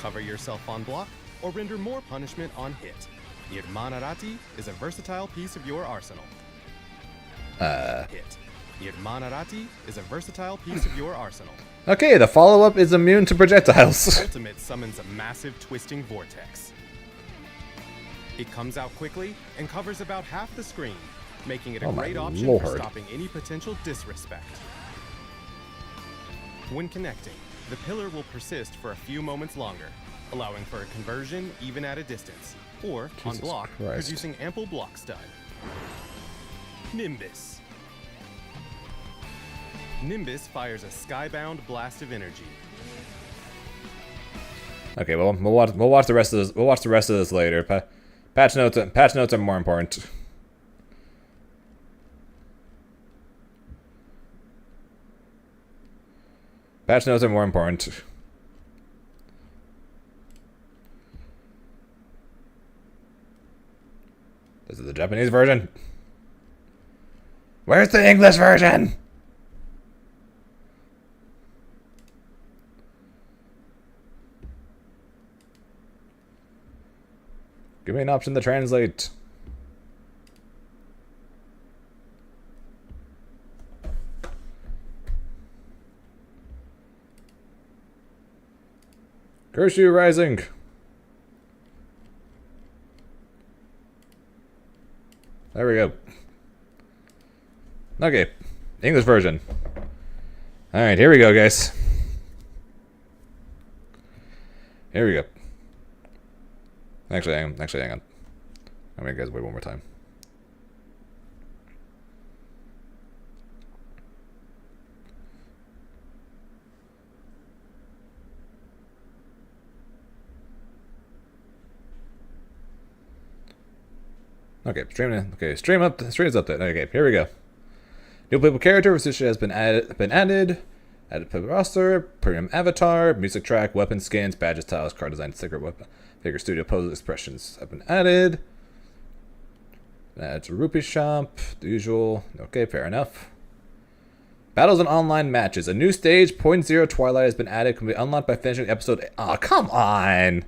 Cover yourself on block, or render more punishment on hit. Nirmanarati is a versatile piece of your arsenal. Hit. Nirmanarati is a versatile piece of your arsenal. Okay, the follow-up is immune to projectiles. Ultimate summons a massive twisting vortex. It comes out quickly and covers about half the screen, making it a Oh my great option for lord. stopping any potential disrespect. When connecting, the pillar will persist for a few moments longer, allowing for a conversion even at a distance, or on Jesus block, Christ. producing ample block stun. Nimbus. Nimbus fires a skybound blast of energy. Okay, well, we'll watch the rest of this. We'll watch the rest of this later. Patch notes are more important. Patch notes are more important. This is the Japanese version. Where's the English version? Give me an option to translate. Curse you, Rising. There we go. Okay, English version. All right, here we go, guys. Here we go. Actually, hang on. I'm gonna guys wait one more time. Okay, stream is up there. Okay, here we go. New playable character Versusia has been added. Added playable roster, premium avatar, music track, weapon skins, badges, tiles, card design, sticker, weapon, figure studio poses, expressions have been added. Add to Rupee Shop, the usual. Okay, fair enough. Battles and online matches. A new stage, 0.0 Twilight, has been added. Can be unlocked by finishing episode. Oh, come on!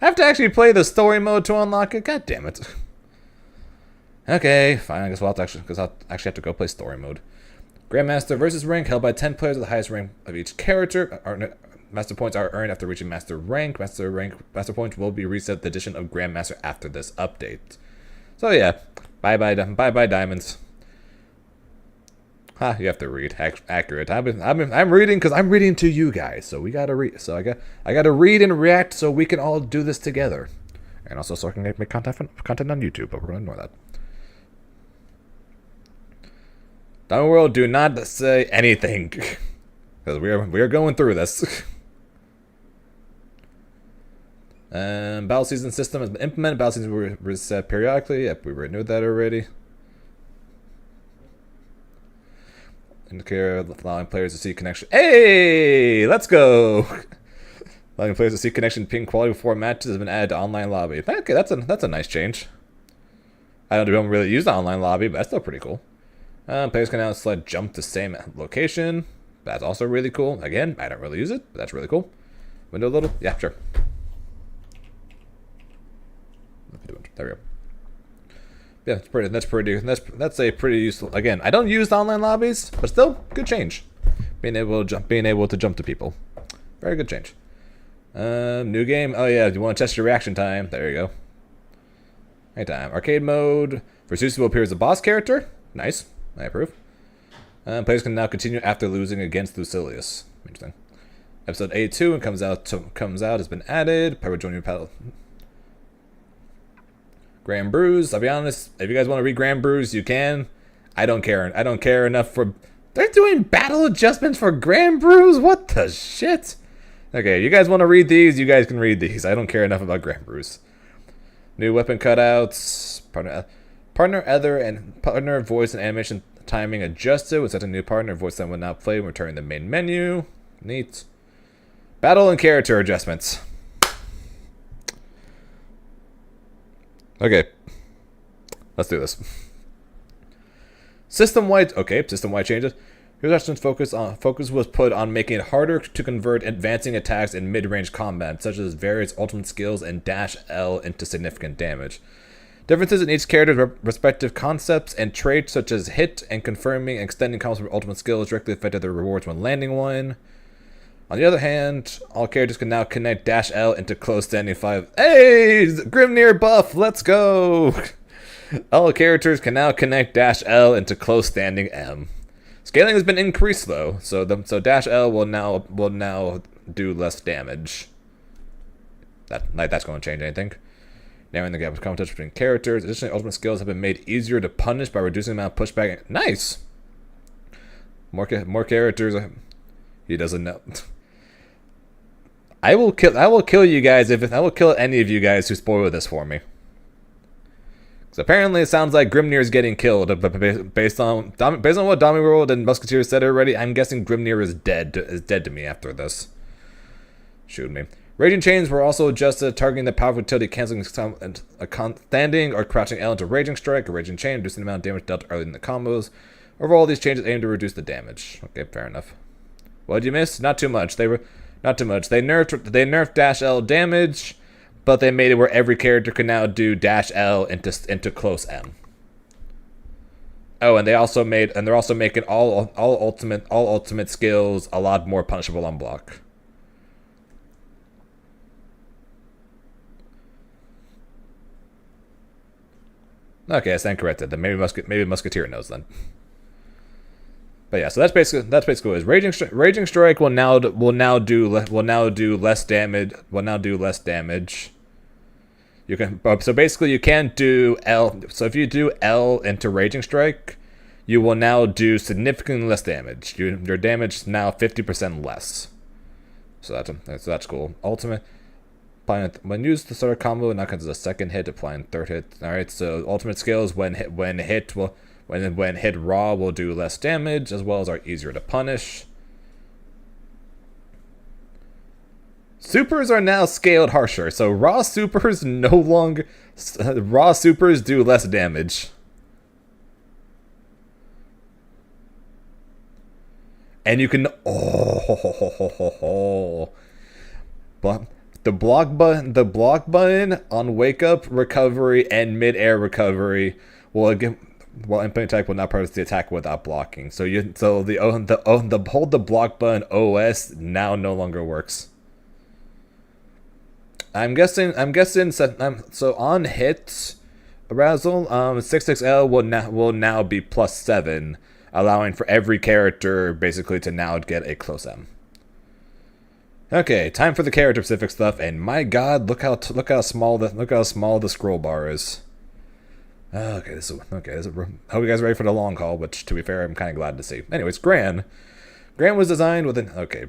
I have to actually play the story mode to unlock it. God damn it. Okay, fine. I guess I'll actually have to go play story mode. Grandmaster versus rank held by 10 players at the highest rank of each character. Master points are earned after reaching master rank. Master points will be reset at the addition of Grandmaster after this update. So yeah, bye bye diamonds. You have to read. Accurate. I'm reading because I'm reading to you guys. So we gotta read. So I gotta read and react so we can all do this together. And also so I can make content on YouTube, but we're gonna ignore that. Dummy World, do not say anything. Because we are going through this. Battle season system has been implemented. Battle seasons were reset periodically. Yep, we renewed that already. Indicator allowing players to see connection. Hey, let's go. Allowing players to see connection ping quality before matches has been added to online lobby. Okay, that's a nice change. I don't really use the online lobby, but that's still pretty cool. Players can now select jump to same location. That's also really cool. Again, I don't really use it, but that's really cool. Window a little? Yeah, sure. There we go. Yeah, that's a pretty useful. Again, I don't use online lobbies, but still, good change. Being able to jump to people, very good change. New game. Oh yeah, you want to test your reaction time? There you go. Anytime. Arcade mode. Versusi will appear as a boss character. Nice. I approve. Players can now continue after losing against Lucilius. Interesting. Episode 82 and comes out has been added. Pepper join your paddle. Granblue. I'll be honest, if you guys want to read Granblue, you can. I don't care. I don't care enough for... They're doing battle adjustments for Granblue? What the shit? Okay, you guys want to read these, you guys can read these. I don't care enough about Granblue. New weapon cutouts. Partner other and partner voice and animation timing adjusted. With such a new partner, voice that will now play when returning the main menu. Neat. Battle and character adjustments. Okay, let's do this. System-wide changes. Here's focus was put on making it harder to convert advancing attacks in mid-range combat, such as various ultimate skills and dash L into significant damage. Differences in each character's respective concepts and traits, such as hit and confirming and extending combos for ultimate skills, directly affected their rewards when landing one. On the other hand, all characters can now connect dash L into close standing 5. Hey, Grimnir buff, let's go! All characters can now connect dash L into close standing M. Scaling has been increased though, so dash L will now do less damage. That's going to change anything. Narrowing the gap of competition between characters. Additionally, ultimate skills have been made easier to punish by reducing the amount of pushback. Nice. More characters. He doesn't know. I will kill you guys I will kill any of you guys who spoil this for me. Because apparently it sounds like Grimnir is getting killed, but based on what Dummy World and Musketeer said already, I'm guessing Grimnir is dead to me after this. Shoot me. Raging chains were also adjusted, targeting the powerful utility, canceling standing or crouching L into Raging Strike or Raging Chain, reducing the amount of damage dealt early in the combos. Overall, these changes aim to reduce the damage. Okay, fair enough. What did you miss? Not too much. Not too much. They nerfed dash L damage, but they made it where every character can now do dash L into close M. Oh, and they're also making all ultimate skills a lot more punishable on block. Okay, I stand corrected. Then maybe Musketeer knows then. But yeah, so that's basically what it is. Raging Strike will now do less damage. You can so basically you can't do L. So if you do L into Raging Strike, you will now do significantly less damage. Your damage is now 50% less. So that's cool. Ultimate. When used to start a combo, it now counts as a second hit, applying third hit. Alright, so ultimate skills when hit raw will do less damage, as well as are easier to punish. Supers are now scaled harsher, so raw supers do less damage. And you can but the block button on wake up, recovery, and mid-air recovery will again, while input attack will not press the attack without blocking. So the hold the block button OS now no longer works. I'm guessing so on hits, arousal 66L will now be +7, allowing for every character basically to now get a close M. Okay, time for the character specific stuff, and my God, look how small the scroll bar is. Okay, I hope you guys are ready for the long haul, which, to be fair, I'm kind of glad to see. Anyways, Gran was designed with an... Okay,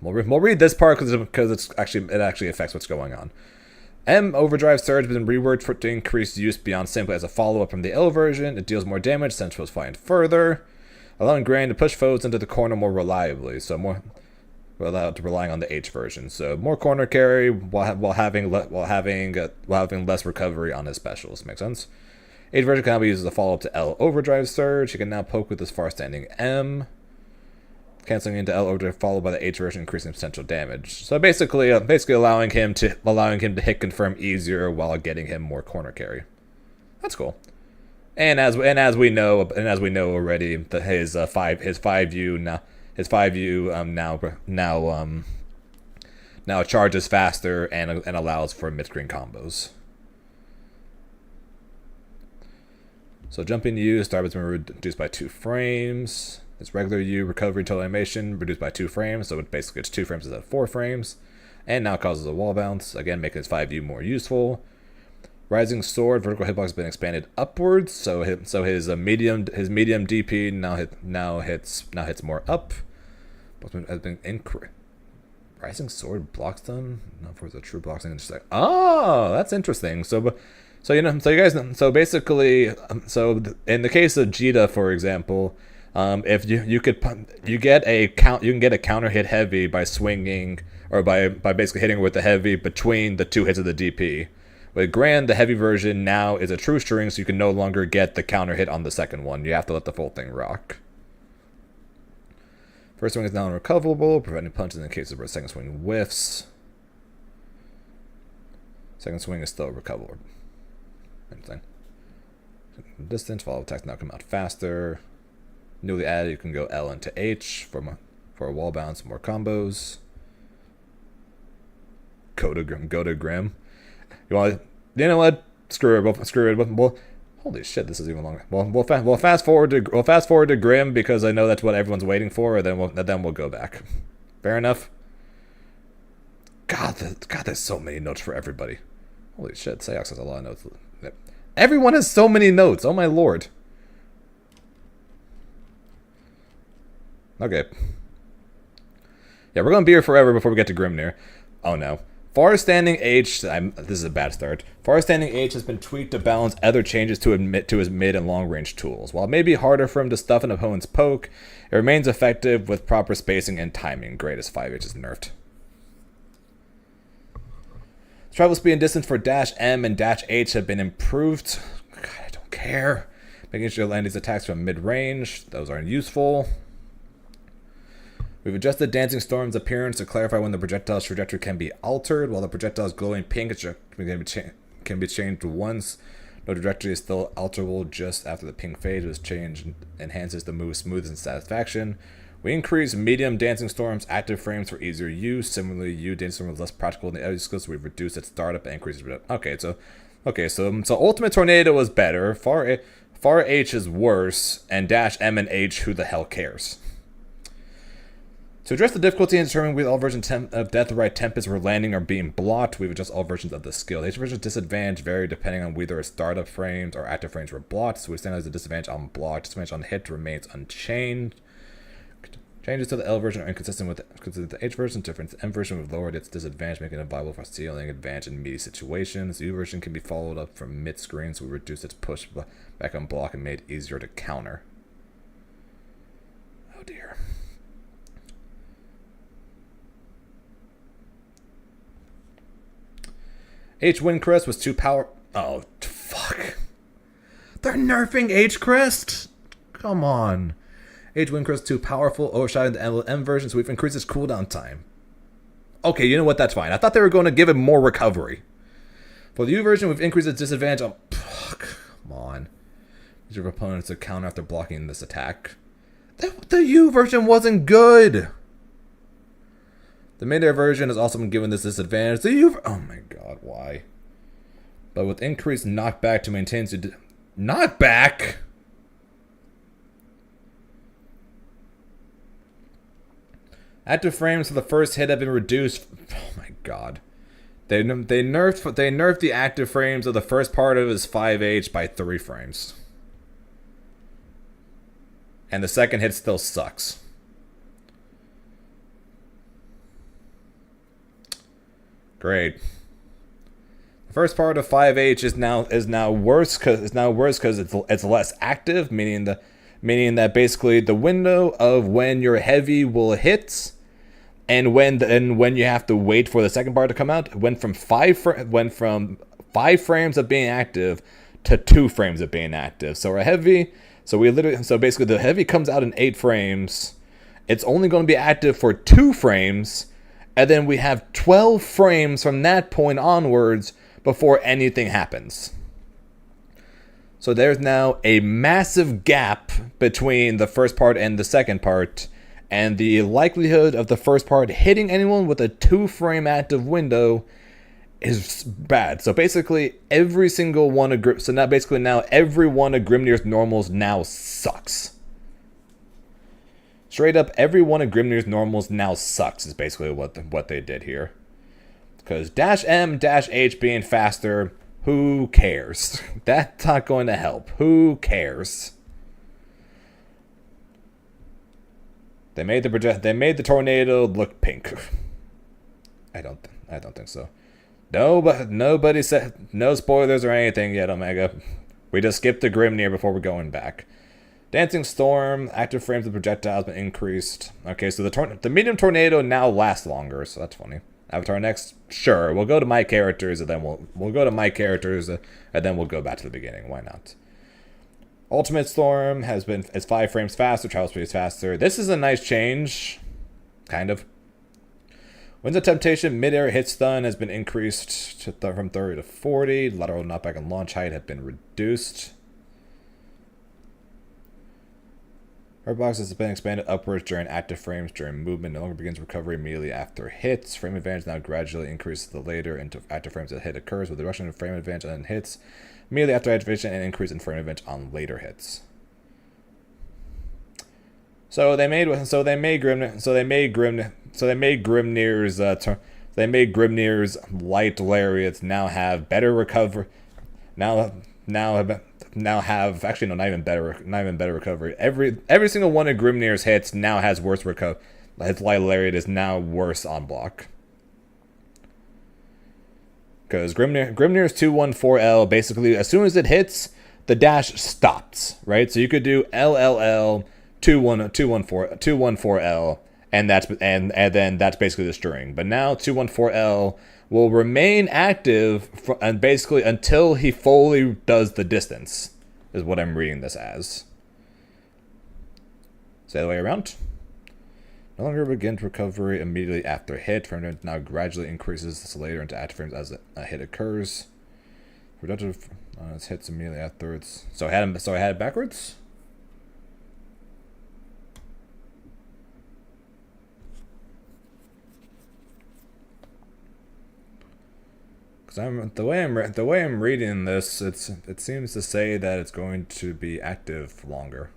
we'll read this part because it actually affects what's going on. M Overdrive Surge has been reworked to increase use beyond simply as a follow-up from the L version. It deals more damage, sends foes flying further, allowing Gran to push foes into the corner more reliably, so more without relying on the H version. So more corner carry while having less recovery on his specials. Make sense? H version can now be used as a follow-up to L Overdrive Surge. He can now poke with his far-standing M, canceling into L Overdrive followed by the H version, increasing potential damage. So basically allowing him to hit confirm easier while getting him more corner carry. That's cool. And as we know already, that his 5U now charges faster and allows for mid-screen combos. So jumping U, start has been reduced by 2 frames. Its regular U recovery total animation reduced by 2 frames, so basically it's 2 frames instead of 4 frames. And now causes a wall bounce, again making its 5U more useful. Rising Sword vertical hitbox has been expanded upwards, so his medium DP now hits more up. Has been increased. Rising Sword blocks them. Not for the true blocks. Just like, oh, that's interesting. So you guys know. So basically, so in the case of Jita, for example, if you can get a counter hit heavy by swinging or by basically hitting with the heavy between the 2 hits of the DP. With Gran, the heavy version now is a true string, so you can no longer get the counter hit on the second one. You have to let the full thing rock. First swing is now unrecoverable, preventing punches in the case of a second swing whiffs. Second swing is still recoverable. Anything. Distance, follow attacks now come out faster. Newly added, you can go L into H for a wall bounce, more combos. Go to Grim. You know what? Screw it. Well, holy shit, this is even longer. Well, we'll fast forward to Grim because I know that's what everyone's waiting for, and then we'll go back. Fair enough. God, there's so many notes for everybody. Holy shit, Seox has a lot of notes. Everyone has so many notes. Oh my lord. Okay. Yeah, we're gonna be here forever before we get to Grimnir. Oh no. Far-standing H, this is a bad start. Far-standing H has been tweaked to balance other changes to his mid and long-range tools. While it may be harder for him to stuff an opponent's poke, it remains effective with proper spacing and timing. Great as 5H is nerfed. Travel speed and distance for Dash M and Dash H have been improved. God, I don't care. Making sure you land these attacks from mid-range. Those aren't useful. We've adjusted Dancing Storm's appearance to clarify when the projectile's trajectory can be altered. While the projectile's glowing pink, it can be changed once. No trajectory is still alterable just after the pink phase was changed and enhances the move's smoothness and satisfaction. We increase medium Dancing Storm's active frames for easier use. Similarly, Dancing Storm is less practical in the other skills, so we've reduced its startup and increased it. Okay, so Ultimate Tornado is better. Far H is worse, and Dash M and H, who the hell cares? To address the difficulty in determining whether all versions of Death to Right Tempest were landing or being blocked, we've adjusted all versions of the skill. Each version's disadvantage vary depending on whether its startup frames or active frames were blocked, so we stand as a disadvantage on blocked. Disadvantage on hit remains unchanged. Changes to the L version are inconsistent with the H version. Different the M version, we've lowered its disadvantage, making it viable for stealing advantage in meaty situations. The U version can be followed up from mid-screen, so we reduced its push back on block and made it easier to counter. Oh dear. H Windcrest was too Oh, fuck. They're nerfing H Crest? Come on. H Windcrest too powerful, overshadowing the M version, so we've increased its cooldown time. Okay, you know what? That's fine. I thought they were going to give it more recovery. For the U version, we've increased its disadvantage on... Fuck. Come on. Use your opponents to counter after blocking this attack. The U version wasn't good. The mid-air version has also been given this disadvantage. Oh my god, why? But with increased knockback to maintain... Knockback? Active frames for the first hit have been reduced... Oh my god. They nerfed the active frames of the first part of his 5H by 3 frames. And the second hit still sucks. Great. The first part of 5H is now worse because it's less active, meaning that basically the window of when your heavy will hit and when you have to wait for the second part to come out went from 5 frames of being active to 2 frames of being active. So basically the heavy comes out in 8 frames. It's only going to be active for 2 frames, and then we have 12 frames from that point onwards before anything happens. So there's now a massive gap between the first part and the second part, and the likelihood of the first part hitting anyone with a 2-frame active window is bad. So basically, every one of Grimnir's normals now sucks. Straight up, every one of Grimnir's normals now sucks is basically what they did here. Because -M, -H being faster, who cares? That's not going to help. Who cares? They made the tornado look pink. I don't think so. No, but nobody said no spoilers or anything yet, Omega. We just skipped the Grimnir before we're going back. Dancing Storm, active frames of projectiles been increased. Okay, so the medium tornado now lasts longer, so that's funny. Avatar next, sure. We'll go to my characters and then we'll go to my characters and then we'll go back to the beginning. Why not? Ultimate Storm is 5 frames faster, travel speed is faster. This is a nice change, kind of. Winds of Temptation mid-air hit stun has been increased from 30 to 40. Lateral knockback and launch height have been reduced. Her box has been expanded upwards during active frames during movement. No longer begins recovery immediately after hits. Frame advantage now gradually increases the later into active frames that hit occurs, with a reduction in frame advantage on hits immediately after activation and increase in frame advantage on later hits. So they made Grimnir's light lariats now have better recovery. Actually no, not even better recovery. Every single one of Grimnir's hits now has worse recovery. His light lariat is now worse on block. Because Grimnir's 214L, basically as soon as it hits, the dash stops, right? So you could do LLL 214L, and then that's basically the string. But now 214L will remain active and basically until he fully does the distance, is what I'm reading this as. Say the way around. No longer begins recovery immediately after hit. Frame rate now gradually increases this later into active frames as a hit occurs. Productive it hits immediately afterwards. So I had it backwards. Because the way I'm reading this, it seems to say that it's going to be active longer.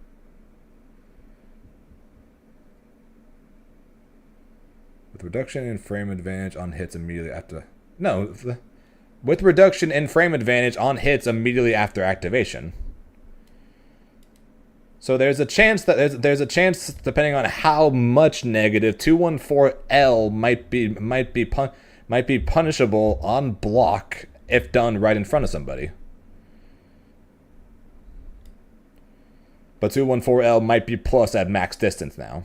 With reduction in frame advantage on hits immediately after... No, with reduction in frame advantage on hits immediately after activation. So there's a chance that there's a chance, depending on how much negative, 214L might be punishable on block if done right in front of somebody. But 214L might be plus at max distance now.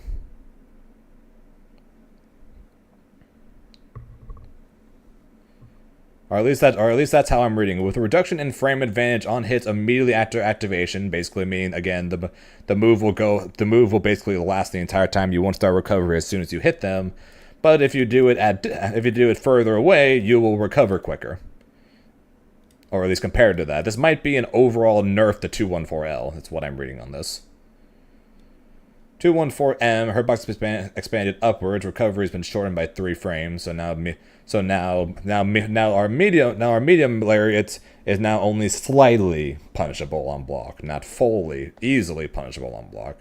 Or at least that's how I'm reading it. With a reduction in frame advantage on hits immediately after activation, basically meaning again the move will basically last the entire time. You won't start recovery as soon as you hit them. But if you do it further away, you will recover quicker. Or at least compared to that. This might be an overall nerf to 214L. That's what I'm reading on this. 214M, her box has been expanded upwards. Recovery has been shortened by 3 frames. So now our medium lariat is now only slightly punishable on block, not fully, easily punishable on block.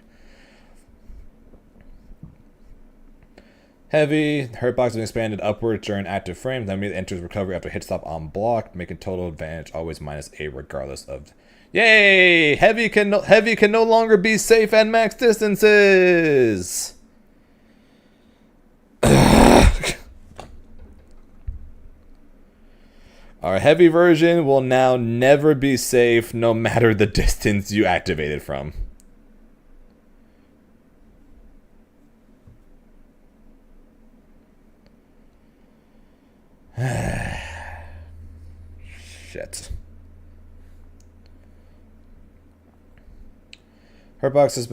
Heavy, hurt box is expanded upward during active frames, then immediately enters recovery after hit stop on block, making total advantage always -8 regardless of... Yay! Heavy can no longer be safe at max distances! Our heavy version will now never be safe no matter the distance you activate it from. Shit. Hurt box has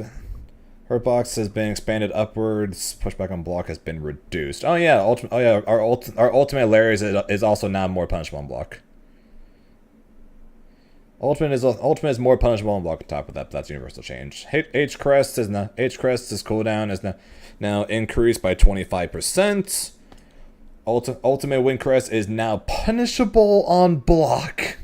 been expanded upwards. Pushback on block has been reduced. Oh yeah, our ultimate Larry's is also now more punishable on block. Ultimate is more punishable on block on top of that. That's universal change. H crest's cooldown is now increased by 25%. Ultimate Wind Crest is now punishable on block.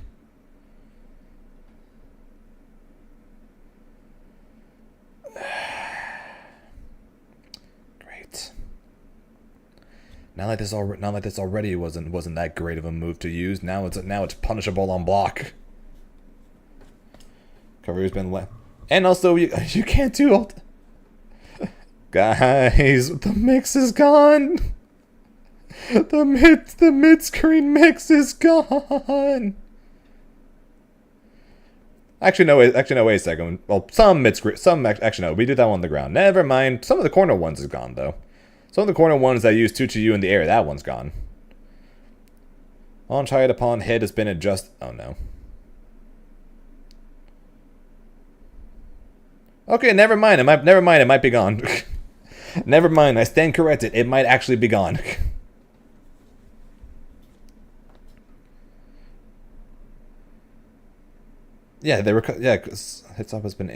Great. Now that this already wasn't that great of a move to use, now it's punishable on block. Cover's been left, and also you can't do guys. The mix is gone. The mid-screen mix is gone. Actually, no. Wait a second. Well, actually, no. We did that one on the ground. Never mind. Some of the corner ones is gone though. Some of the corner ones that use 2-2-U in the air, that one's gone. Launch height upon hit has been adjusted. Oh no. Okay, never mind. It might be gone. Never mind. I stand corrected. It might actually be gone. Yeah, hit stop has been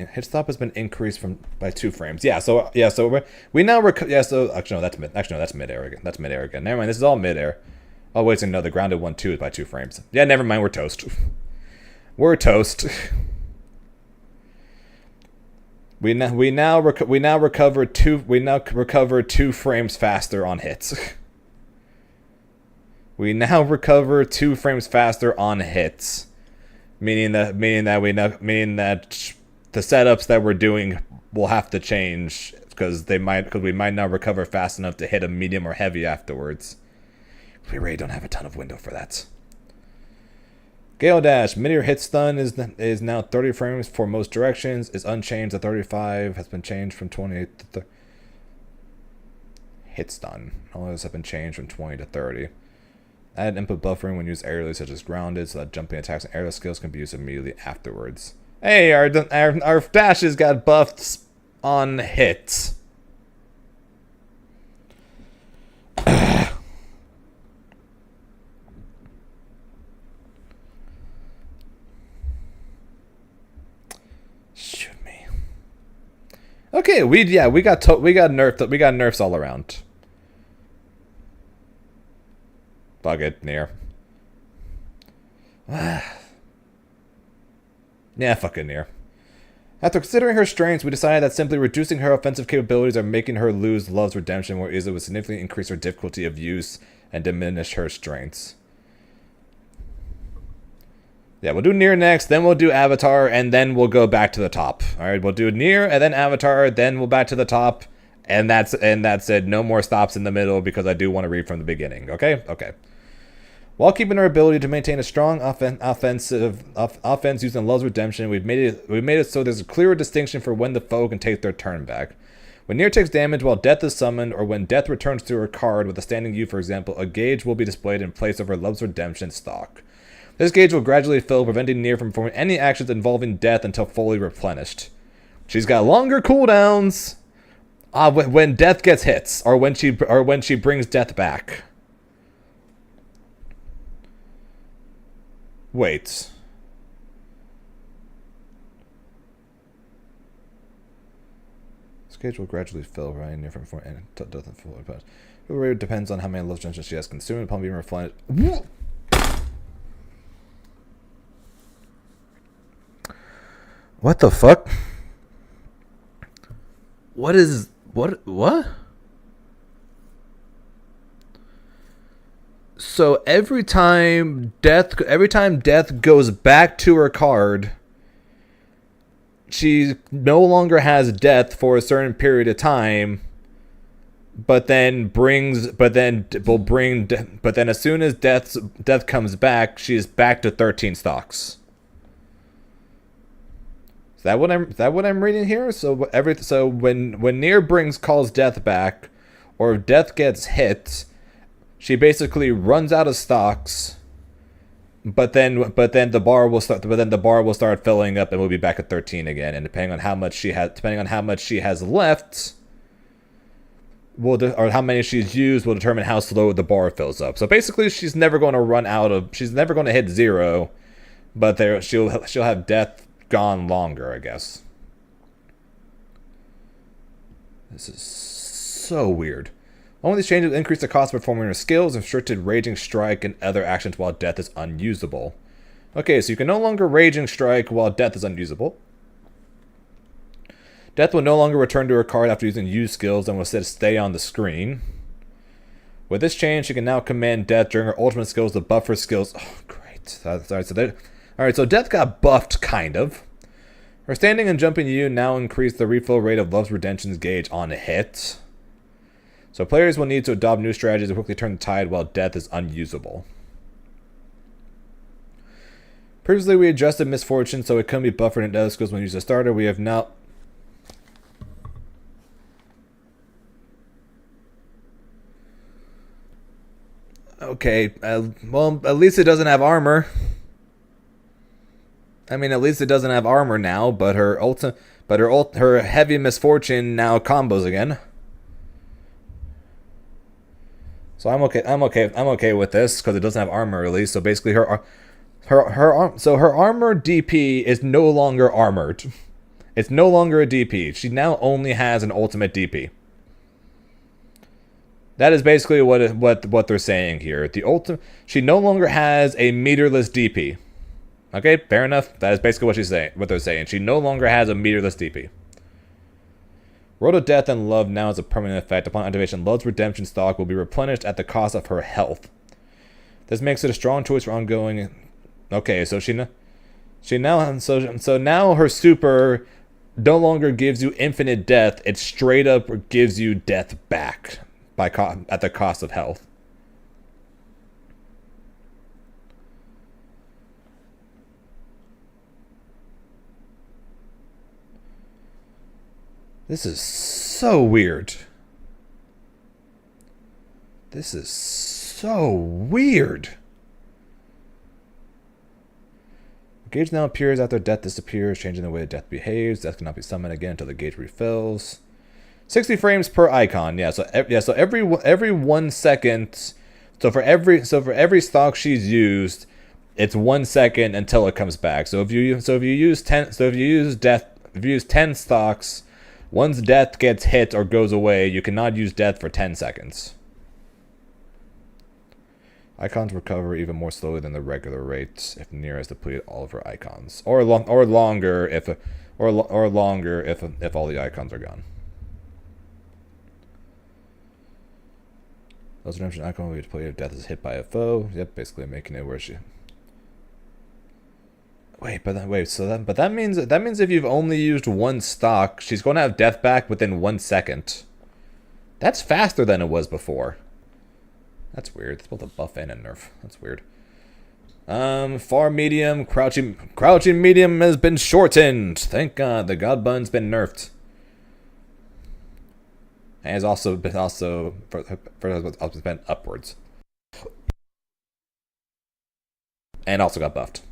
increased by 2 frames. So we now actually no, that's mid-air again. That's mid-air again. Never mind, this is all mid-air. Oh wait, so no, the grounded one too is by 2 frames. Yeah, never mind, we're toast. We're toast. We now recover 2 frames faster on hits. We now recover 2 frames faster on hits. Meaning that the setups that we're doing will have to change because we might not recover fast enough to hit a medium or heavy afterwards. We really don't have a ton of window for that. Gale Dash, mid-air hit stun is now 30 frames for most directions, is unchanged to 35, has been changed from 20 to 30. Hit stun, all those have been changed from 20 to 30. Add input buffering when used aerially, such as grounded, so that jumping attacks and aerial skills can be used immediately afterwards. Hey, our dashes got buffed on hits. Shoot me. Okay, we got nerfs all around. Bug it, near. Yeah, fucking near. After considering her strengths, we decided that simply reducing her offensive capabilities or making her lose Love's Redemption more easily would significantly increase her difficulty of use and diminish her strengths. Yeah, we'll do Nier next, then we'll do Avatar, and then we'll go back to the top. Alright, we'll do Nier, and then Avatar, then we'll back to the top, and that's it. No more stops in the middle, because I do want to read from the beginning, okay? Okay. While keeping our ability to maintain a strong offense using Love's Redemption, we've made it so there's a clearer distinction for when the foe can take their turn back. When Nier takes damage while Death is summoned, or when Death returns to her card with a standing U, for example, a gauge will be displayed in place of her Love's Redemption stock. This gauge will gradually fill, preventing Nier from performing any actions involving Death until fully replenished. She's got longer cooldowns when Death gets hits, or when she brings Death back. Wait. This gauge will gradually fill, right? Near from before and it doesn't fully replenished. It depends on how many Love's Redemption she has consumed upon being replenished. What the fuck? What? So every time death goes back to her card, she no longer has death for a certain period of time. But then as soon as death comes back, she's back to 13 stocks. Is that what I'm reading here? So when Nier calls death back, or if death gets hit, she basically runs out of stocks. But then the bar will start filling up, and we'll be back at 13 again. And depending on how much she has left, or how many she's used, will determine how slow the bar fills up. So basically, she's never going to hit 0, but she'll have death gone longer, I guess. This is so weird. All of these changes increase the cost of performing her skills, restricted Raging Strike, and other actions while death is unusable. Okay, so you can no longer Raging Strike while death is unusable. Death will no longer return to her card after using used skills and will instead stay on the screen. With this change, she can now command death during her ultimate skills to buff her skills. Oh, great. Alright, so death got buffed, kind of. Her standing and jumping U now increase the refill rate of Love's Redemption's gauge on a hit. So players will need to adopt new strategies to quickly turn the tide while death is unusable. Previously, we adjusted Misfortune so it couldn't be buffered in other skills when used as a starter. We have now... Okay, well, at least it doesn't have armor. I mean, at least it doesn't have armor now, but her heavy misfortune now combos again. So I'm okay with this because it doesn't have armor release. So basically, her armor DP is no longer armored. It's no longer a DP. She now only has an ultimate DP. That is basically what they're saying here. She no longer has a meterless DP. Okay, fair enough. That is basically what they're saying. She no longer has a meterless DP. Road of Death and Love now has a permanent effect. Upon activation, Love's Redemption stock will be replenished at the cost of her health. This makes it a strong choice for ongoing. Okay, so now her super no longer gives you infinite death. It straight up gives you death back at the cost of health. This is so weird. This is so weird. The gauge now appears after death disappears, changing the way death behaves. Death cannot be summoned again until the gauge refills. 60 frames per icon. Yeah, so every 1 second. So for every stock she's used, it's 1 second until it comes back. So if you use 10 stocks, once death gets hit or goes away, you cannot use death for 10 seconds. Icons recover even more slowly than the regular rate if Nier has depleted all of her icons, or longer if all the icons are gone. Those redemption icon will be depleted if death is hit by a foe. Yep, basically making it where she. But that means if you've only used 1 stock, she's going to have death back within 1 second. That's faster than it was before. That's weird. It's both a buff and a nerf. That's weird. Far medium, crouching medium has been shortened. Thank God, the God Bun's been nerfed. And has also been upwards. And also got buffed.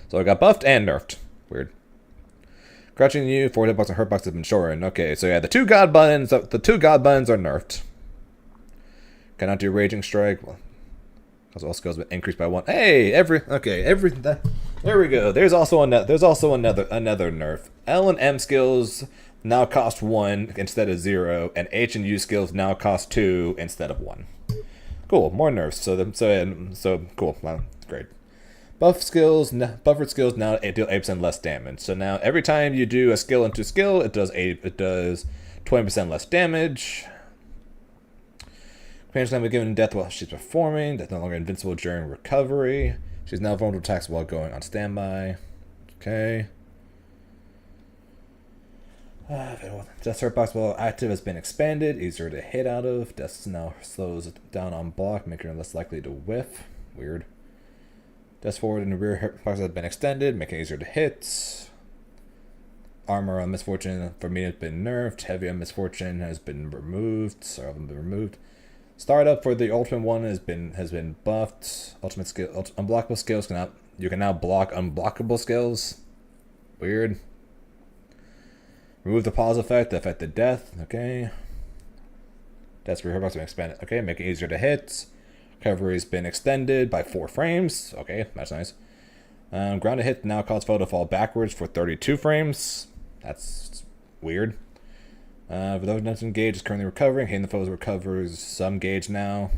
So it got buffed and nerfed. Weird. Crouching you, 4 hitbox and hurtbox has been shortened. Okay, so yeah, the two god buttons are nerfed. Cannot do Raging Strike. Well, all skills have been increased by 1. Hey, there we go. There's also another nerf. L and M skills now cost 1 instead of 0, and H and U skills now cost 2 instead of 1. Cool, more nerfs. So cool. Wow, great. Buffered skills now deal 8% less damage. So now every time you do a skill into skill, it does 20% less damage. Pain's now be given death while she's performing. Death no longer invincible during recovery. She's now vulnerable to attacks while going on standby. Okay. Death's hurt box while active has been expanded. Easier to hit out of. Death now slows down on block, making her less likely to whiff. Weird. Death's forward and rear hurt box has been extended, making it easier to hit. Armor on Misfortune for me has been nerfed. Heavy on Misfortune has been removed. Sorry, haven't been removed. Startup for the ultimate one has been buffed. Ultimate skill, unblockable skills you can now block unblockable skills. Weird. Remove the pause effect that affected death. Okay. Death's rear box has been expanded. Okay, make it easier to hit. Recovery's been extended by 4 frames. Okay, that's nice. Grounded hit now causes foe to fall backwards for 32 frames. That's weird. For those not engaged, is currently recovering. Hitting the foes recovers some gauge now.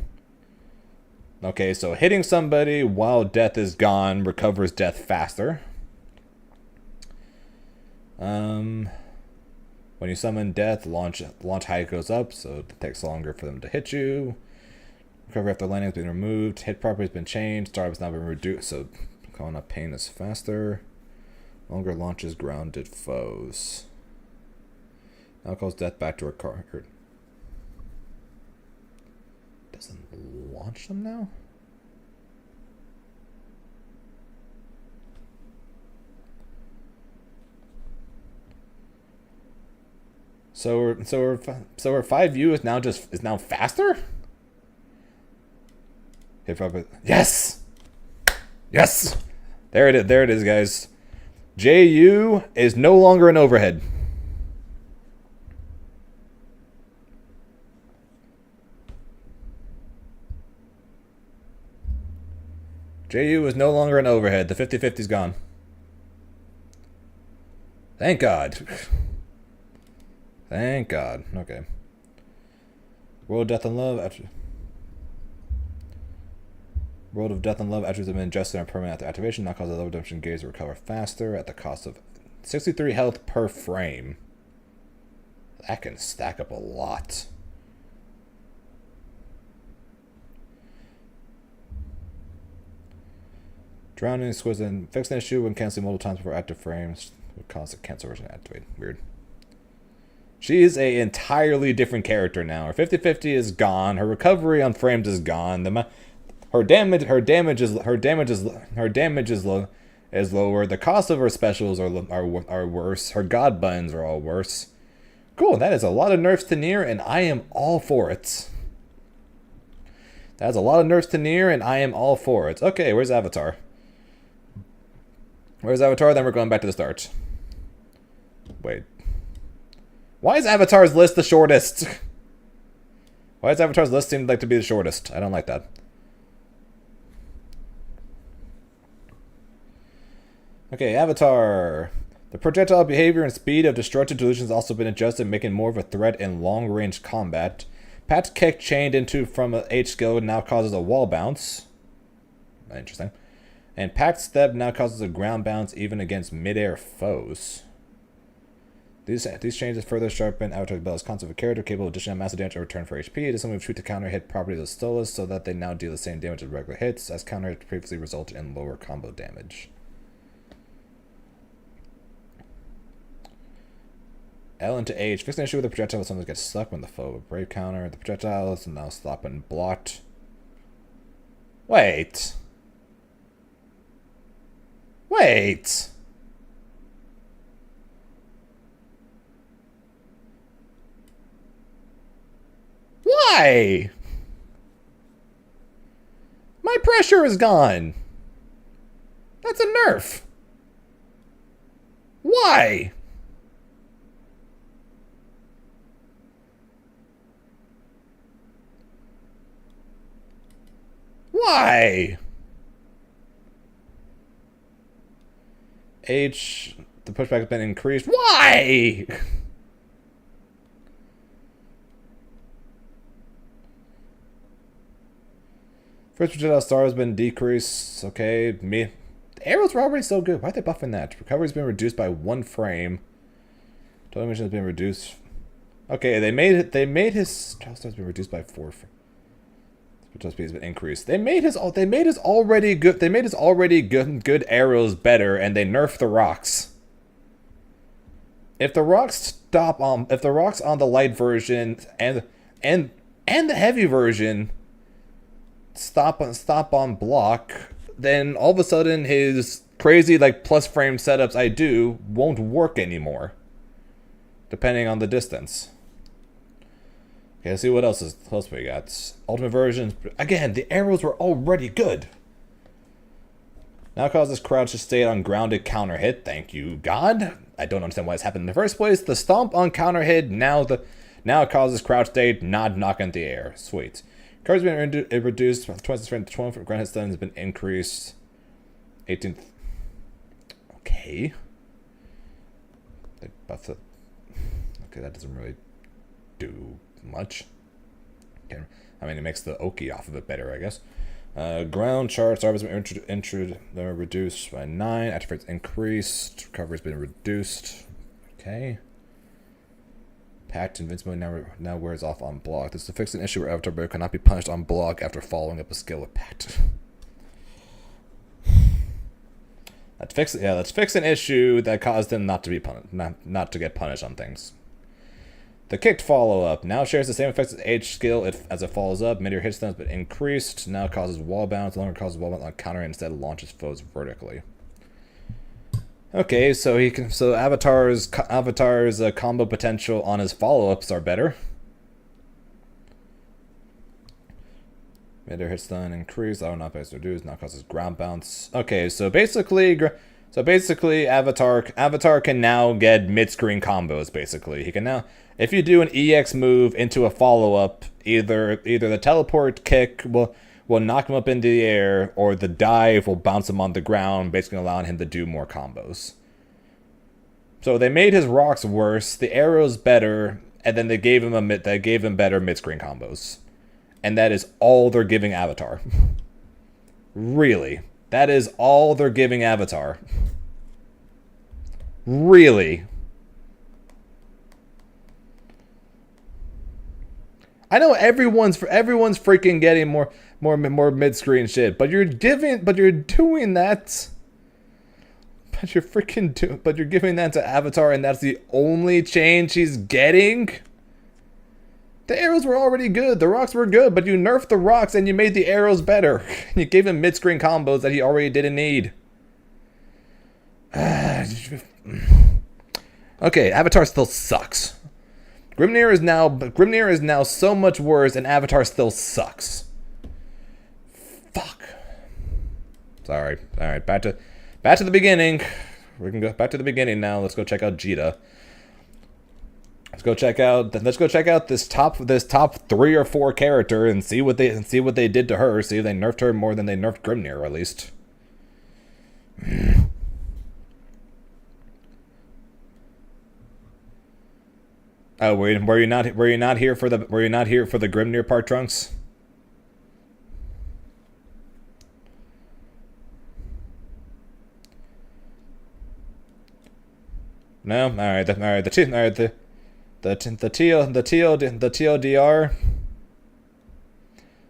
Okay, so hitting somebody while death is gone recovers death faster. When you summon death, launch height goes up, so it takes longer for them to hit you. Recovery after landing has been removed. Hit property has been changed. Startup has now been reduced, so calling up pain is faster. Longer launches grounded foes. Now calls death back to her car. Doesn't launch them now? So our 5U is now faster? Hit property. Yes! Yes! There it is, guys. JU is no longer an overhead. JU is no longer an overhead. The 50-50's gone. Thank God. Thank God. Okay. World of Death and Love. World of Death and Love attributes have been adjusted and permanent after activation. Now causes the low redemption gauge to recover faster at the cost of 63 health per frame. That can stack up a lot. Drowning squares and fix an issue when canceling multiple times before active frames. Would cause the cancel version to activate. Weird. She is a entirely different character now. Her 50-50 is gone. Her recovery on frames is gone. Her damage is lower. The cost of her specials are worse. Her god buttons are all worse. Cool. That is a lot of nerfs to Nier, and I am all for it. That's a lot of nerfs to Nier, and I am all for it. Okay, where's Avatar? Where's Avatar? Then we're going back to the start. Wait. Why is Avatar's list the shortest? Why does Avatar's list seem like to be the shortest? I don't like that. Okay, Avatar. The projectile behavior and speed of destructive delusions has also been adjusted, making more of a threat in long-range combat. Pat's kick chained into from a H skill now causes a wall bounce. Interesting. And Pact's step now causes a ground bounce even against mid-air foes. These changes further sharpen Avatar's Bell's concept of character, capable of additional massive damage in return for HP. It is something shoot to counter hit properties of Stolas so that they now deal the same damage as regular hits, as counter hits previously resulted in lower combo damage. L into H. Fix an issue with the projectile when someone gets stuck when the foe. Brave counter. The projectile is now stopped and blocked. Wait. Wait. Why? My pressure is gone. That's a nerf. Why? Why? H, the pushback has been increased. Why? First projectile star has been decreased. Okay, the arrows were already so good. Why are they buffing that? Recovery's been reduced by 1 frame. Total damage has been reduced. Okay, they made his trial star's been reduced by 4 frames. Projectile speed has been increased. They made his already good arrows better, and they nerfed the rocks. If the rocks on the light version and the heavy version stop on block, then all of a sudden his crazy like plus frame setups I do won't work anymore, depending on the distance. Okay, let's see what else we got. Ultimate version. Again, the arrows were already good. Now causes crouch to stay on grounded counter hit. Thank you, God. I don't understand why it's happened in the first place. The stomp on counter hit. Now it causes crouch stay, not knock in the air. Sweet. Cards have been reduced from twice the strength to 12. Ground hit stun has been increased. 18. Okay. They buff the. Okay, that doesn't really do much. Okay. I mean, it makes the Oki off of it better, I guess. Ground charge has been reduced by 9. Active rates increased. Recovery has been reduced. Okay. Pact invincibility now wears off on block. This is to fix an issue where Avatar Bear cannot be punished on block after following up a skill with Pact. Let's fix an issue that caused him not to be punished, not to get punished on things. The kicked follow-up now shares the same effects as H skill as it follows up. Mid-air hit stun has been increased. Now causes wall bounce. No longer causes wall bounce on counter and instead launches foes vertically. Okay, so Avatar's combo potential on his follow-ups are better. Mid-air hit stun increased. Auto knockbacks reduced. Now causes ground bounce. Okay, so basically Avatar can now get mid-screen combos. Basically, he can now, if you do an EX move into a follow-up, either the teleport kick will knock him up into the air, or the dive will bounce him on the ground, basically allowing him to do more combos. So they made his rocks worse, the arrows better, and then they gave him better mid-screen combos. And that is all they're giving Avatar. Really. That is all they're giving Avatar. Really. I know everyone's freaking getting more mid-screen shit, but you're doing that. But you're giving that to Avatar, and that's the only change he's getting. The arrows were already good. The rocks were good, but you nerfed the rocks and you made the arrows better. You gave him mid-screen combos that he already didn't need. Okay, Avatar still sucks. Grimnir is now so much worse, and Avatar still sucks. Fuck. Sorry. All right, back to the beginning. We can go back to the beginning now. Let's go check out Jita. Let's go check out this top 3 or 4 character and see what they did to her. See if they nerfed her more than they nerfed Grimnir, at least. Oh, were you not here for the Grimnir part, Trunks? No, all right. The TLDR,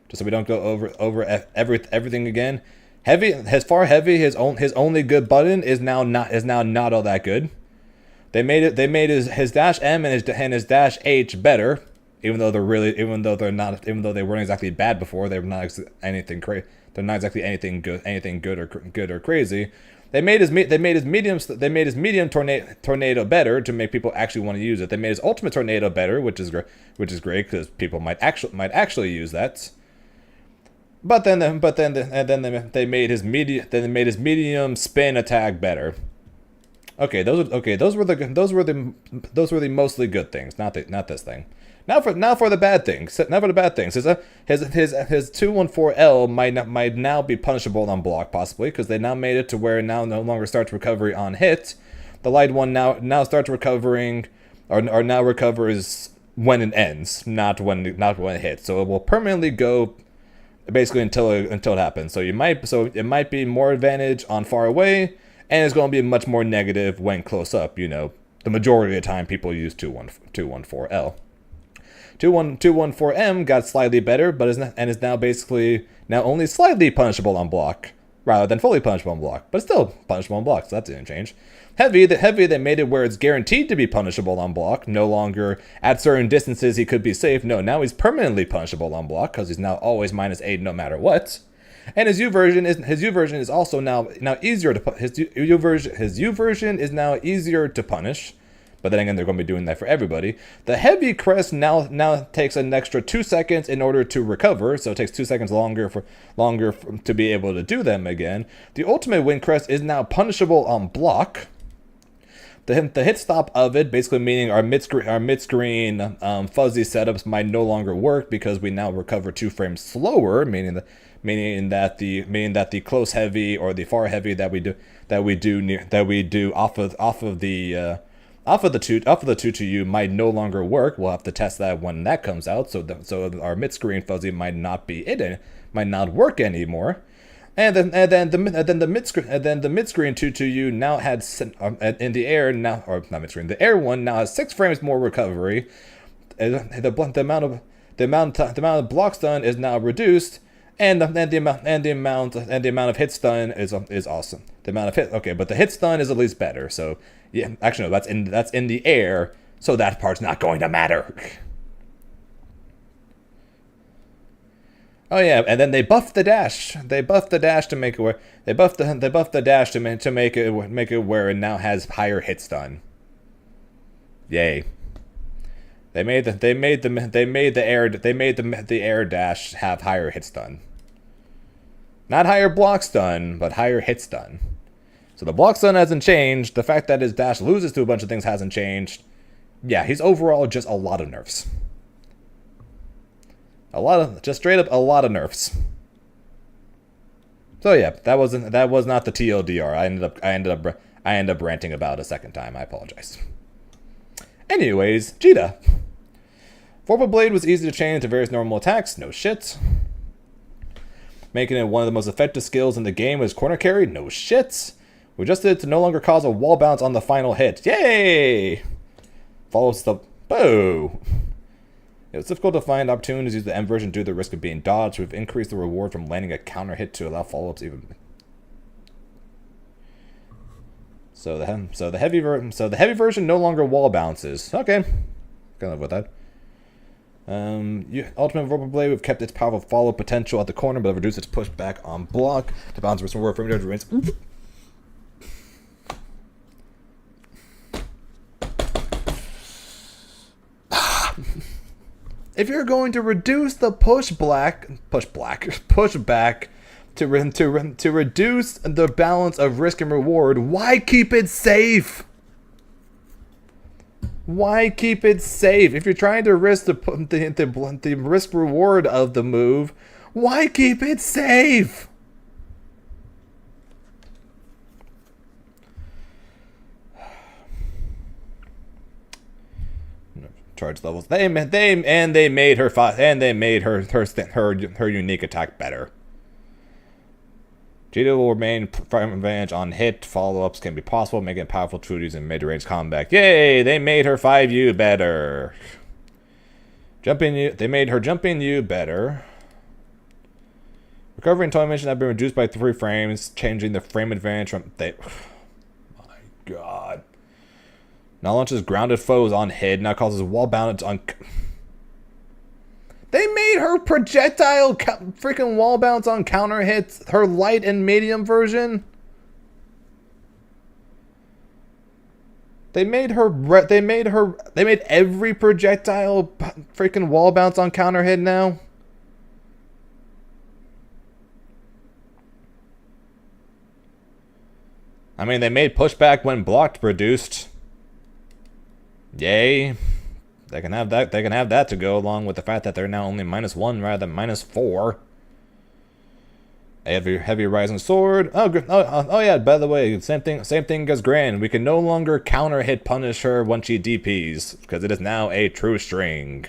just so we don't go over everything again. Heavy, his only good button is now not all that good. They made his dash M and his dash H better, even though they weren't exactly bad before. They were not anything crazy. They're not exactly anything good or crazy. They made his medium tornado better to make people actually want to use it. They made his ultimate tornado better, which is great because people might actually use that. But then they made his medium spin attack better. Okay, those were the mostly good things, not this thing. Now for the bad things. His 214L might now be punishable on block, possibly, because they now made it to where it now no longer starts recovery on hit. The light one now starts recovering, or now recovers when it ends, not when it hits. So it will permanently go basically until it happens. So it might be more advantage on far away, and it's going to be much more negative when close up. You know, the majority of the time people use 214L. 214M got slightly better, but is now basically only slightly punishable on block, rather than fully punishable on block, but still punishable on block, so that didn't change. Heavy, they made it where it's guaranteed to be punishable on block. No longer at certain distances he could be safe. No, now he's permanently punishable on block because he's now always -8 no matter what. And his U version is also now easier to his U version is now easier to punish. But then again, they're going to be doing that for everybody. The heavy crest now takes an extra 2 seconds in order to recover, so it takes 2 seconds longer to be able to do them again. The ultimate wind crest is now punishable on block. The hit stop of it, basically meaning our mid-screen fuzzy setups might no longer work because we now recover 2 frames slower, meaning that the close heavy or the far heavy that we do off of the 2-2U might no longer work. We'll have to test that when that comes out. So our mid-screen fuzzy might not work anymore. And then the mid-screen 2-2U now had in the air now, or not mid-screen, the air one now has 6 frames more recovery. The amount of block stun is now reduced, and the amount of hit stun is awesome. The amount of hit, but the hit stun is at least better. So yeah, actually no, that's in the air, so that part's not going to matter. Oh yeah, and then they buffed the dash. They buffed the dash to make it where they buffed the dash to make it where it now has higher hit stun. Yay. They made the air dash have higher hit stun. Not higher block stun, but higher hit stun. So the block stun hasn't changed. The fact that his dash loses to a bunch of things hasn't changed. Yeah, he's overall just a lot of nerfs. Just straight up a lot of nerfs. So yeah, that was not the TLDR. I ended up ranting about a second time. I apologize. Anyways, Cheetah. Vorpal Blade was easy to chain into various normal attacks. No shit. Making it one of the most effective skills in the game was corner carry. No shit. We adjusted it to no longer cause a wall bounce on the final hit. Yay! Follows the boo. It's difficult to find opportunities to use the M version due to the risk of being dodged. We've increased the reward from landing a counter hit to allow follow-ups even. So the heavy version no longer wall bounces. Okay, can live with that. Ultimate Vorpal Blade, we've kept its powerful follow potential at the corner, but reduced its pushback on block to balance risk reward from remains. If you're going to reduce the pushback to reduce the balance of risk and reward, why keep it safe? Why keep it safe? If you're trying to risk the risk reward of the move, why keep it safe? Charge levels. They made her unique attack better. Cheetah will remain firm advantage on hit. Follow-ups can be possible, making it powerful true using mid-range combat. Yay! They made her 5U better. They made her jumping U better. Recovery and toy mission have been reduced by 3 frames, changing the frame advantage from my God. Now launches grounded foes on hit. Now causes wall bounce on. They made her projectile freaking wall bounce on counter hits. Her light and medium version. They made every projectile freaking wall bounce on counter hit now. I mean, they made pushback when blocked reduced. Yay. They can have that. They can have that to go along with the fact that they're now only -1 rather than -4. Heavy rising sword. Oh yeah. By the way, same thing as Gran. We can no longer counter hit punish her when she DPs because it is now a true string.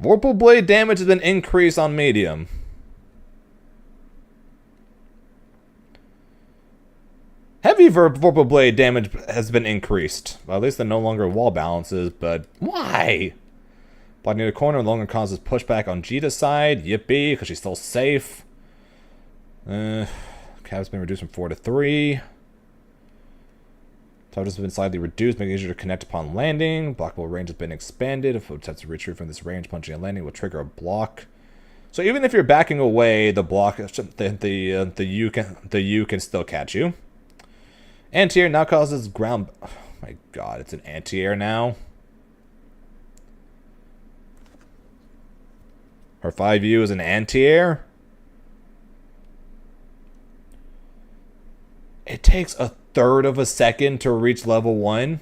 Vorpal Blade damage has been increased on medium. Heavy Vorpal Blade damage has been increased. Well, at least they're no longer wall balances, but why? Block near the corner no longer causes pushback on Jita's side. Yippee, because she's still safe. Cap's been reduced from 4 to 3. Touch has been slightly reduced, making it easier to connect upon landing. Blockable range has been expanded. If it attempts to retreat from this range, punching and landing will trigger a block. So even if you're backing away, the block, the U can still catch you. Anti-air now causes ground. Oh my god, it's an anti-air now. Her 5U is an anti-air. It takes a third of a second to reach level 1.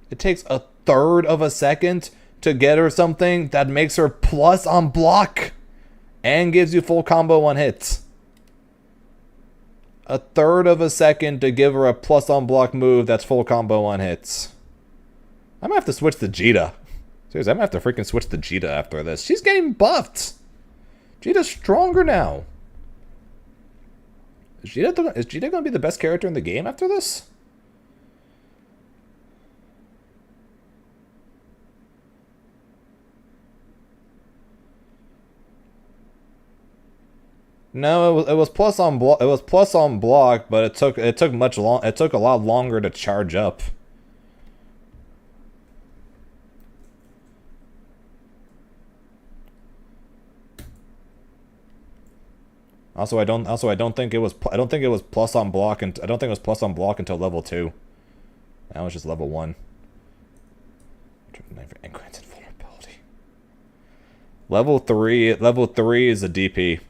It takes a third of a second to get her something that makes her plus on block and gives you full combo on hits. A third of a second to give her a plus on block move that's full combo on hits. I might have to switch to Jita. Seriously, I might have to freaking switch to Jita after this. She's getting buffed. Jita's stronger now. Is Jita going to be the best character in the game after this? No, it was plus on block. It was plus on block, but it took a lot longer to charge up. Also, I don't think it was plus on block, and I don't think it was plus on block until level 2. That was just level 1. Granted vulnerability. Level 3 is a DP.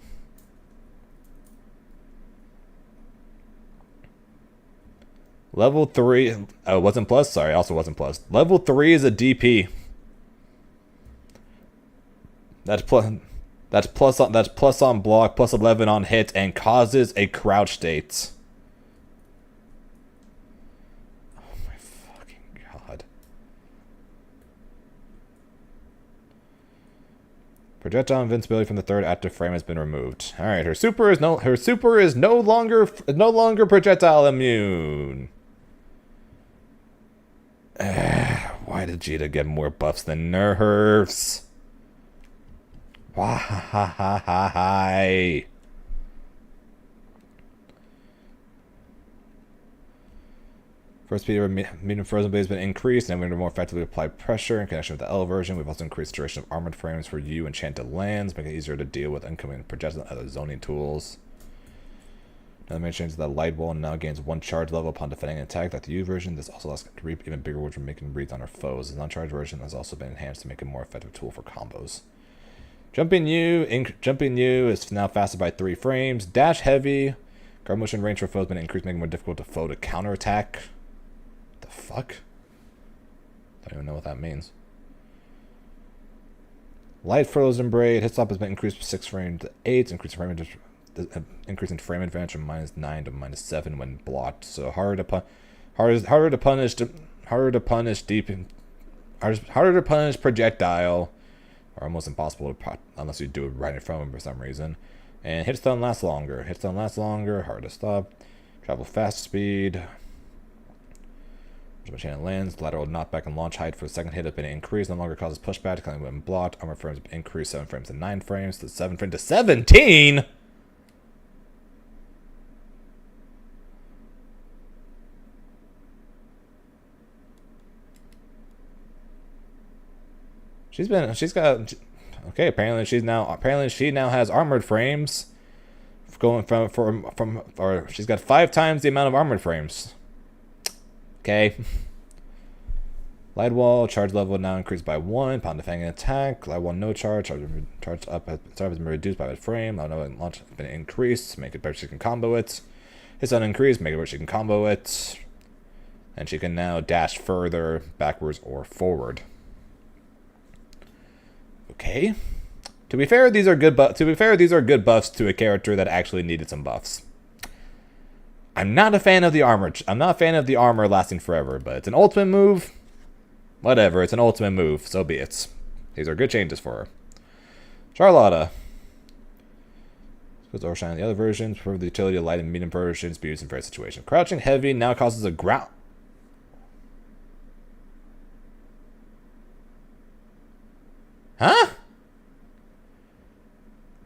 Level 3, oh, it wasn't plus? Sorry, also wasn't plus. Level 3 is a DP. That's plus on block, plus 11 on hit, and causes a crouch state. Oh my fucking god. Projectile invincibility from the third active frame has been removed. Alright, her super is no longer projectile immune. Why did Jita get more buffs than nerfs? Why? First speed of medium frozen blade has been increased, and we're going to more effectively apply pressure in connection with the L version. We've also increased the duration of armored frames for U enchanted lands, making it easier to deal with incoming projectiles and other zoning tools. Another main change is that light wall now gains 1 charge level upon defending an attack. Like the U version, this also allows to reap even bigger wounds from making reads on our foes. The non-charge version has also been enhanced to make it a more effective tool for combos. Jumping U is now faster by 3 frames. Dash heavy. Guard motion range for foes has been increased, making it more difficult to foe to counterattack. The fuck? Don't even know what that means. Light frozen braid. Hit stop has been increased from 6 frames to 8. Increasing frame advantage from -9 to -7 when blocked. So harder to punish projectile, or almost impossible to unless you do it right in front of him for some reason. And hit stun lasts longer. Hard to stop. Travel fast speed. Channel lands. Lateral knockback and launch height for the second hit has been increased. No longer causes pushback. Climbing when blocked. Armor frames have increased 7 frames to 9 frames. To 7 frames to 17. Okay, apparently she now has armored frames going or she's got 5 times the amount of armored frames. Okay. Light wall, charge level now increased by 1, pound defending attack. Light wall no charge, charge up has been reduced by a frame. Light wall launch has been increased, make it better so she can combo it. Hits on increased, make it better so she can combo it. And she can now dash further, backwards, or forward. Okay. To be fair, these are good buffs to a character that actually needed some buffs. I'm not a fan of the armor. I'm not a fan of the armor lasting forever, but it's an ultimate move. Whatever, it's an ultimate move, so be it. These are good changes for her. Charlotta. Goes overshine the other versions. For the utility of light and medium versions, be used in various situations. Crouching heavy now causes a ground. Huh?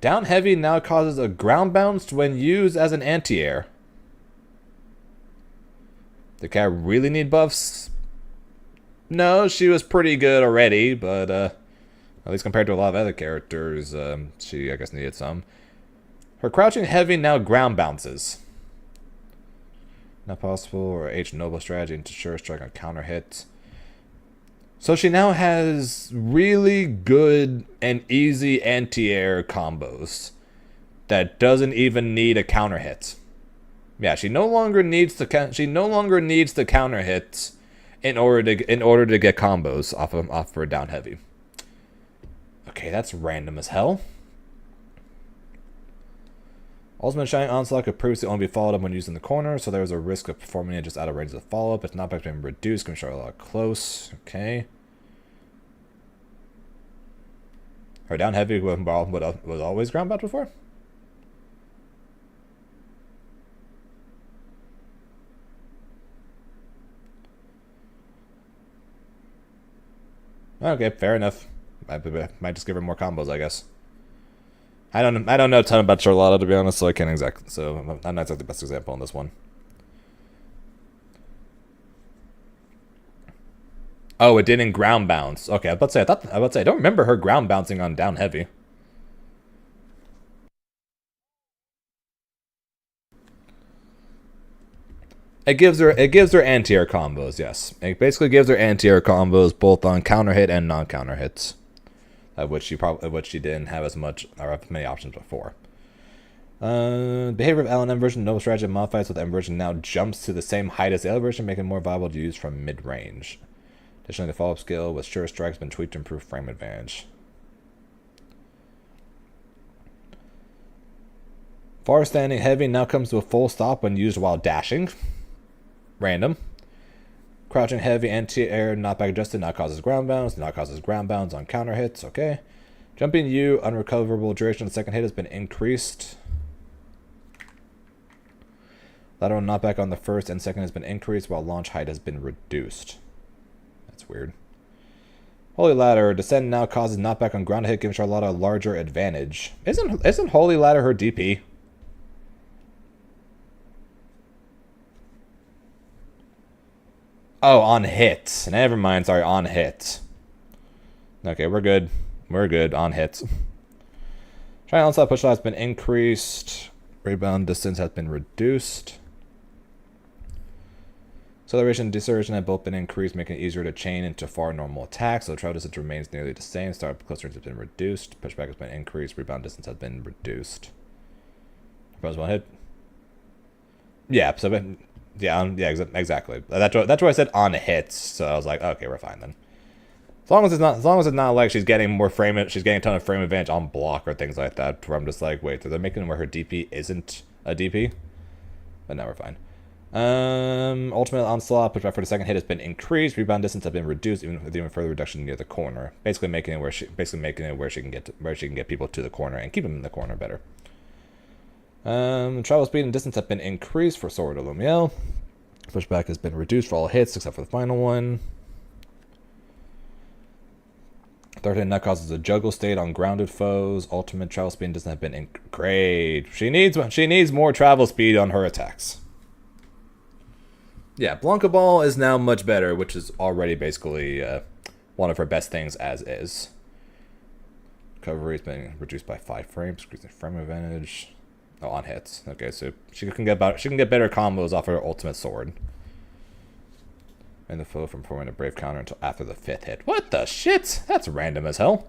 Down heavy now causes a ground bounce when used as an anti-air. The cat really need buffs? No, she was pretty good already, but at least compared to a lot of other characters, she, I guess, needed some. Her crouching heavy now ground bounces. Not possible, or H noble strategy into sure strike on counter hit. So she now has really good and easy anti-air combos that doesn't even need a counter hit. Yeah, she no longer needs the counter hit in order to get combos off her down heavy. Okay, that's random as hell. Ultimate Shining Onslaught could previously only be followed up when used in the corner, so there was a risk of performing it just out of range of the follow-up. It's not back to being reduced, can show a lot close. Okay. Her down heavy was always ground bound before? Okay, fair enough. I might just give her more combos, I guess. I don't know a ton about Charlotta, to be honest, so I can't exactly. So I'm not exactly the best example on this one. Oh, it didn't ground bounce. Okay, I was about to say I don't remember her ground bouncing on down heavy. It gives her anti-air combos, yes. It basically gives her anti-air combos both on counter hit and non-counter hits. Of which she didn't have as many options before. Behavior of LNM version, noble strategy modified so the M version now jumps to the same height as the L version, making it more viable to use from mid-range. Additionally, the follow-up skill with sure strike has been tweaked to improve frame advantage. Far standing heavy now comes to a full stop when used while dashing. Random. Crouching heavy anti-air not back adjusted now causes ground bounds. Now causes ground bounds on counter hits. Okay. Jumping U, unrecoverable duration of the second hit has been increased. Lateral knockback on the first and second has been increased while launch height has been reduced. That's weird. Holy Ladder. Descend now causes knockback on ground hit, giving Charlotta a larger advantage. Isn't Holy Ladder her DP? Oh, on hit. Never mind, sorry, on hit. Okay, we're good. We're good on hits. Trial onslaught push has been increased. Rebound distance has been reduced. Acceleration and deceleration have both been increased, making it easier to chain into far normal attacks. So the travel distance remains nearly the same. Start close range has been reduced. Pushback has been increased. Rebound distance has been reduced. Propose one hit. Yeah, so exactly. That's why I said on hits. So I was like, okay, we're fine then. As long as it's not like she's getting a ton of frame advantage on block or things like that, where I'm just like, wait, they're making it where her DP isn't a DP? But now we're fine. Ultimate onslaught pushback for the second hit has been increased. Rebound distance has been reduced, with even further reduction near the corner. Basically making it where she can get people to the corner and keep them in the corner better. Travel speed and distance have been increased for Sword of Lumiel. Pushback has been reduced for all hits except for the final one. Third hit now causes a juggle state on grounded foes. Ultimate travel speed and distance have been great. She needs more travel speed on her attacks. Yeah, Blanca Ball is now much better, which is already basically one of her best things as is. Recovery has been reduced by 5 frames, increasing frame advantage. Oh, on hits. Okay, so she can get better combos off her ultimate sword. And the foe from performing a brave counter until after the 5th hit. What the shit? That's random as hell.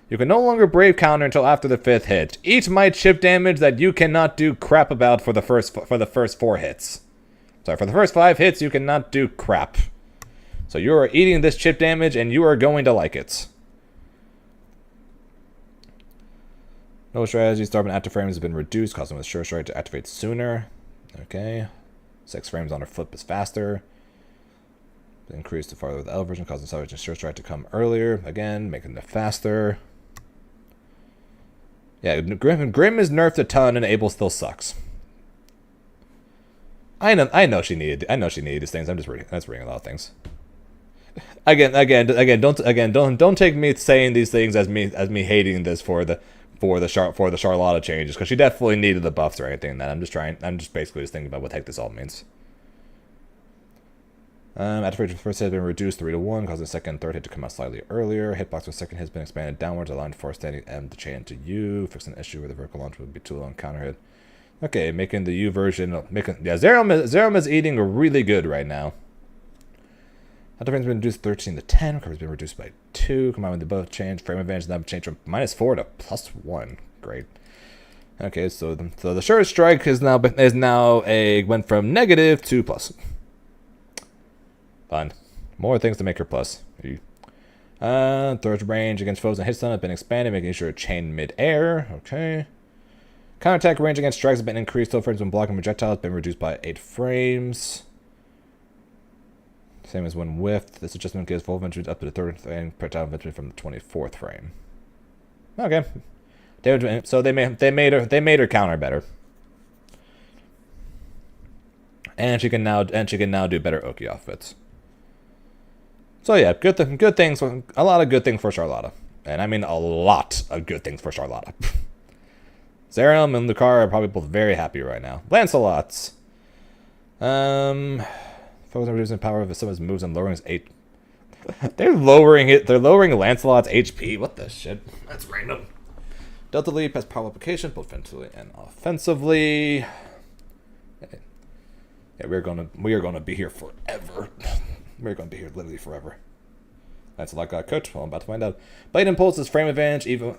You can no longer brave counter until after the 5th hit. Eat my chip damage that you cannot do crap about for the first 4 hits. Sorry, for the first 5 hits you cannot do crap. So you are eating this chip damage and you are going to like it. No strategy. Starving active frames has been reduced, causing with sure strike to activate sooner. Okay. 6 frames on her flip is faster. Increased to farther with the L version, causing acceleration and sure strike to come earlier. Again, making it faster. Yeah, Grim is nerfed a ton, and Abel still sucks. I know she needed these things. I'm just reading. That's reading a lot of things. Don't take me saying these things as me hating this for the Charlotta changes, because she definitely needed the buffs or anything. That I'm just basically just thinking about what the heck this all means. After the first hit has been reduced 3 to 1, causing the second and third hit to come out slightly earlier. Hitbox for second hit has been expanded downwards, allowing for standing M to chain into U. Fixing an issue where the vertical launch would be too low on counter hit. Okay, making the U version Zerum is eating really good right now. After has been reduced 13 to 10, recovery has been reduced by 2. Combined with the both change, frame advantage now changed from -4 to +1. Great. Okay, so the Sure Strike went from negative to plus. Fun. More things to make her plus. Third range against foes and hit stun has been expanded, making sure chain mid-air. Okay. Counterattack range against strikes has been increased. Total frames when blocking projectiles has been reduced by 8 frames. Same as when whiffed. This adjustment gives full advantage up to the third frame, projectile advantage from the 24th frame. Okay. So they made her counter better. And she can now do better Oki outfits. So yeah, good things. A lot of good things for Charlotta, and I mean a lot of good things for Charlotta. Zerum and Lucario are probably both very happy right now. Lancelot's. Focus on reducing the power of some of his moves and lowering his 8. They're lowering it. They're lowering Lancelot's HP. What the shit? That's random. Delta Leap has power application both defensively and offensively. Yeah, we are gonna be here forever. We're going to be here literally forever. Lancelot got cooked. Well, I'm about to find out. Blade Impulse is frame advantage, even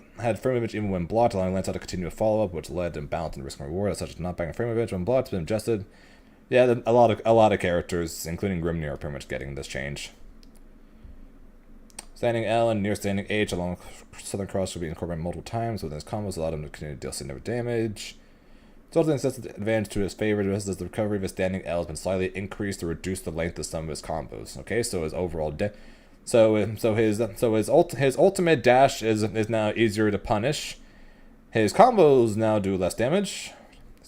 when blocked, allowing Lancelot to continue a follow-up, which led to imbalance in risk and reward, as such as not buying frame advantage when blocked has been adjusted. Yeah, a lot of characters, including Grimnir, are pretty much getting this change. Standing L and near standing H along Southern Cross should be incorporated multiple times within his combos, allow him to continue to deal significant damage. It's also sets the advantage to his favor, just as the recovery of his standing L has been slightly increased to reduce the length of some of his combos. Okay, so his overall his ultimate dash is now easier to punish. His combos now do less damage.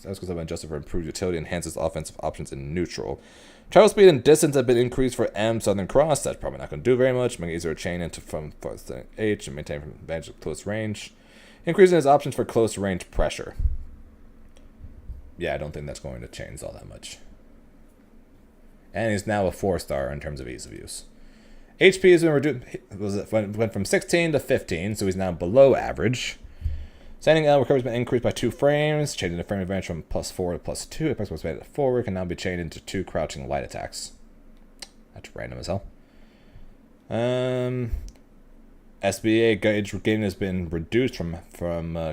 That's because I've been adjusted for improved utility, enhances offensive options in neutral. Travel speed and distance have been increased for M Southern Cross. That's probably not going to do very much. Making it easier to chain into from H and maintain advantage of close range. Increasing his options for close range pressure. Yeah, I don't think that's going to change all that much. And he's now a 4-star in terms of ease of use. HP has been reduced. Went from 16 to 15, so he's now below average. Standing L recovery has been increased by 2 frames, changing the frame advantage from +4 to +2. Apex was made forward, can now be chained into 2 crouching light attacks. That's random as hell. SBA gauge gain has been reduced from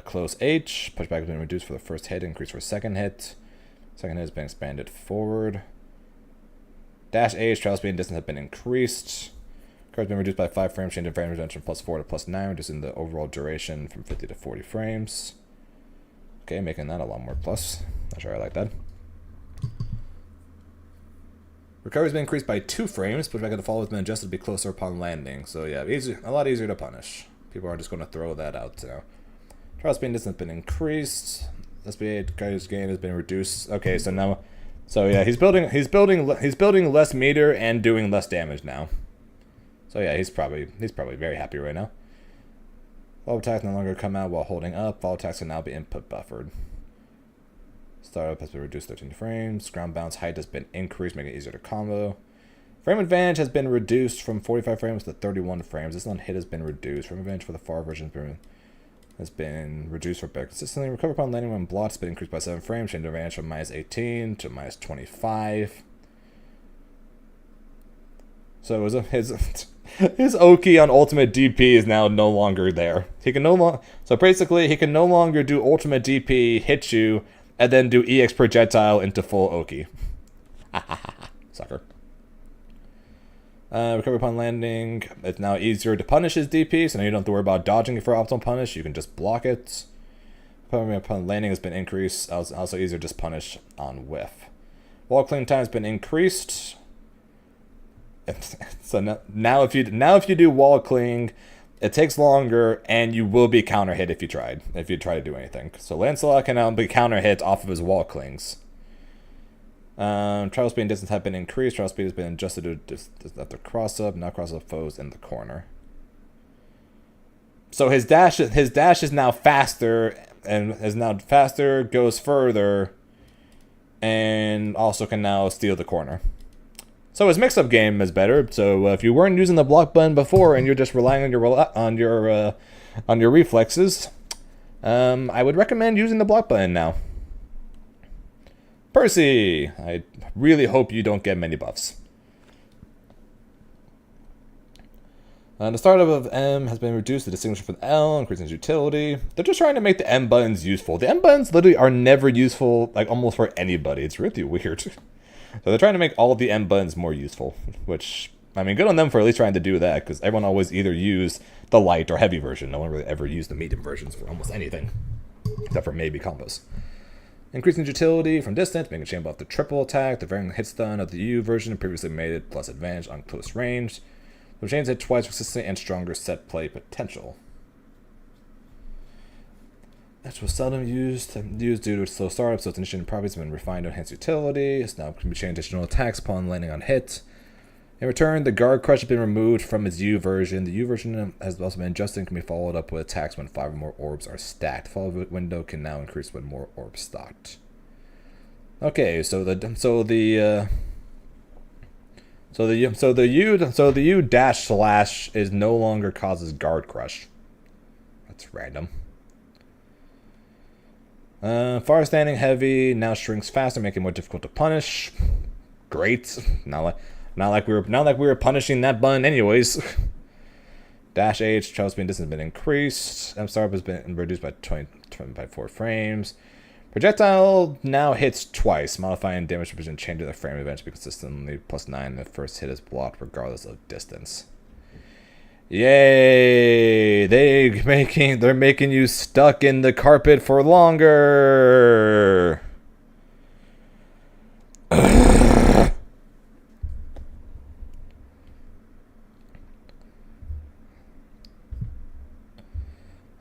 close H. Pushback has been reduced for the first hit, increased for second hit. Second hit has been expanded forward. Dash H, travel speed and distance have been increased. Curve has been reduced by 5 frames, changing frame reduction from +4 to +9, reducing the overall duration from 50 to 40 frames. Okay, making that a lot more plus. Not sure I like that. Recovery has been increased by 2 frames. Pushback of the fall has been adjusted to be closer upon landing. So yeah, a lot easier to punish. People aren't just going to throw that out now. Travel speed and distance has been increased. SBA gauge gain has been reduced. Okay, so now, yeah, he's building less meter and doing less damage now. So yeah, he's probably very happy right now. Follow attacks no longer come out while holding up. Follow attacks can now be input buffered. Startup has been reduced 13 frames. Ground bounce height has been increased, making it easier to combo. Frame advantage has been reduced from 45 frames to 31 frames. This non-hit has been reduced. Frame advantage for the far version has been reduced for better consistently. Recover upon landing when blocked has been increased by 7 frames. Change advantage from -18 to -25. So his Oki on ultimate DP is now no longer there. He can no longer. So basically, he can no longer do ultimate DP, hit you, and then do EX projectile into full Oki. Sucker. Recover upon landing. It's now easier to punish his DP, so now you don't have to worry about dodging for optimal punish. You can just block it. Recovery upon landing has been increased. Also easier to just punish on whiff. Wall clean time has been increased. So now if you do wall cling, it takes longer, and you will be counter hit if you try to do anything. So Lancelot can now be counter hit off of his wall clings. Travel speed and distance have been increased. Travel speed has been adjusted to after cross up, not cross up foes in the corner. So his dash is now faster, and is now faster, goes further, and also can now steal the corner. So his mix-up game is better. So if you weren't using the block button before and you're just relying on your reflexes, I would recommend using the block button now. Percy, I really hope you don't get many buffs. The startup of M has been reduced to distinguish from L, increasing its utility. They're just trying to make the M buttons useful. The M buttons literally are never useful, like almost for anybody. It's really weird. So they're trying to make all of the M buttons more useful, which, I mean, good on them for at least trying to do that, because everyone always either used the light or heavy version. No one really ever used the medium versions for almost anything, except for maybe combos. Increasing utility from distance, making a chain buff the triple attack. The varying hit stun of the U previously made it plus advantage on close range. The chains hit twice consistent and stronger set play potential. That was seldom used due to its slow startup, so its initiative properties have been refined to enhance utility. It's now can be changed additional attacks upon landing on hit. In return, the guard crush has been removed from its U version. The U version has also been adjusted and can be followed up with attacks when 5 or more orbs are stacked. Follow window can now increase when more orbs stacked. Okay, so the U dash slash is no longer causes guard crush. That's random. Far standing heavy now shrinks faster, making it more difficult to punish. Great. Not like we were punishing that button anyways. Dash H, travel speed and distance has been increased. M startup has been reduced by 4 frames. Projectile now hits twice, modifying damage precision changing the frame advantage to be consistently +9. The first hit is blocked regardless of distance. Yay! They're making you stuck in the carpet for longer.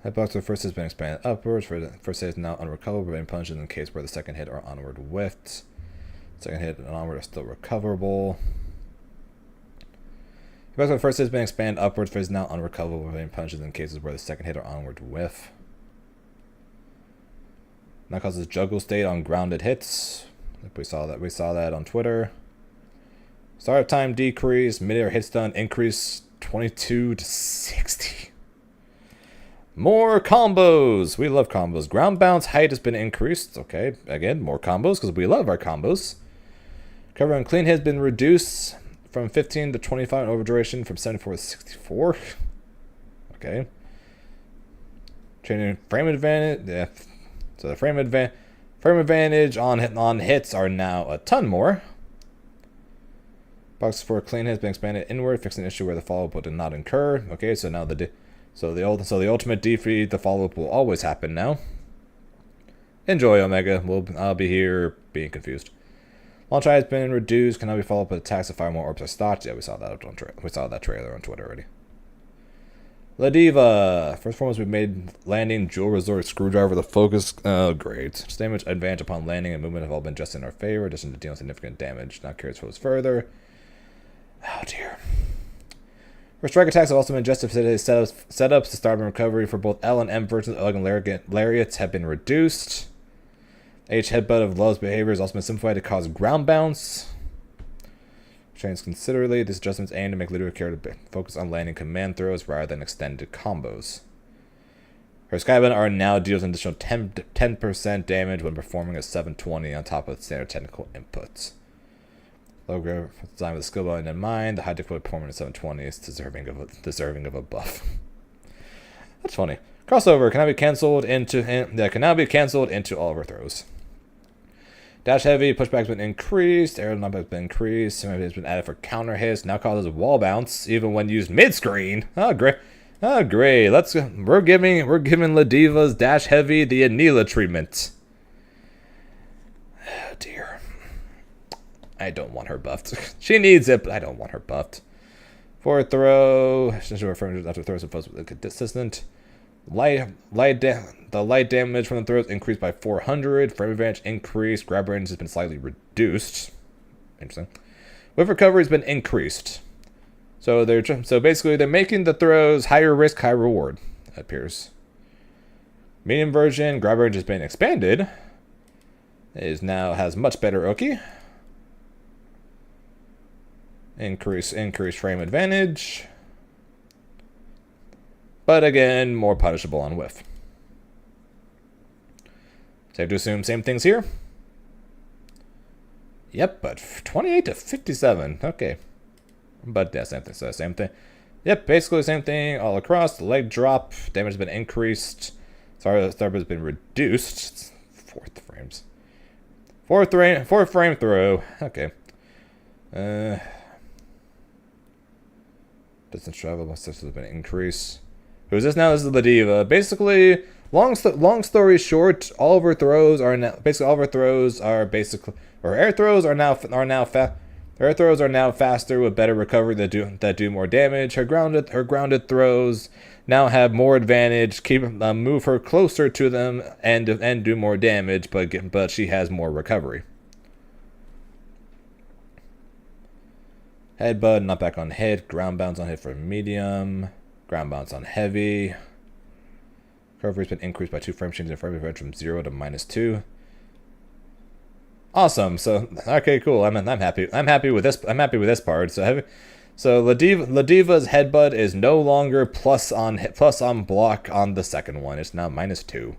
Hitbox for the first has been expanded upwards. For the first hit is now unrecoverable, being punished in the case where the second hit or onward whiffed. Second hit and onward are still recoverable. Hitbox for the first hit has been expanded upwards, for it is now unrecoverable, being punished in cases where the second hit or onward whiff. Now causes juggle state on grounded hits. We saw that on Twitter. Startup time decrease, mid-air hit stun increase 22 to 60. More combos! We love combos. Ground bounce height has been increased. Okay, again, more combos because we love our combos. Cover and clean has been reduced from 15 to 25 over duration from 74 to 64. Okay. Changing frame advantage. Yeah. So the frame advantage on hits are now a ton more. Box for clean has been expanded inward, fixing an issue where the follow-up did not incur. Okay, so now the ultimate defeat, the follow-up will always happen now. Enjoy, Omega. I'll be here being confused. Launch height has been reduced, can now be followed up with attacks if 5 more orbs are stocked. Yeah, we saw that trailer on Twitter already. La Diva. First foremost, we made landing, Jewel Resort, Screwdriver, the focus. Oh, great. Damage advantage upon landing and movement have all been just in our favor, addition to dealing significant damage. Now carries foes further. Oh, dear. For strike attacks have also been adjusted. Setups to start and recovery for both L and M versions of elegant lariats have been reduced. H headbutt of Love's behavior has also been simplified to cause ground bounce. Changed considerably. This adjustment is aimed to make literary character focus on landing command throws rather than extended combos. Her Skybend are now deals an additional 10% damage when performing a 720 on top of standard technical inputs. Logo designed with the skill button in mind, the high difficulty performance of 720 is deserving of a buff. That's funny. Crossover can now be cancelled into all of her throws. Dash heavy, pushback has been increased, arrow number has been increased, some of it has been added for counter hits, now causes wall bounce, even when used mid-screen. Oh great. Oh great. We're giving La Diva's dash heavy the Anila treatment. Oh dear. I don't want her buffed. She needs it, but I don't want her buffed. For throw, essentially referring to after throws and foes with consistent. The light damage from the throws increased by 400. Frame advantage increased. Grab range has been slightly reduced. Interesting. Whiff recovery has been increased. So basically they're making the throws higher risk, high reward. It appears. Medium version, grab range has been expanded. It now has much better Oki. Increase frame advantage. But again, more punishable on whiff. Safe to assume same things here. Yep, but 28 to 57. Okay. But yeah, same thing. So same thing. Yep, basically the same thing all across. The leg drop. Damage has been increased. Sorry, the has been reduced. Fourth frames. Fourth frame throw. Okay. Distance travel. Distance has been increased. Who's this now? This is the diva. Basically, long story short, all of her throws are now air throws are now faster with better recovery that do more damage. Her grounded throws now have more advantage. Move her closer to them and do more damage, but she has more recovery. Headbutt, not back on hit. Ground bounce on hit for medium. Ground bounce on heavy. Recovery's been increased by 2 frames, changing the frame rate from 0 to -2. Awesome. So okay, cool. I'm happy. I'm happy with this. I'm happy with this part. So Ladiva's headbutt is no longer plus on block on the second one. It's now -2.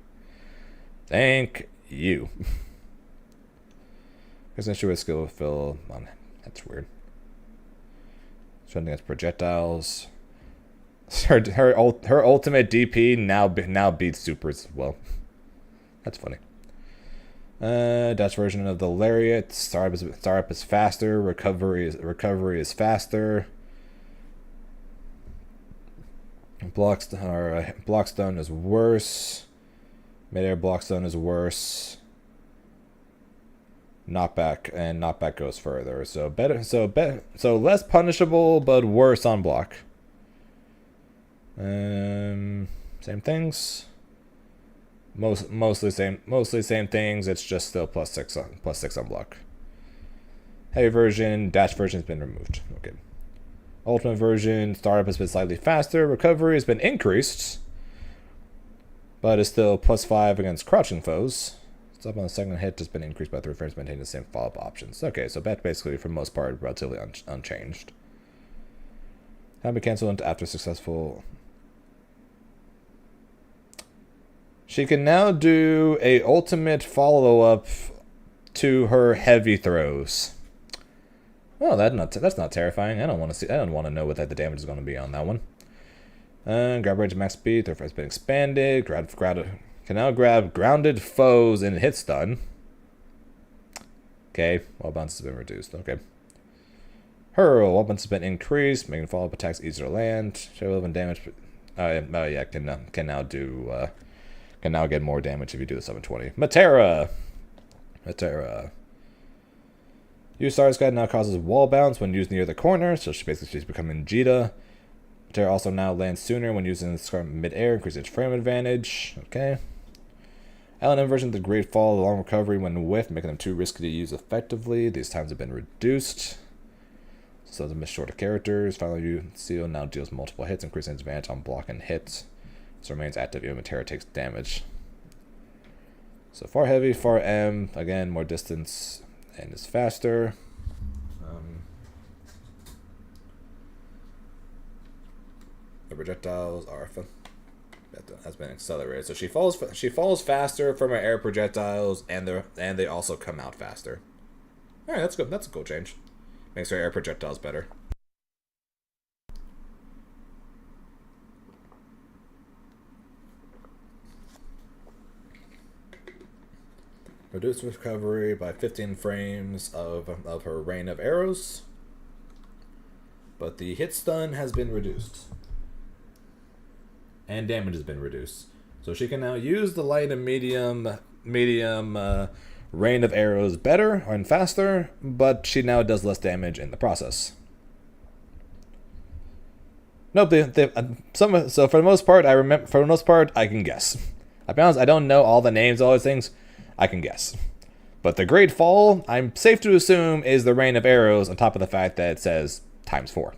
Thank you. There's an issue with skill fill on. That's weird. Shooting against projectiles. Her ultimate DP now beats supers. Well, that's funny. Dutch version of the lariat. Startup is faster. Recovery is faster. Blockstone is worse. Midair blockstone is worse. Knockback goes further. So less punishable but worse on block. Same things. Mostly same things. It's just still +6 on block. Heavy version, dash version has been removed. Okay. Ultimate version, startup has been slightly faster. Recovery has been increased, but is still +5 against crouching foes. Stop on the second hit has been increased by 3 frames, maintaining the same follow-up options. Okay, so that's basically for the most part relatively unchanged. Have been canceled after successful. She can now do a ultimate follow-up to her heavy throws. Well, that's not terrifying. I don't want to know what the damage is going to be on that one. Grab range max speed. Their has been expanded. Can now grab grounded foes and hit stun. Okay, wall bounce has been reduced. Okay. Hurl, wall bounce has been increased, making follow-up attacks easier to land. Show 11 damage. Yeah, can now get more damage if you do the 720. Matera. Use Stars Guide now causes wall bounce when used near the corner, so she's becoming Jita. Matera also now lands sooner when using the Scarlet mid-air, increases its frame advantage. Okay. LNM version of the Great Fall, long recovery when whiff, making them too risky to use effectively. These times have been reduced. So the miss shorter characters. Finally, Seal now deals multiple hits, increasing its advantage on block and hits. So remains active even when Matera takes damage. So far heavy, far M, again more distance and is faster. The projectiles are has been accelerated. So she falls faster from her air projectiles, and they also come out faster. All right, that's good. That's a cool change. Makes her air projectiles better. Reduced recovery by 15 frames of her rain of arrows. But the hit stun has been reduced. And damage has been reduced. So she can now use the light and medium rain of arrows better and faster, but she now does less damage in the process. No, so for the most part, I remember. For the most part, I can guess. I'll be honest, I don't know all the names, all those things. I can guess. But the Great Fall, I'm safe to assume, is the Rain of Arrows. On top of the fact that it says ×4.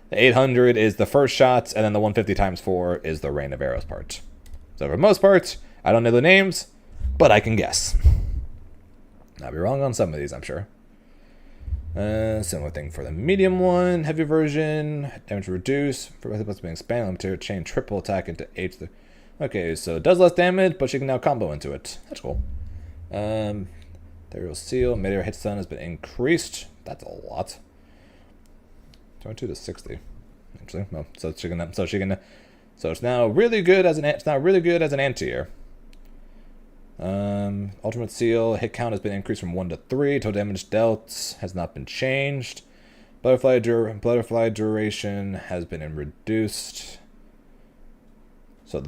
The 800 is the first shot, and then the 150 ×4 is the Rain of Arrows part. So for the most part, I don't know the names, but I can guess. I'll be wrong on some of these, I'm sure. Similar thing for the medium one, heavy version, damage reduce, for weapons being expanded, material chain triple attack into H. Okay, so it does less damage, but she can now combo into it. That's cool. Ethereal Seal, meteor hit stun has been increased. That's a lot. 22 to 60. Actually, well, so it's now really good as an anti-air. Ultimate Seal, hit count has been increased from 1 to 3. Total damage dealt has not been changed. Butterfly duration has been reduced. So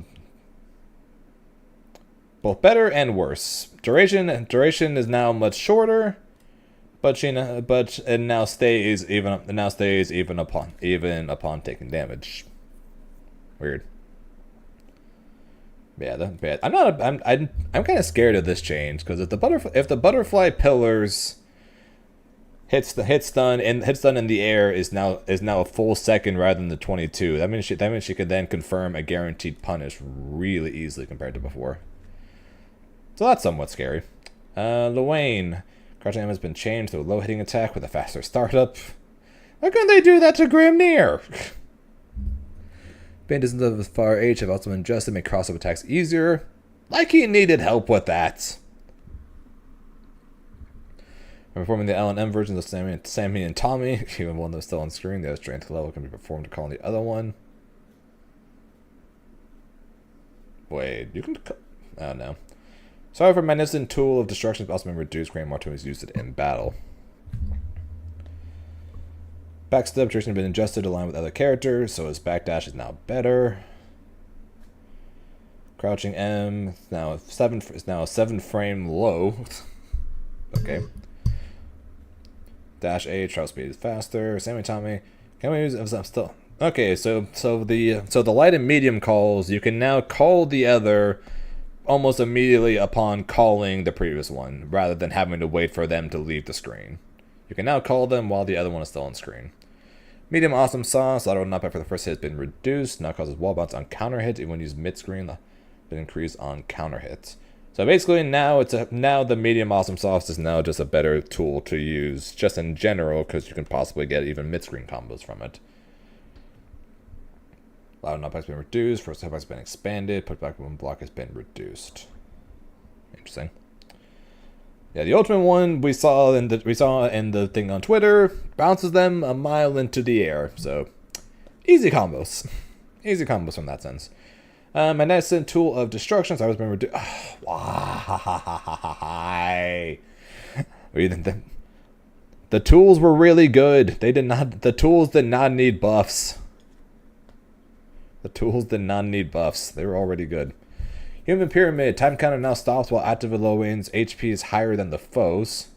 both better and worse. Duration is now much shorter, but it now stays even upon taking damage. Weird. Yeah, I'm kind of scared of this change because if the butterfly pillars hit stun in the air is now a full second rather than the 22. That means she could then confirm a guaranteed punish really easily compared to before. So that's somewhat scary. Luane, crouching aim has been changed to a low hitting attack with a faster startup. Why couldn't they do that to Grimnir? Bandits of Far H have also been adjusted to make crossover attacks easier. Like he needed help with that. Performing the L&M versions of Sammy and Tommy, even one that's still on screen, the other strength level can be performed to call on the other one. Wait, you can... Oh, no. Sorry for Magnificent Tool of Destruction has also been reduced. Grand Martini's used it in battle. Backstep duration has been adjusted to align with other characters, so his backdash is now better. Crouching M is now a 7-frame low. Okay. Dash A, travel speed is faster. Sammy Tommy. Can we use I'm still okay, so the light and medium calls, you can now call the other almost immediately upon calling the previous one, rather than having to wait for them to leave the screen. You can now call them while the other one is still on screen. Medium Awesome Sauce, lateral knockback for the first hit has been reduced, now causes wall bounce on counter hits, even when used mid-screen, been increased on counter hits. So basically now the Medium Awesome Sauce is now just a better tool to use, just in general, because you can possibly get even mid-screen combos from it. Loud knockback has been reduced. First hitbox has been expanded. Putback one block has been reduced. Interesting. Yeah, the ultimate one we saw in the thing on Twitter bounces them a mile into the air. So easy combos, easy combos from that sense. Magnificent Tool of Destruction. So I was been reduced. Oh, why? The tools were really good. The tools did not need buffs. The tools did not need buffs. They were already good. Human Pyramid. Time counter now stops while active with low wins. HP is higher than the foes.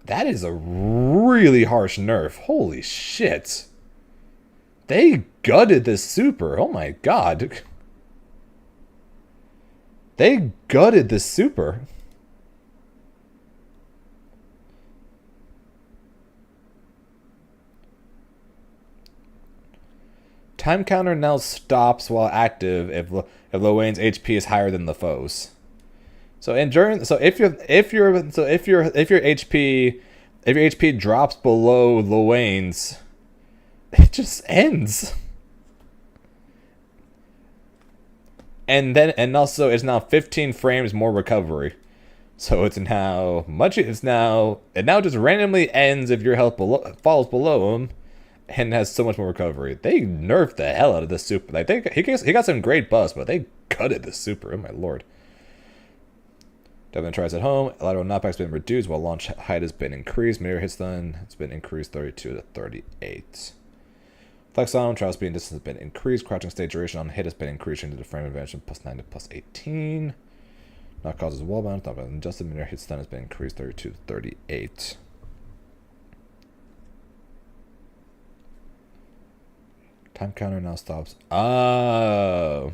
That is a really harsh nerf. Holy shit. They gutted this super. Oh my god. They gutted this super. Time counter now stops while active if Lowain's HP is higher than the foes. So if your HP drops below Lowain's, it just ends. And also it's now 15 frames more recovery. So it now just randomly ends if your health falls below him. And has so much more recovery. They nerfed the hell out of this super. Like he got some great buffs, but they gutted this super. Oh my lord. Devin tries at home. Lateral knockback's been reduced while launch height has been increased. Mirror hit stun has been increased 32 to 38. Flex on travel speed and distance has been increased. Crouching state duration on hit has been increased into the frame advantage from +9 to +18. Not causes wall bounce, not adjusted, meter hit stun has been increased 32 to 38. Time counter now stops. Oh.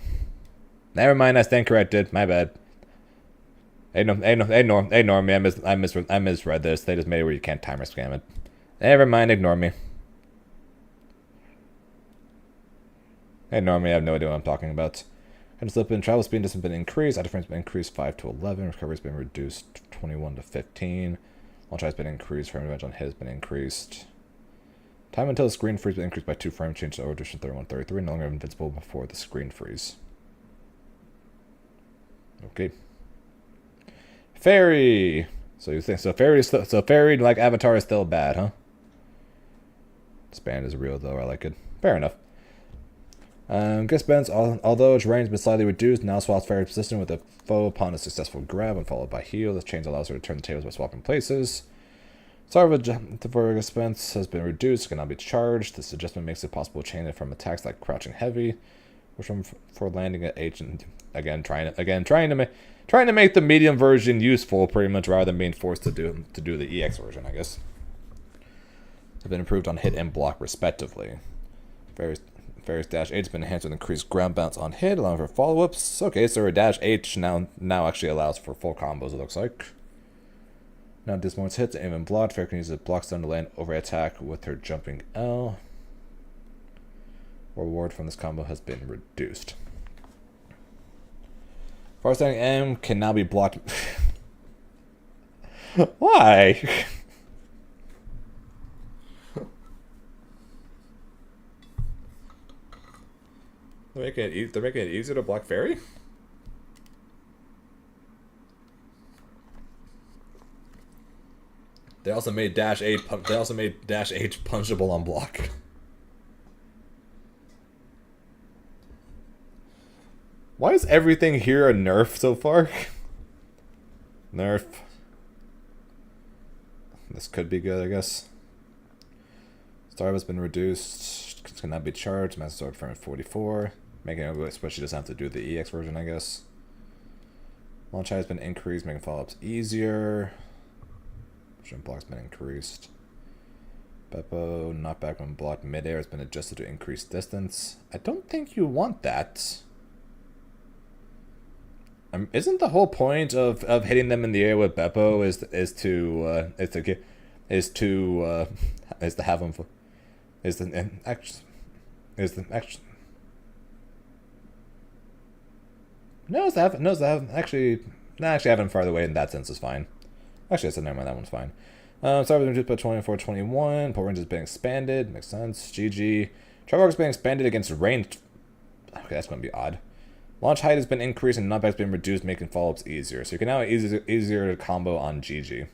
Never mind, I stand corrected. My bad. Ignore me. I misread this. They just made it where you can't timer scam it. Never mind, ignore me. Ignore me, I have no idea what I'm talking about. And slip in travel speed has been increased. Auto frame's been increased 5 to 11. Recovery's been reduced 21 to 15. Launch has been increased. Frame advantage on hit has been increased. Time until the screen freeze has been increased by 2 frames. Change to overduration 31-33. No longer invincible before the screen freeze. Okay. Fairy. So you think Fairy like Avatar is still bad, huh? This band is real though. I like it. Fair enough. Guess bands, although its range has been slightly reduced, now swaps Fairy's position with a foe upon a successful grab and followed by heal. This change allows her to turn the tables by swapping places. For expense has been reduced, cannot be charged. This adjustment makes it possible to change it from attacks like crouching heavy, or for landing at H and again trying to make the medium version useful pretty much rather than being forced to do the EX version, I guess. Have been improved on hit and block respectively. Fairy's dash H has been enhanced with increased ground bounce on hit, allowing for follow-ups. Okay, so her dash H now actually allows for full combos, it looks like. Now dismounts hits, aim and block. Fairy can use a block stun to land over attack with her jumping L. Reward from this combo has been reduced. Far standing M can now be blocked. Why? They're making it easier to block Fairy? They also made dash H punchable on block. Why is everything here a nerf so far? Nerf. This could be good, I guess. Starve has been reduced. Cannot be charged. Master Sword frame 44. Making it but she doesn't have to do the EX version, I guess. Launch height has been increased, making follow-ups easier. Jump block's been increased. Beppo, knockback when blocked midair has been adjusted to increase distance. I don't think you want that. Isn't the whole point of hitting them in the air with Beppo is to have them actually having them farther away in that sense is fine. Actually, I said never mind, that one's fine. Start with just put 24-21. Port range has been expanded. Makes sense. GG. Travel arc has been expanded against range. Okay, that's going to be odd. Launch height has been increased and knockback has been reduced, making follow-ups easier. So you can now easier to combo on GG.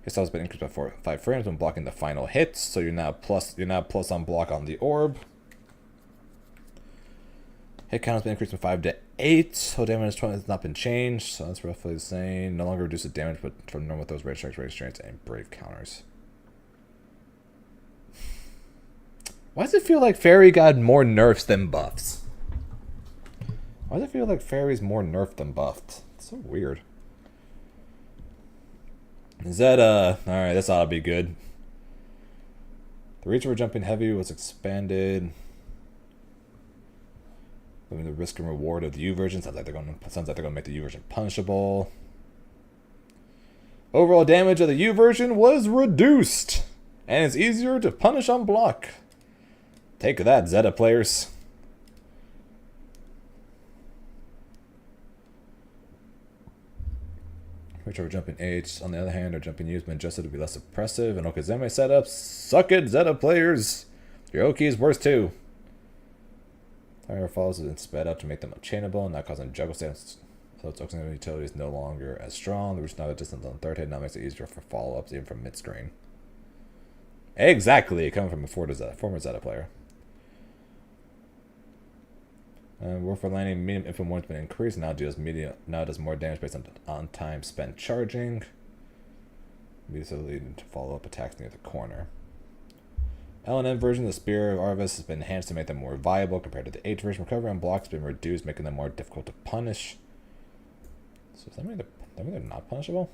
His style has been increased by 5 frames when blocking the final hits. So you're now plus on block on the orb. Hit count has been increased from 5 to 8. So damage 20 has not been changed. So that's roughly the same. No longer reduces damage, but from normal with those rage strikes, rage strengths, and brave counters. Why does it feel like Fairy got more nerfs than buffs? Why does it feel like Fairy's more nerfed than buffed? It's so weird. Is that alright, this ought to be good. The reach for jumping heavy was expanded. Moving the risk and reward of the U version. Sounds like they're gonna make the U version punishable. Overall damage of the U version was reduced. And it's easier to punish on block. Take that, Zeta players. Which are jumping H. On the other hand, our jumping U has been adjusted to be less oppressive. And Okazeme setups. Suck it, Zeta players. Your Oki is worse too. Fire falls has been sped up to make them unchainable and not causing juggle stance. So its Okazeme utility is no longer as strong. The reach now distance on third hit now makes it easier for follow-ups even from mid-screen. Exactly, coming from a former Zeta player. Work for landing medium info more has been increased. Now does more damage based on time spent charging. Immediately to follow up attacks near the corner. L&M version of the Spear of Arvis has been enhanced to make them more viable compared to the H version. Recovery on blocks has been reduced, making them more difficult to punish. So does that mean they're not punishable?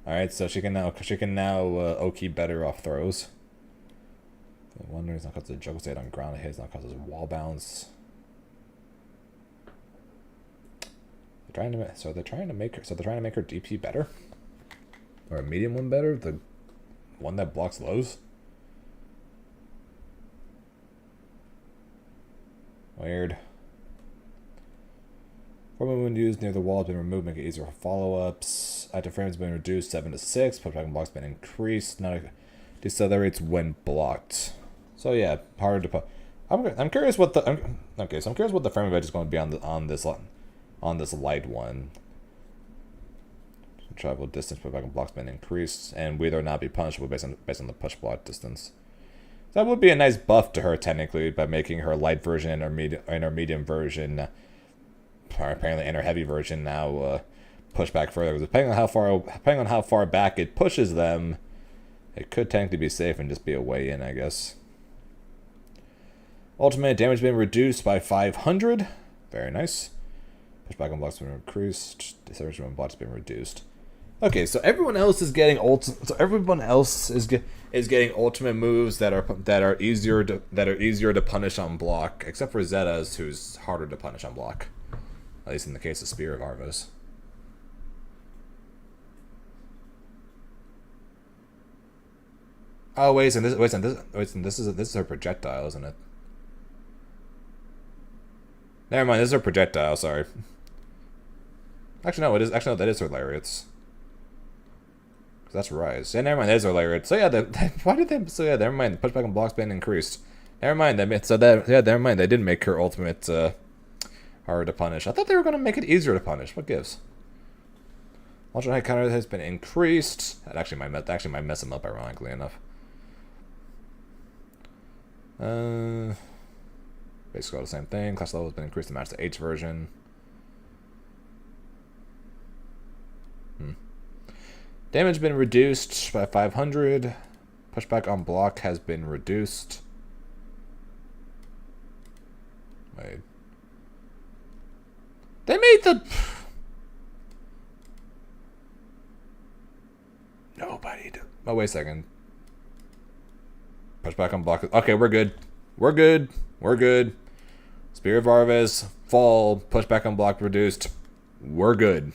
Alright, so she can now Oki better off throws. The wonder is not because of the juggle state on ground hits, not because of wall bounce. They're trying to make her DP better? Or a medium one better? The one that blocks lows? Weird. Form when used near the wall has been removed, make it easier for follow-ups. Active frame has been reduced 7 to 6. Pushback and blocks been increased. Now decelerates when blocked. So yeah, harder to. I'm curious what the. Okay, so I'm curious what the frame rate is going to be on this light one. Travel distance, pushback and blocks been increased, and whether or not be punishable based on the push block distance. That would be a nice buff to her technically by making her light version and her medium version, apparently and her heavy version now push back further. Because depending on how far back it pushes them, it could technically be safe and just be a way in, I guess. Ultimate damage being reduced by 500. Very nice. Pushback on blocks been increased. Deceleration on blocks been reduced. Okay, so everyone else is getting getting ultimate moves that are easier to punish on block, except for Zeta's, who's harder to punish on block. At least in the case of Spear of Arvos. Oh wait, and this is her projectile, isn't it? Never mind, this is her projectile. Sorry. Actually, no, it is. Actually, no, that is her lariats. That's Rise. Yeah, never mind. There's our layer. So yeah, why did they? So yeah, never mind. Pushback and blocks been increased. Never mind. Never mind. They didn't make her ultimate harder to punish. I thought they were gonna make it easier to punish. What gives? Ultra high counter has been increased. That actually might mess them up, ironically enough. Basically all the same thing. Class level has been increased to match the H version. Damage been reduced by 500. Pushback on block has been reduced. Wait. They made the... Nobody do... Oh, wait a second. Pushback on block... Okay, we're good. We're good. We're good. Spear of Arves, fall, pushback on block reduced. We're good.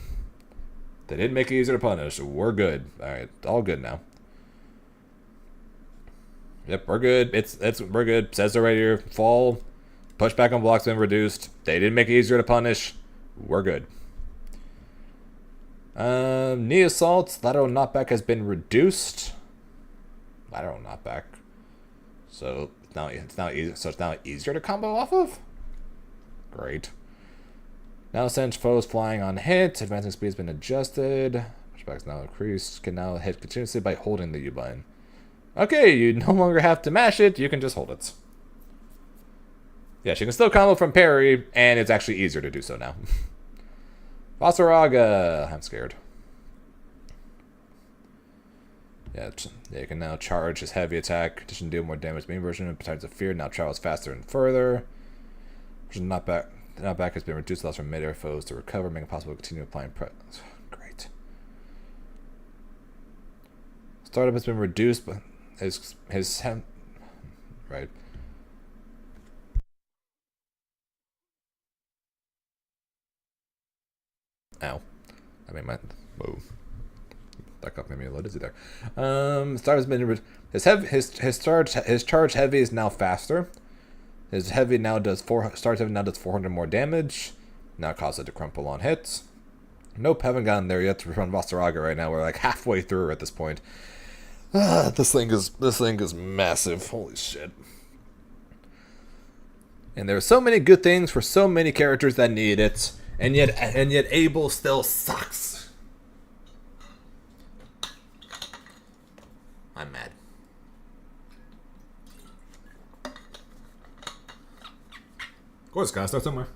They didn't make it easier to punish. We're good. Alright, all good now. Yep, we're good. We're good. Says it right here. Fall. Pushback on blocks been reduced. They didn't make it easier to punish. We're good. Knee assault. Lateral knockback has been reduced. Lateral knockback. So it's now easier to combo off of? Great. Now since foes flying on hit, advancing speed has been adjusted. Pushback is now increased. Can now hit continuously by holding the U button. Okay, you no longer have to mash it, you can just hold it. Yeah, she can still combo from parry, and it's actually easier to do so now. Vasaraga! I'm scared. Yeah, you can now charge his heavy attack. Addition deal more damage. Main version of Tides of Fear now travels faster and further. Knockback has been reduced, allows for mid-air foes to recover, making it possible to continue applying Great. Startup has been reduced, but right. Ow. I mean, whoa. That got me a little dizzy there. Startup has been his charge heavy is now faster. His heavy now does 400 more damage. Now causes it to crumple on hits. Nope, haven't gotten there yet to run Vasaraga right now. We're like halfway through at this point. This thing is massive. Holy shit. And there are so many good things for so many characters that need it, and yet Abel still sucks. I'm mad. Of course, gotta start somewhere.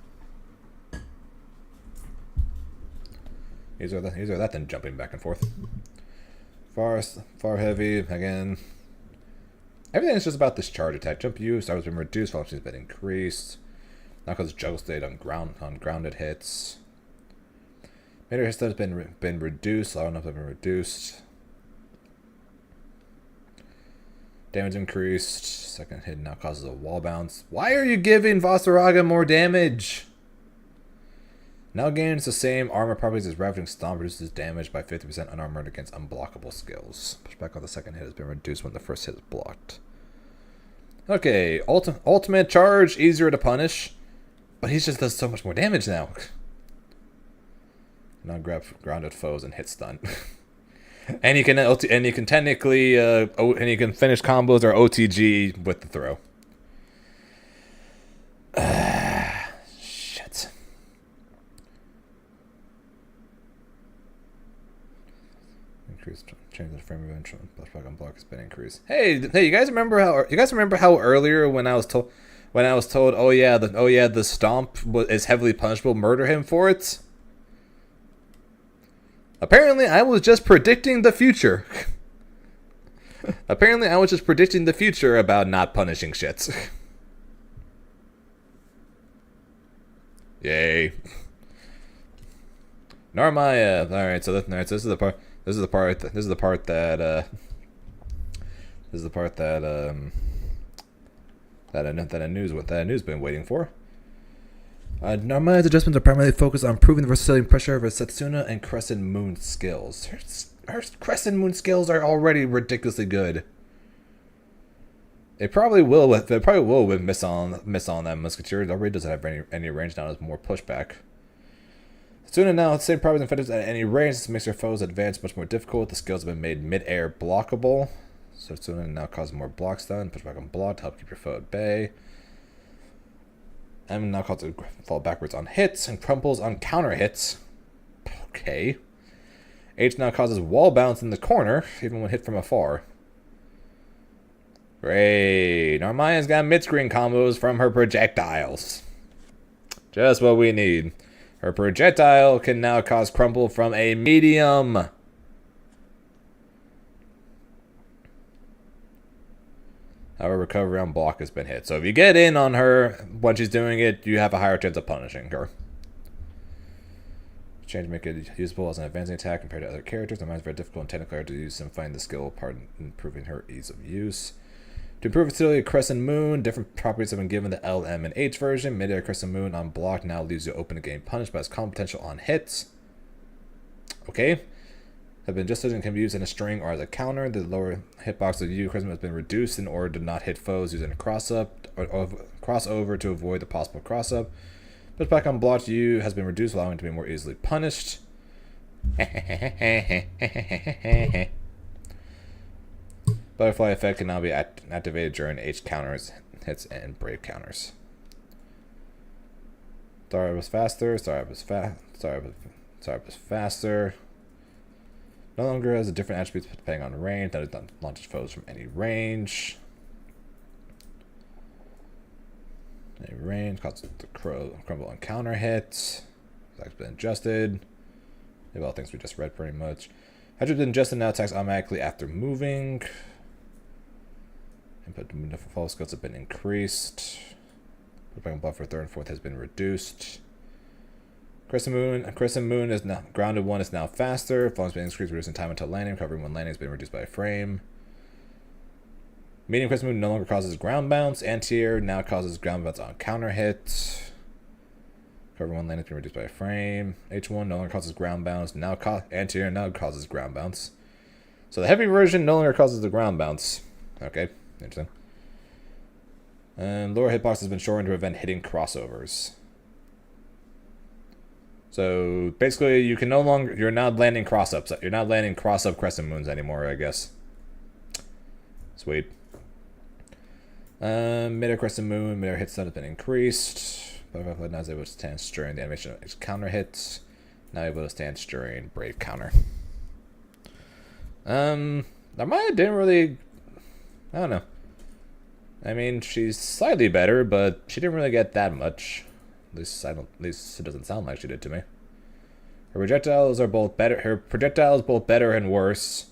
Easier that than jumping back and forth. Far heavy again. Everything is just about this charge attack. Jump use, start has been reduced, velocity has been increased. Now causes juggle state on grounded hits. Meter hit has been reduced, loud enough have been reduced. Damage increased. Second hit now causes a wall bounce. Why are you giving Vasaraga more damage? Now gains the same armor properties as Ravaging Stomp, reduces damage by 50% unarmored against unblockable skills. Pushback on the second hit has been reduced when the first hit is blocked. Okay, ultimate charge, easier to punish, but he just does so much more damage now. Now grab grounded foes and hit stun. And he can technically and he can finish combos or OTG with the throw. Shit. Increase change the frame of entry. Pushback on block has been increased. Hey, you guys remember how earlier when I was told oh yeah the stomp is heavily punishable, murder him for it? Apparently, I was just predicting the future. Apparently, I was just predicting the future about not punishing shits. Yay. Narmaya. All right, so this is the part. This is the part that a news been waiting for. Narmaya's adjustments are primarily focused on improving the versatility and pressure of her Setsuna and Crescent Moon skills. Her Crescent Moon skills are already ridiculously good. They probably will with miss on that Musketeer. It already doesn't have any range now. There's more pushback. Setsuna now has the same properties and effectiveness at any range. This makes her foes advance much more difficult. The skills have been made mid-air blockable. So Setsuna now causes more block stun. Pushback on block to help keep your foe at bay. M now causes to fall backwards on hits and crumples on counter hits. Okay. H now causes wall bounce in the corner, even when hit from afar. Great. Narmaya's got mid-screen combos from her projectiles. Just what we need. Her projectile can now cause crumple from a medium. However, recovery on block has been hit. So if you get in on her when she's doing it, you have a higher chance of punishing her. Change to make it usable as an advancing attack compared to other characters. The is very difficult and technical to use and find the skill part in improving her ease of use. To improve versatility of Crescent Moon, different properties have been given the L, M, and H version. Mid-air Crescent Moon on block now leaves you open to getting punished, but has combo potential on hits. Okay. Have been adjusted and can be used in a string or as a counter. The lower hitbox of Crescent Moon has been reduced in order to not hit foes using a cross-up or crossover to avoid the possible cross-up. Pushback on blocked U has been reduced, allowing it to be more easily punished. Butterfly effect can now be activated during H counters, hits, and brave counters. Startup was faster. Startup was faster. No longer has a different attributes depending on range. That does not launch foes from any range. Any range causes the crumble on counter hits. That's been adjusted. Maybe all things we just read pretty much. Attributes been adjusted, now attacks automatically after moving. Input to fall skills have been increased. Putback buff for third and fourth has been reduced. Crescent Moon is now grounded one is now faster. Fall has been increased, reducing time until landing. Covering when landing has been reduced by a frame. Medium Crescent Moon no longer causes ground bounce. Anti-air now causes ground bounce on counter hit. Covering one landing has been reduced by a frame. H1 no longer causes ground bounce. Now anti-air now causes ground bounce. So the heavy version no longer causes the ground bounce. Okay, interesting. And lower hitbox has been shortened to prevent hitting crossovers. So basically, you're not landing cross-ups. You're not landing cross-up Crescent Moons anymore, I guess. Sweet. Mid-air Crescent Moon, mid-air hit stun has been increased. Butterfly now is able to stand during the animation of counter hits. Now able to stand during brave counter. Narmaya didn't really. I don't know. I mean, she's slightly better, but she didn't really get that much. At least it doesn't sound like she did to me. Her projectiles are both better. Her projectiles both better and worse.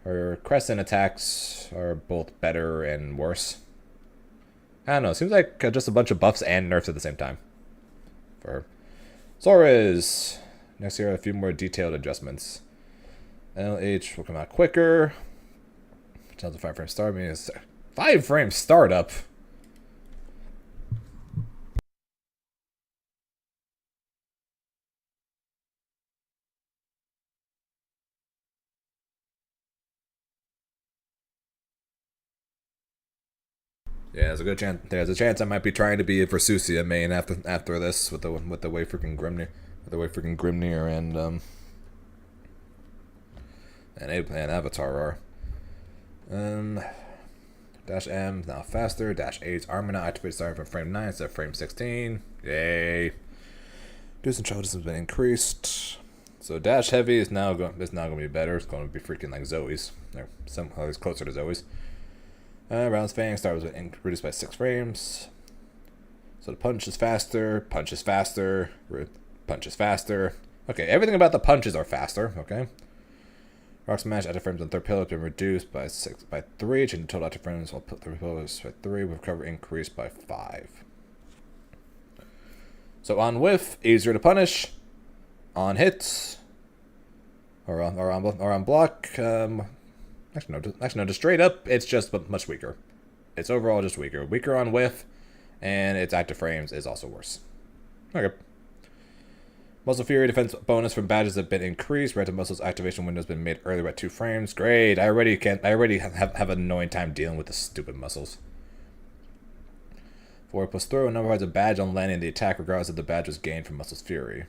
Her crescent attacks are both better and worse. I don't know. It seems like just a bunch of buffs and nerfs at the same time for her. Sora's. Next year, a few more detailed adjustments. LH will come out quicker. Tells the 5 frame start. Means 5 frame startup. Yeah, there's a good chance. There's a chance I might be trying to be a Versusia main after this with the way freaking Grimnir and Avatar are. Dash M now faster. Dash A's armor now activates starting from frame 9 instead of frame 16. Yay! Distance and travel distance has been increased. So dash heavy is now going to be better. It's going to be freaking like Zoe's. Or somehow it's closer to Zoe's. Round's Fang start was reduced by 6 frames. So the punch is faster, punch is faster, punch is faster. Okay, everything about the punches are faster, okay? Rock Smash active frames on third pillar have been reduced by 3, changing total active frames while third pillars by 3, with recovery increased by 5. So on whiff, easier to punish. On hits, or on block, actually no, just straight up, it's just much weaker. It's overall just weaker. Weaker on whiff, and its active frames is also worse. Okay. Muscle Fury defense bonus from badges have been increased. Red to Muscle's activation window has been made earlier by 2 frames. Great. I already have an annoying time dealing with the stupid muscles. 4 plus throw. Number provides a badge on landing the attack regardless if the badge was gained from Muscle's Fury.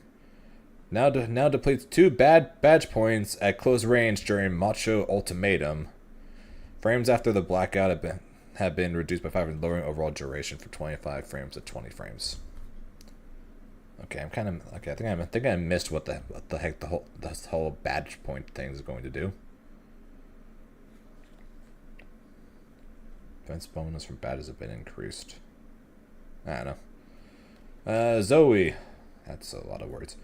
Now depletes 2 badge points at close range during Macho Ultimatum. Frames after the blackout have been reduced by 5, lowering overall duration from 25 frames to 20 frames. Okay, I think I missed what the heck this whole badge point thing is going to do. Defense bonus from badges have been increased. I don't know. Zoe. That's a lot of words.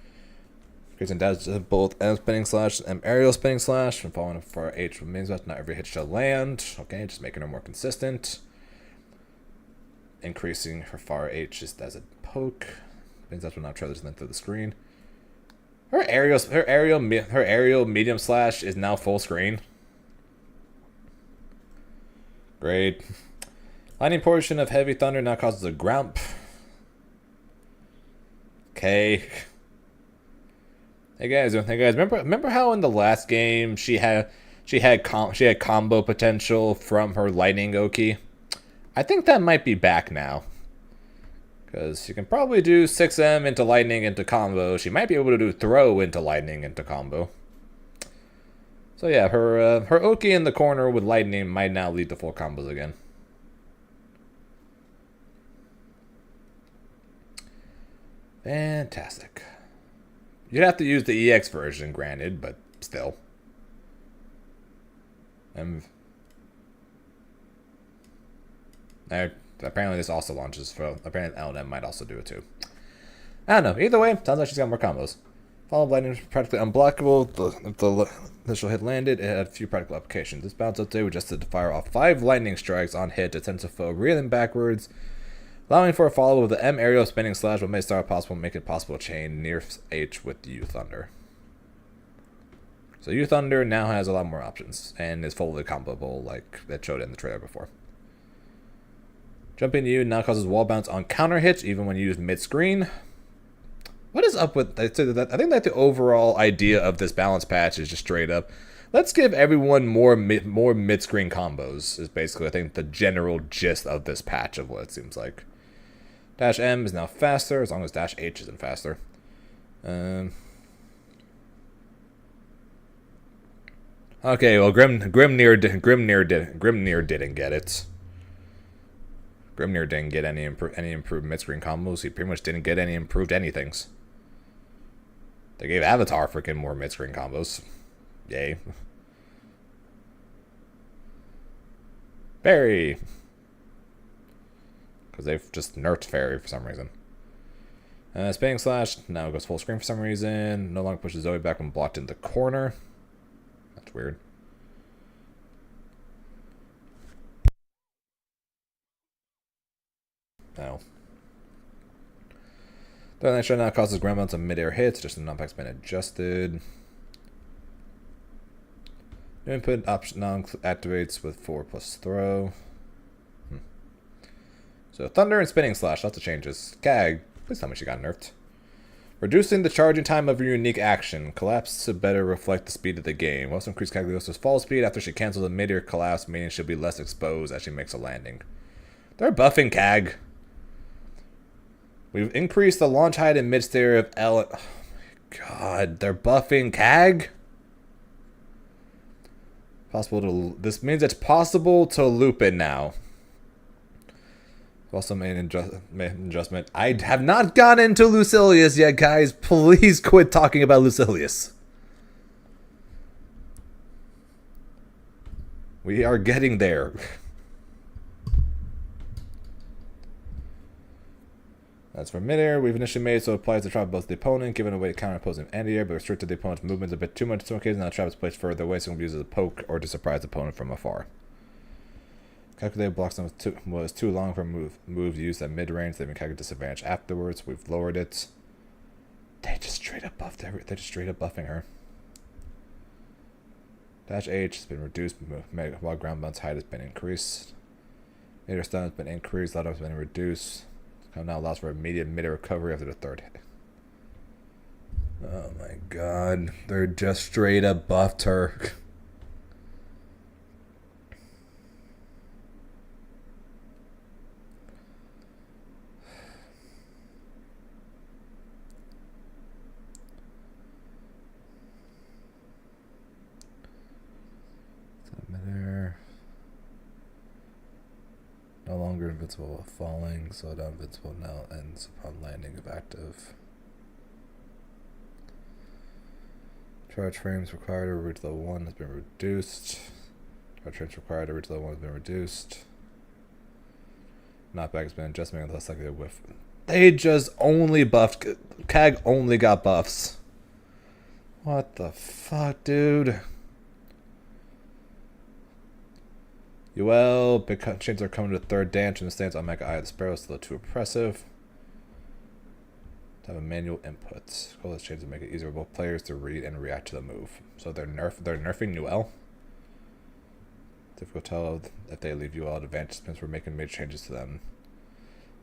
Increasing dash both M spinning slash and aerial spinning slash, and following for H with main slash. Not every hit shall land. Okay, just making her more consistent. Increasing her far H just as a poke. Means that's when not trailers then through the screen. Her aerial medium slash is now full screen. Great. Lightning portion of heavy thunder now causes a grump. Okay. Hey guys, remember how in the last game she had combo potential from her lightning Oki? I think that might be back now. Because she can probably do 6M into lightning into combo. She might be able to do throw into lightning into combo. So yeah, her Oki in the corner with lightning might now lead to full combos again. Fantastic. You'd have to use the EX version, granted, but still. Apparently this also launches for... Apparently LM might also do it too. I don't know. Either way, sounds like she's got more combos. Follow lightning is practically unblockable. If the initial hit landed, it had a few practical applications. This bounce update was just to fire off 5 lightning strikes on hit to send the foe reeling backwards, allowing for a follow with the M aerial spinning slash, what may start possible, make it possible to chain near H with U Thunder. So U Thunder now has a lot more options and is fully comboable like that showed in the trailer before. Jumping U now causes wall bounce on counter hits even when used mid-screen. What is up with that? I think that the overall idea of this balance patch is just straight up, let's give everyone more mid-screen combos is basically I think the general gist of this patch of what it seems like. Dash M is now faster as long as Dash H isn't faster. Okay, well Grimnir didn't get it. Grimnir didn't get any improved mid-screen combos. He pretty much didn't get any improved anythings. They gave Avatar freaking more mid-screen combos. Yay. Fairy. Because they've just nerfed Fairy for some reason. Spinning Slash now goes full screen for some reason. No longer pushes Zoe back when blocked in the corner. That's weird. No. The other shot now causes ground bounce and mid-air hits. Just the non-pack's been adjusted. New input option now activates with 4+ throw. So thunder and spinning slash. Lots of changes. Gag. Please tell me she got nerfed. Reducing the charging time of your unique action. Collapse to better reflect the speed of the game. Also increase Cagliostro's fall speed after she cancels a mid-air collapse, meaning she'll be less exposed as she makes a landing. They're buffing Cag. We've increased the launch height and mid-stair of L. Oh my god, they're buffing Cag? Possible to. This means it's possible to loop it now. Also made an adjustment. I have not gone into Lucilius yet, guys. Please quit talking about Lucilius. We are getting there. That's for midair. We've initially made so it applies to trap both the opponent, giving away counter opposing anti-air, but restricted the opponent's movement a bit too much in some cases. Now the trap is placed further away, so it can be used as a poke or to surprise the opponent from afar. Calculated blocks was too long for moves used at mid-range. They've been calculated disadvantage afterwards. We've lowered it. They just straight up buffed her. They're just straight up buffing her. Dash H has been reduced while ground bounce height has been increased. Meter stun has been increased. Let has been reduced. Now allows for immediate mid recovery after the third hit. Oh my god. They're just straight up buffed her. No longer invincible while falling, so down invincible now ends upon landing if active. Charge frames required to reach level 1 has been reduced. Charge frames required to reach level 1 has been reduced. Knockback has been adjusted less likely to whiff. They just only buffed. Cag only got buffs. What the fuck, dude? UL, big changes are coming to the third dance in the stance on Mega Eye of the Sparrow, still too oppressive. To have a manual input. Goal is changes to make it easier for both players to read and react to the move. So they're nerfing UL. Difficult to tell if they leave UL at advantage since we're making major changes to them.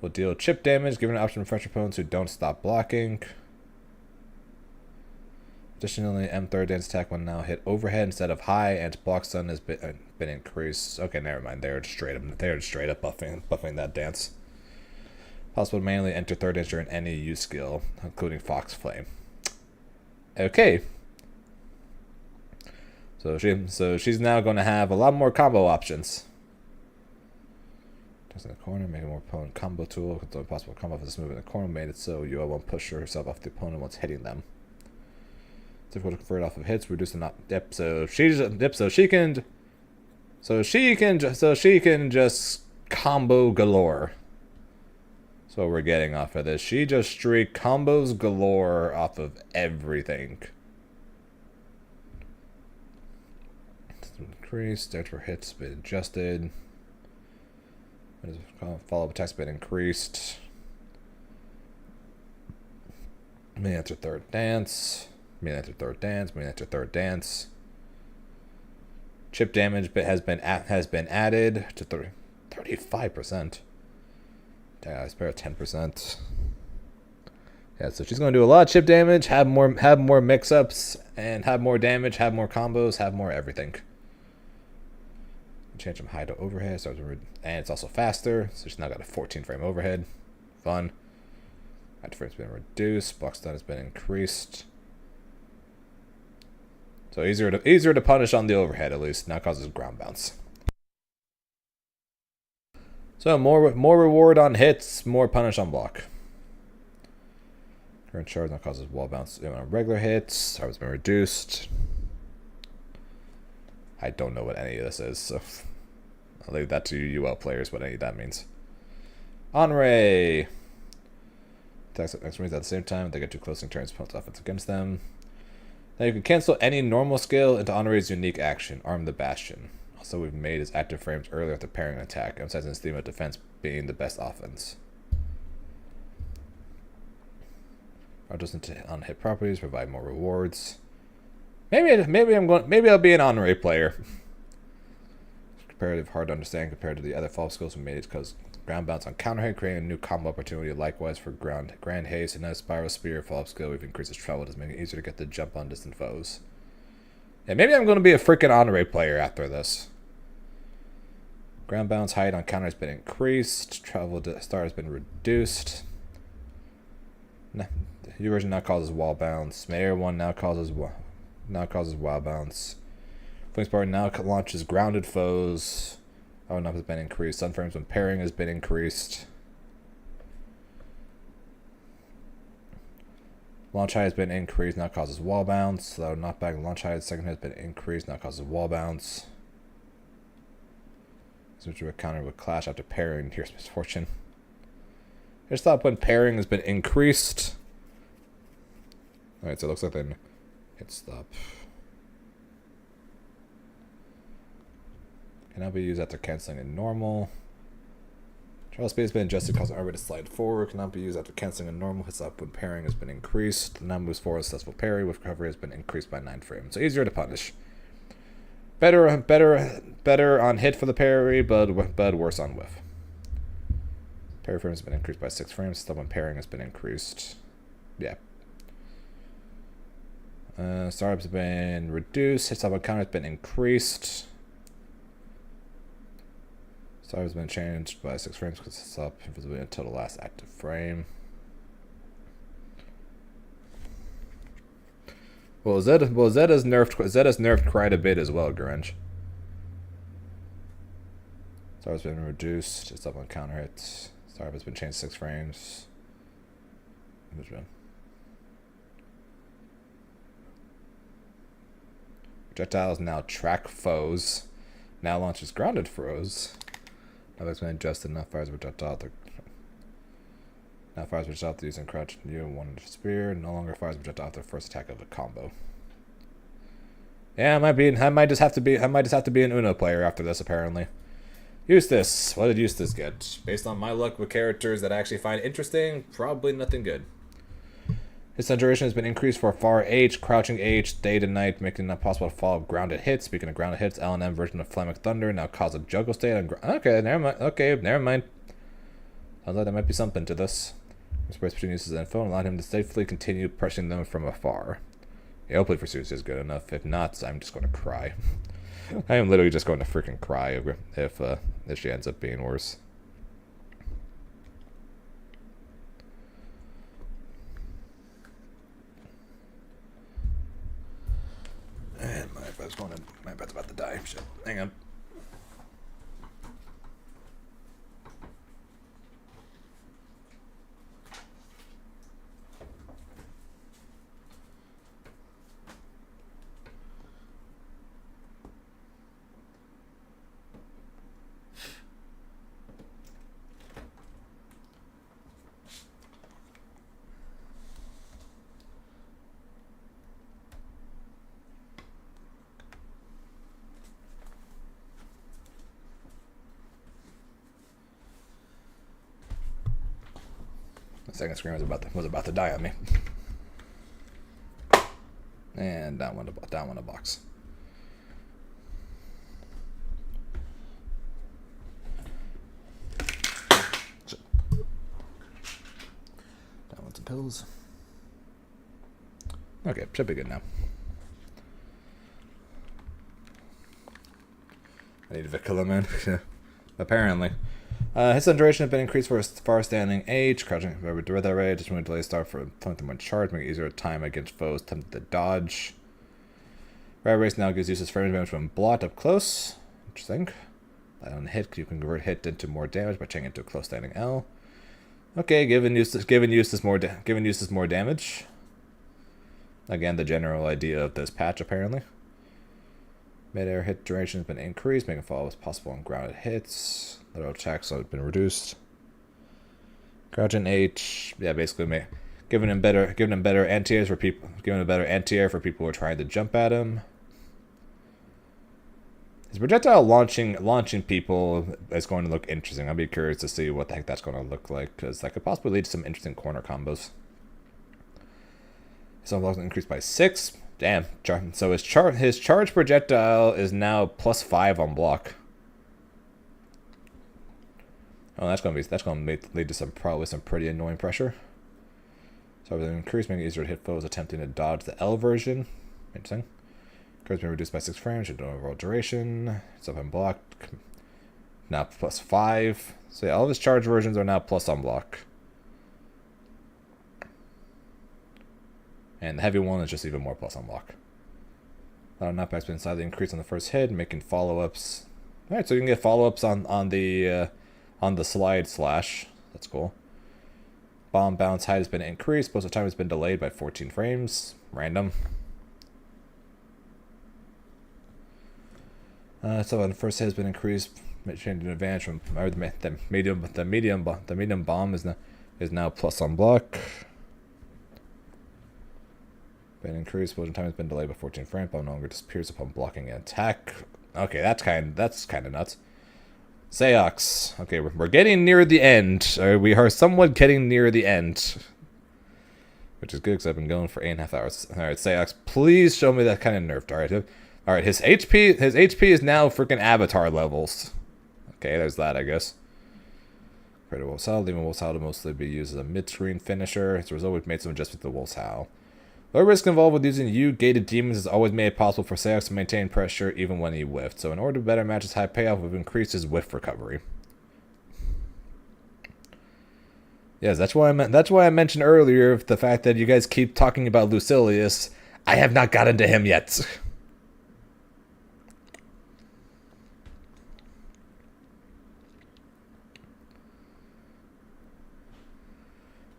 Will deal chip damage, giving an option to French opponents who don't stop blocking. Additionally, M third dance attack will now hit overhead instead of high, and its block stun has been increased. Okay, never mind. They're just straight up buffing that dance. Possible to manually enter third dance during any use skill, including Fox Flame. Okay. So she's now going to have a lot more combo options. Just in the corner, make a more opponent combo tool. It's only possible to combo for this move in the corner. Made it so you won't push herself off the opponent once hitting them. Difficult to convert off of hits, reduce the not dip. So she can just combo galore. That's what we're getting off of this. She just streak combos galore off of everything. Increased, extra hits been adjusted. Follow-up attacks been increased. May enter third dance. May enter third dance. May enter third dance. Chip damage has been added to 35%. I spare 10%. Yeah, so she's going to do a lot of chip damage, have more mix-ups, and have more damage, have more combos, have more everything. Change from high to overhead, and it's also faster. So she's now got a 14 frame overhead. Fun. Height frame's been reduced. Block stun has been increased. So easier to punish on the overhead at least. Now causes ground bounce. So more reward on hits, more punish on block. Current charge now causes wall bounce on regular hits. Charge has been reduced. I don't know what any of this is, so I'll leave that to UL players, what any of that means. Onray. Attacks next range at the same time. They get too close and turns opponent's offense against them. Now you can cancel any normal skill into Onray's unique action, Arm the Bastion. Also we've made his active frames earlier after pairing an attack, emphasizing his theme of defense being the best offense. Adjustment to on-hit properties, provide more rewards. Maybe I'll be an honorary player. Comparative hard to understand compared to the other follow skills we made because ground bounce on counter hit, creating a new combo opportunity. Likewise for grand haste and a spiral spear follow skill, we've increased its travel to make it easier to get the jump on distant foes. Yeah, maybe I'm going to be a freaking honorary player after this. Ground bounce height on counter has been increased. Travel to start has been reduced. The version now causes wall bounce. Mayor 1 now causes wall bounce. Flings Bar now launches grounded foes. Oh, no, has been increased. Sunframes when pairing has been increased. Launch height has been increased, now causes wall bounce. Though knockback launch height second has been increased, now causes wall bounce. Switch to a counter with clash after pairing. Here's misfortune. Here's stop when pairing has been increased. Alright, so it looks like then hit stop. Can now be used after canceling in normal. Travel speed has been adjusted, causing armor to slide forward. Cannot be used after canceling in normal. Hits up when pairing has been increased. Now moves forward, successful parry with recovery has been increased by 9 frames. So easier to punish. Better on hit for the parry, but worse on whiff. Parry frames has been increased by 6 frames. Stop when pairing has been increased. Yeah. Startups have been reduced. Hit stop on counter has been increased. Star has been changed by 6 frames because it's up invisibility until the last active frame. Well, Zed has nerfed quite a bit as well, Grange. Star has been reduced. It's up on counter hits. Star has been changed 6 frames. Which one? Projectiles now track foes. Now launches grounded foes. Now that's been adjusted. Now fires projectile. Now fires projectile using crouch. You one spear. No longer fires projectile after the first attack of the combo. Yeah, I might just have to be an Uno player after this apparently. Eustace. What did Eustace get? Based on my luck with characters that I actually find interesting, probably nothing good. His duration has been increased for far H, crouching H, day to night, making it not possible to follow grounded hits. Speaking of grounded hits, L&M version of Flemic Thunder now cause a juggle state on okay, never mind. Okay, never mind. Sounds like there might be something to this. Space between uses and phone allowed him to safely continue pressing them from afar. Yeah, hopefully for Susie is good enough. If not, I'm just going to cry. I am literally just going to freaking cry if she ends up being worse. And my iPad's about to die. Shit. Hang on. The second screen was about to die on me. And down one a box. Down with some pills. Okay, should be good now. I need Viculamin. Apparently. His duration has been increased for his far-standing age. Crouching with that rate, just when delay start for tempting when charged, make it easier to time against foes tempted to dodge. Rare race now gives uses frame damage when blocked up close. Interesting. On hit, you can convert hit into more damage by changing it to a close standing L. Okay, giving Eustace more damage. Again, the general idea of this patch apparently. Mid-air hit duration has been increased, making follow as possible on grounded hits. Little attacks have been reduced. Crouching H, yeah, basically giving him better anti-air for people who are trying to jump at him. His projectile launching people is going to look interesting. I'll be curious to see what the heck that's going to look like, because that could possibly lead to some interesting corner combos. His unblock increased by 6. Damn. So his charge projectile is now +5 on block. Oh, that's gonna lead to probably some pretty annoying pressure. So with an increase, making it easier to hit foes attempting to dodge the L version. Interesting. Curves been reduced by 6 frames. Should overall duration. It's up on block. Now +5. So yeah, all of his charge versions are now plus on block. And the heavy one is just even more plus on block. Knockback's been slightly increased on the first hit, making follow-ups. Alright, so you can get follow-ups on the slide slash. That's cool. Bomb bounce height has been increased. Explosive time has been delayed by 14 frames. Random. So on the first hit has been increased, changing an advantage from the medium bomb is now plus on block. Been increased. Explosion time has been delayed by 14 frames. Bomb no longer disappears upon blocking an attack. Okay, that's kind of nuts. Seox. Okay, we're getting near the end. We are somewhat getting near the end. Which is good because I've been going for 8.5 hours. Alright, Seox, please show me that kind of nerfed. Alright, his HP is now freaking avatar levels. Okay, there's that, I guess. Create a Wolf's Howl, leaving Wolf's Howl to mostly be used as a mid-screen finisher. As a result, we've made some adjustments to the Wolf's Howl. Low risk involved with using U-gated demons has always made it possible for Seox to maintain pressure even when he whiffed. So in order to better match his high payoff, we've increased his whiff recovery. Yes, that's why I mentioned earlier the fact that you guys keep talking about Lucilius. I have not gotten to him yet.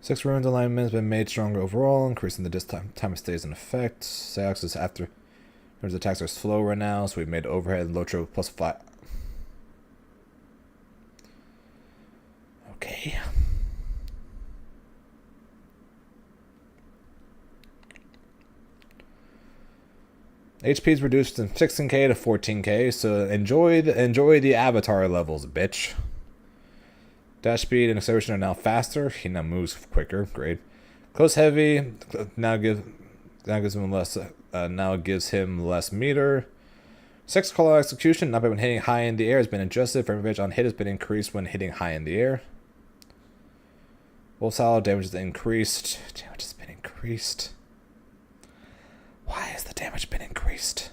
Six runes alignment has been made stronger overall, increasing the time it stays in effect. Seox is after his attacks are slower now, so we've made overhead and low triple +5. Okay. HP is reduced from 16k to 14k, so enjoy the avatar levels, bitch. Dash speed and acceleration are now faster. He now moves quicker. Great. Close heavy now gives him less meter. 6 call execution, not when hitting high in the air, has been adjusted. Frame rate on hit has been increased when hitting high in the air. Wolf's Howl damage has increased. Damage has been increased. Why has the damage been increased?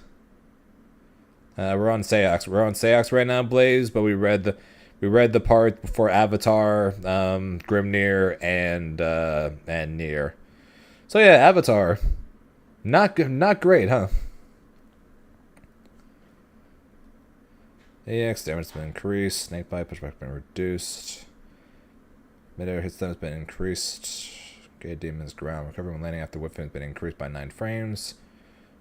We're on Seox. We're on Seox right now, Blaze, but we read the part before Avatar, Grimnir, and Nier. So yeah, Avatar, not great, huh? AX damage has been increased. Snake bite pushback has been reduced. Midair hit stun has been increased. Gate Demon's ground recovery when landing after whiffing has been increased by 9 frames.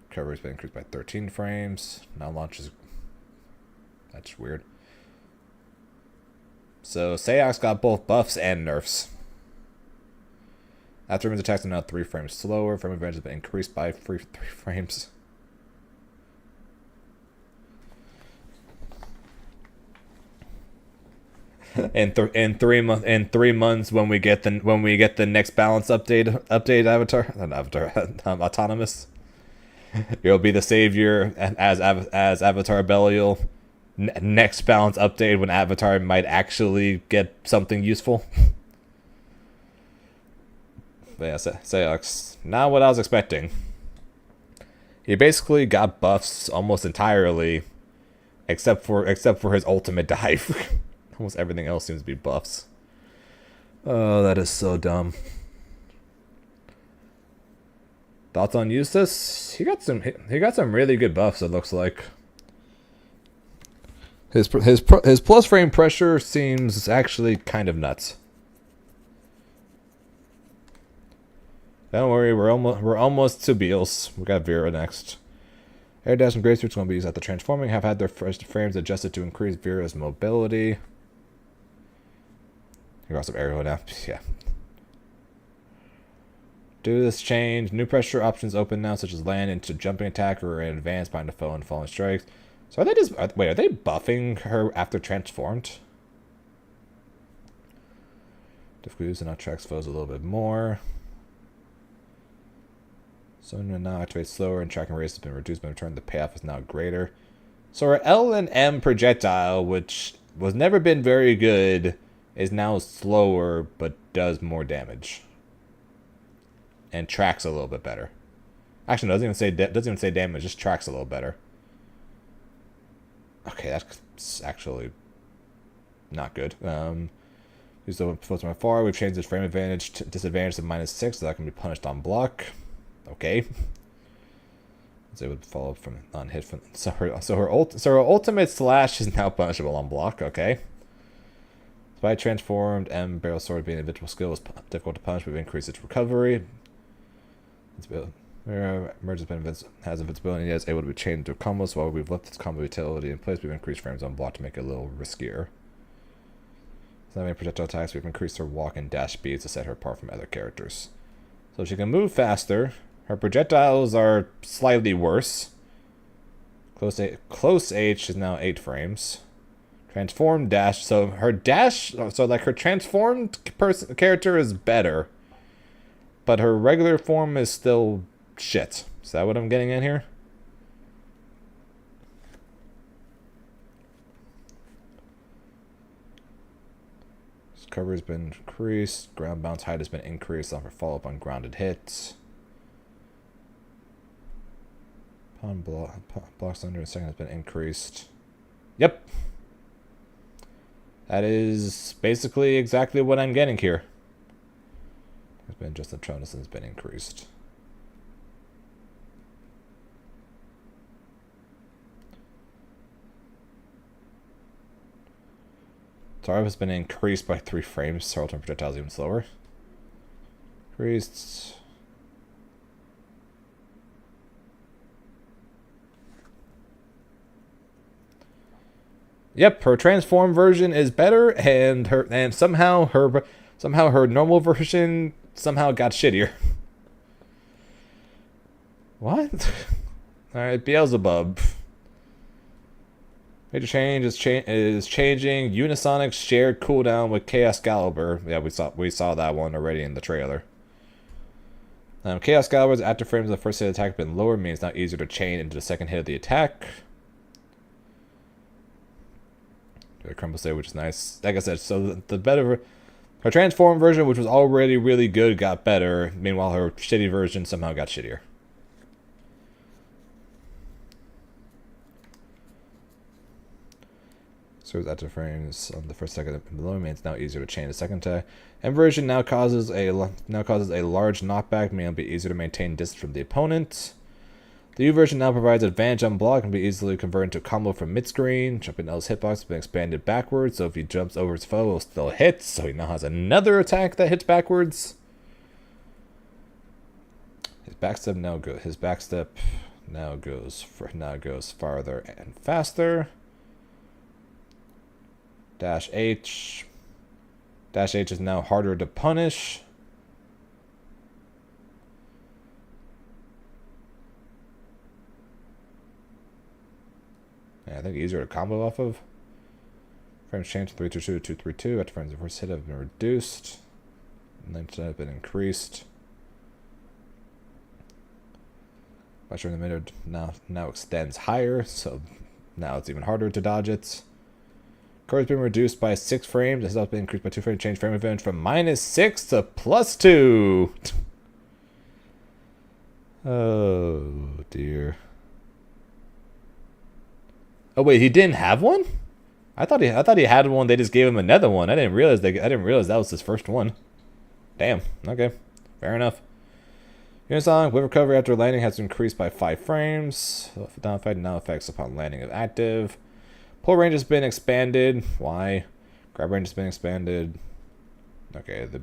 Recovery has been increased by 13 frames. Now launches. That's weird. So Seox got both buffs and nerfs. After his attacks are now 3 frames slower. Frame advantage has been increased by 3 frames. In 3 months, when we get the next balance update Avatar, not Avatar, Autonomous, you'll be the savior as Avatar Belial. Next balance update when Avatar might actually get something useful. But yeah, Seox, not what I was expecting. He basically got buffs almost entirely, except for his ultimate dive. Almost everything else seems to be buffs. Oh, that is so dumb. Thoughts on Eustace? He got some really good buffs, it looks like. His plus frame pressure seems actually kind of nuts. Don't worry, we're almost to Beals. We got Vera next. Air dash and grace roots going to be used after transforming. Have had their first frames adjusted to increase Vera's mobility. You got some aerial now. Yeah. Do this change. New pressure options open now, such as land into jumping attack or an advance behind a foe and falling strikes. So are they are they buffing her after transformed? Difficulty and attracts foes a little bit more. So now activates slower and tracking race has been reduced, but in turn the payoff is now greater. So our L and M projectile, which was never been very good, is now slower but does more damage. And tracks a little bit better. Actually, no, doesn't even say damage, just tracks a little better. Okay, that's actually not good. Use the foot from afar. We've changed this frame advantage to disadvantage to -6, so that can be punished on block. Okay. So it would follow up from on hit from so her ultimate slash is now punishable on block. Okay. By transformed, M barrel sword being an invincible skill is difficult to punish, but we increase its recovery. Merge has invincibility and is able to be chained into a combo, so while we've left its combo utility in place, we've increased frames on block to make it a little riskier. So many projectile attacks, we've increased her walk and dash speeds to set her apart from other characters. So she can move faster. Her projectiles are slightly worse. Close H is now 8 frames. Transformed dash, so her dash, so like her transformed character is better, but her regular form is still shit. Is that what I'm getting at here? Cover has been increased. Ground bounce height has been increased on her follow-up on grounded hits. Pawn blocks under a second has been increased. Yep. That is basically exactly what I'm getting here. It's been just the Tronus has been increased. Tarv has been increased by 3 frames, so alternate projectiles even slower. Increased. Yep, her transform version is better, and somehow her normal version somehow got shittier. What? Alright, Beelzebub. Major change is changing Unisonic's shared cooldown with Chaos Caliber. Yeah, we saw that one already in the trailer. Chaos Caliber's active frames of the first hit attack have been lowered, meaning it's now easier to chain into the second hit of the attack. Crumble save, which is nice. Like I said, so the better her transform version, which was already really good, got better. Meanwhile, her shitty version somehow got shittier. So his active frames on the first second below me, it's now easier to chain the second time. M version now causes a large knockback, meaning it'll be easier to maintain distance from the opponent. The U version now provides advantage on block and can be easily converted into a combo from mid-screen. Jumping L's hitbox has been expanded backwards, so if he jumps over his foe, it'll still hit. So he now has another attack that hits backwards. His backstep now goes farther and faster. Dash H. Dash H is now harder to punish. Yeah, I think easier to combo off of. Frames changed from 322 to 232. After frames of first hit have been reduced. Length have been increased. Pressure in the middle now extends higher, so now it's even harder to dodge it. Core has been reduced by 6 frames. This has also been increased by 2 frames. Change frame advantage from -6 to +2. Oh dear. Oh wait, he didn't have one? I thought he had one. They just gave him another one. I didn't realize that was his first one. Damn. Okay. Fair enough. Unisonic whip recovery after landing has increased by 5 frames. Downfight now effects upon landing of active. Pull range has been expanded. Why? Grab range has been expanded. Okay, the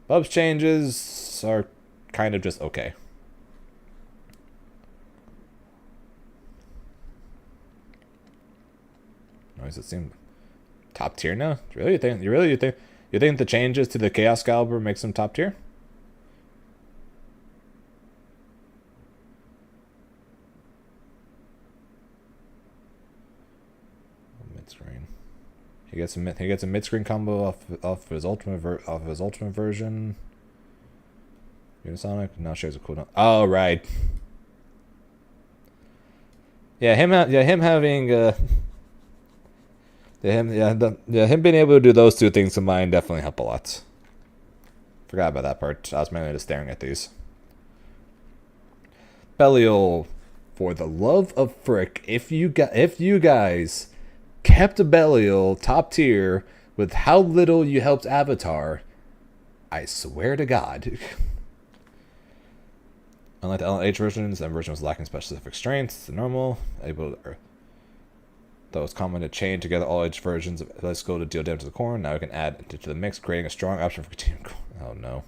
Bubs changes are kind of just okay. Does it seem top tier now? You think the changes to the Chaos Caliber makes them top tier? Mid-screen. He gets a mid-screen combo off his ultimate version. Unisonic now shares a cooldown. Oh right. Yeah, him having him being able to do those two things combined definitely help a lot. Forgot about that part. I was mainly just staring at these. Belial, for the love of frick, if you guys kept Belial top tier with how little you helped Avatar, I swear to God. Unlike the LH versions, that version was lacking specific strengths. The normal, though it's common to chain together all H versions of Let's Go to deal damage to the core. Now we can add it to the mix, creating a strong option for continuing. Oh no.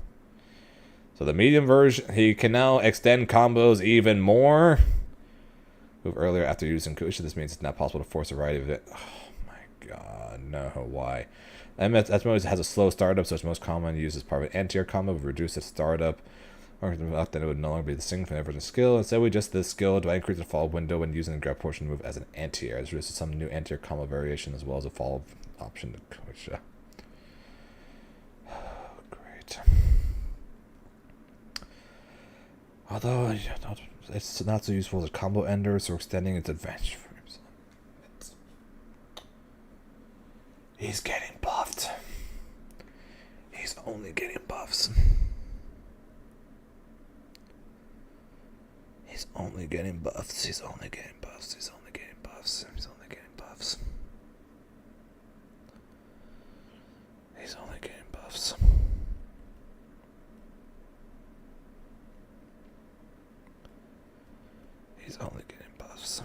So the medium version, he can now extend combos even more. Move earlier after using Kusha. This means it's not possible to force a variety of it. Oh my god, no, why? MS has a slow startup, so it's most commonly used as part of an anti-air combo to reduce its startup. Or then it would no longer be the same from every skill. Instead, we adjust this skill to increase the fall portion when using the grab portion move as an anti-air. This reduces some new anti-air combo variation as well as a fall option to Kusha. Great. Although it's not so useful as a combo ender, so extending its advantage frames. He's getting buffed. He's only getting buffs. He's only getting buffs. He's only getting buffs. He's only getting buffs. He's only getting buffs. He's only getting buffs. He's only getting buffs.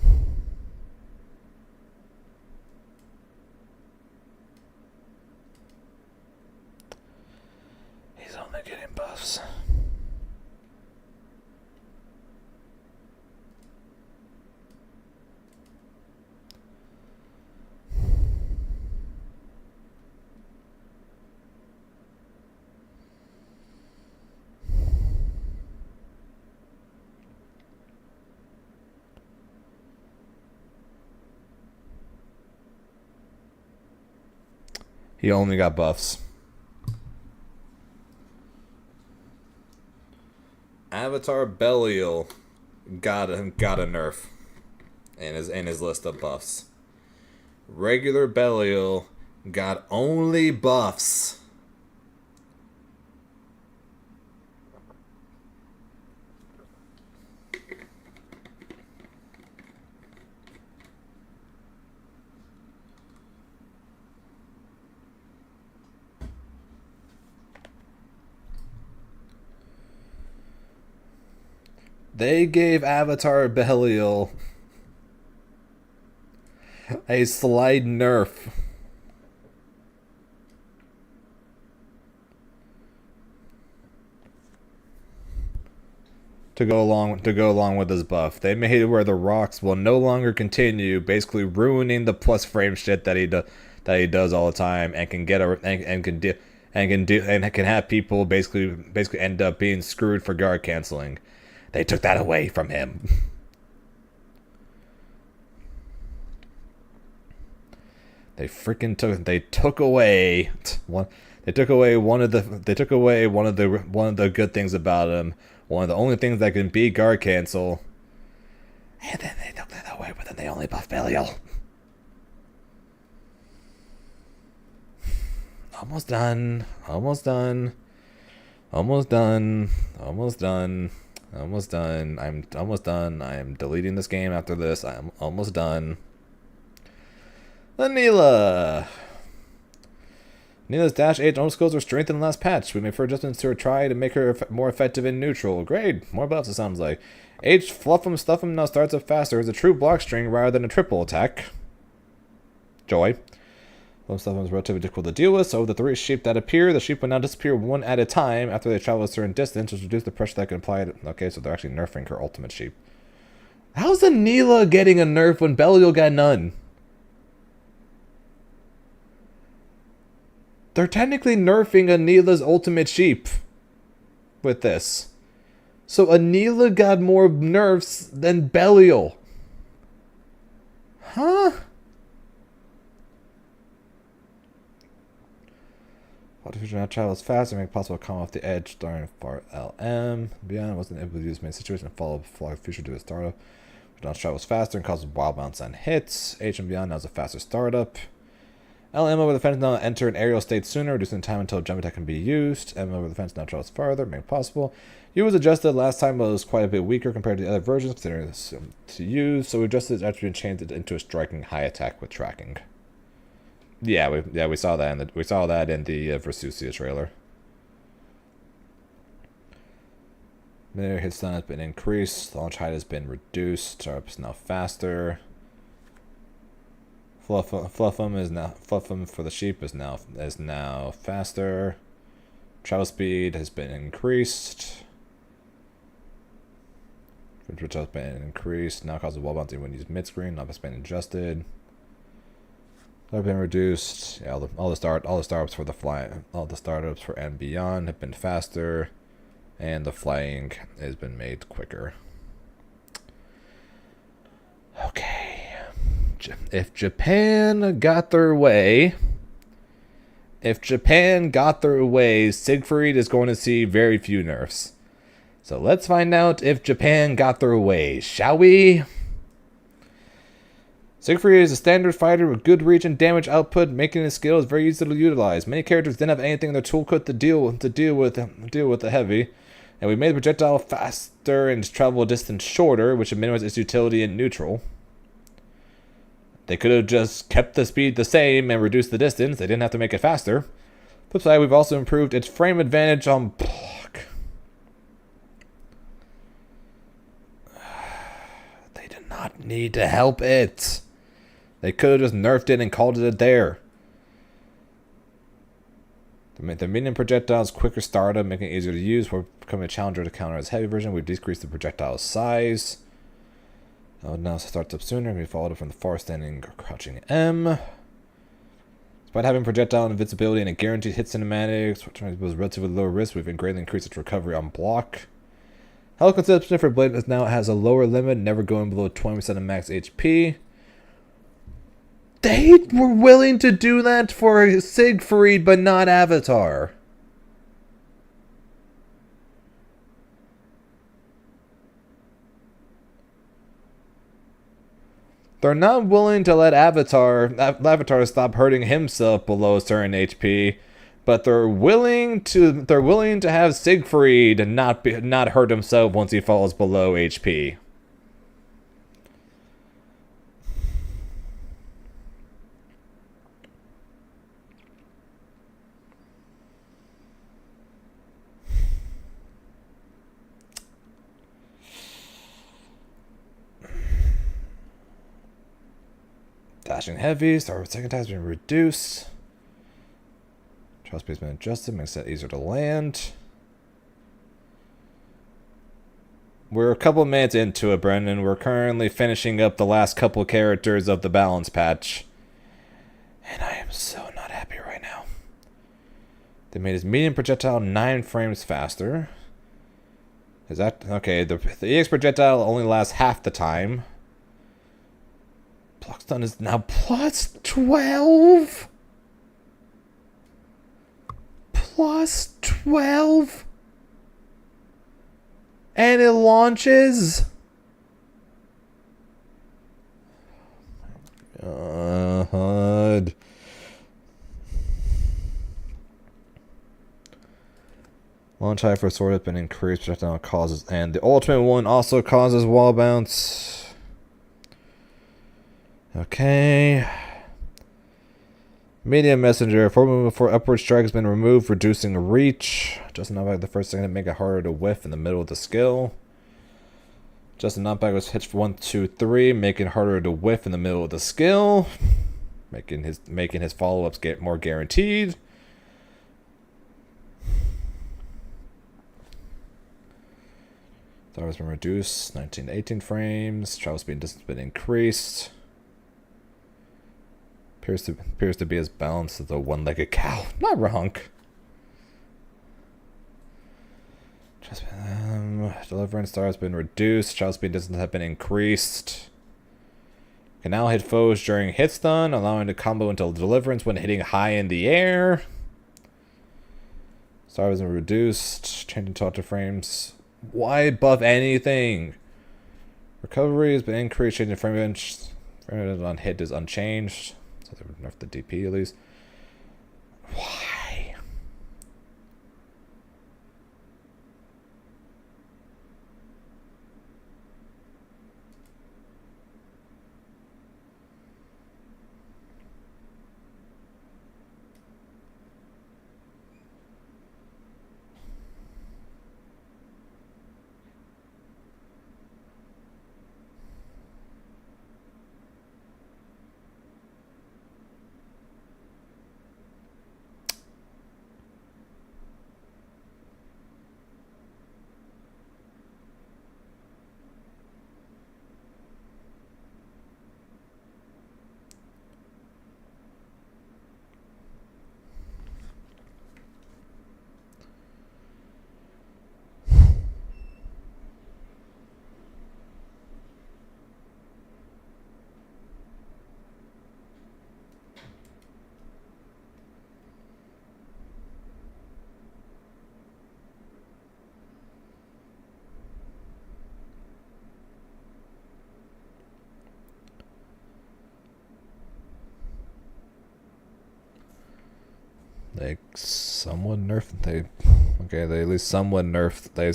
He's only getting buffs. He only got buffs. Avatar Belial got a nerf in his list of buffs. Regular Belial got only buffs. They gave Avatar Belial a slight nerf. To go along with his buff. They made it where the rocks will no longer continue, basically ruining the plus frame shit that he does all the time, and can get and can have people basically end up being screwed for guard canceling. They took that away from him. They took away one of the good things about him. One of the only things that can be guard cancel. And then they took that away, but then they only buff Belial. Almost done. Almost done. Almost done. Almost done. Almost done. I'm almost done. I am deleting this game after this. I am almost done. Anila. Nila's dash age only skills were strengthened in the last patch. We made further adjustments to her try to make her more effective in neutral. Great. More buffs, it sounds like. H Fluff 'em Stuff 'em now starts up faster as a true block string rather than a triple attack. Joy. Fluff Stuff 'em is relatively difficult to deal with, so the 3 sheep that appear, the sheep will now disappear one at a time after they travel a certain distance, which reduces the pressure that can apply to... Okay, so they're actually nerfing her ultimate sheep. How's Anila getting a nerf when Belial got none? They're technically nerfing Anila's ultimate sheep with this. So Anila got more nerfs than Belial. Huh? Artificial now travels faster, make it possible to come off the edge during far LM. Beyond wasn't able to use main situation and follow fly future to a startup. Now travels faster and causes wild bounce on hits. H and Beyond now is a faster startup. LM over the fence now enter an aerial state sooner, reducing the time until jump attack can be used. M over the fence now travels farther, make it possible. U was adjusted last time, but it was quite a bit weaker compared to the other versions, considering this to use. So we adjusted its attribute and changed it into a striking high attack with tracking. Yeah, we saw that in the Versusia trailer. There, hit stun has been increased. Launch height has been reduced. Startup is now faster. Fluffum for the sheep is now faster. Travel speed has been increased. Which has been increased. Now causes wall bouncing when used mid screen. Now has been adjusted. Have been reduced. Yeah, all the startups for the fly, all the startups for and beyond have been faster, and the flying has been made quicker. Okay, if Japan got their way, Siegfried is going to see very few nerfs. So let's find out if Japan got their way, shall we? Siegfried is a standard fighter with good reach and damage output, making his skills very easy to utilize. Many characters didn't have anything in their toolkit to deal with the heavy, and we made the projectile faster and travel distance shorter, which minimized its utility in neutral. They could have just kept the speed the same and reduced the distance. They didn't have to make it faster. Flip side, we've also improved its frame advantage on block. They did not need to help it. They could have just nerfed it and called it a there. The medium projectile is quicker startup, making it easier to use. We're becoming a challenger to counter its heavy version. We've decreased the projectile size. Now it starts up sooner. We followed it from the far standing crouching M. Despite having projectile invincibility and a guaranteed hit cinematics, which was relatively low risk, we've greatly increased its recovery on block. Health consumption for Blade now has a lower limit, never going below 20% of max HP. They were willing to do that for Siegfried, but not Avatar. They're not willing to let Avatar stop hurting himself below a certain HP, but they're willing to have Siegfried not hurt himself once he falls below HP. Dashing heavy, start with second time has been reduced. Travel speed has been adjusted, makes it easier to land. We're a couple minutes into it, Brendan. We're currently finishing up the last couple characters of the balance patch. And I am so not happy right now. They made his medium projectile 9 frames faster. Is that... okay, the EX projectile only lasts half the time. Block stun is now plus 12. Plus 12. And it launches. God. Launch height for sword has been increased, projectile causes, and the ultimate one also causes wall bounce. Okay. Medium messenger. Forward movement before upward strike has been removed, reducing reach. Just knockback the first second to make it harder to whiff in the middle of the skill. Just knockback was hit for 1, 2, 3, making it harder to whiff in the middle of the skill. Making his follow-ups get more guaranteed. Thought has been reduced, 19 to 18 frames. Travel speed and distance has been increased. Appears to be as balanced as a one-legged cow. Not wrong. Deliverance star has been reduced. Travel speed distance have been increased. Can now hit foes during hit stun, allowing to combo into deliverance when hitting high in the air. Star wasn't reduced. Changing to frames. Why buff anything? Recovery has been increased. Changing frame rate. Frame rate on hit is unchanged. So they would nerf the DP at least. Why? They somewhat nerfed. They at least somewhat nerfed. They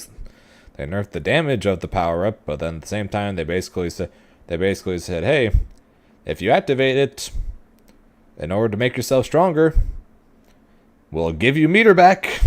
nerfed the damage of the power up, but then at the same time they basically said, hey, if you activate it in order to make yourself stronger, we'll give you meter back.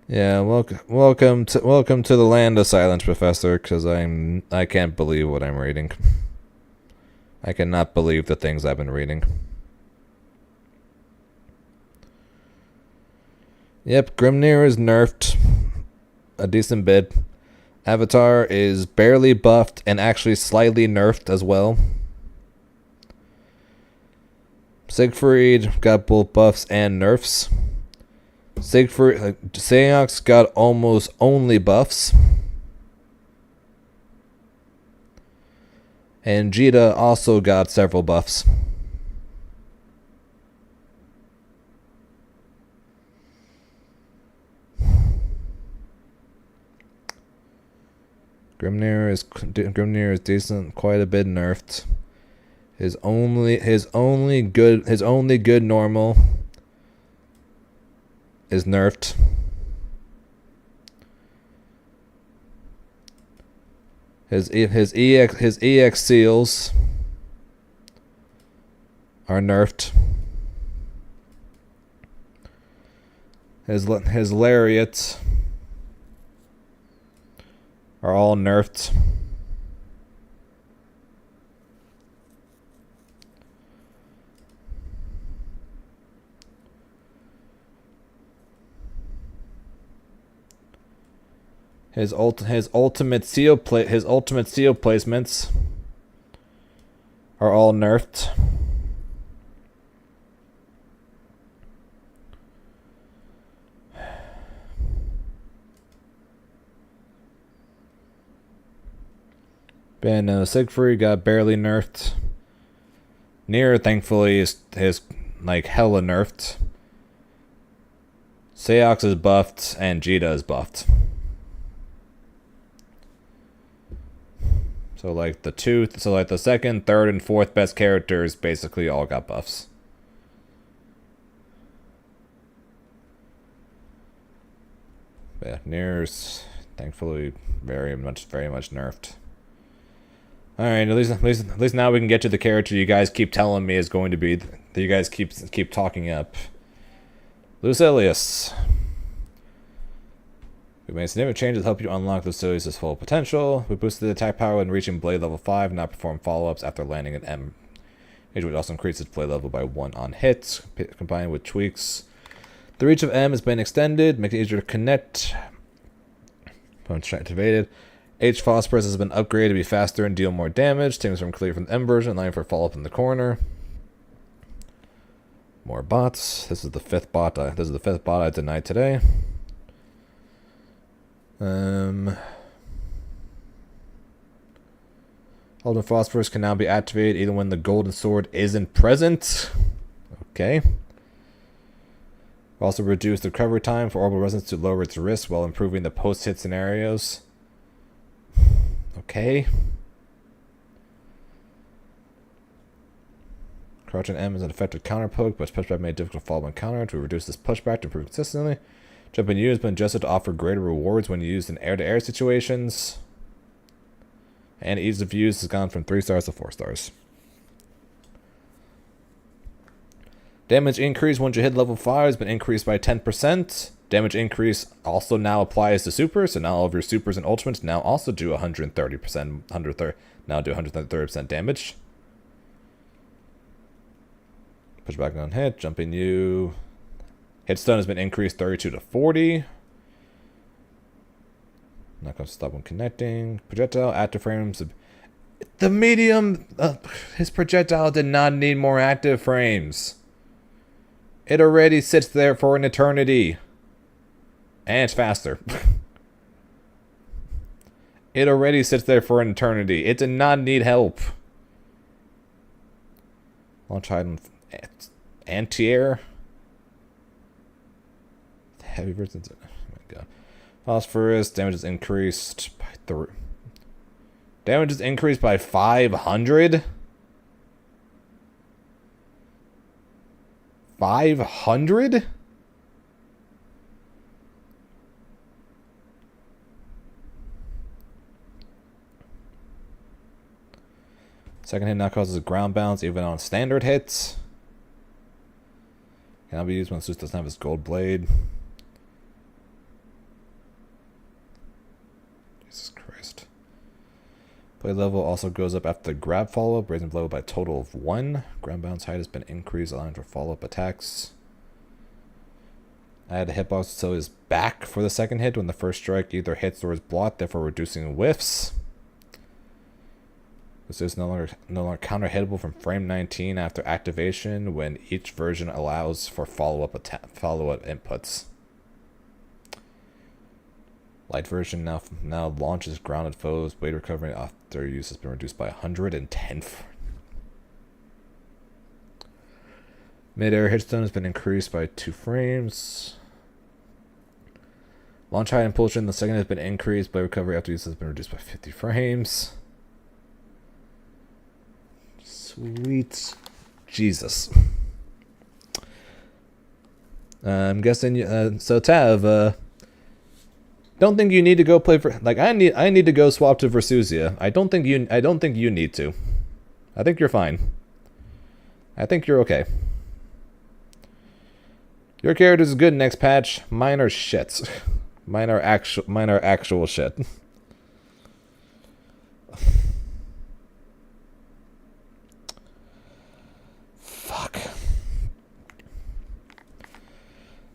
Yeah, welcome to the land of silence, Professor, because I can't believe what I'm reading. I cannot believe the things I've been reading. Yep, Grimnir is nerfed a decent bit. Avatar is barely buffed and actually slightly nerfed as well. Siegfried got both buffs and nerfs. Seox got almost only buffs. And Jita also got several buffs. Grimnir is decent, quite a bit nerfed. His only good normal is nerfed. His EX seals are nerfed. His lariats are all nerfed. His ultimate seal placements are all nerfed. And Siegfried got barely nerfed. Nier, thankfully, is like hella nerfed. Seox is buffed and Jita is buffed. So like the second, third, and fourth best characters basically all got buffs. But yeah, Nier's thankfully very much nerfed. All right, at least now we can get to the character you guys keep telling me is going to be that you guys keep talking up. Lucilius. We made significant changes to help you unlock Lucilius' full potential. We boosted the attack power when reaching blade level 5, now perform follow-ups after landing an M. It would also increase its blade level by 1 on hits, combined with tweaks. The reach of M has been extended, making it easier to connect. Opponent's activated. H Phosphorus has been upgraded to be faster and deal more damage. Things from clear from the M version, allowing for follow-up in the corner. More bots. This is the fifth bot. This is the fifth bot I denied today. Golden Phosphorus can now be activated even when the golden sword isn't present. Okay. Also reduce the recovery time for orbital resonance to lower its risk while improving the post-hit scenarios. Okay. Crouching M is an effective counter poke, but pushback made difficult to follow when counter. To reduce this pushback to improve consistently. Jumping U has been adjusted to offer greater rewards when used in air-to-air situations. And ease of use has gone from 3 stars to 4 stars. Damage increase once you hit level 5 has been increased by 10%. Damage increase also now applies to supers, so now all of your supers and ultimates now also do 130%, now do 130% damage. Pushback on hit, jumping U. Hit stun has been increased 32 to 40. Not going to stop when connecting. Projectile, active frames. The medium, his projectile did not need more active frames. It already sits there for an eternity. And it's faster. It already sits there for an eternity. It did not need help. Launch item anti-air. Heavy versions. Oh my god. Phosphorus damage is increased by 3. Damage is increased by 500. 500? Second hit now causes ground bounce even on standard hits. Cannot be used when Zeus doesn't have his gold blade. Jesus Christ. Blade level also goes up after the grab follow-up, raising the level by a total of 1. Ground bounce height has been increased, allowing for follow-up attacks. Add a hitbox until his back for the second hit when the first strike either hits or is blocked, therefore reducing whiffs. This is no longer counter-hittable from frame 19 after activation when each version allows for follow-up inputs. Light version now launches grounded foes. Blade recovery after use has been reduced by 110. Mid-air hitstone has been increased by 2 frames. Launch height impulsion, the second has been increased. Blade recovery after use has been reduced by 50 frames. Sweet Jesus. I'm guessing so Tav, don't think you need to go play for I need to go swap to Versusia. I don't think you need to. I think you're fine. I think you're okay. Your character's good next patch. Mine are shits. Mine are actual shit. Fuck.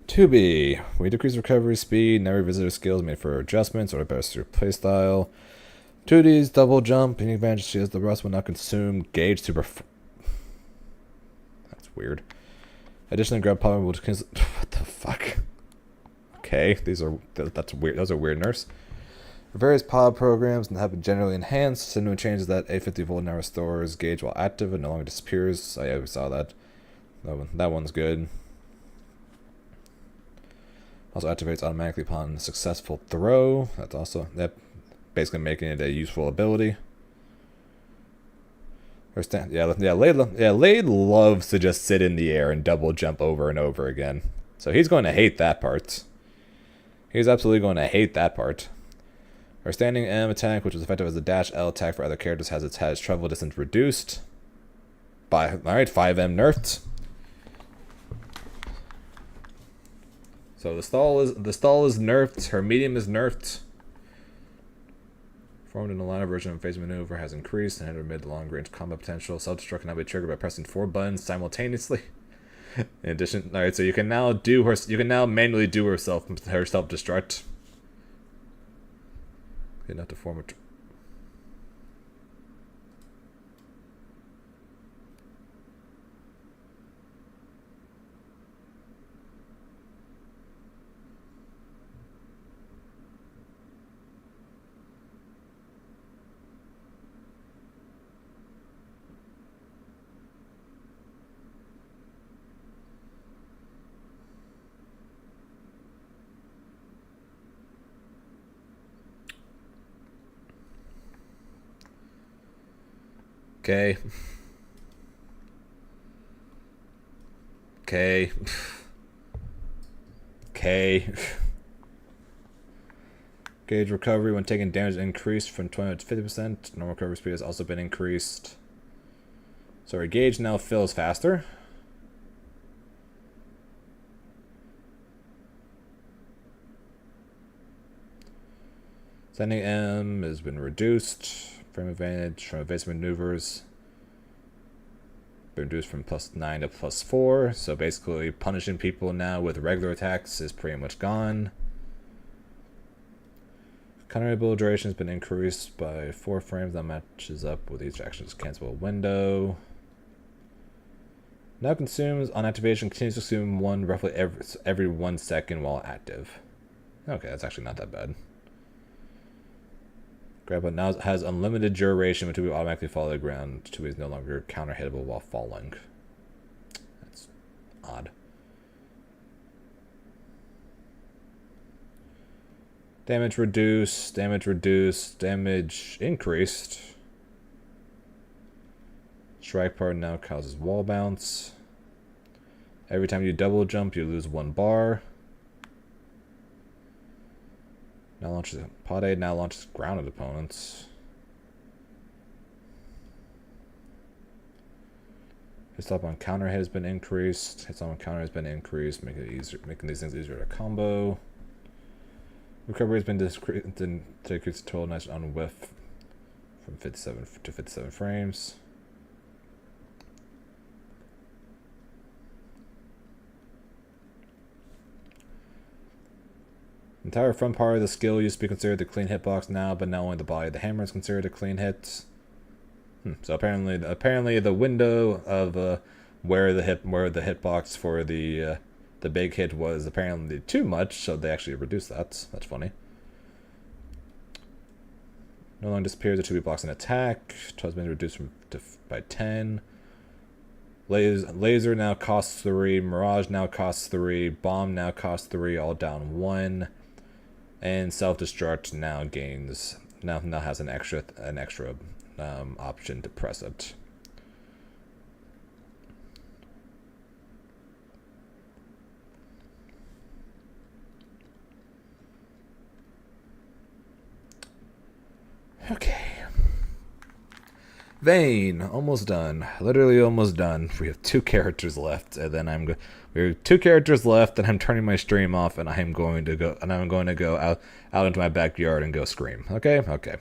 To be. We decrease recovery speed, never visitor skills made for adjustments or better suit playstyle. 2D's double jump, any advantage she has the rust will not consume. Gauge super. That's weird. Additionally, grab power will what the fuck? Okay, that's weird. Those are weird nerfs. Various pod programs have been generally enhanced. Cinnamon changes that A50 volt now restores gauge while active and no longer disappears. So yeah, we saw that. That one's good. Also activates automatically upon successful throw. That's also basically making it a useful ability. Lade loves to just sit in the air and double jump over and over again. So he's going to hate that part. He's absolutely going to hate that part. Our standing M attack, which is effective as a dash L attack for other characters, has its travel distance reduced by 5M nerfed. So the stall is nerfed. Her medium is nerfed. Formed in a line version of phase maneuver has increased and had her mid to long range combat potential. Self-destruct can now be triggered by pressing 4 buttons simultaneously. In addition, alright, so you can now manually do her self-destruct. Enough to form a Okay. Okay. Okay. Gauge recovery when taking damage increased from 20 to 50%. Normal recovery speed has also been increased. So our gauge now fills faster. Sending M has been reduced. Frame advantage from evasive maneuvers been reduced from +9 to +4. So basically, punishing people now with regular attacks is pretty much gone. Counterable duration has been increased by 4 frames. That matches up with each action's cancelable window. Now consumes on activation, continues to consume one roughly every 1 second while active. Okay, that's actually not that bad. Grandpa now has unlimited duration, which will automatically fall to the ground. To is no longer counter hittable while falling. That's odd. Damage reduced, damage reduced, damage increased. Strike part now causes wall bounce. Every time you double jump, you lose 1 bar. Now launches Pod now launches grounded opponents. Hit stop on counter hit has been increased. Hit stop on counter has been increased, making it easier, making these things easier to combo. Recovery has been decreased total nice on whiff from 57 to 57 frames. Entire front part of the skill used to be considered the clean hitbox now, but now only the body of the hammer is considered a clean hit. So apparently the window of where the hitbox for the big hit was apparently too much, so they actually reduced that. That's funny. No longer disappears. The 2B blocks an attack. Has been reduced by 10. Laser now costs 3. Mirage now costs 3. Bomb now costs 3. All down 1. And self-destruct now has an extra option to press it. Okay. Vayne, almost done. Literally almost done. We have 2 characters left, and then we have 2 characters left, and I'm turning my stream off, and I'm going to go out into my backyard and go scream. Okay, okay.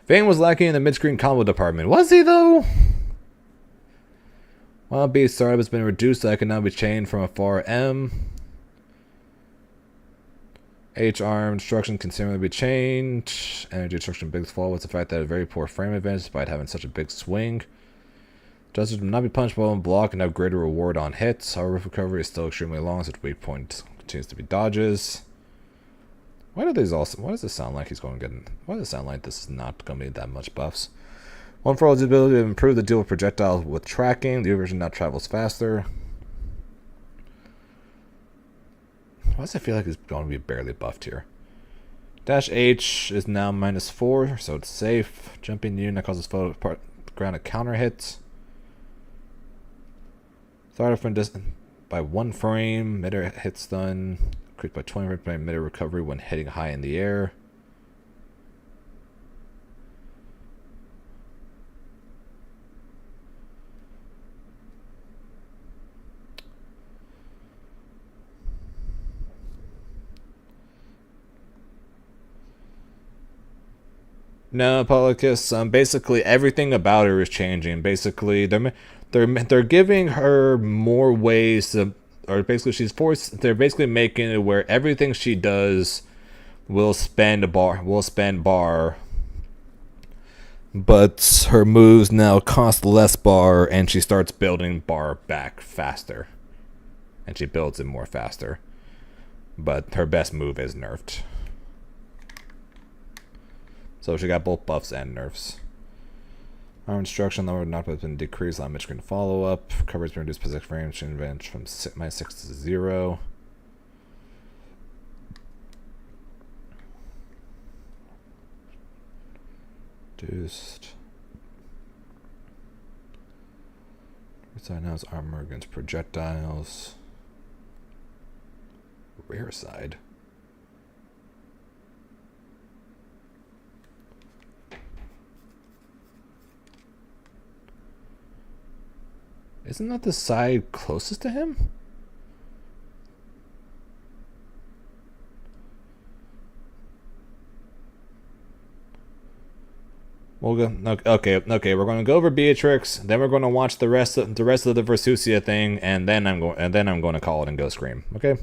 Vayne was lacking in the mid-screen combo department. Was he though? Wild Beast startup has been reduced, so I can now be chained from afar. M. H arm destruction can similarly be changed. Energy destruction biggest flaw was the fact that a very poor frame advantage despite having such a big swing. Justice will not be punched while on block and have greater reward on hits. However, recovery is still extremely long, so its weak point continues to be dodges. Why does this sound like he's going to get? Why does it sound like this is not going to be that much buffs? One for all, the ability to improve the deal with projectiles with tracking. The new version now travels faster. Why does it feel like it's going to be barely buffed here? Dash H is now -4, so it's safe. Jumping U now causes ground a counter hit. Started from distance by 1 frame. Midair hit stun. Increased by 20 frames by midair recovery when hitting high in the air. No, Polycus. Basically everything about her is changing. Basically, they're giving her more ways to, or basically she's forced. They're basically making it where everything she does will spend bar. But her moves now cost less bar, and she starts building bar back faster, and she builds it more faster. But her best move is nerfed. So she got both buffs and nerfs. Armor destruction level not has been decreased on mid-screen follow-up. Coverage been reduced by 6 frames. Advantage from -6 to 0. Reduced. Side now is armor against projectiles. Rear side. Isn't that the side closest to him? We'll go. Okay. We're going to go over Beatrix. Then we're going to watch the rest of the Versusia thing, and then I'm going to call it and go scream. Okay.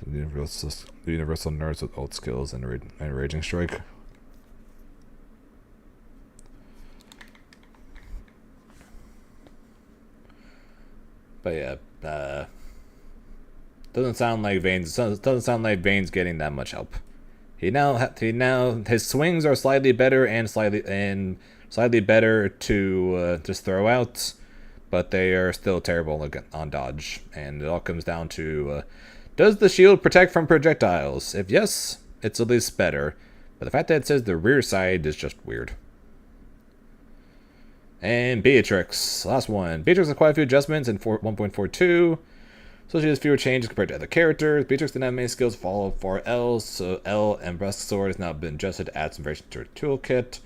Universal nerds with ult skills and raging strike. But yeah, doesn't sound like Vane's getting that much help. He now his swings are slightly better and slightly better to just throw out, but they are still terrible on dodge. And it all comes down to does the shield protect from projectiles? If yes, it's at least better. But the fact that it says the rear side is just weird. And Beatrix, last one. Beatrix has quite a few adjustments in 1.42. So she has fewer changes compared to other characters. Beatrix didn't have many skills follow for L, so L and Breast Sword has now been adjusted to add some variation to her toolkit.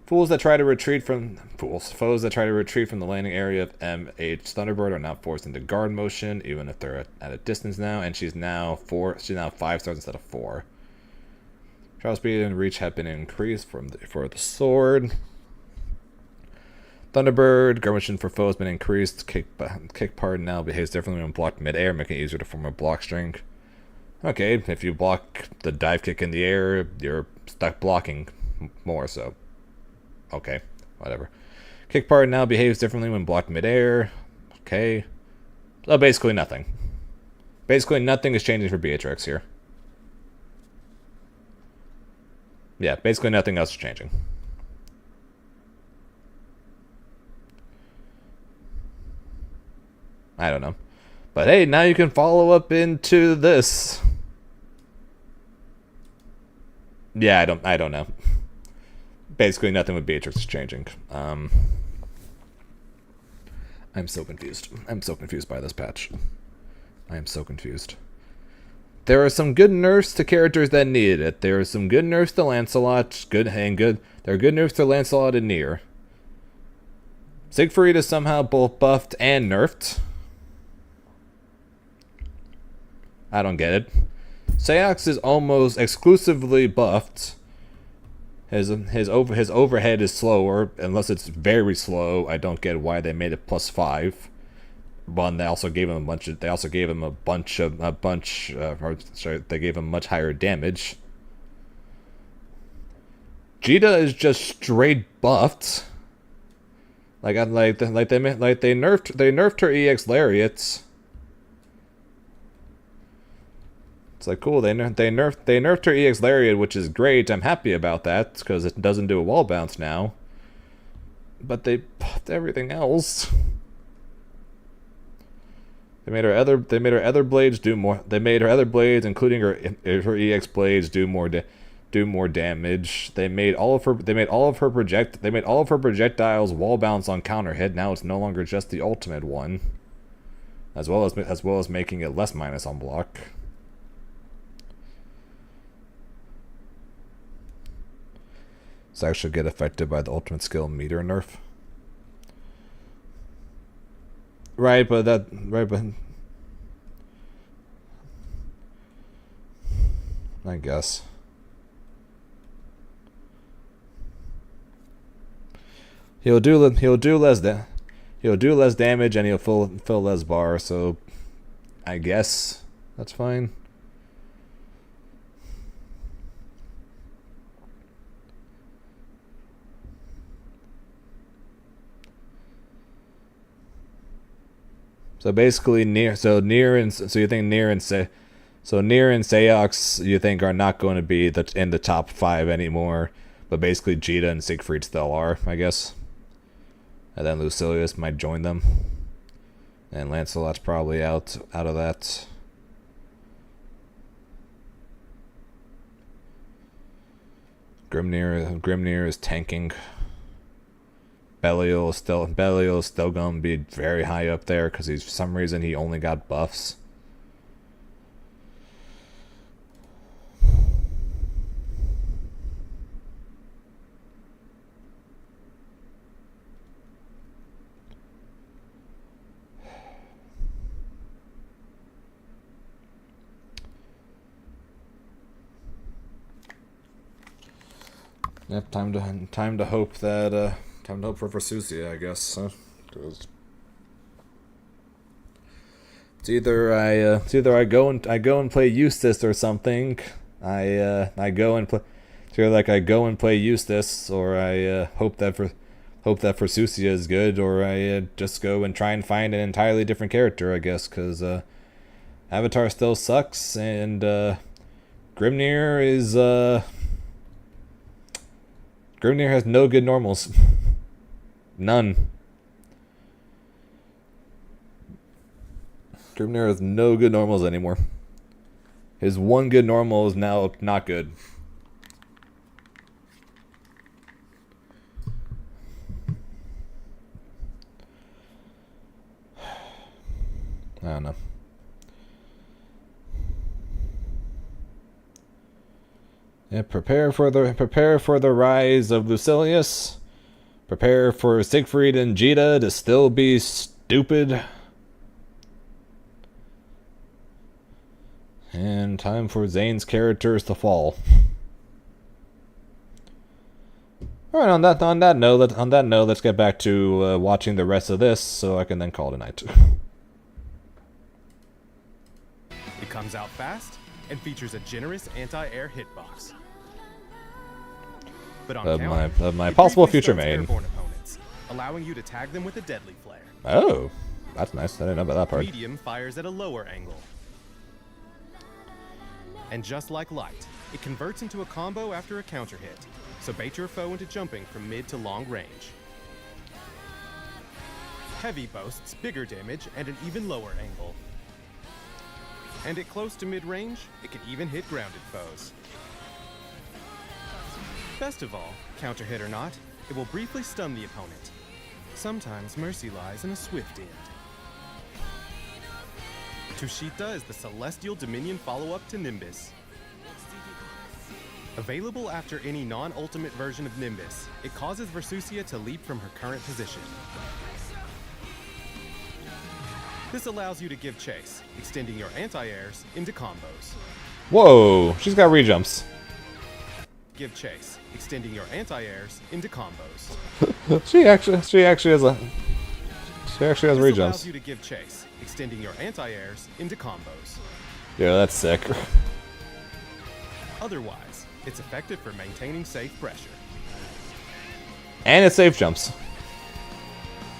Foes that try to retreat from the landing area of MH Thunderbird are now forced into guard motion, even if they're at a distance now. And she's now 5 stars instead of 4. Travel speed and reach have been increased for the sword. Thunderbird, guard motion for foes has been increased. Kick part now behaves differently when blocked mid-air, making it easier to form a block string. Okay, if you block the dive kick in the air, you're stuck blocking more, so... Okay, whatever. Kick part now behaves differently when blocked mid-air. Okay. So basically nothing. Basically nothing is changing for Beatrix here. Yeah, basically nothing else is changing. I don't know. But hey, now you can follow up into this. Yeah, I don't know. Basically nothing with Beatrix is changing. I'm so confused. I'm so confused by this patch. I am so confused. There are some good nerfs to characters that needed it. There are some good nerfs to Lancelot. There are good nerfs to Lancelot and Nier. Siegfried is somehow both buffed and nerfed. I don't get it. Sayox is almost exclusively buffed. His overhead is slower, unless it's very slow. I don't get why they made it +5. But they also gave him they gave him much higher damage. Jita is just straight buffed. They nerfed her EX lariats. It's like, cool, they nerfed her EX Lariat, which is great. I'm happy about that, because it doesn't do a wall bounce now. But they buffed everything else. They made her other blades do more. They made her other blades, including her EX blades, do more damage. They made all of her projectiles wall bounce on counter hit. Now it's no longer just the ultimate one. As well as making it less minus on block. This actually get affected by the ultimate skill meter nerf. Right, but I guess. He'll do less damage and he'll fill less bar, so I guess that's fine. So basically, Nier and Sayox you think are not going to be in the top 5 anymore, but basically Jita and Siegfried still are, I guess. And then Lucilius might join them, and Lancelot's probably out of that. Grimnir is tanking. Belial's still gonna be very high up there because he's for some reason he only got buffs. Yep, time to hope that time to hope for Versusia, I guess. 'Cause it's either I go and play Eustace or something. I go and play. It's either like I go and play Eustace, or I hope that Versusia is good, or I just go and try and find an entirely different character, I guess, because Avatar still sucks, and Grimnir is Grimnir has no good normals. None. Grimnir has no good normals anymore. His one good normal is now not good. I don't know. Yeah, prepare for the rise of Lucilius. Prepare for Siegfried and Jita to still be stupid. And time for Zane's characters to fall. All right, on that note, let's get back to watching the rest of this, so I can then call it a night. It comes out fast and features a generous anti-air hitbox. But on counter, my it possible briefly future stuns main. airborne opponents, allowing you to tag them with a deadly flare. Oh, that's nice. I didn't know about that part. Medium fires at a lower angle. And just like light, it converts into a combo after a counter hit, so bait your foe into jumping from mid to long range. Heavy boasts bigger damage and an even lower angle. And at close to mid-range, it can even hit grounded foes. Best of all, counter hit or not, it will briefly stun the opponent. Sometimes mercy lies in a swift end. Tushita is the Celestial Dominion follow-up to Nimbus. Available after any non-ultimate version of Nimbus, it causes Versusia to leap from her current position. This allows you to give chase, extending your anti-airs into combos. Whoa, she's got rejumps. Give chase, extending your anti-airs into combos. She actually has This allows rejumps. you to give chase, extending your anti-airs into combos. Yeah, that's sick. Otherwise, it's effective for maintaining safe pressure. And it safe jumps.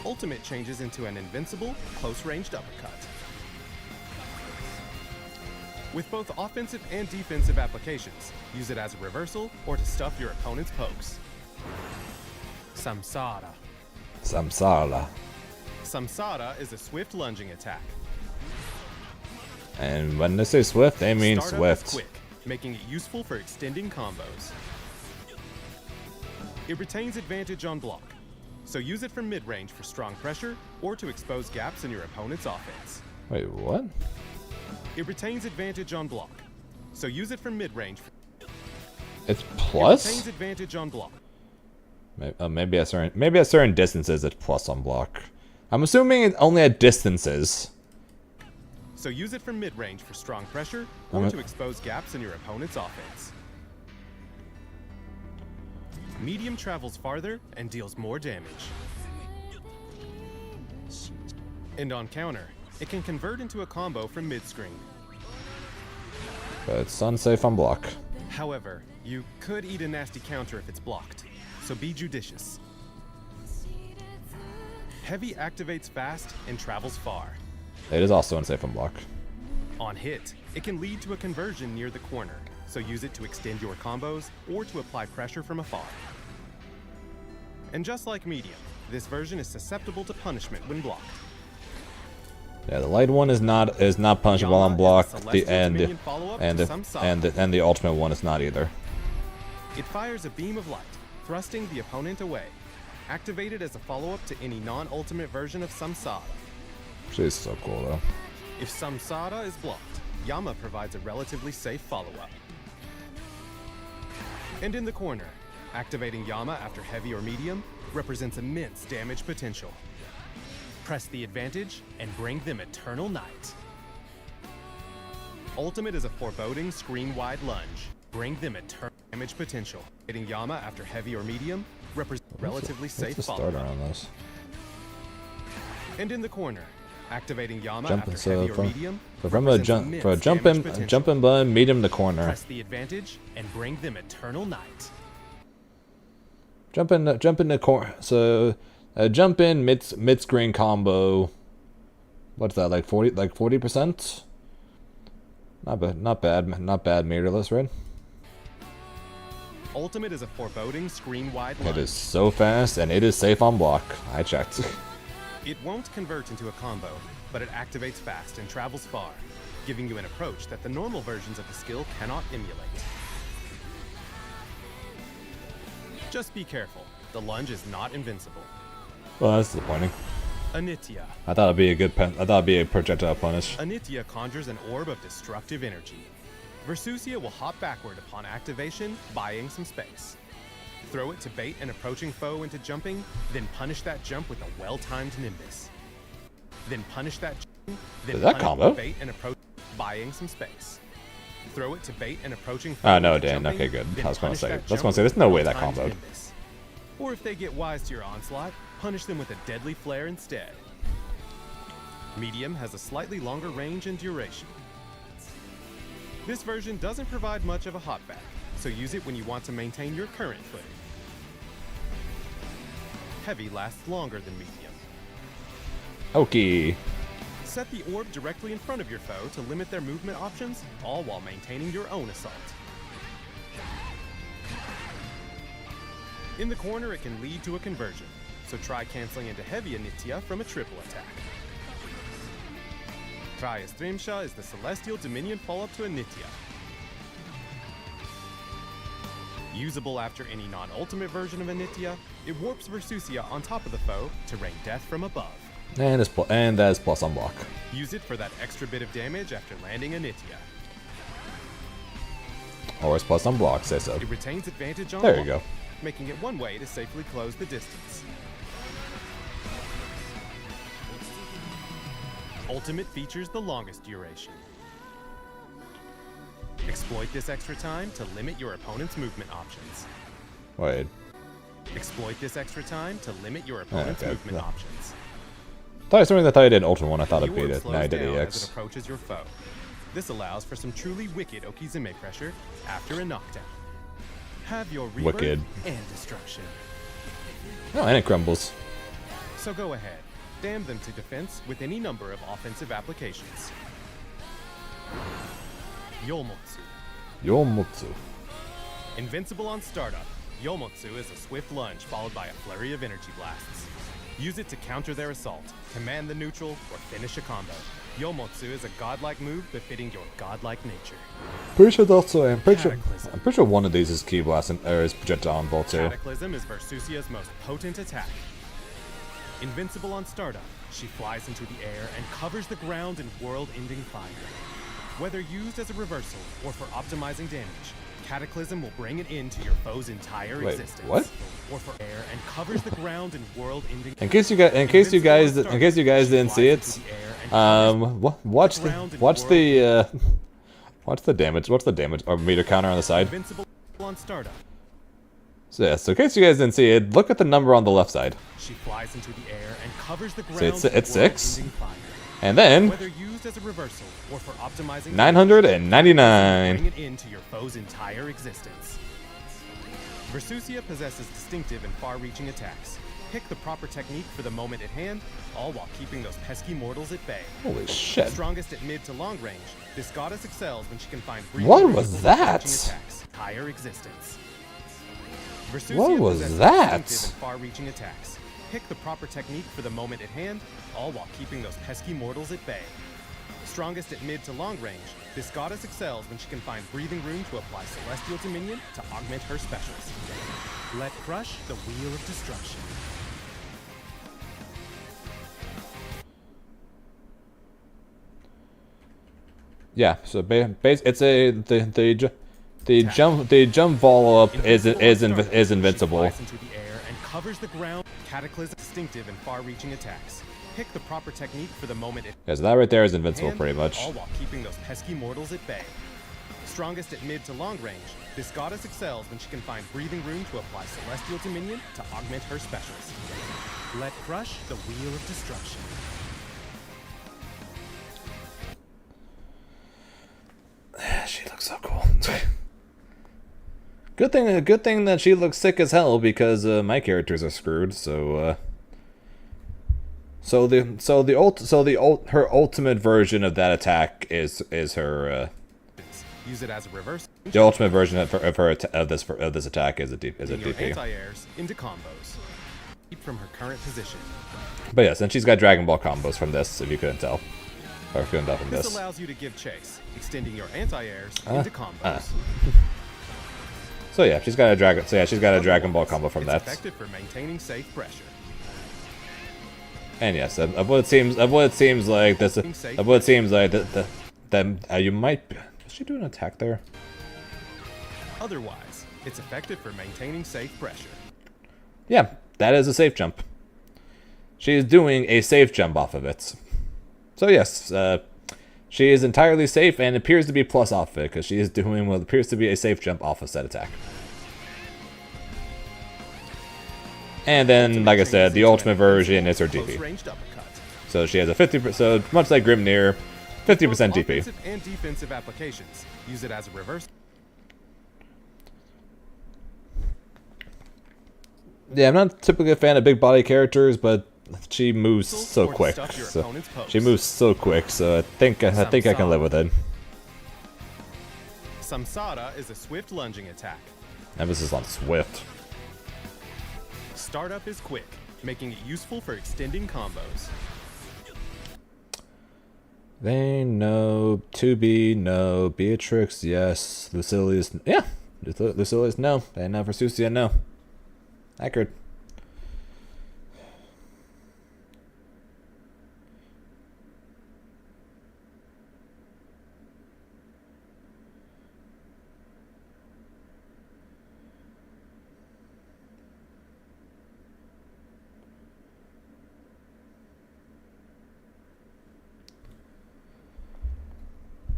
Ultimate changes into an invincible, close-ranged uppercut. With both offensive and defensive applications, use it as a reversal or to stuff your opponent's pokes. Samsara. Samsara. Samsara is a swift lunging attack. And when they say swift, they mean Startup swift. is quick, making it useful for extending combos. It retains advantage on block, so use it from mid-range for strong pressure or to expose gaps in your opponent's offense. Wait, what? It retains advantage on block, so use it from mid-range. It's It plus? retains advantage on block. Maybe at certain distances it's plus on block. I'm assuming it's only at distances. So use it from mid-range for strong pressure or to expose gaps in your opponent's offense. Medium travels farther and deals more damage. And on counter, it can convert into a combo from mid-screen. But it's unsafe on block. However, you could eat a nasty counter if it's blocked, so be judicious. Heavy activates fast and travels far. It is also unsafe on block. On hit, it can lead to a conversion near the corner, so use it to extend your combos or to apply pressure from afar. And just like medium, this version is susceptible to punishment when blocked. Yeah, the light one is not punishable on block. The and the ultimate one is not either. It fires a beam of light, thrusting the opponent away. activated as a follow-up to any non-ultimate version of Samsara. She's so cool though. If Samsara is blocked, Yama provides a relatively safe follow-up. And in the corner, activating Yama after heavy or medium represents immense damage potential. Press the advantage and bring them eternal night. Ultimate is a foreboding screen-wide lunge. Bring them eternal damage potential. Hitting Yama after heavy or medium represents relatively safe What's the follow-up. starter on this? And in the corner, activating Yama Jumping, after heavy so or medium from a represents immense jump damage in, potential. jumping button, meet him in the corner. Press the advantage and bring them eternal night. Jump in the corner. So, jump in mid screen combo. What's that, like 40%? Not bad, meterless, right? Ultimate is a foreboding screen-wide It lunge. is so fast and it is safe on block. I checked. It won't convert into a combo, but it activates fast and travels far, giving you an approach that the normal versions of the skill cannot emulate. Just be careful. The lunge is not invincible. Well, that's disappointing. Anitya. I thought it'd be a good I thought it'd be a projectile punish. Anitya conjures an orb of destructive energy. Versusia will hop backward upon activation, buying some space. Throw it to bait an approaching foe into jumping, then punish that jump with a well-timed Nimbus. Then punish that jump, then Is that punish combo? bait and approach, buying some space. Throw it to bait an approaching foe Oh no, into Dan. jumping, Okay, good. then I was gonna punish say. that That's jump gonna say. with There's no a way that well-timed comboed. Nimbus. Or if they get wise to your onslaught, punish them with a deadly flare instead. Medium has a slightly longer range and duration. This version doesn't provide much of a hopback, so use it when you want to maintain your current footing. Heavy lasts longer than medium. Okay. Set the orb directly in front of your foe to limit their movement options, all while maintaining your own assault. In the corner, it can lead to a conversion, so try canceling into heavy Anitya from a triple attack. Try Streamsha is the Celestial Dominion follow-up to Anitya. Usable after any non-ultimate version of Anitya, it warps Versusia on top of the foe to rain death from above. And that is plus on block. Use it for that extra bit of damage after landing Anitya. Always plus on block. Say so. It retains advantage on There you block, go. making it one way to safely close the distance. Ultimate features the longest duration. Exploit this extra time to limit your opponent's movement options. Wait. Exploit this extra time to limit your opponent's okay, movement yeah. options. I thought I did Ultra one. I thought The it beat orb it. slows No, I did down as it EX. approaches your foe. This allows for some truly wicked Okizeme pressure after a knockdown. Have your rebirth Wicked. and destruction. Oh, and it crumbles. So go ahead, damn them to defense with any number of offensive applications. Yomotsu. Yomotsu. Invincible on startup, Yomotsu is a swift lunge followed by a flurry of energy blasts. Use it to counter their assault, command the neutral, or finish a combo. Yomotsu is a godlike move befitting your godlike nature. Pretty sure that's I'm pretty Cataclysm. sure one of these is Ki Blast or is projectile on bolt too. Cataclysm is Versusia's most potent attack. Invincible on startup, she flies into the air and covers the ground in world-ending fire. Whether used as a reversal or for optimizing damage, Cataclysm will bring an end to your foe's entire Wait, existence. what? Or for air and covers the ground in world-ending. In case you guys didn't see it, watch the damage or meter counter on the side. Invincible on startup, So yeah, so in case you guys didn't see it, look at the number on the left side. she flies into the air and covers the ground it's in 6. world-ending fire. And then Whether used as a reversal or for optimizing 999. bring it into your foe's entire existence. Versusia possesses distinctive and far-reaching attacks. Pick the proper technique for the moment at hand, all while keeping those pesky mortals at bay. Holy shit. Strongest at mid to long range, this goddess excels when she can find breathing What room was for that? launching attacks. Higher existence. Versusia What was possesses that? distinctive and far-reaching attacks. Pick the proper technique for the moment at hand, all while keeping those pesky mortals at bay. Strongest at mid to long range, this goddess excels when she can find breathing room to apply Celestial Dominion to augment her specials. Let crush the wheel of destruction. Yeah, so it's a the jump follow up is invincible. Flies into the air and covers the ground. Cataclysm, instinctive and far-reaching attacks. Pick the proper technique for the moment. Yeah, so that right there is invincible pretty much. All while keeping those pesky mortals at bay. Strongest at mid to long range, this goddess excels when she can find breathing room to apply celestial dominion to augment her specials. Let crush the wheel of destruction. She looks so cool. Good thing that she looks sick as hell because my characters are screwed. So her ultimate version of that attack is her. Use it as a reverse. The ultimate version of this attack is a DP. Anti-airs into combos. Keep from her current position. But yes, and she's got Dragon Ball combos from this, if you couldn't tell. Or couldn't tell from This this. allows you to give chase, extending your anti-airs into combos. So yeah, she's got a Dragon Ball combo from that. Effective for maintaining safe pressure. And yes, of what it seems like that you might. Is she doing an attack there? Otherwise, it's effective for maintaining safe pressure. Yeah, that is a safe jump. She is doing a safe jump off of it. So yes, she is entirely safe and appears to be plus off it because she is doing what appears to be a safe jump off of said attack. And then, like I said, the ultimate version is her DP. So she has a 50%, so much like Grimnir, 50% DP. Offensive and defensive applications. Use it as a reverse. Yeah, I'm not typically a fan of big body characters, but she moves so quick. So she moves so quick, so I think I can live with it. Samsara is a swift lunging attack. Emphasis on swift. Startup is quick, making it useful for extending combos. Vayne, no. 2B, no. Beatrix, yes. Lucilius, yeah. Lucilius, no. And now for Susia, no. Accurate.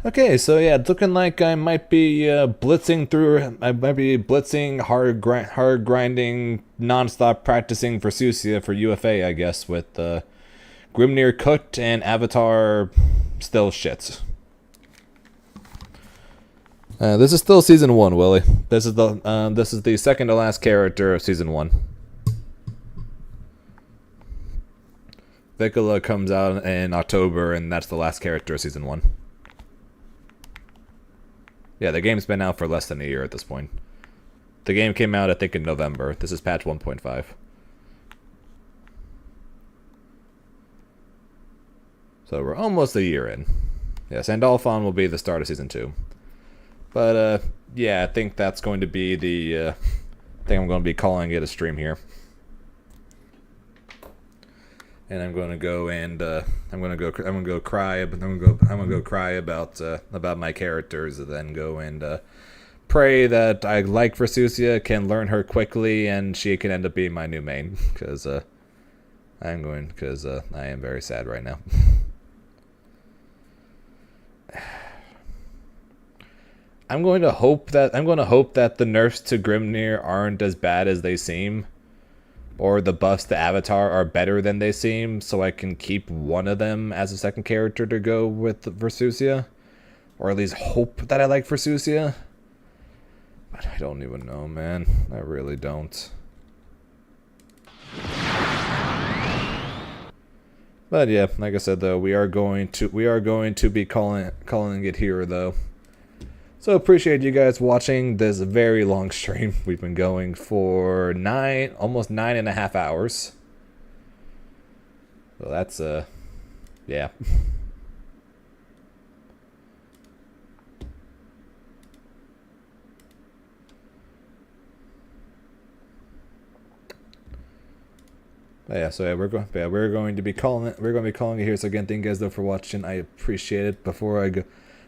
Okay, so yeah, it's looking like I might be blitzing through. I might be blitzing, hard grinding, non-stop practicing for Susia for UFA, I guess, with Grimnir cooked and Avatar still shit. This is still season 1, Willie. This is the second to last character of season 1. Vicola comes out in October, and that's the last character of season 1. Yeah, the game's been out for less than a year at this point. The game came out, I think, in November. This is patch 1.5. So we're almost a year in. Yeah, Sandalphon will be the start of Season 2. But, yeah, I think that's going to be the... I think I'm going to be calling it a stream here. And I'm going to go and I'm going to go cry about my characters, and then go and pray that I like Versusia, can learn her quickly, and she can end up being my new main, because I am very sad right now. I'm going to hope that the nerfs to Grimnir aren't as bad as they seem, or the buffs to Avatar are better than they seem, so I can keep one of them as a second character to go with Versusia, or at least hope that I like Versusia. But I don't even know, man. I really don't. But yeah, like I said though, we are going to be calling it here though. So appreciate you guys watching this very long stream. We've been going for almost 9.5 hours. So that's yeah. Yeah, so yeah, we're going to be calling it here. So again, thank you guys though for watching. I appreciate it. Before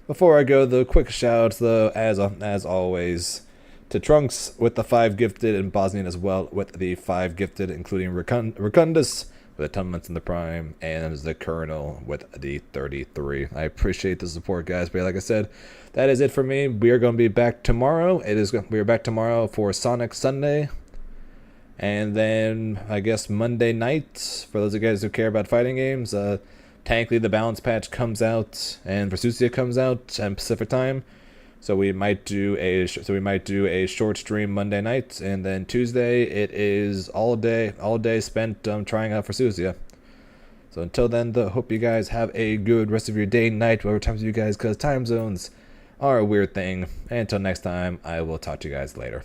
Before I go, the quick shout-outs, though, as always, to Trunks with the 5 gifted, and Bosnian as well with the 5 gifted, including Racundus with the 10 months in the Prime, and the Colonel with the 33. I appreciate the support, guys. But like I said, that is it for me. We are going to be back tomorrow. We are back tomorrow for Sonic Sunday. And then, I guess, Monday night, for those of you guys who care about fighting games, Tankly the Balance Patch comes out, and Versusia comes out at Pacific Time. So we might do a short stream Monday night, and then Tuesday it is all day spent trying out Versusia. So until then, hope you guys have a good rest of your day, night, whatever times you guys, because time zones are a weird thing. And until next time, I will talk to you guys later.